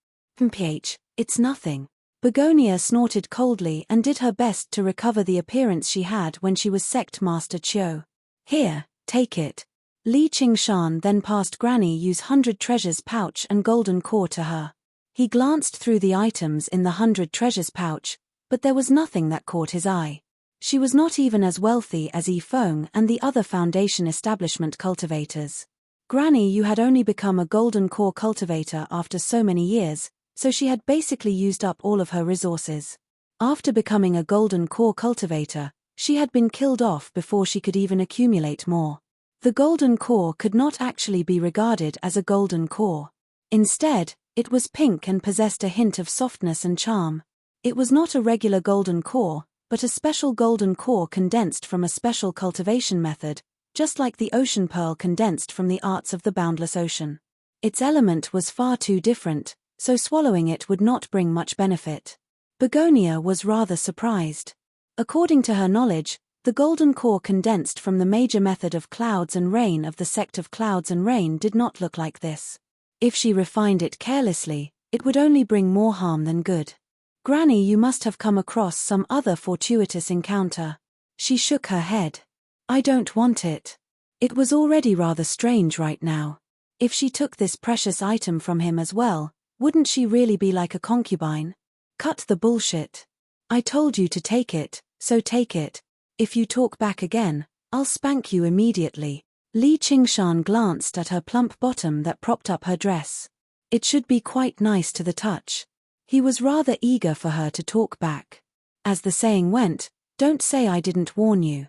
It's nothing. Begonia snorted coldly and did her best to recover the appearance she had when she was sect master Chiu. Here, take it. Li Qingshan then passed Granny Yu's 100 treasures pouch and golden core to her. He glanced through the items in the 100 treasures pouch, but there was nothing that caught his eye. She was not even as wealthy as Yi Feng and the other foundation establishment cultivators. Granny Yu had only become a golden core cultivator after so many years, so she had basically used up all of her resources. After becoming a golden core cultivator, she had been killed off before she could even accumulate more. The golden core could not actually be regarded as a golden core. Instead, it was pink and possessed a hint of softness and charm. It was not a regular golden core, but a special golden core condensed from a special cultivation method, just like the ocean pearl condensed from the arts of the boundless ocean. Its element was far too different, so swallowing it would not bring much benefit. Begonia was rather surprised. According to her knowledge, the golden core condensed from the major method of clouds and rain of the sect of clouds and rain did not look like this. If she refined it carelessly, it would only bring more harm than good. Granny, you must have come across some other fortuitous encounter. She shook her head. I don't want it. It was already rather strange right now. If she took this precious item from him as well, wouldn't she really be like a concubine? Cut the bullshit. I told you to take it, so take it. If you talk back again, I'll spank you immediately. Li Qingshan glanced at her plump bottom that propped up her dress. It should be quite nice to the touch. He was rather eager for her to talk back. As the saying went, don't say I didn't warn you.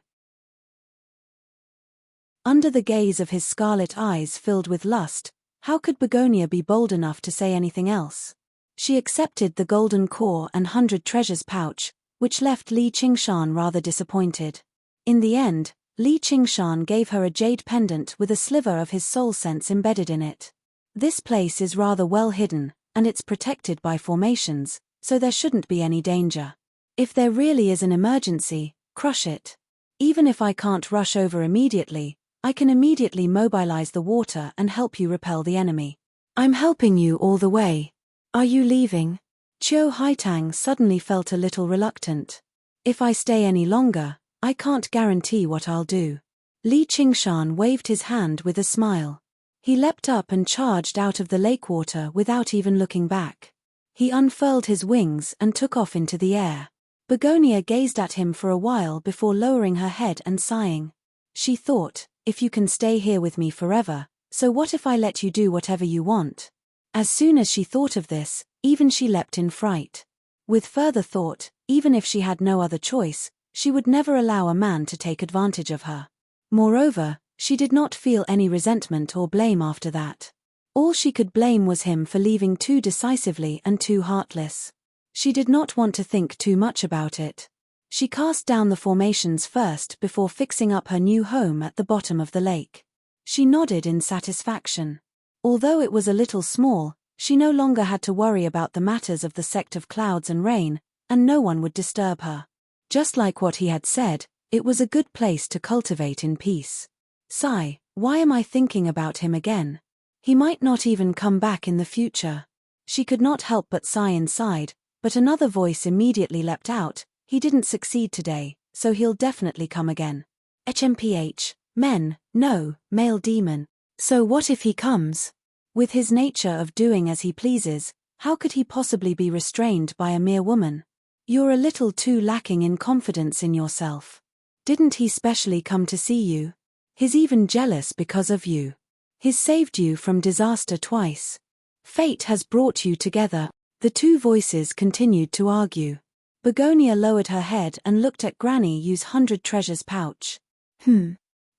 Under the gaze of his scarlet eyes filled with lust, how could Begonia be bold enough to say anything else? She accepted the golden core and 100 treasures pouch, which left Li Qingshan rather disappointed. In the end, Li Qingshan gave her a jade pendant with a sliver of his soul sense embedded in it. This place is rather well hidden, and it's protected by formations, so there shouldn't be any danger. If there really is an emergency, crush it. Even if I can't rush over immediately, I can immediately mobilize the water and help you repel the enemy. I'm helping you all the way. Are you leaving? Chiu Haitang suddenly felt a little reluctant. If I stay any longer, I can't guarantee what I'll do. Li Qingshan waved his hand with a smile. He leapt up and charged out of the lake water without even looking back. He unfurled his wings and took off into the air. Begonia gazed at him for a while before lowering her head and sighing. She thought, if you can stay here with me forever, so what if I let you do whatever you want? As soon as she thought of this, even she leapt in fright. With further thought, even if she had no other choice, she would never allow a man to take advantage of her. Moreover, she did not feel any resentment or blame after that. All she could blame was him for leaving too decisively and too heartless. She did not want to think too much about it. She cast down the formations first before fixing up her new home at the bottom of the lake. She nodded in satisfaction. Although it was a little small, she no longer had to worry about the matters of the sect of clouds and rain, and no one would disturb her. Just like what he had said, it was a good place to cultivate in peace. Sigh, why am I thinking about him again? He might not even come back in the future. She could not help but sigh inside, but another voice immediately leapt out. He didn't succeed today, so he'll definitely come again. HMPH, men, no, male demon. So what if he comes? With his nature of doing as he pleases, how could he possibly be restrained by a mere woman? You're a little too lacking in confidence in yourself. Didn't he specially come to see you? He's even jealous because of you. He's saved you from disaster twice. Fate has brought you together. The two voices continued to argue. Begonia lowered her head and looked at Granny Yu's 100 treasures pouch.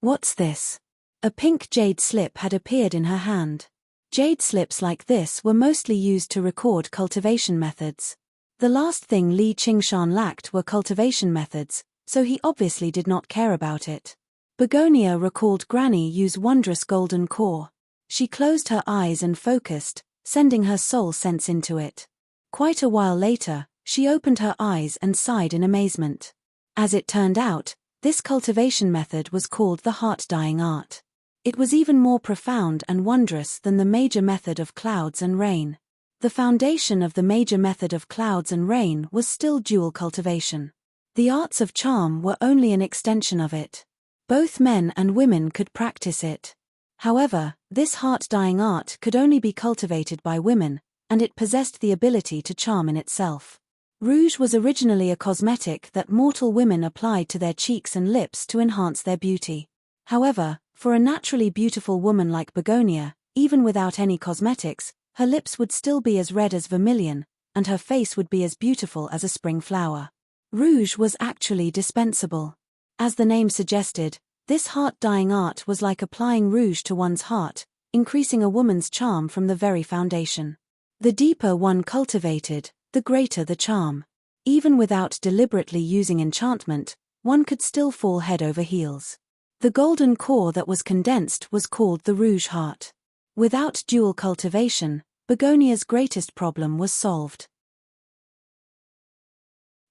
What's this? A pink jade slip had appeared in her hand. Jade slips like this were mostly used to record cultivation methods. The last thing Li Qingshan lacked were cultivation methods, so he obviously did not care about it. Begonia recalled Granny Yu's wondrous golden core. She closed her eyes and focused, sending her soul sense into it. Quite a while later, she opened her eyes and sighed in amazement. As it turned out, this cultivation method was called the heart-dyeing art. It was even more profound and wondrous than the major method of clouds and rain. The foundation of the major method of clouds and rain was still jewel cultivation. The arts of charm were only an extension of it. Both men and women could practice it. However, this heart-dyeing art could only be cultivated by women, and it possessed the ability to charm in itself. Rouge was originally a cosmetic that mortal women applied to their cheeks and lips to enhance their beauty. However, for a naturally beautiful woman like Begonia, even without any cosmetics, her lips would still be as red as vermilion, and her face would be as beautiful as a spring flower. Rouge was actually dispensable. As the name suggested, this heart-dyeing art was like applying rouge to one's heart, increasing a woman's charm from the very foundation. The deeper one cultivated, the greater the charm. Even without deliberately using enchantment, one could still fall head over heels. The golden core that was condensed was called the rouge heart. Without jewel cultivation, Begonia's greatest problem was solved.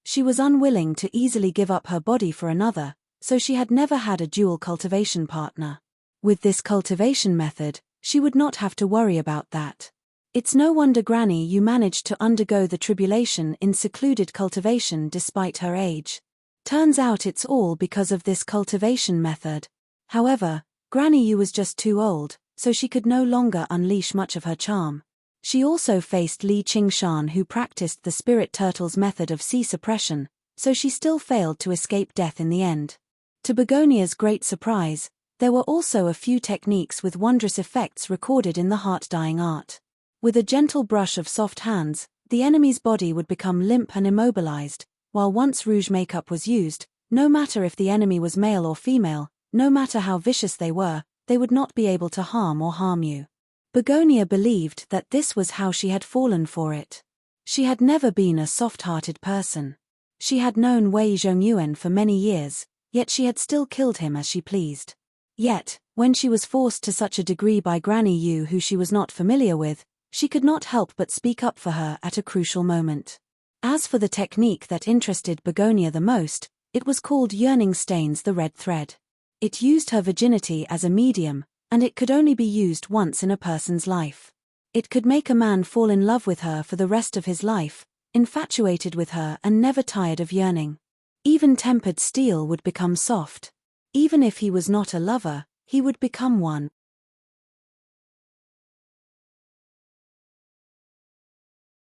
She was unwilling to easily give up her body for another, so she had never had a jewel cultivation partner. With this cultivation method, she would not have to worry about that. It's no wonder Granny Yu managed to undergo the tribulation in secluded cultivation despite her age. Turns out it's all because of this cultivation method. However, Granny Yu was just too old, so she could no longer unleash much of her charm. She also faced Li Qingshan, who practiced the spirit turtle's method of sea suppression, so she still failed to escape death in the end. To Begonia's great surprise, there were also a few techniques with wondrous effects recorded in the heart-dyeing art. With a gentle brush of soft hands, the enemy's body would become limp and immobilized, while once rouge makeup was used, no matter if the enemy was male or female, no matter how vicious they were, they would not be able to harm you. Begonia believed that this was how she had fallen for it. She had never been a soft-hearted person. She had known Wei Zhongyuan for many years, yet she had still killed him as she pleased. Yet, when she was forced to such a degree by Granny Yu, who she was not familiar with, she could not help but speak up for her at a crucial moment. As for the technique that interested Begonia the most, it was called Yearning Stains the Red Thread. It used her virginity as a medium, and it could only be used once in a person's life. It could make a man fall in love with her for the rest of his life, infatuated with her and never tired of yearning. Even tempered steel would become soft. Even if he was not a lover, he would become one.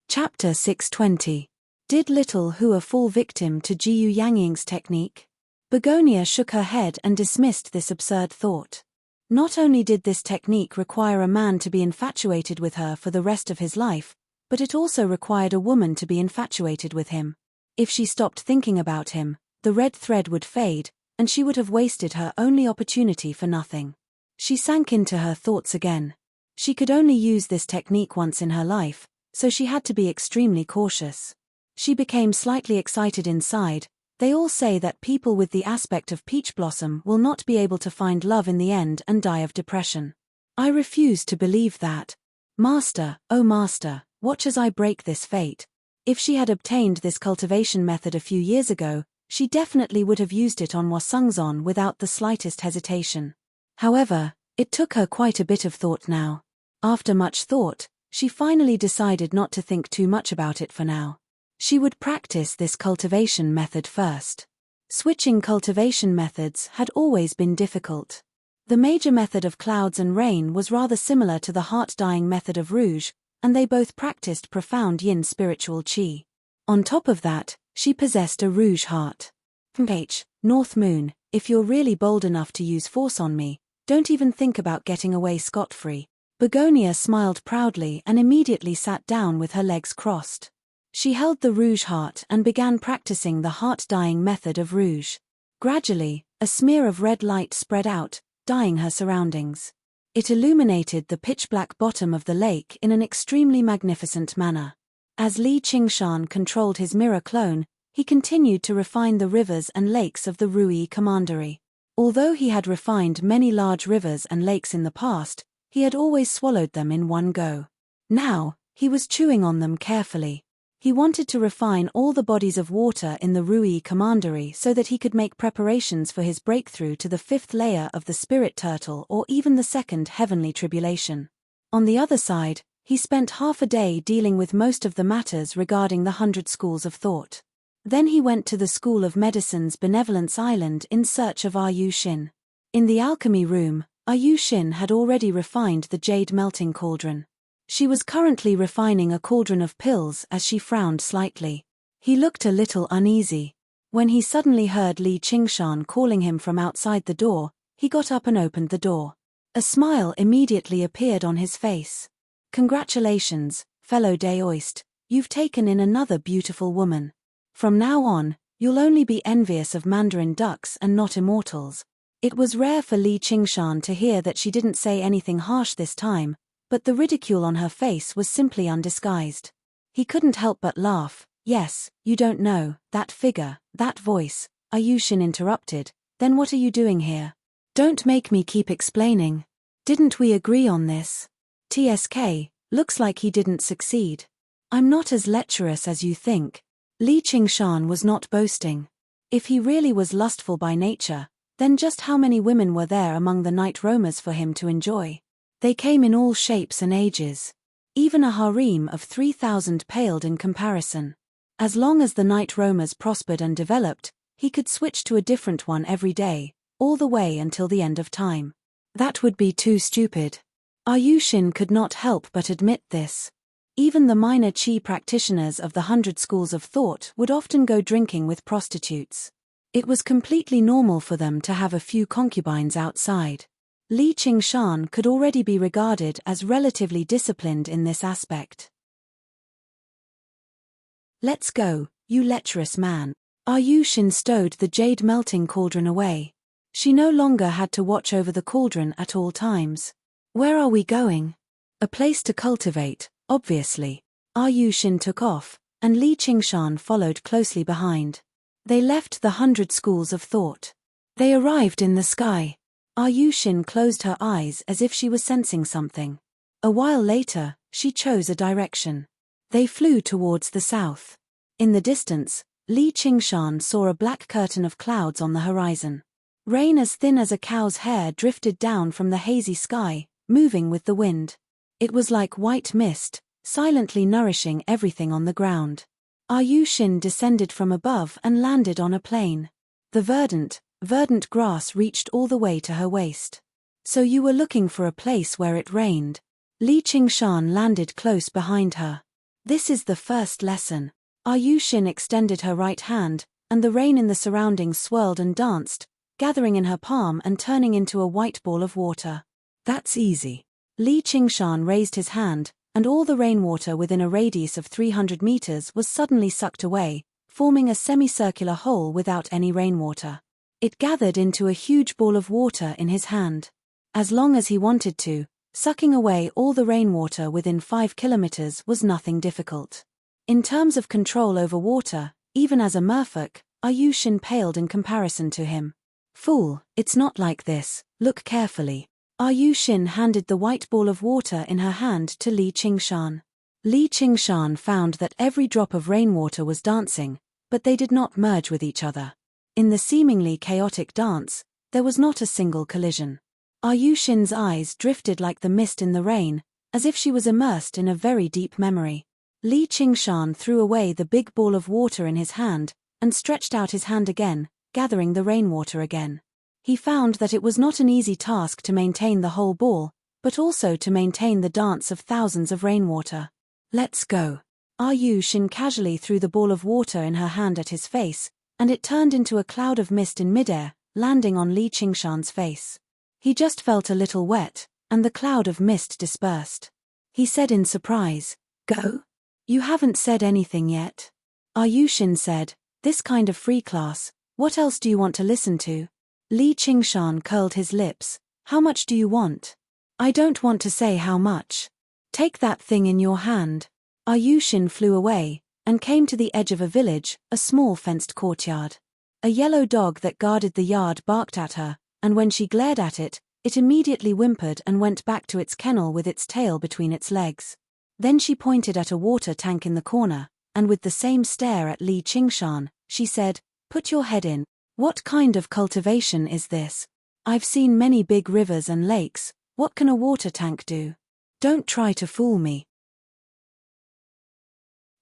Chapter 620. Did little Hua fall victim to Jiyu Yangying's technique? Begonia shook her head and dismissed this absurd thought. Not only did this technique require a man to be infatuated with her for the rest of his life, but it also required a woman to be infatuated with him. If she stopped thinking about him, the red thread would fade, and she would have wasted her only opportunity for nothing. She sank into her thoughts again. She could only use this technique once in her life, so she had to be extremely cautious. She became slightly excited inside. They all say that people with the aspect of peach blossom will not be able to find love in the end and die of depression. I refuse to believe that. Master, oh master, watch as I break this fate. If she had obtained this cultivation method a few years ago, she definitely would have used it on Wasungzon without the slightest hesitation. However, it took her quite a bit of thought now. After much thought, she finally decided not to think too much about it for now. She would practice this cultivation method first. Switching cultivation methods had always been difficult. The major method of clouds and rain was rather similar to the heart-dyeing method of rouge, and they both practiced profound yin spiritual qi. On top of that, she possessed a rouge heart. North Moon, if you're really bold enough to use force on me, don't even think about getting away scot-free. Begonia smiled proudly and immediately sat down with her legs crossed. She held the rouge heart and began practicing the heart-dyeing method of rouge. Gradually, a smear of red light spread out, dyeing her surroundings. It illuminated the pitch-black bottom of the lake in an extremely magnificent manner. As Li Qingshan controlled his mirror clone, he continued to refine the rivers and lakes of the Ruyi Commandery. Although he had refined many large rivers and lakes in the past, he had always swallowed them in one go. Now, he was chewing on them carefully. He wanted to refine all the bodies of water in the Ruyi Commandery so that he could make preparations for his breakthrough to the 5th layer of the Spirit Turtle or even the 2nd Heavenly Tribulation. On the other side, he spent half a day dealing with most of the matters regarding the 100 schools of thought. Then he went to the School of Medicine's Benevolence Island in search of Yu Xin. In the alchemy room, Yu Xin had already refined the jade melting cauldron. She was currently refining a cauldron of pills as she frowned slightly. He looked a little uneasy. When he suddenly heard Li Qingshan calling him from outside the door, he got up and opened the door. A smile immediately appeared on his face. "Congratulations, fellow Daoist, you've taken in another beautiful woman. From now on, you'll only be envious of Mandarin ducks and not immortals." It was rare for Li Qingshan to hear that she didn't say anything harsh this time, but the ridicule on her face was simply undisguised. He couldn't help but laugh. "Yes, you don't know, that figure, that voice," Yu Xin interrupted. "Then what are you doing here? Don't make me keep explaining. Didn't we agree on this?" TSK, looks like he didn't succeed. "I'm not as lecherous as you think." Li Qingshan was not boasting. If he really was lustful by nature, then just how many women were there among the night roamers for him to enjoy? They came in all shapes and ages. Even a harem of 3,000 paled in comparison. As long as the night roamers prospered and developed, he could switch to a different one every day, all the way until the end of time. That would be too stupid. Yu Xin could not help but admit this. Even the minor qi practitioners of the 100 schools of thought would often go drinking with prostitutes. It was completely normal for them to have a few concubines outside. Li Qingshan could already be regarded as relatively disciplined in this aspect. "Let's go, you lecherous man." Yu Xin stowed the jade melting cauldron away. She no longer had to watch over the cauldron at all times. "Where are we going?" "A place to cultivate, obviously." Yu Xin took off, and Li Qingshan followed closely behind. They left the 100 schools of thought. They arrived in the sky. Yu Xin closed her eyes as if she was sensing something. A while later, she chose a direction. They flew towards the south. In the distance, Li Qingshan saw a black curtain of clouds on the horizon. Rain as thin as a cow's hair drifted down from the hazy sky, moving with the wind. It was like white mist, silently nourishing everything on the ground. Yu Xin descended from above and landed on a plain. The verdant grass reached all the way to her waist. "So you were looking for a place where it rained." Li Qingshan landed close behind her. "This is the first lesson." Yu Xin extended her right hand, and the rain in the surroundings swirled and danced, gathering in her palm and turning into a white ball of water. "That's easy." Li Qingshan raised his hand, and all the rainwater within a radius of 300 meters was suddenly sucked away, forming a semicircular hole without any rainwater. It gathered into a huge ball of water in his hand. As long as he wanted to, sucking away all the rainwater within 5 kilometers was nothing difficult. In terms of control over water, even as a merfolk, Yu Xin paled in comparison to him. "Fool, it's not like this, look carefully." Yu Xin handed the white ball of water in her hand to Li Qingshan. Li Qingshan found that every drop of rainwater was dancing, but they did not merge with each other. In the seemingly chaotic dance, there was not a single collision. Yu Xin's eyes drifted like the mist in the rain, as if she was immersed in a very deep memory. Li Qingshan threw away the big ball of water in his hand, and stretched out his hand again, gathering the rainwater again. He found that it was not an easy task to maintain the whole ball, but also to maintain the dance of thousands of rainwater. "Let's go." Yu Xin casually threw the ball of water in her hand at his face, and it turned into a cloud of mist in midair, landing on Li Qingshan's face. He just felt a little wet, and the cloud of mist dispersed. He said in surprise, "Go? You haven't said anything yet." Yu Xin said, "This kind of free class, what else do you want to listen to?" Li Qingshan curled his lips. "How much do you want?" "I don't want to say how much." "Take that thing in your hand." Yushin flew away, and came to the edge of a village, a small fenced courtyard. A yellow dog that guarded the yard barked at her, and when she glared at it, it immediately whimpered and went back to its kennel with its tail between its legs. Then she pointed at a water tank in the corner, and with the same stare at Li Qingshan, she said, "Put your head in. What kind of cultivation is this? I've seen many big rivers and lakes. What can a water tank do? Don't try to fool me."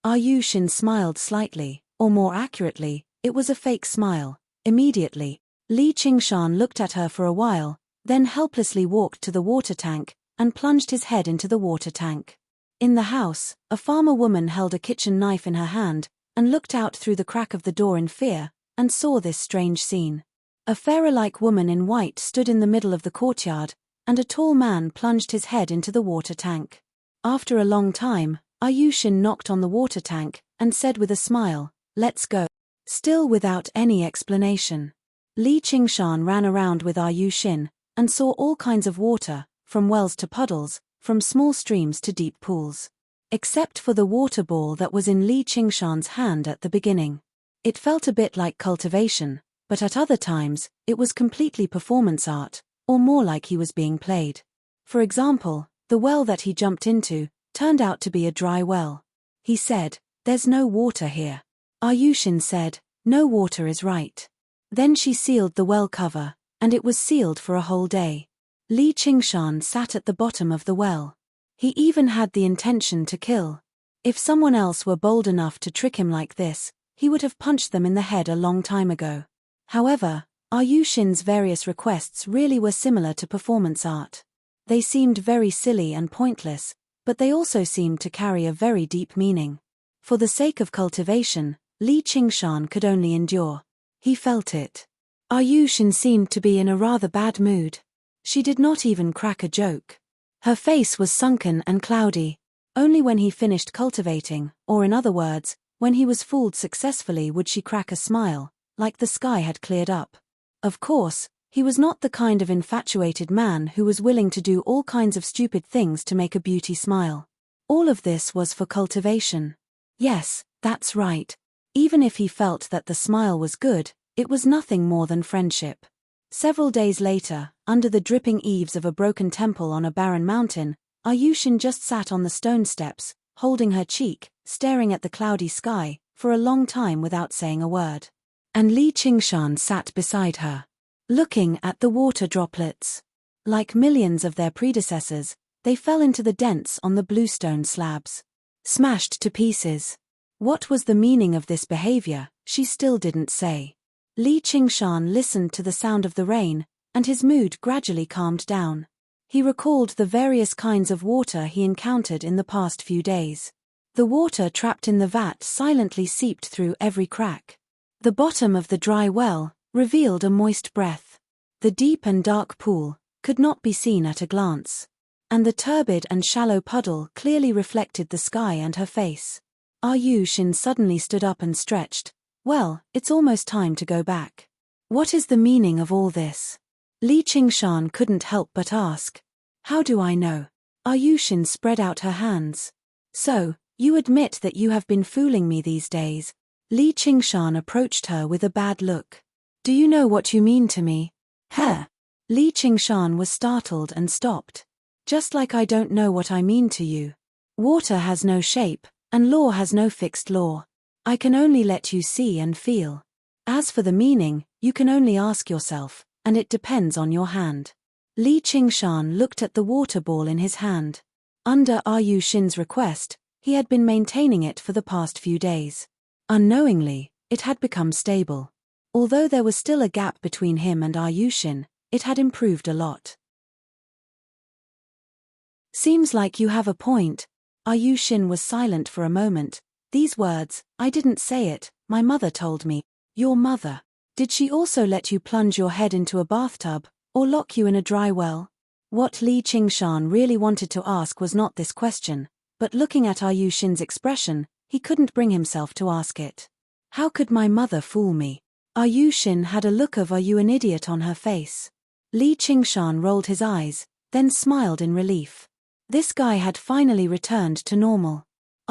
Yushin smiled slightly, or more accurately, it was a fake smile. Immediately, Li Qingshan looked at her for a while, then helplessly walked to the water tank, and plunged his head into the water tank. In the house, a farmer woman held a kitchen knife in her hand, and looked out through the crack of the door in fear, and saw this strange scene. A pharaoh-like woman in white stood in the middle of the courtyard, and a tall man plunged his head into the water tank. After a long time, Yushin knocked on the water tank, and said with a smile, "Let's go." Still without any explanation. Li Qingshan ran around with Yushin, and saw all kinds of water, from wells to puddles, from small streams to deep pools. Except for the water ball that was in Li Qingshan's hand at the beginning. It felt a bit like cultivation, but at other times, it was completely performance art, or more like he was being played. For example, the well that he jumped into turned out to be a dry well. He said, "There's no water here." Yushin said, "No water is right." Then she sealed the well cover, and it was sealed for a whole day. Li Qingshan sat at the bottom of the well. He even had the intention to kill. If someone else were bold enough to trick him like this, he would have punched them in the head a long time ago. However, Yushin's various requests really were similar to performance art. They seemed very silly and pointless, but they also seemed to carry a very deep meaning. For the sake of cultivation, Li Qingshan could only endure. He felt it. Yushin seemed to be in a rather bad mood. She did not even crack a joke. Her face was sunken and cloudy. Only when he finished cultivating, or in other words, when he was fooled successfully, would she crack a smile, like the sky had cleared up. Of course, he was not the kind of infatuated man who was willing to do all kinds of stupid things to make a beauty smile. All of this was for cultivation. Yes, that's right. Even if he felt that the smile was good, it was nothing more than friendship. Several days later, under the dripping eaves of a broken temple on a barren mountain, Yushin just sat on the stone steps, holding her cheek, staring at the cloudy sky, for a long time without saying a word. And Li Qingshan sat beside her, looking at the water droplets. Like millions of their predecessors, they fell into the dents on the bluestone slabs. Smashed to pieces. What was the meaning of this behavior, she still didn't say. Li Qingshan listened to the sound of the rain, and his mood gradually calmed down. He recalled the various kinds of water he encountered in the past few days. The water trapped in the vat silently seeped through every crack. The bottom of the dry well revealed a moist breath. The deep and dark pool could not be seen at a glance. And the turbid and shallow puddle clearly reflected the sky and her face. Yushin suddenly stood up and stretched. "Well, it's almost time to go back. What is the meaning of all this?" Li Qingshan couldn't help but ask. "How do I know?" Yushin spread out her hands. "So, you admit that you have been fooling me these days?" Li Qingshan approached her with a bad look. "Do you know what you mean to me?" "Huh?" Li Qingshan was startled and stopped. "Just like I don't know what I mean to you. Water has no shape, and law has no fixed law. I can only let you see and feel. As for the meaning, you can only ask yourself, and it depends on your hand." Li Qingshan looked at the water ball in his hand. Under Yushin's request, he had been maintaining it for the past few days. Unknowingly, it had become stable. Although there was still a gap between him and Yushin, it had improved a lot. "Seems like you have a point." Yushin was silent for a moment. These words, "I didn't say it, my mother told me." "Your mother? Did she also let you plunge your head into a bathtub, or lock you in a dry well?" What Li Qingshan really wanted to ask was not this question, but looking at Yushin's expression, he couldn't bring himself to ask it. "How could my mother fool me?" Yushin had a look of "Are you an idiot?" on her face. Li Qingshan rolled his eyes, then smiled in relief. This guy had finally returned to normal.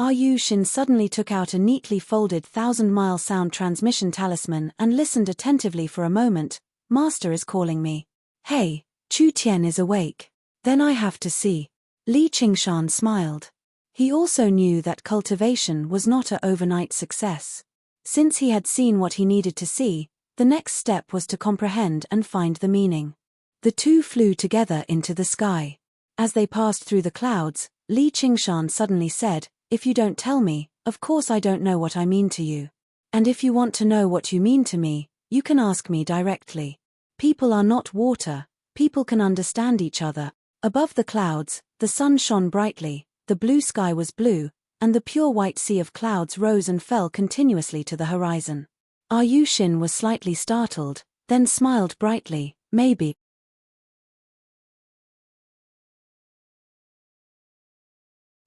Yu Xin suddenly took out a neatly folded 1,000-mile sound transmission talisman and listened attentively for a moment. Master is calling me. Hey, Chu Tian is awake. Then I have to see. Li Qingshan smiled. He also knew that cultivation was not an overnight success. Since he had seen what he needed to see, the next step was to comprehend and find the meaning. The two flew together into the sky. As they passed through the clouds, Li Qingshan suddenly said, "If you don't tell me, of course I don't know what I mean to you. And if you want to know what you mean to me, you can ask me directly. People are not water, people can understand each other." Above the clouds, the sun shone brightly, the blue sky was blue, and the pure white sea of clouds rose and fell continuously to the horizon. Yu Xin was slightly startled, then smiled brightly. Maybe.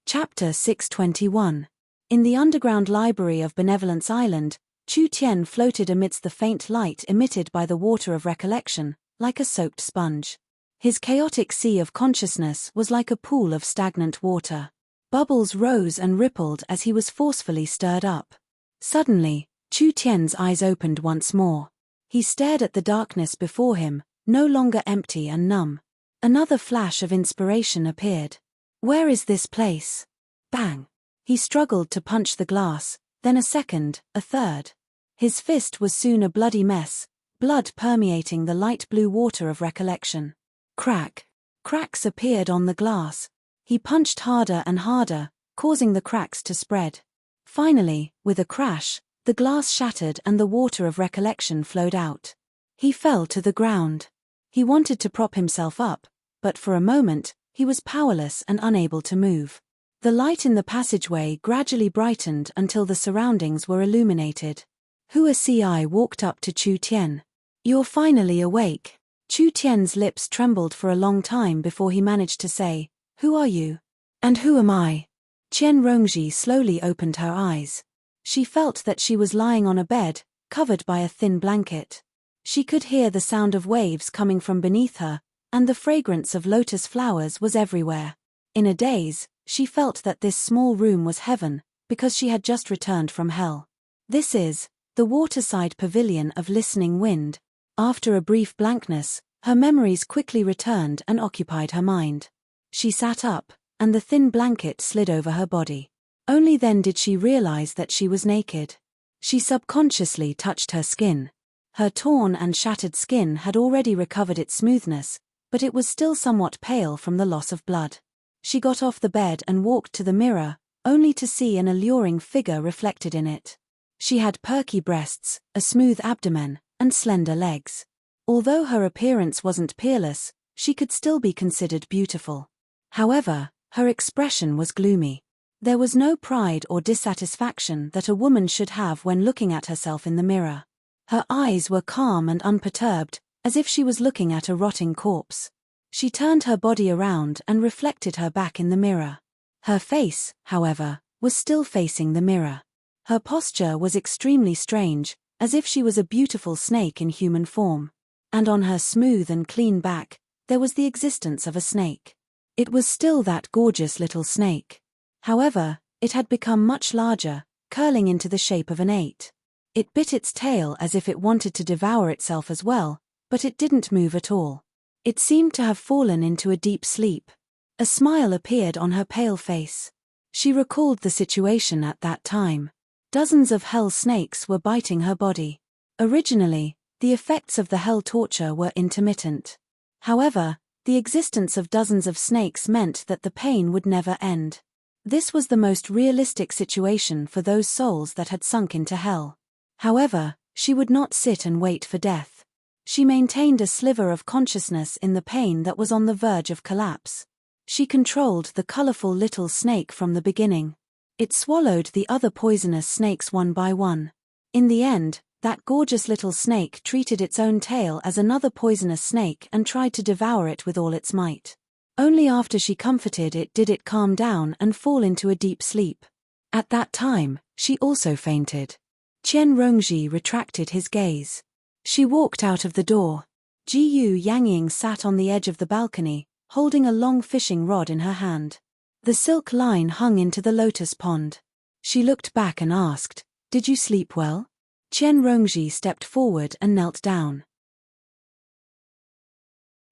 Chapter 621. In the underground library of Benevolence Island, Chu Tian floated amidst the faint light emitted by the water of recollection, like a soaked sponge. His chaotic sea of consciousness was like a pool of stagnant water. Bubbles rose and rippled as he was forcefully stirred up. Suddenly, Chu Tian's eyes opened once more. He stared at the darkness before him, no longer empty and numb. Another flash of inspiration appeared. Where is this place? Bang! He struggled to punch the glass, then a second, a third. His fist was soon a bloody mess, blood permeating the light blue water of recollection. Crack! Cracks appeared on the glass. He punched harder and harder, causing the cracks to spread. Finally, with a crash, the glass shattered and the water of recollection flowed out. He fell to the ground. He wanted to prop himself up, but for a moment, he was powerless and unable to move. The light in the passageway gradually brightened until the surroundings were illuminated. Hua Ci walked up to Chu Tian. "You're finally awake." Chu Tian's lips trembled for a long time before he managed to say, "Who are you? And who am I?" Qian Rongji slowly opened her eyes. She felt that she was lying on a bed, covered by a thin blanket. She could hear the sound of waves coming from beneath her, and the fragrance of lotus flowers was everywhere. In a daze, she felt that this small room was heaven, because she had just returned from hell. This is the waterside pavilion of listening wind. After a brief blankness, her memories quickly returned and occupied her mind. She sat up, and the thin blanket slid over her body. Only then did she realize that she was naked. She subconsciously touched her skin. Her torn and shattered skin had already recovered its smoothness, but it was still somewhat pale from the loss of blood. She got off the bed and walked to the mirror, only to see an alluring figure reflected in it. She had perky breasts, a smooth abdomen, and slender legs. Although her appearance wasn't peerless, she could still be considered beautiful. However, her expression was gloomy. There was no pride or dissatisfaction that a woman should have when looking at herself in the mirror. Her eyes were calm and unperturbed, as if she was looking at a rotting corpse. She turned her body around and reflected her back in the mirror. Her face, however, was still facing the mirror. Her posture was extremely strange, as if she was a beautiful snake in human form. And on her smooth and clean back, there was the existence of a snake. It was still that gorgeous little snake. However, it had become much larger, curling into the shape of an 8. It bit its tail as if it wanted to devour itself as well, but it didn't move at all. It seemed to have fallen into a deep sleep. A smile appeared on her pale face. She recalled the situation at that time. Dozens of hell snakes were biting her body. Originally, the effects of the hell torture were intermittent. However, the existence of dozens of snakes meant that the pain would never end. This was the most realistic situation for those souls that had sunk into hell. However, she would not sit and wait for death. She maintained a sliver of consciousness in the pain that was on the verge of collapse. She controlled the colorful little snake from the beginning. It swallowed the other poisonous snakes one by one. In the end, that gorgeous little snake treated its own tail as another poisonous snake and tried to devour it with all its might. Only after she comforted it did it calm down and fall into a deep sleep. At that time, she also fainted. Qian Rongji retracted his gaze. She walked out of the door. Jiyu Yangying sat on the edge of the balcony, holding a long fishing rod in her hand. The silk line hung into the lotus pond. She looked back and asked, "Did you sleep well?" Chen Rongji stepped forward and knelt down.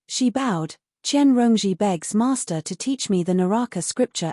She bowed. "Chen Rongji begs master to teach me the Naraka scripture!"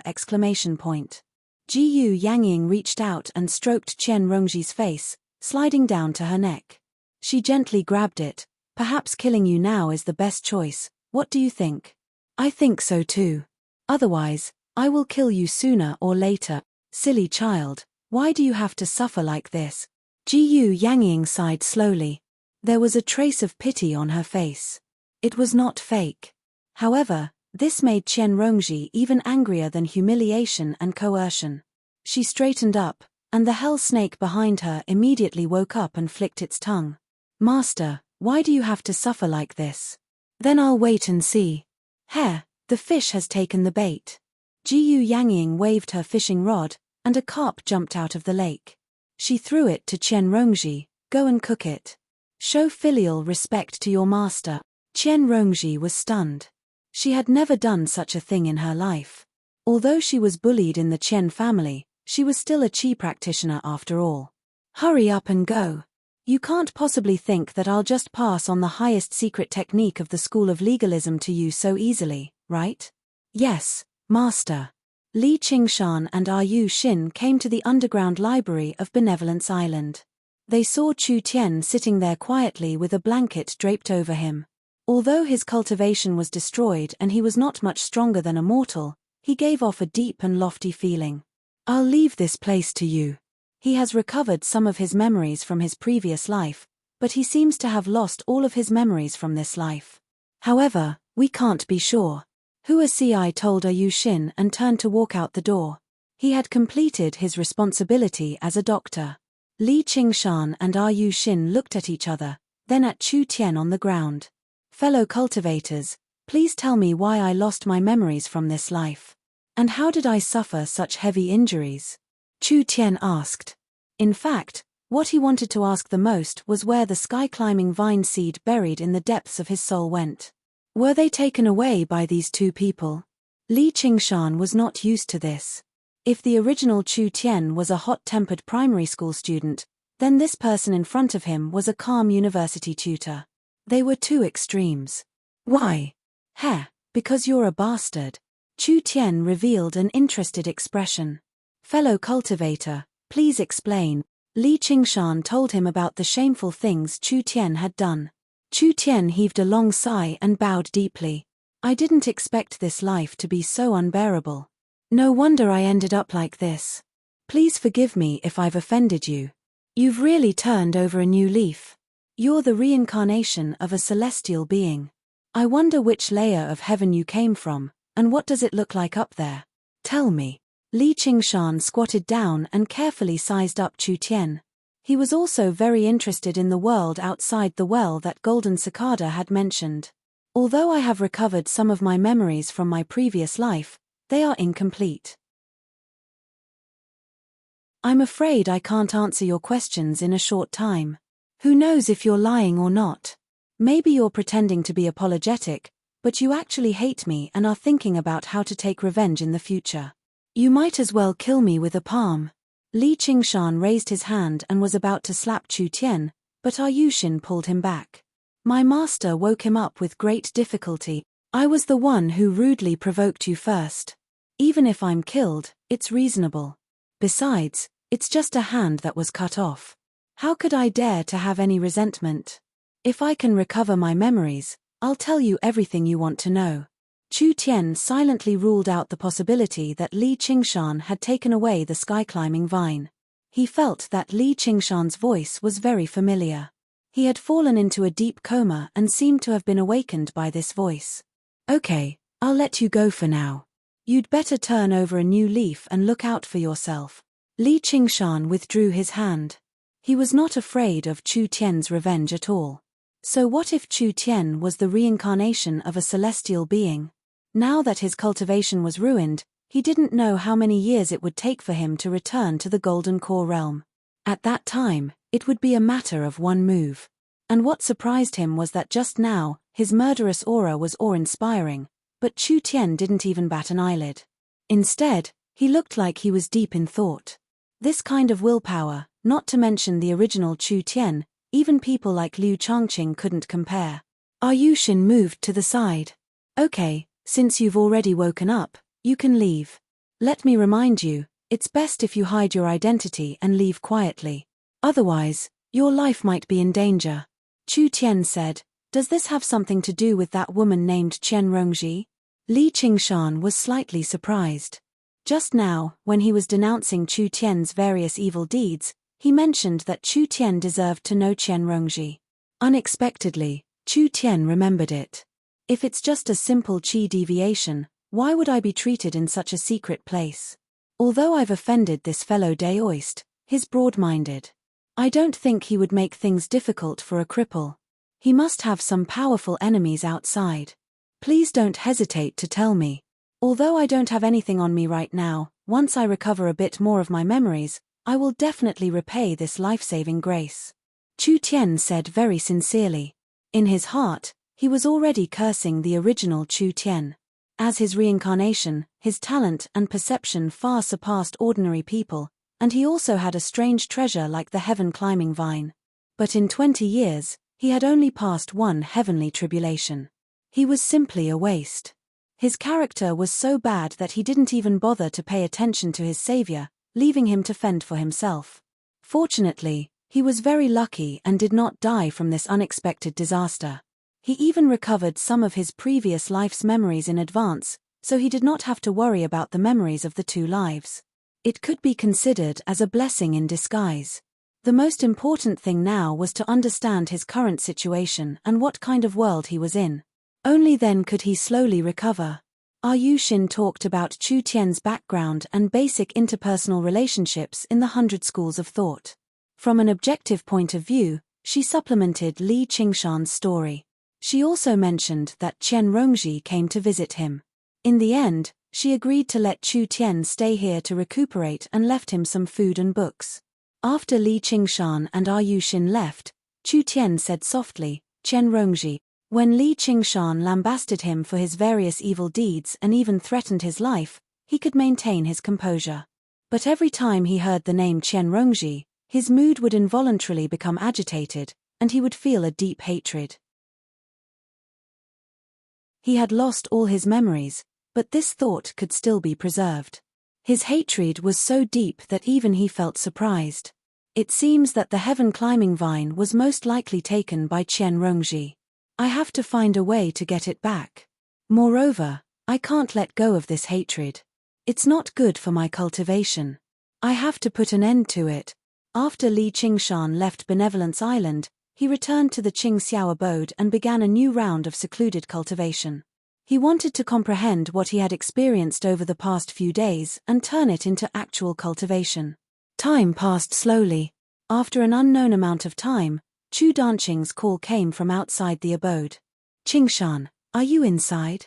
Jiyu Yangying reached out and stroked Chen Rongji's face, sliding down to her neck. She gently grabbed it. "Perhaps killing you now is the best choice. What do you think?" "I think so too. Otherwise, I will kill you sooner or later." "Silly child, why do you have to suffer like this?" Jiyu Yangying sighed slowly. There was a trace of pity on her face. It was not fake. However, this made Chen Rongji even angrier than humiliation and coercion. She straightened up, and the hell snake behind her immediately woke up and flicked its tongue. "Master, why do you have to suffer like this?" "Then I'll wait and see." "Heh, the fish has taken the bait." Jiyu Yangying waved her fishing rod, and a carp jumped out of the lake. She threw it to Chen Rongji. "Go and cook it. Show filial respect to your master." Chen Rongji was stunned. She had never done such a thing in her life. Although she was bullied in the Chen family, she was still a chi practitioner after all. "Hurry up and go. You can't possibly think that I'll just pass on the highest secret technique of the school of legalism to you so easily, right?" "Yes, master." Li Qingshan and Yu Xin came to the underground library of Benevolence Island. They saw Chu Tian sitting there quietly with a blanket draped over him. Although his cultivation was destroyed and he was not much stronger than a mortal, he gave off a deep and lofty feeling. "I'll leave this place to you." He has recovered some of his memories from his previous life, but he seems to have lost all of his memories from this life. However, we can't be sure. Hua Si told Yu Xin and turned to walk out the door. He had completed his responsibility as a doctor. Li Qingshan and Yu Xin looked at each other, then at Chu Tian on the ground. "Fellow cultivators, please tell me why I lost my memories from this life. And how did I suffer such heavy injuries?" Chu Tian asked. In fact, what he wanted to ask the most was where the sky-climbing vine seed buried in the depths of his soul went. Were they taken away by these two people? Li Qingshan was not used to this. If the original Chu Tian was a hot-tempered primary school student, then this person in front of him was a calm university tutor. They were two extremes. "Why?" "Heh, because you're a bastard." Chu Tian revealed an interested expression. "Fellow cultivator, please explain." Li Qingshan told him about the shameful things Chu Tian had done. Chu Tian heaved a long sigh and bowed deeply. "I didn't expect this life to be so unbearable. No wonder I ended up like this. Please forgive me if I've offended you. You've really turned over a new leaf. You're the reincarnation of a celestial being. I wonder which layer of heaven you came from, and what does it look like up there? Tell me." Li Qingshan squatted down and carefully sized up Chu Tian. He was also very interested in the world outside the well that Golden Cicada had mentioned. "Although I have recovered some of my memories from my previous life, they are incomplete. I'm afraid I can't answer your questions in a short time. Who knows if you're lying or not? Maybe you're pretending to be apologetic, but you actually hate me and are thinking about how to take revenge in the future. You might as well kill me with a palm." Li Qingshan raised his hand and was about to slap Chu Tian, but Yu Xin pulled him back. "My master woke him up with great difficulty. I was the one who rudely provoked you first. Even if I'm killed, it's reasonable. Besides, it's just a hand that was cut off. How could I dare to have any resentment? If I can recover my memories, I'll tell you everything you want to know." Chu Tian silently ruled out the possibility that Li Qingshan had taken away the sky-climbing vine. He felt that Li Qingshan's voice was very familiar. He had fallen into a deep coma and seemed to have been awakened by this voice. "Okay, I'll let you go for now. You'd better turn over a new leaf and look out for yourself." Li Qingshan withdrew his hand. He was not afraid of Chu Tian's revenge at all. So what if Chu Tian was the reincarnation of a celestial being? Now that his cultivation was ruined, he didn't know how many years it would take for him to return to the Golden Core realm. At that time, it would be a matter of one move. And what surprised him was that just now, his murderous aura was awe-inspiring, but Chu Tian didn't even bat an eyelid. Instead, he looked like he was deep in thought. This kind of willpower, not to mention the original Chu Tian, even people like Liu Changqing couldn't compare. Yushin moved to the side. Okay, since you've already woken up, you can leave. Let me remind you, it's best if you hide your identity and leave quietly. Otherwise, your life might be in danger. Chu Tian said, does this have something to do with that woman named Qian Rongji? Li Qingshan was slightly surprised. Just now, when he was denouncing Chu Tian's various evil deeds, he mentioned that Chu Tian deserved to know Qian Rongji. Unexpectedly, Chu Tian remembered it. If it's just a simple qi deviation, why would I be treated in such a secret place? Although I've offended this fellow Daoist, he's broad-minded. I don't think he would make things difficult for a cripple. He must have some powerful enemies outside. Please don't hesitate to tell me. Although I don't have anything on me right now, once I recover a bit more of my memories, I will definitely repay this life-saving grace. Chu Tian said very sincerely. In his heart, he was already cursing the original Chu Tian. As his reincarnation, his talent and perception far surpassed ordinary people, and he also had a strange treasure like the heaven-climbing vine. But in 20 years, he had only passed one heavenly tribulation. He was simply a waste. His character was so bad that he didn't even bother to pay attention to his savior, leaving him to fend for himself. Fortunately, he was very lucky and did not die from this unexpected disaster. He even recovered some of his previous life's memories in advance, so he did not have to worry about the memories of the two lives. It could be considered as a blessing in disguise. The most important thing now was to understand his current situation and what kind of world he was in. Only then could he slowly recover. Yushin talked about Chu Tian's background and basic interpersonal relationships in the 100 Schools of Thought. From an objective point of view, she supplemented Li Qingshan's story. She also mentioned that Qian Rongji came to visit him. In the end, she agreed to let Chu Tian stay here to recuperate and left him some food and books. After Li Qingshan and Yushin left, Chu Tian said softly, Qian Rongji. When Li Qingshan lambasted him for his various evil deeds and even threatened his life, he could maintain his composure. But every time he heard the name Qian Rongji, his mood would involuntarily become agitated, and he would feel a deep hatred. He had lost all his memories, but this thought could still be preserved. His hatred was so deep that even he felt surprised. It seems that the heaven-climbing vine was most likely taken by Qian Rongji. I have to find a way to get it back. Moreover, I can't let go of this hatred. It's not good for my cultivation. I have to put an end to it. After Li Qingshan left Benevolence Island, he returned to the Qingxiao abode and began a new round of secluded cultivation. He wanted to comprehend what he had experienced over the past few days and turn it into actual cultivation. Time passed slowly. After an unknown amount of time, Chu Danqing's call came from outside the abode. Qingshan, are you inside?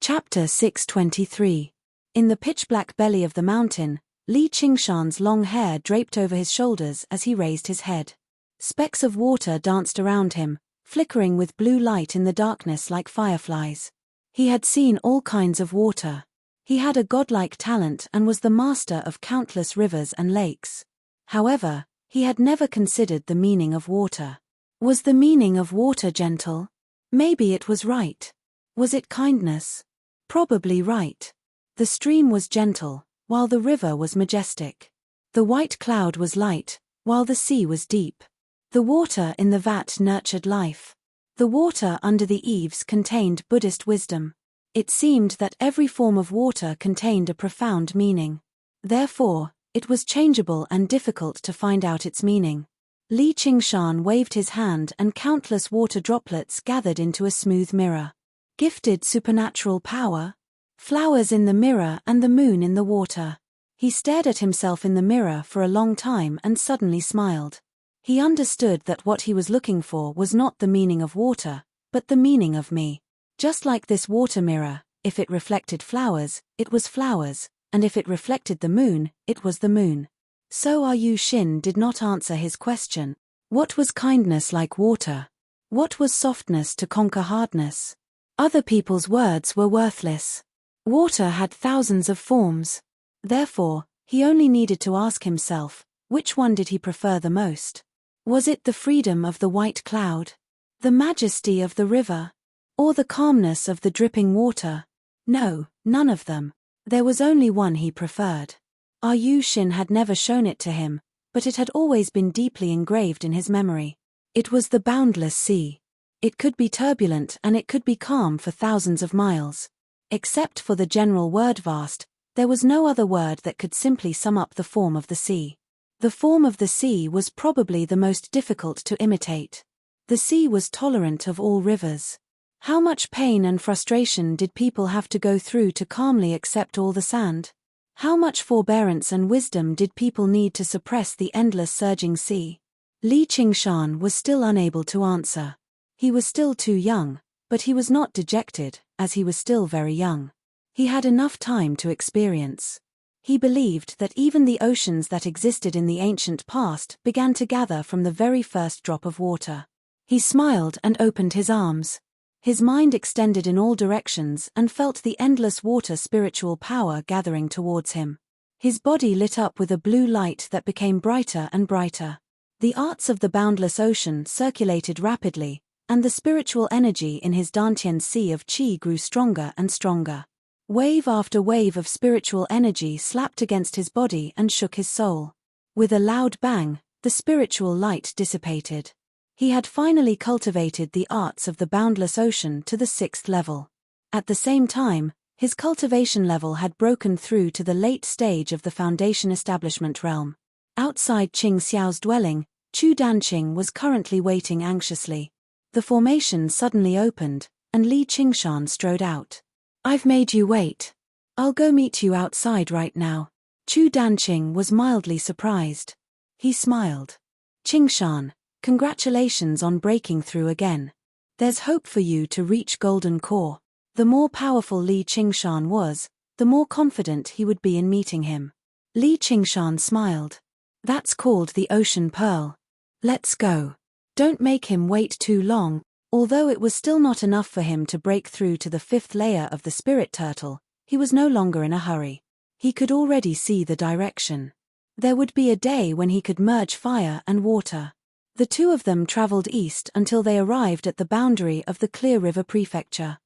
Chapter 623. In the pitch-black belly of the mountain, Li Qingshan's long hair draped over his shoulders as he raised his head. Specks of water danced around him, flickering with blue light in the darkness like fireflies. He had seen all kinds of water. He had a godlike talent and was the master of countless rivers and lakes. However, he had never considered the meaning of water. Was the meaning of water gentle? Maybe it was right. Was it kindness? Probably right. The stream was gentle, while the river was majestic. The white cloud was light, while the sea was deep. The water in the vat nurtured life. The water under the eaves contained Buddhist wisdom. It seemed that every form of water contained a profound meaning. Therefore, it was changeable and difficult to find out its meaning. Li Qingshan waved his hand and countless water droplets gathered into a smooth mirror. Gifted supernatural power? Flowers in the mirror and the moon in the water. He stared at himself in the mirror for a long time and suddenly smiled. He understood that what he was looking for was not the meaning of water, but the meaning of me. Just like this water mirror, if it reflected flowers, it was flowers, and if it reflected the moon, it was the moon. So Yushin did not answer his question. What was kindness like water? What was softness to conquer hardness? Other people's words were worthless. Water had thousands of forms. Therefore, he only needed to ask himself, which one did he prefer the most? Was it the freedom of the white cloud? The majesty of the river? Or the calmness of the dripping water? No, none of them. There was only one he preferred. Shin had never shown it to him, but it had always been deeply engraved in his memory. It was the boundless sea. It could be turbulent and it could be calm for thousands of miles. Except for the general word vast, there was no other word that could simply sum up the form of the sea. The form of the sea was probably the most difficult to imitate. The sea was tolerant of all rivers. How much pain and frustration did people have to go through to calmly accept all the sand? How much forbearance and wisdom did people need to suppress the endless surging sea? Li Qingshan was still unable to answer. He was still too young, but he was not dejected, as he was still very young. He had enough time to experience. He believed that even the oceans that existed in the ancient past began to gather from the very first drop of water. He smiled and opened his arms. His mind extended in all directions and felt the endless water spiritual power gathering towards him. His body lit up with a blue light that became brighter and brighter. The arts of the boundless ocean circulated rapidly, and the spiritual energy in his Dantian sea of qi grew stronger and stronger. Wave after wave of spiritual energy slapped against his body and shook his soul. With a loud bang, the spiritual light dissipated. He had finally cultivated the arts of the boundless ocean to the 6th level. At the same time, his cultivation level had broken through to the late stage of the foundation establishment realm. Outside Qing Xiao's dwelling, Chu Danqing was currently waiting anxiously. The formation suddenly opened, and Li Qingshan strode out. "I've made you wait. I'll go meet you outside right now." Chu Danqing was mildly surprised. He smiled. "Qingshan, congratulations on breaking through again. There's hope for you to reach Golden Core." The more powerful Li Qingshan was, the more confident he would be in meeting him. Li Qingshan smiled. "That's called the Ocean Pearl. Let's go." Don't make him wait too long. Although it was still not enough for him to break through to the 5th layer of the spirit turtle, he was no longer in a hurry. He could already see the direction. There would be a day when he could merge fire and water. The two of them traveled east until they arrived at the boundary of the Clear River Prefecture.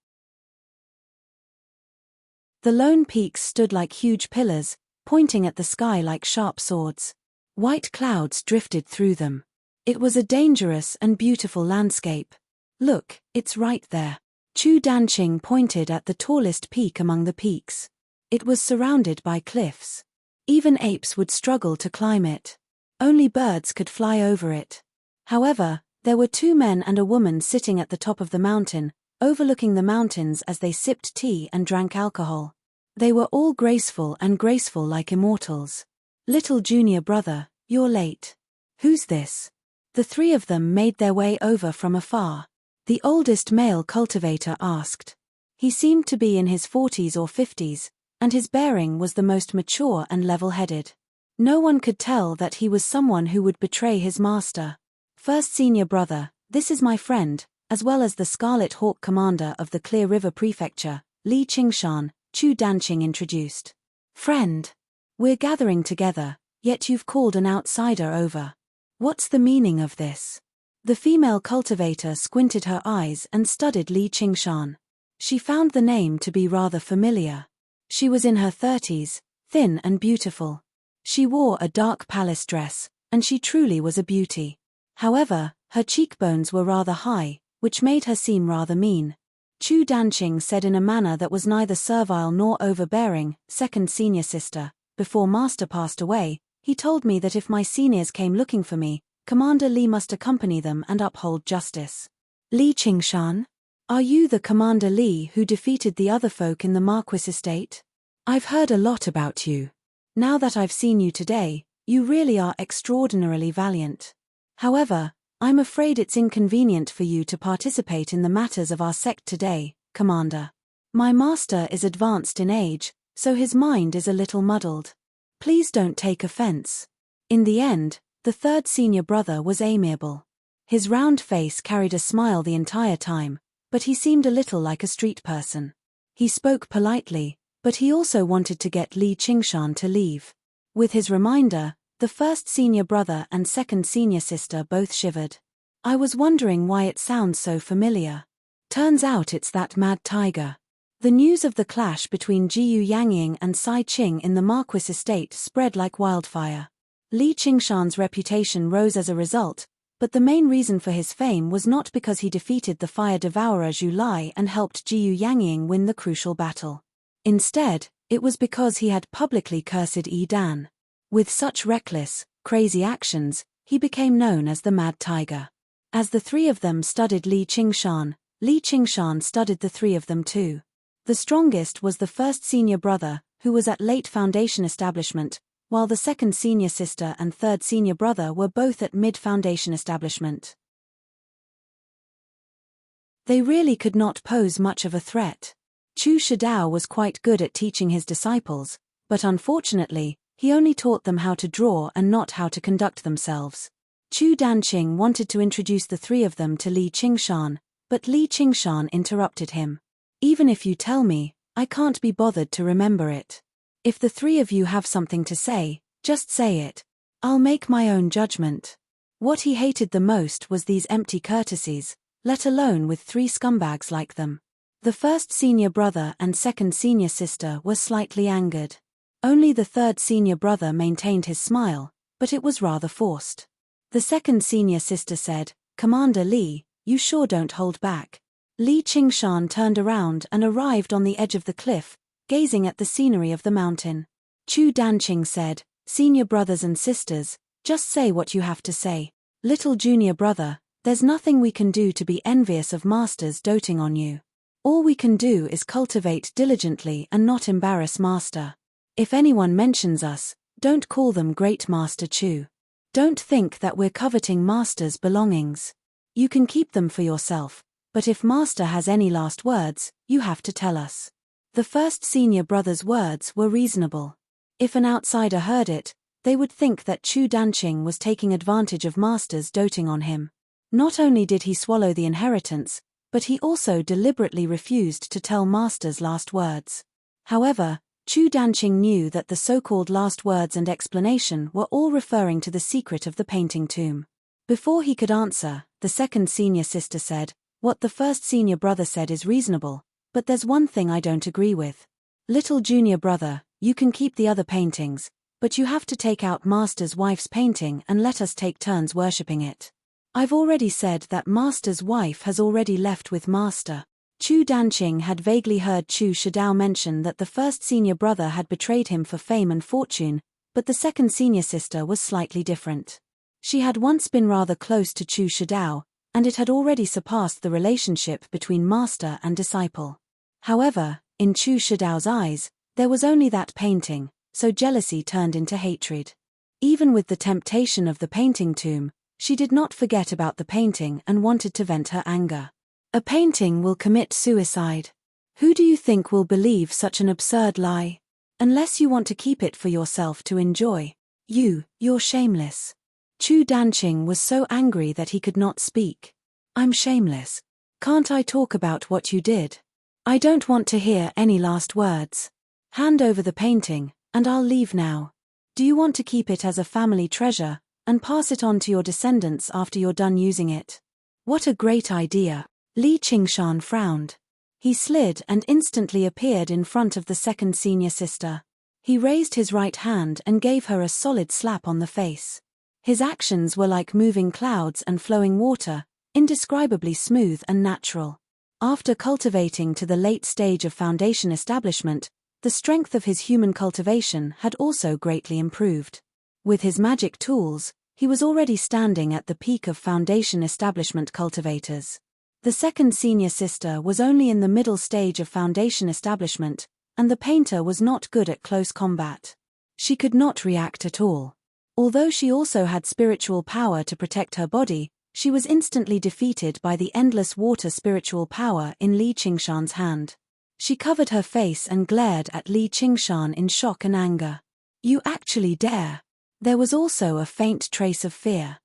The lone peaks stood like huge pillars, pointing at the sky like sharp swords. White clouds drifted through them. It was a dangerous and beautiful landscape. "Look, it's right there." Chu Danqing pointed at the tallest peak among the peaks. It was surrounded by cliffs. Even apes would struggle to climb it. Only birds could fly over it. However, there were two men and a woman sitting at the top of the mountain, overlooking the mountains as they sipped tea and drank alcohol. They were all graceful like immortals. "Little junior brother, you're late. Who's this?" The three of them made their way over from afar. The oldest male cultivator asked. He seemed to be in his 40s or 50s, and his bearing was the most mature and level-headed. No one could tell that he was someone who would betray his master. "First senior brother, this is my friend, as well as the Scarlet Hawk commander of the Clear River Prefecture, Li Qingshan," Chu Danqing introduced. "Friend? We're gathering together, yet you've called an outsider over. What's the meaning of this?" The female cultivator squinted her eyes and studied Li Qingshan. She found the name to be rather familiar. She was in her 30s, thin and beautiful. She wore a dark palace dress, and she truly was a beauty. However, her cheekbones were rather high, which made her seem rather mean. Chu Danqing said in a manner that was neither servile nor overbearing, "Second senior sister, before master passed away, he told me that if my seniors came looking for me, Commander Li must accompany them and uphold justice." "Li Qingshan? Are you the Commander Li who defeated the other folk in the Marquis estate? I've heard a lot about you. Now that I've seen you today, you really are extraordinarily valiant. However, I'm afraid it's inconvenient for you to participate in the matters of our sect today, Commander. My master is advanced in age, so his mind is a little muddled. Please don't take offense." In the end, the third senior brother was amiable. His round face carried a smile the entire time, but he seemed a little like a street person. He spoke politely, But he also wanted to get Li Qingshan to leave. With his reminder, the first senior brother and second senior sister both shivered. I was wondering why it sounds so familiar. Turns out it's that mad tiger. The news of the clash between Jiyu Yangying and Sai Qing in the Marquis estate spread like wildfire. Li Qingshan's reputation rose as a result, but the main reason for his fame was not because he defeated the fire devourer Zhu Lai and helped Jiyu Yangying win the crucial battle. Instead, it was because he had publicly cursed Yi Dan. With such reckless, crazy actions, he became known as the Mad Tiger. As the three of them studied Li Qingshan studied the three of them too. The strongest was the first senior brother, who was at late foundation establishment, while the second senior sister and third senior brother were both at mid-foundation establishment. They really could not pose much of a threat. Chu Shidao was quite good at teaching his disciples, but unfortunately, he only taught them how to draw and not how to conduct themselves. Chu Danqing wanted to introduce the three of them to Li Qingshan, but Li Qingshan interrupted him. Even if you tell me, I can't be bothered to remember it. If the three of you have something to say, just say it. I'll make my own judgment. What he hated the most was these empty courtesies, let alone with three scumbags like them. The first senior brother and second senior sister were slightly angered. Only the third senior brother maintained his smile, but it was rather forced. The second senior sister said, "Commander Li, you sure don't hold back." Li Qingshan turned around and arrived on the edge of the cliff, gazing at the scenery of the mountain. Chu Danqing said, "Senior brothers and sisters, just say what you have to say. Little junior brother, there's nothing we can do to be envious of masters doting on you. All we can do is cultivate diligently and not embarrass master. If anyone mentions us, don't call them Great Master Chu. Don't think that we're coveting master's belongings. You can keep them for yourself, but if master has any last words, you have to tell us." The first senior brother's words were reasonable. If an outsider heard it, they would think that Chu Danqing was taking advantage of master's doting on him. Not only did he swallow the inheritance, but he also deliberately refused to tell master's last words. However, Chu Danqing knew that the so-called last words and explanation were all referring to the secret of the painting tomb. Before he could answer, the second senior sister said, "What the first senior brother said is reasonable, but there's one thing I don't agree with. Little junior brother, you can keep the other paintings, but you have to take out master's wife's painting and let us take turns worshipping it. I've already said that master's wife has already left with master." Chu Danqing had vaguely heard Chu Shidao mention that the first senior brother had betrayed him for fame and fortune, but the second senior sister was slightly different. She had once been rather close to Chu Shidao, and it had already surpassed the relationship between master and disciple. However, in Chu Shidao's eyes, there was only that painting, so jealousy turned into hatred. Even with the temptation of the painting tomb, she did not forget about the painting and wanted to vent her anger. A painting will commit suicide. Who do you think will believe such an absurd lie? Unless you want to keep it for yourself to enjoy. You're shameless. Chu Danqing was so angry that he could not speak. "I'm shameless. Can't I talk about what you did? I don't want to hear any last words. Hand over the painting, and I'll leave now. Do you want to keep it as a family treasure, and pass it on to your descendants after you're done using it?" "What a great idea." Li Qingshan frowned. He slid and instantly appeared in front of the second senior sister. He raised his right hand and gave her a solid slap on the face. His actions were like moving clouds and flowing water, indescribably smooth and natural. After cultivating to the late stage of foundation establishment, the strength of his human cultivation had also greatly improved. With his magic tools, he was already standing at the peak of foundation establishment cultivators. The second senior sister was only in the middle stage of foundation establishment, and the painter was not good at close combat. She could not react at all. Although she also had spiritual power to protect her body, she was instantly defeated by the endless water spiritual power in Li Qingshan's hand. She covered her face and glared at Li Qingshan in shock and anger. "You actually dare?" There was also a faint trace of fear.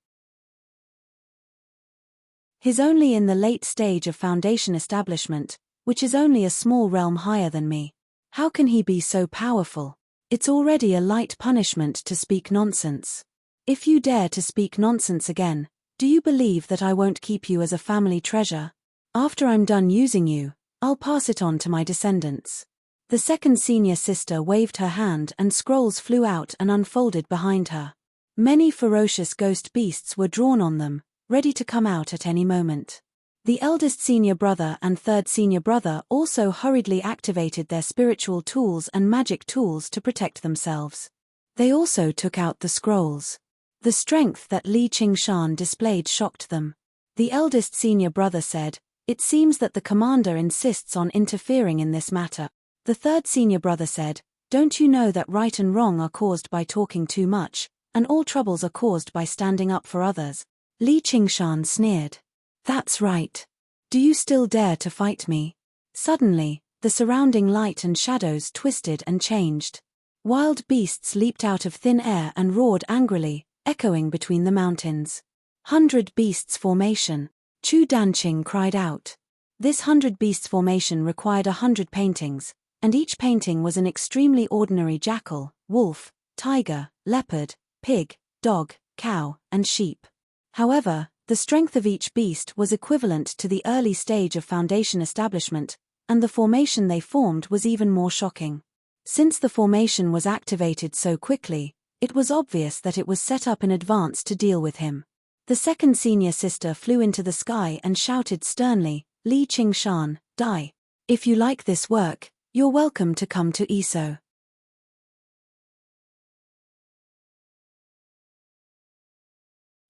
"He's only in the late stage of foundation establishment, which is only a small realm higher than me. How can he be so powerful? It's already a light punishment to speak nonsense. If you dare to speak nonsense again, do you believe that I won't keep you as a family treasure? After I'm done using you, I'll pass it on to my descendants. The second senior sister waved her hand and scrolls flew out and unfolded behind her. Many ferocious ghost beasts were drawn on them, ready to come out at any moment. The eldest senior brother and third senior brother also hurriedly activated their spiritual tools and magic tools to protect themselves. They also took out the scrolls. The strength that Li Qingshan displayed shocked them. The eldest senior brother said, "It seems that the commander insists on interfering in this matter." The third senior brother said, "Don't you know that right and wrong are caused by talking too much, and all troubles are caused by standing up for others?" Li Qingshan sneered. "That's right. Do you still dare to fight me?" Suddenly, the surrounding light and shadows twisted and changed. Wild beasts leaped out of thin air and roared angrily, echoing between the mountains. 100 Beasts Formation. Chu Danqing cried out. This 100 Beasts Formation required 100 paintings, and each painting was an extremely ordinary jackal, wolf, tiger, leopard, pig, dog, cow, and sheep. However, the strength of each beast was equivalent to the early stage of foundation establishment, and the formation they formed was even more shocking. Since the formation was activated so quickly, it was obvious that it was set up in advance to deal with him. The second senior sister flew into the sky and shouted sternly, "Li Qingshan, die. If you like this work, you're welcome to come to Iso."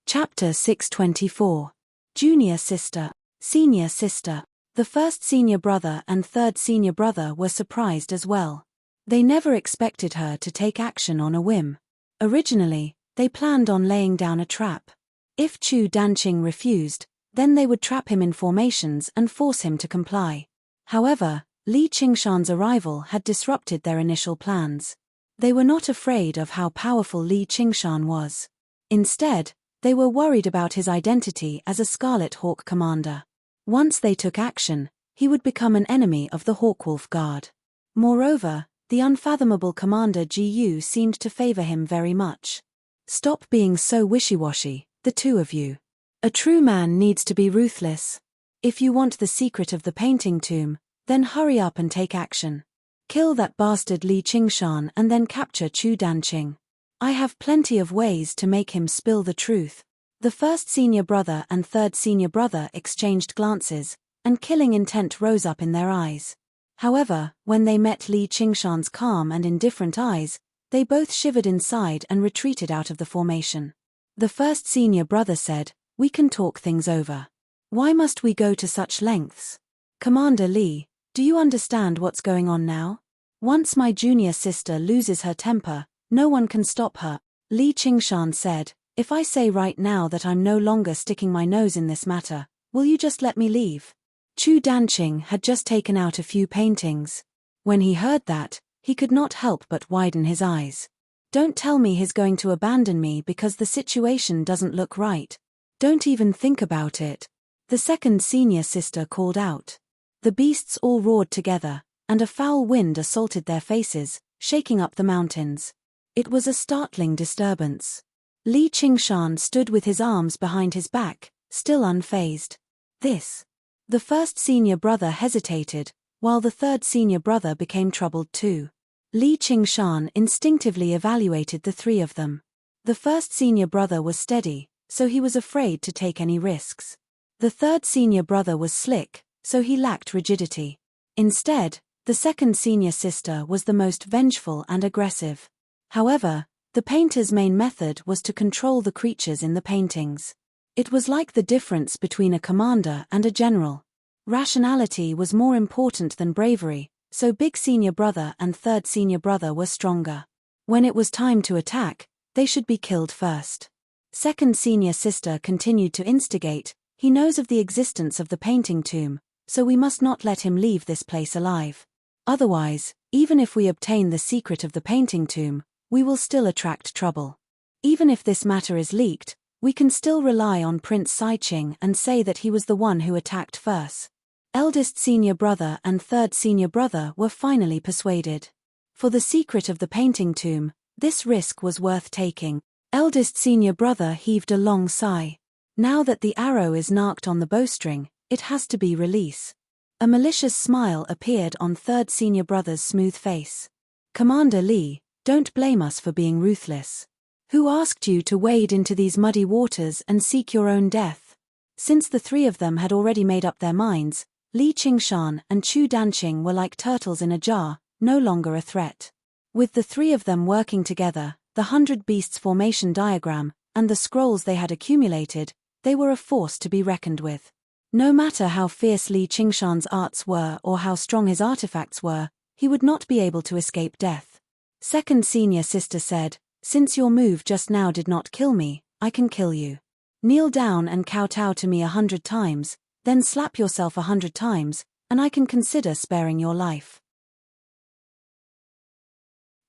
Chapter 624. Junior Sister, Senior Sister. The first senior brother and third senior brother were surprised as well. They never expected her to take action on a whim. Originally, they planned on laying down a trap. If Chu Danqing refused, then they would trap him in formations and force him to comply. However, Li Qingshan's arrival had disrupted their initial plans. They were not afraid of how powerful Li Qingshan was. Instead, they were worried about his identity as a Scarlet Hawk commander. Once they took action, he would become an enemy of the Hawkwolf Guard. Moreover, the unfathomable Commander Ji seemed to favor him very much. "Stop being so wishy-washy, the two of you. A true man needs to be ruthless. If you want the secret of the painting tomb, then hurry up and take action. Kill that bastard Li Qingshan and then capture Chu Danqing. I have plenty of ways to make him spill the truth." The first senior brother and third senior brother exchanged glances, and killing intent rose up in their eyes. However, when they met Li Qingshan's calm and indifferent eyes, they both shivered inside and retreated out of the formation. The first senior brother said, "We can talk things over. Why must we go to such lengths? Commander Li, do you understand what's going on now? Once my junior sister loses her temper, no one can stop her." Li Qingshan said, "If I say right now that I'm no longer sticking my nose in this matter, will you just let me leave?" Chu Danqing had just taken out a few paintings. When he heard that, he could not help but widen his eyes. "Don't tell me he's going to abandon me because the situation doesn't look right. Don't even think about it." The second senior sister called out. The beasts all roared together, and a foul wind assaulted their faces, shaking up the mountains. It was a startling disturbance. Li Qingshan stood with his arms behind his back, still unfazed. "This." The first senior brother hesitated, while the third senior brother became troubled too. Li Qingshan instinctively evaluated the three of them. The first senior brother was steady, so he was afraid to take any risks. The third senior brother was slick, so he lacked rigidity. Instead, the second senior sister was the most vengeful and aggressive. However, the painter's main method was to control the creatures in the paintings. It was like the difference between a commander and a general. Rationality was more important than bravery, so big senior brother and third senior brother were stronger. When it was time to attack, they should be killed first. Second senior sister continued to instigate, "He knows of the existence of the painting tomb, so we must not let him leave this place alive. Otherwise, even if we obtain the secret of the painting tomb, we will still attract trouble. Even if this matter is leaked, we can still rely on Prince Saiqing and say that he was the one who attacked first." Eldest senior brother and third senior brother were finally persuaded. For the secret of the painting tomb, this risk was worth taking. Eldest senior brother heaved a long sigh. Now that the arrow is narked on the bowstring, it has to be release. A malicious smile appeared on third senior brother's smooth face. Commander Lee, don't blame us for being ruthless. Who asked you to wade into these muddy waters and seek your own death? Since the three of them had already made up their minds, Li Qingshan and Chu Danqing were like turtles in a jar, no longer a threat. With the three of them working together, the 100 Beasts formation diagram, and the scrolls they had accumulated, they were a force to be reckoned with. No matter how fierce Li Qingshan's arts were or how strong his artifacts were, he would not be able to escape death. Second senior sister said, "Since your move just now did not kill me, I can kill you. Kneel down and kowtow to me 100 times, then slap yourself 100 times, and I can consider sparing your life.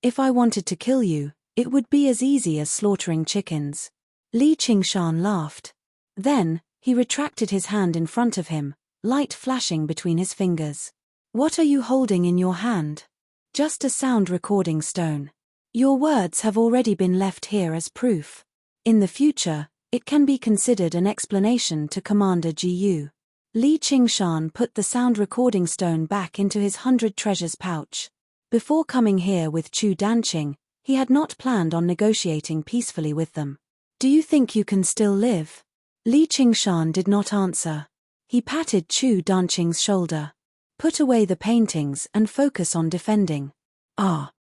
If I wanted to kill you, it would be as easy as slaughtering chickens." Li Qingshan laughed. Then, he retracted his hand in front of him, light flashing between his fingers. "What are you holding in your hand?" "Just a sound recording stone. Your words have already been left here as proof. In the future, it can be considered an explanation to Commander Jiyu." Li Qingshan put the sound recording stone back into his 100 treasures pouch. Before coming here with Chu Danqing, he had not planned on negotiating peacefully with them. "Do you think you can still live?" Li Qingshan did not answer. He patted Chu Danqing's shoulder. "Put away the paintings and focus on defending."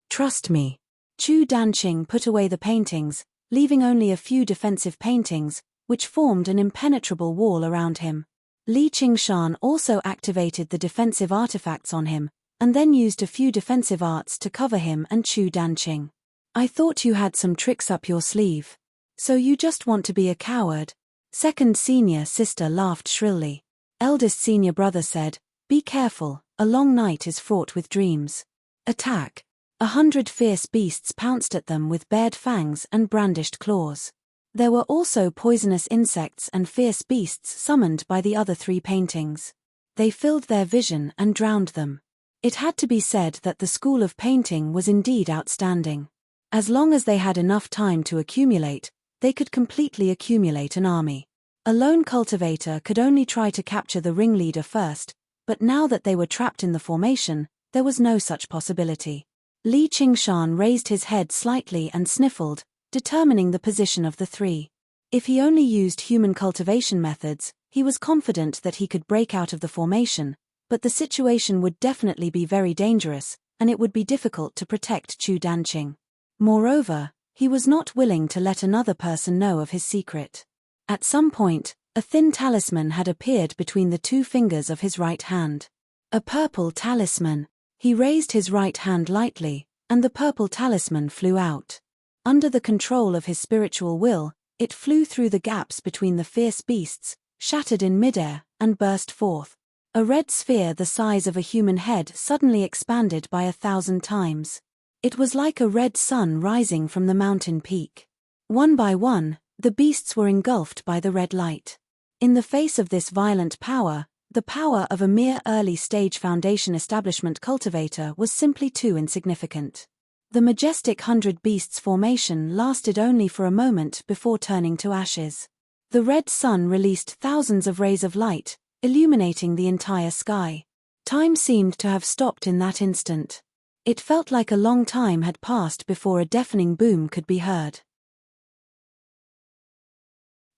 Trust me." Chu Danqing put away the paintings, leaving only a few defensive paintings, which formed an impenetrable wall around him. Li Qingshan also activated the defensive artifacts on him, and then used a few defensive arts to cover him and Chu Danqing. "I thought you had some tricks up your sleeve. So you just want to be a coward?" Second senior sister laughed shrilly. Eldest senior brother said, "Be careful, a long night is fraught with dreams." Attack! 100 fierce beasts pounced at them with bared fangs and brandished claws. There were also poisonous insects and fierce beasts summoned by the other three paintings. They filled their vision and drowned them. It had to be said that the school of painting was indeed outstanding. As long as they had enough time to accumulate, they could completely accumulate an army. A lone cultivator could only try to capture the ringleader first, but now that they were trapped in the formation, there was no such possibility. Li Qingshan raised his head slightly and sniffled, determining the position of the three. If he only used human cultivation methods, he was confident that he could break out of the formation, but the situation would definitely be very dangerous, and it would be difficult to protect Chu Danqing. Moreover, he was not willing to let another person know of his secret. At some point, a thin talisman had appeared between the two fingers of his right hand. A purple talisman. He raised his right hand lightly, and the purple talisman flew out. Under the control of his spiritual will, it flew through the gaps between the fierce beasts, shattered in midair, and burst forth. A red sphere the size of a human head suddenly expanded by 1,000 times. It was like a red sun rising from the mountain peak. One by one, the beasts were engulfed by the red light. In the face of this violent power, the power of a mere early-stage foundation establishment cultivator was simply too insignificant. The majestic 100 Beasts formation lasted only for a moment before turning to ashes. The red sun released thousands of rays of light, illuminating the entire sky. Time seemed to have stopped in that instant. It felt like a long time had passed before a deafening boom could be heard.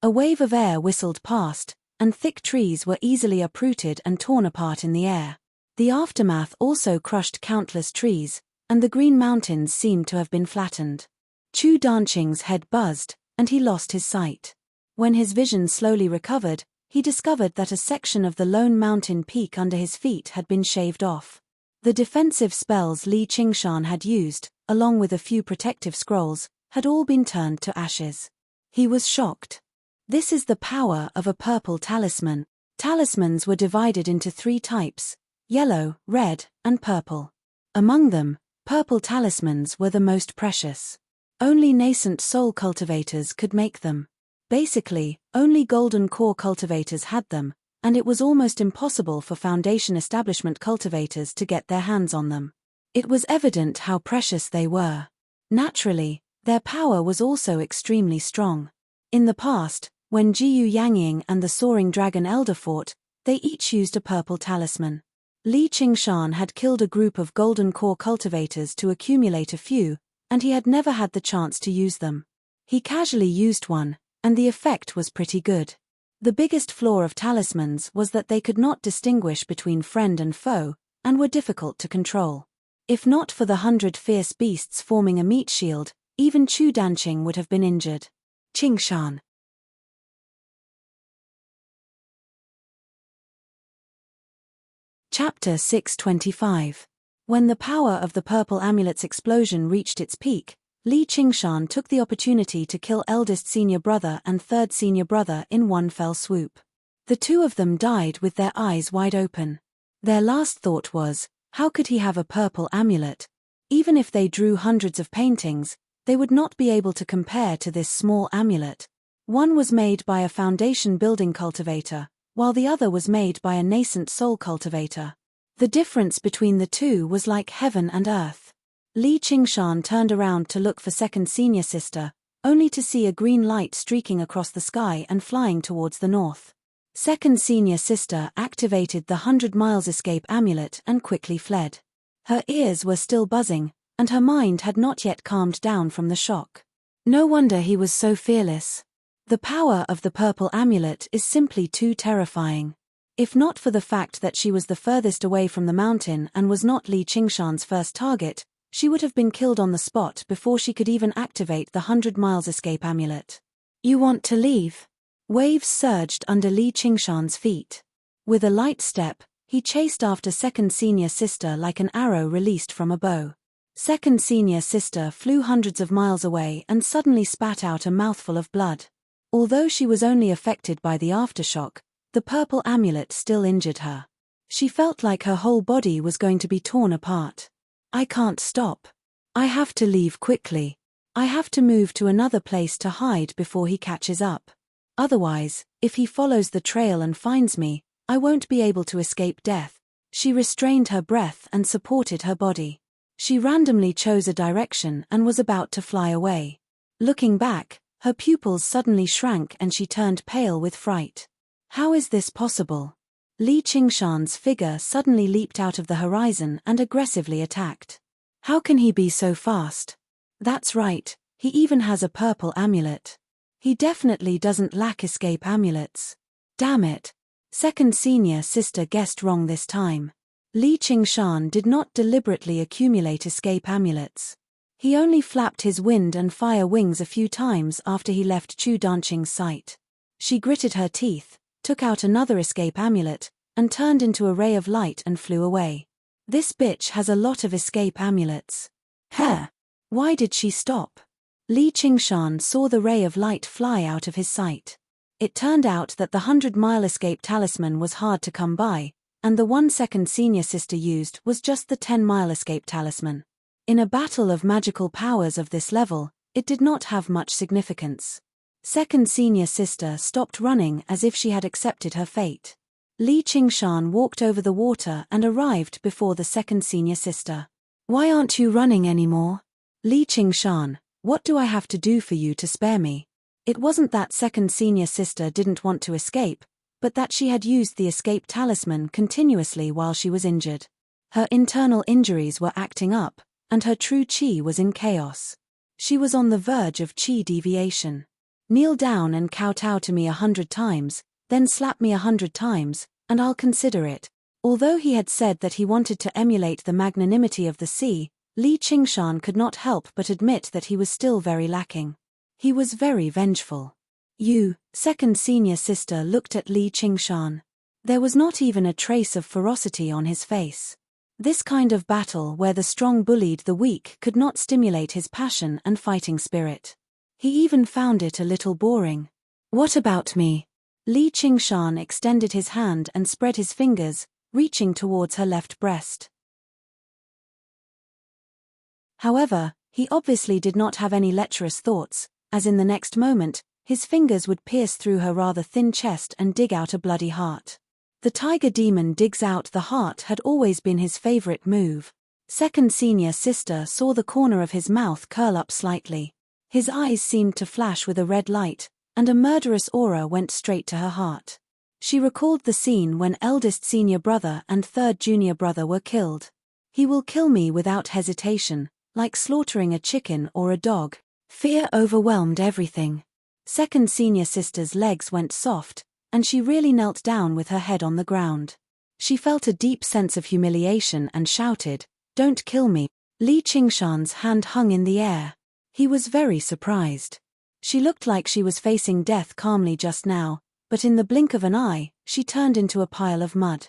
A wave of air whistled past, and thick trees were easily uprooted and torn apart in the air. The aftermath also crushed countless trees, and the green mountains seemed to have been flattened. Chu Danqing's head buzzed, and he lost his sight. When his vision slowly recovered, he discovered that a section of the lone mountain peak under his feet had been shaved off. The defensive spells Li Qingshan had used, along with a few protective scrolls, had all been turned to ashes. He was shocked. This is the power of a purple talisman. Talismans were divided into 3 types: yellow, red, and purple. Among them, purple talismans were the most precious. Only nascent soul cultivators could make them. Basically, only golden core cultivators had them, and it was almost impossible for Foundation establishment cultivators to get their hands on them. It was evident how precious they were. Naturally, their power was also extremely strong. In the past, when Jiyu Yangying and the Soaring Dragon Elder fought, they each used a purple talisman. Li Qingshan had killed a group of golden core cultivators to accumulate a few, and he had never had the chance to use them. He casually used one, and the effect was pretty good. The biggest flaw of talismans was that they could not distinguish between friend and foe, and were difficult to control. If not for the 100 fierce beasts forming a meat shield, even Chu Danqing would have been injured. Qingshan. Chapter 625. When the power of the purple amulet's explosion reached its peak, Li Qingshan took the opportunity to kill eldest senior brother and third senior brother in one fell swoop. The two of them died with their eyes wide open. Their last thought was, how could he have a purple amulet? Even if they drew hundreds of paintings, they would not be able to compare to this small amulet. One was made by a foundation building cultivator, while the other was made by a nascent soul cultivator. The difference between the two was like heaven and earth. Li Qingshan turned around to look for second senior sister, only to see a green light streaking across the sky and flying towards the north. Second senior sister activated the 100 miles escape amulet and quickly fled. Her ears were still buzzing, and her mind had not yet calmed down from the shock. No wonder he was so fearless. The power of the purple amulet is simply too terrifying. If not for the fact that she was the furthest away from the mountain and was not Li Qingshan's first target, she would have been killed on the spot before she could even activate the 100 miles escape amulet. You want to leave? Waves surged under Li Qingshan's feet. With a light step, he chased after second senior sister like an arrow released from a bow. Second senior sister flew hundreds of miles away and suddenly spat out a mouthful of blood. Although she was only affected by the aftershock, the purple amulet still injured her. She felt like her whole body was going to be torn apart. I can't stop. I have to leave quickly. I have to move to another place to hide before he catches up. Otherwise, if he follows the trail and finds me, I won't be able to escape death. She restrained her breath and supported her body. She randomly chose a direction and was about to fly away. Looking back, her pupils suddenly shrank and she turned pale with fright. How is this possible? Li Qingshan's figure suddenly leaped out of the horizon and aggressively attacked. How can he be so fast? That's right, he even has a purple amulet. He definitely doesn't lack escape amulets. Damn it. Second senior sister guessed wrong this time. Li Qingshan did not deliberately accumulate escape amulets. He only flapped his wind and fire wings a few times after he left Chu Danqing's sight. She gritted her teeth, took out another escape amulet, and turned into a ray of light and flew away. This bitch has a lot of escape amulets. Heh! Why did she stop? Li Qingshan saw the ray of light fly out of his sight. It turned out that the 100-mile escape talisman was hard to come by, and the one second senior sister used was just the 10-mile escape talisman. In a battle of magical powers of this level, it did not have much significance. Second senior sister stopped running as if she had accepted her fate. Li Qingshan walked over the water and arrived before the second senior sister. Why aren't you running anymore? Li Qingshan, what do I have to do for you to spare me? It wasn't that second senior sister didn't want to escape, but that she had used the escape talisman continuously while she was injured. Her internal injuries were acting up, and her true chi was in chaos. She was on the verge of chi deviation. Kneel down and kowtow to me 100 times, then slap me 100 times, and I'll consider it. Although he had said that he wanted to emulate the magnanimity of the sea, Li Qingshan could not help but admit that he was still very lacking. He was very vengeful. You, second senior sister looked at Li Qingshan. There was not even a trace of ferocity on his face. This kind of battle where the strong bullied the weak could not stimulate his passion and fighting spirit. He even found it a little boring. What about me? Li Qingshan extended his hand and spread his fingers, reaching towards her left breast. However, he obviously did not have any lecherous thoughts, as in the next moment, his fingers would pierce through her rather thin chest and dig out a bloody heart. The tiger demon digs out the heart had always been his favorite move. Second senior sister saw the corner of his mouth curl up slightly. His eyes seemed to flash with a red light, and a murderous aura went straight to her heart. She recalled the scene when eldest senior brother and third junior brother were killed. He will kill me without hesitation, like slaughtering a chicken or a dog. Fear overwhelmed everything. Second senior sister's legs went soft, and she really knelt down with her head on the ground. She felt a deep sense of humiliation and shouted, "Don't kill me." Li Qingshan's hand hung in the air. He was very surprised. She looked like she was facing death calmly just now, but in the blink of an eye, she turned into a pile of mud.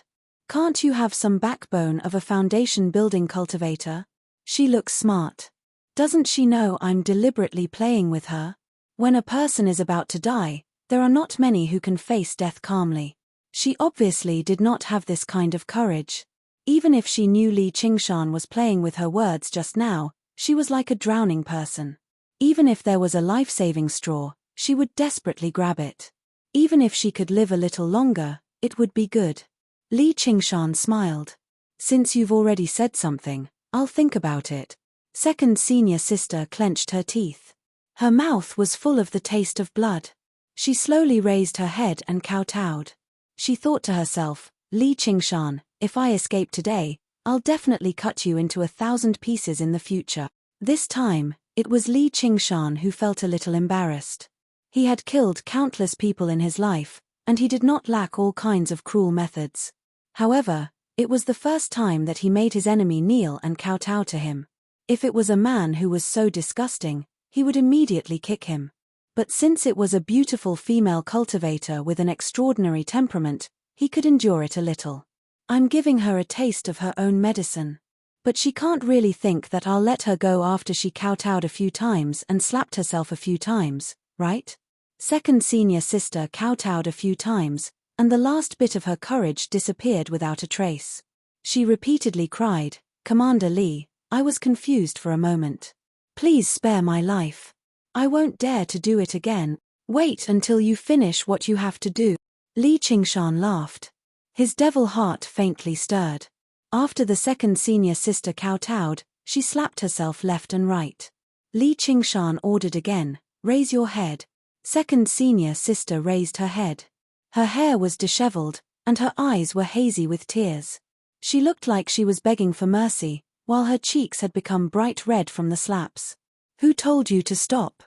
Can't you have some backbone of a foundation-building cultivator? She looks smart. Doesn't she know I'm deliberately playing with her? When a person is about to die, there are not many who can face death calmly. She obviously did not have this kind of courage. Even if she knew Li Qingshan was playing with her words just now, she was like a drowning person. Even if there was a life-saving straw, she would desperately grab it. Even if she could live a little longer, it would be good. Li Qingshan smiled. Since you've already said something, I'll think about it. Second senior sister clenched her teeth. Her mouth was full of the taste of blood. She slowly raised her head and kowtowed. She thought to herself, Li Qingshan, if I escape today, I'll definitely cut you into 1,000 pieces in the future. This time, it was Li Qingshan who felt a little embarrassed. He had killed countless people in his life, and he did not lack all kinds of cruel methods. However, it was the first time that he made his enemy kneel and kowtow to him. If it was a man who was so disgusting, he would immediately kick him. But since it was a beautiful female cultivator with an extraordinary temperament, he could endure it a little. I'm giving her a taste of her own medicine. But she can't really think that I'll let her go after she kowtowed a few times and slapped herself a few times, right? Second senior sister kowtowed a few times, and the last bit of her courage disappeared without a trace. She repeatedly cried, "Commander Li, I was confused for a moment. Please spare my life. I won't dare to do it again. Wait until you finish what you have to do." Li Qingshan laughed. His devil heart faintly stirred. After the second senior sister kowtowed, she slapped herself left and right. Li Qingshan ordered again, "Raise your head." Second senior sister raised her head. Her hair was disheveled, and her eyes were hazy with tears. She looked like she was begging for mercy, while her cheeks had become bright red from the slaps. "Who told you to stop?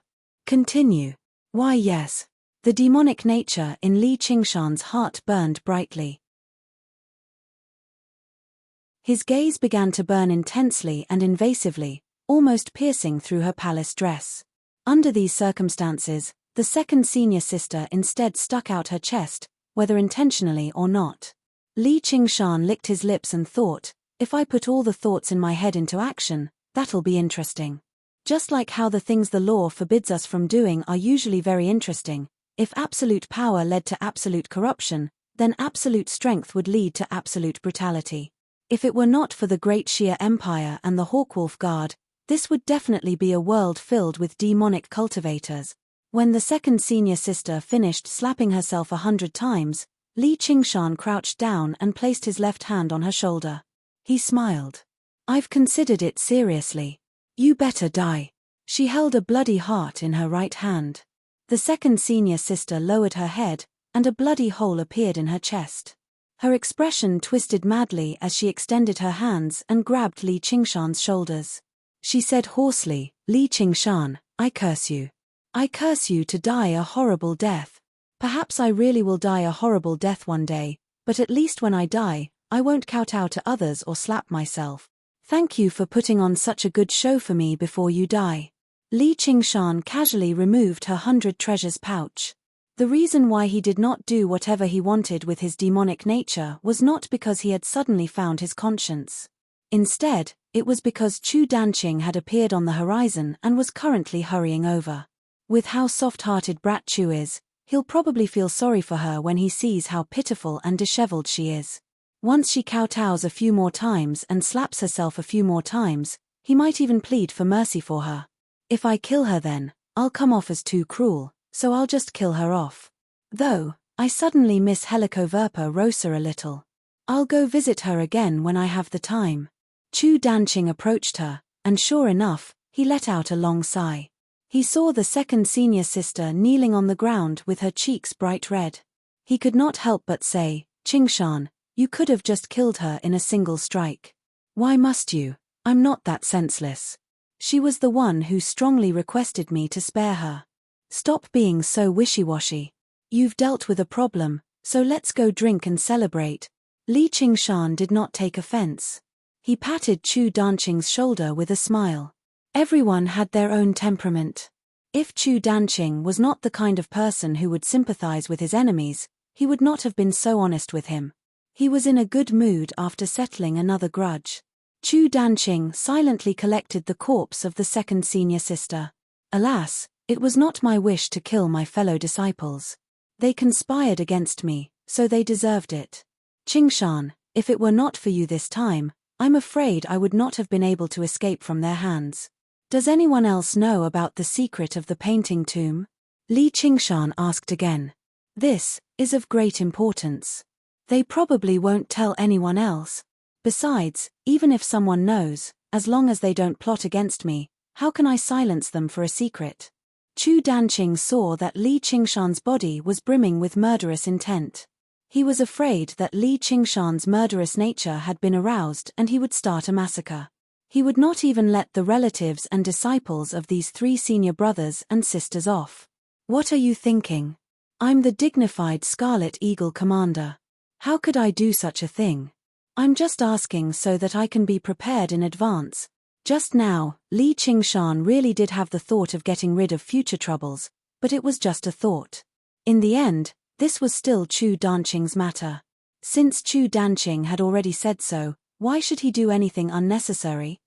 Continue." "Why yes." The demonic nature in Li Qingshan's heart burned brightly. His gaze began to burn intensely and invasively, almost piercing through her palace dress. Under these circumstances, the second senior sister instead stuck out her chest, whether intentionally or not. Li Qingshan licked his lips and thought, if I put all the thoughts in my head into action, that'll be interesting. Just like how the things the law forbids us from doing are usually very interesting, if absolute power led to absolute corruption, then absolute strength would lead to absolute brutality. If it were not for the Great Shia Empire and the Hawkwolf Guard, this would definitely be a world filled with demonic cultivators. When the second senior sister finished slapping herself 100 times, Li Qingshan crouched down and placed his left hand on her shoulder. He smiled. "I've considered it seriously. You better die." She held a bloody heart in her right hand. The second senior sister lowered her head, and a bloody hole appeared in her chest. Her expression twisted madly as she extended her hands and grabbed Li Qingshan's shoulders. She said hoarsely, "Li Qingshan, I curse you. I curse you to die a horrible death. Perhaps I really will die a horrible death one day, but at least when I die, I won't kowtow to others or slap myself. Thank you for putting on such a good show for me before you die." Li Qingshan casually removed her 100 treasures pouch. The reason why he did not do whatever he wanted with his demonic nature was not because he had suddenly found his conscience. Instead, it was because Chu Danqing had appeared on the horizon and was currently hurrying over. With how soft-hearted brat Chu is, he'll probably feel sorry for her when he sees how pitiful and disheveled she is. Once she kowtows a few more times and slaps herself a few more times, he might even plead for mercy for her. If I kill her then, I'll come off as too cruel, so I'll just kill her off. Though, I suddenly miss Helicoverpa rosa a little. I'll go visit her again when I have the time. Chu Danqing approached her, and sure enough, he let out a long sigh. He saw the second senior sister kneeling on the ground with her cheeks bright red. He could not help but say, Qingshan, you could have just killed her in a single strike. Why must you? I'm not that senseless. She was the one who strongly requested me to spare her. Stop being so wishy-washy. You've dealt with a problem, so let's go drink and celebrate. Li Qingshan did not take offense. He patted Chu Danqing's shoulder with a smile. Everyone had their own temperament. If Chu Danqing was not the kind of person who would sympathize with his enemies, he would not have been so honest with him. He was in a good mood after settling another grudge. Chu Danqing silently collected the corpse of the second senior sister. Alas, it was not my wish to kill my fellow disciples. They conspired against me, so they deserved it. Qingshan, if it were not for you this time, I'm afraid I would not have been able to escape from their hands. Does anyone else know about the secret of the painting tomb? Li Qingshan asked again. This is of great importance. They probably won't tell anyone else. Besides, even if someone knows, as long as they don't plot against me, how can I silence them for a secret? Chu Danqing saw that Li Qingshan's body was brimming with murderous intent. He was afraid that Li Qingshan's murderous nature had been aroused and he would start a massacre. He would not even let the relatives and disciples of these 3 senior brothers and sisters off. What are you thinking? I'm the dignified Scarlet Eagle commander. How could I do such a thing? I'm just asking so that I can be prepared in advance. Just now, Li Qingshan really did have the thought of getting rid of future troubles, but it was just a thought. In the end, this was still Chu Danqing's matter. Since Chu Danqing had already said so, why should he do anything unnecessary?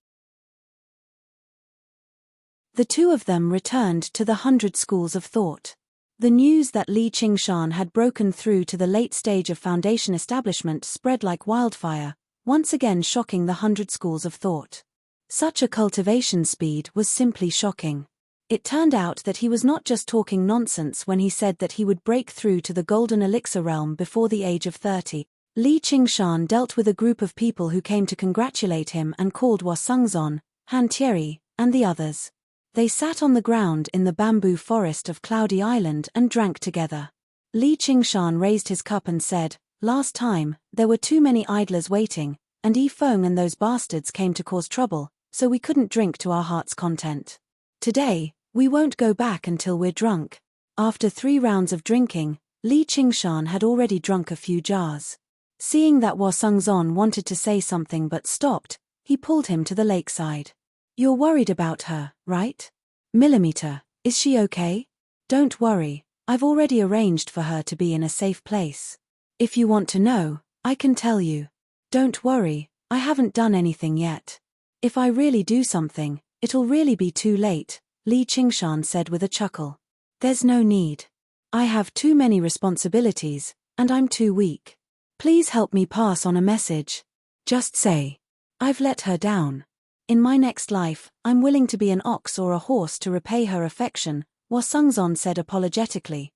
The two of them returned to the 100 schools of thought. The news that Li Qingshan had broken through to the late stage of foundation establishment spread like wildfire, once again shocking the 100 schools of thought. Such a cultivation speed was simply shocking. It turned out that he was not just talking nonsense when he said that he would break through to the golden elixir realm before the age of 30. Li Qingshan dealt with a group of people who came to congratulate him and called Wasungzon, Han Thierry, and the others. They sat on the ground in the bamboo forest of Cloudy Island and drank together. Li Qingshan raised his cup and said, "Last time, there were too many idlers waiting, and Yifeng and those bastards came to cause trouble, so we couldn't drink to our heart's content. Today, we won't go back until we're drunk." After 3 rounds of drinking, Li Qingshan had already drunk a few jars. Seeing that Wasungzon wanted to say something but stopped, he pulled him to the lakeside. "You're worried about her, right? Millimeter, is she okay?" "Don't worry, I've already arranged for her to be in a safe place. If you want to know, I can tell you. Don't worry, I haven't done anything yet. If I really do something, it'll really be too late," Li Qingshan said with a chuckle. "There's no need. I have too many responsibilities, and I'm too weak. Please help me pass on a message. Just say, I've let her down. In my next life, I'm willing to be an ox or a horse to repay her affection," Wasungzon said apologetically.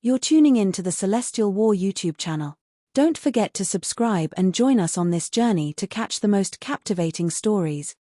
You're tuning in to the Celestial War YouTube channel. Don't forget to subscribe and join us on this journey to catch the most captivating stories.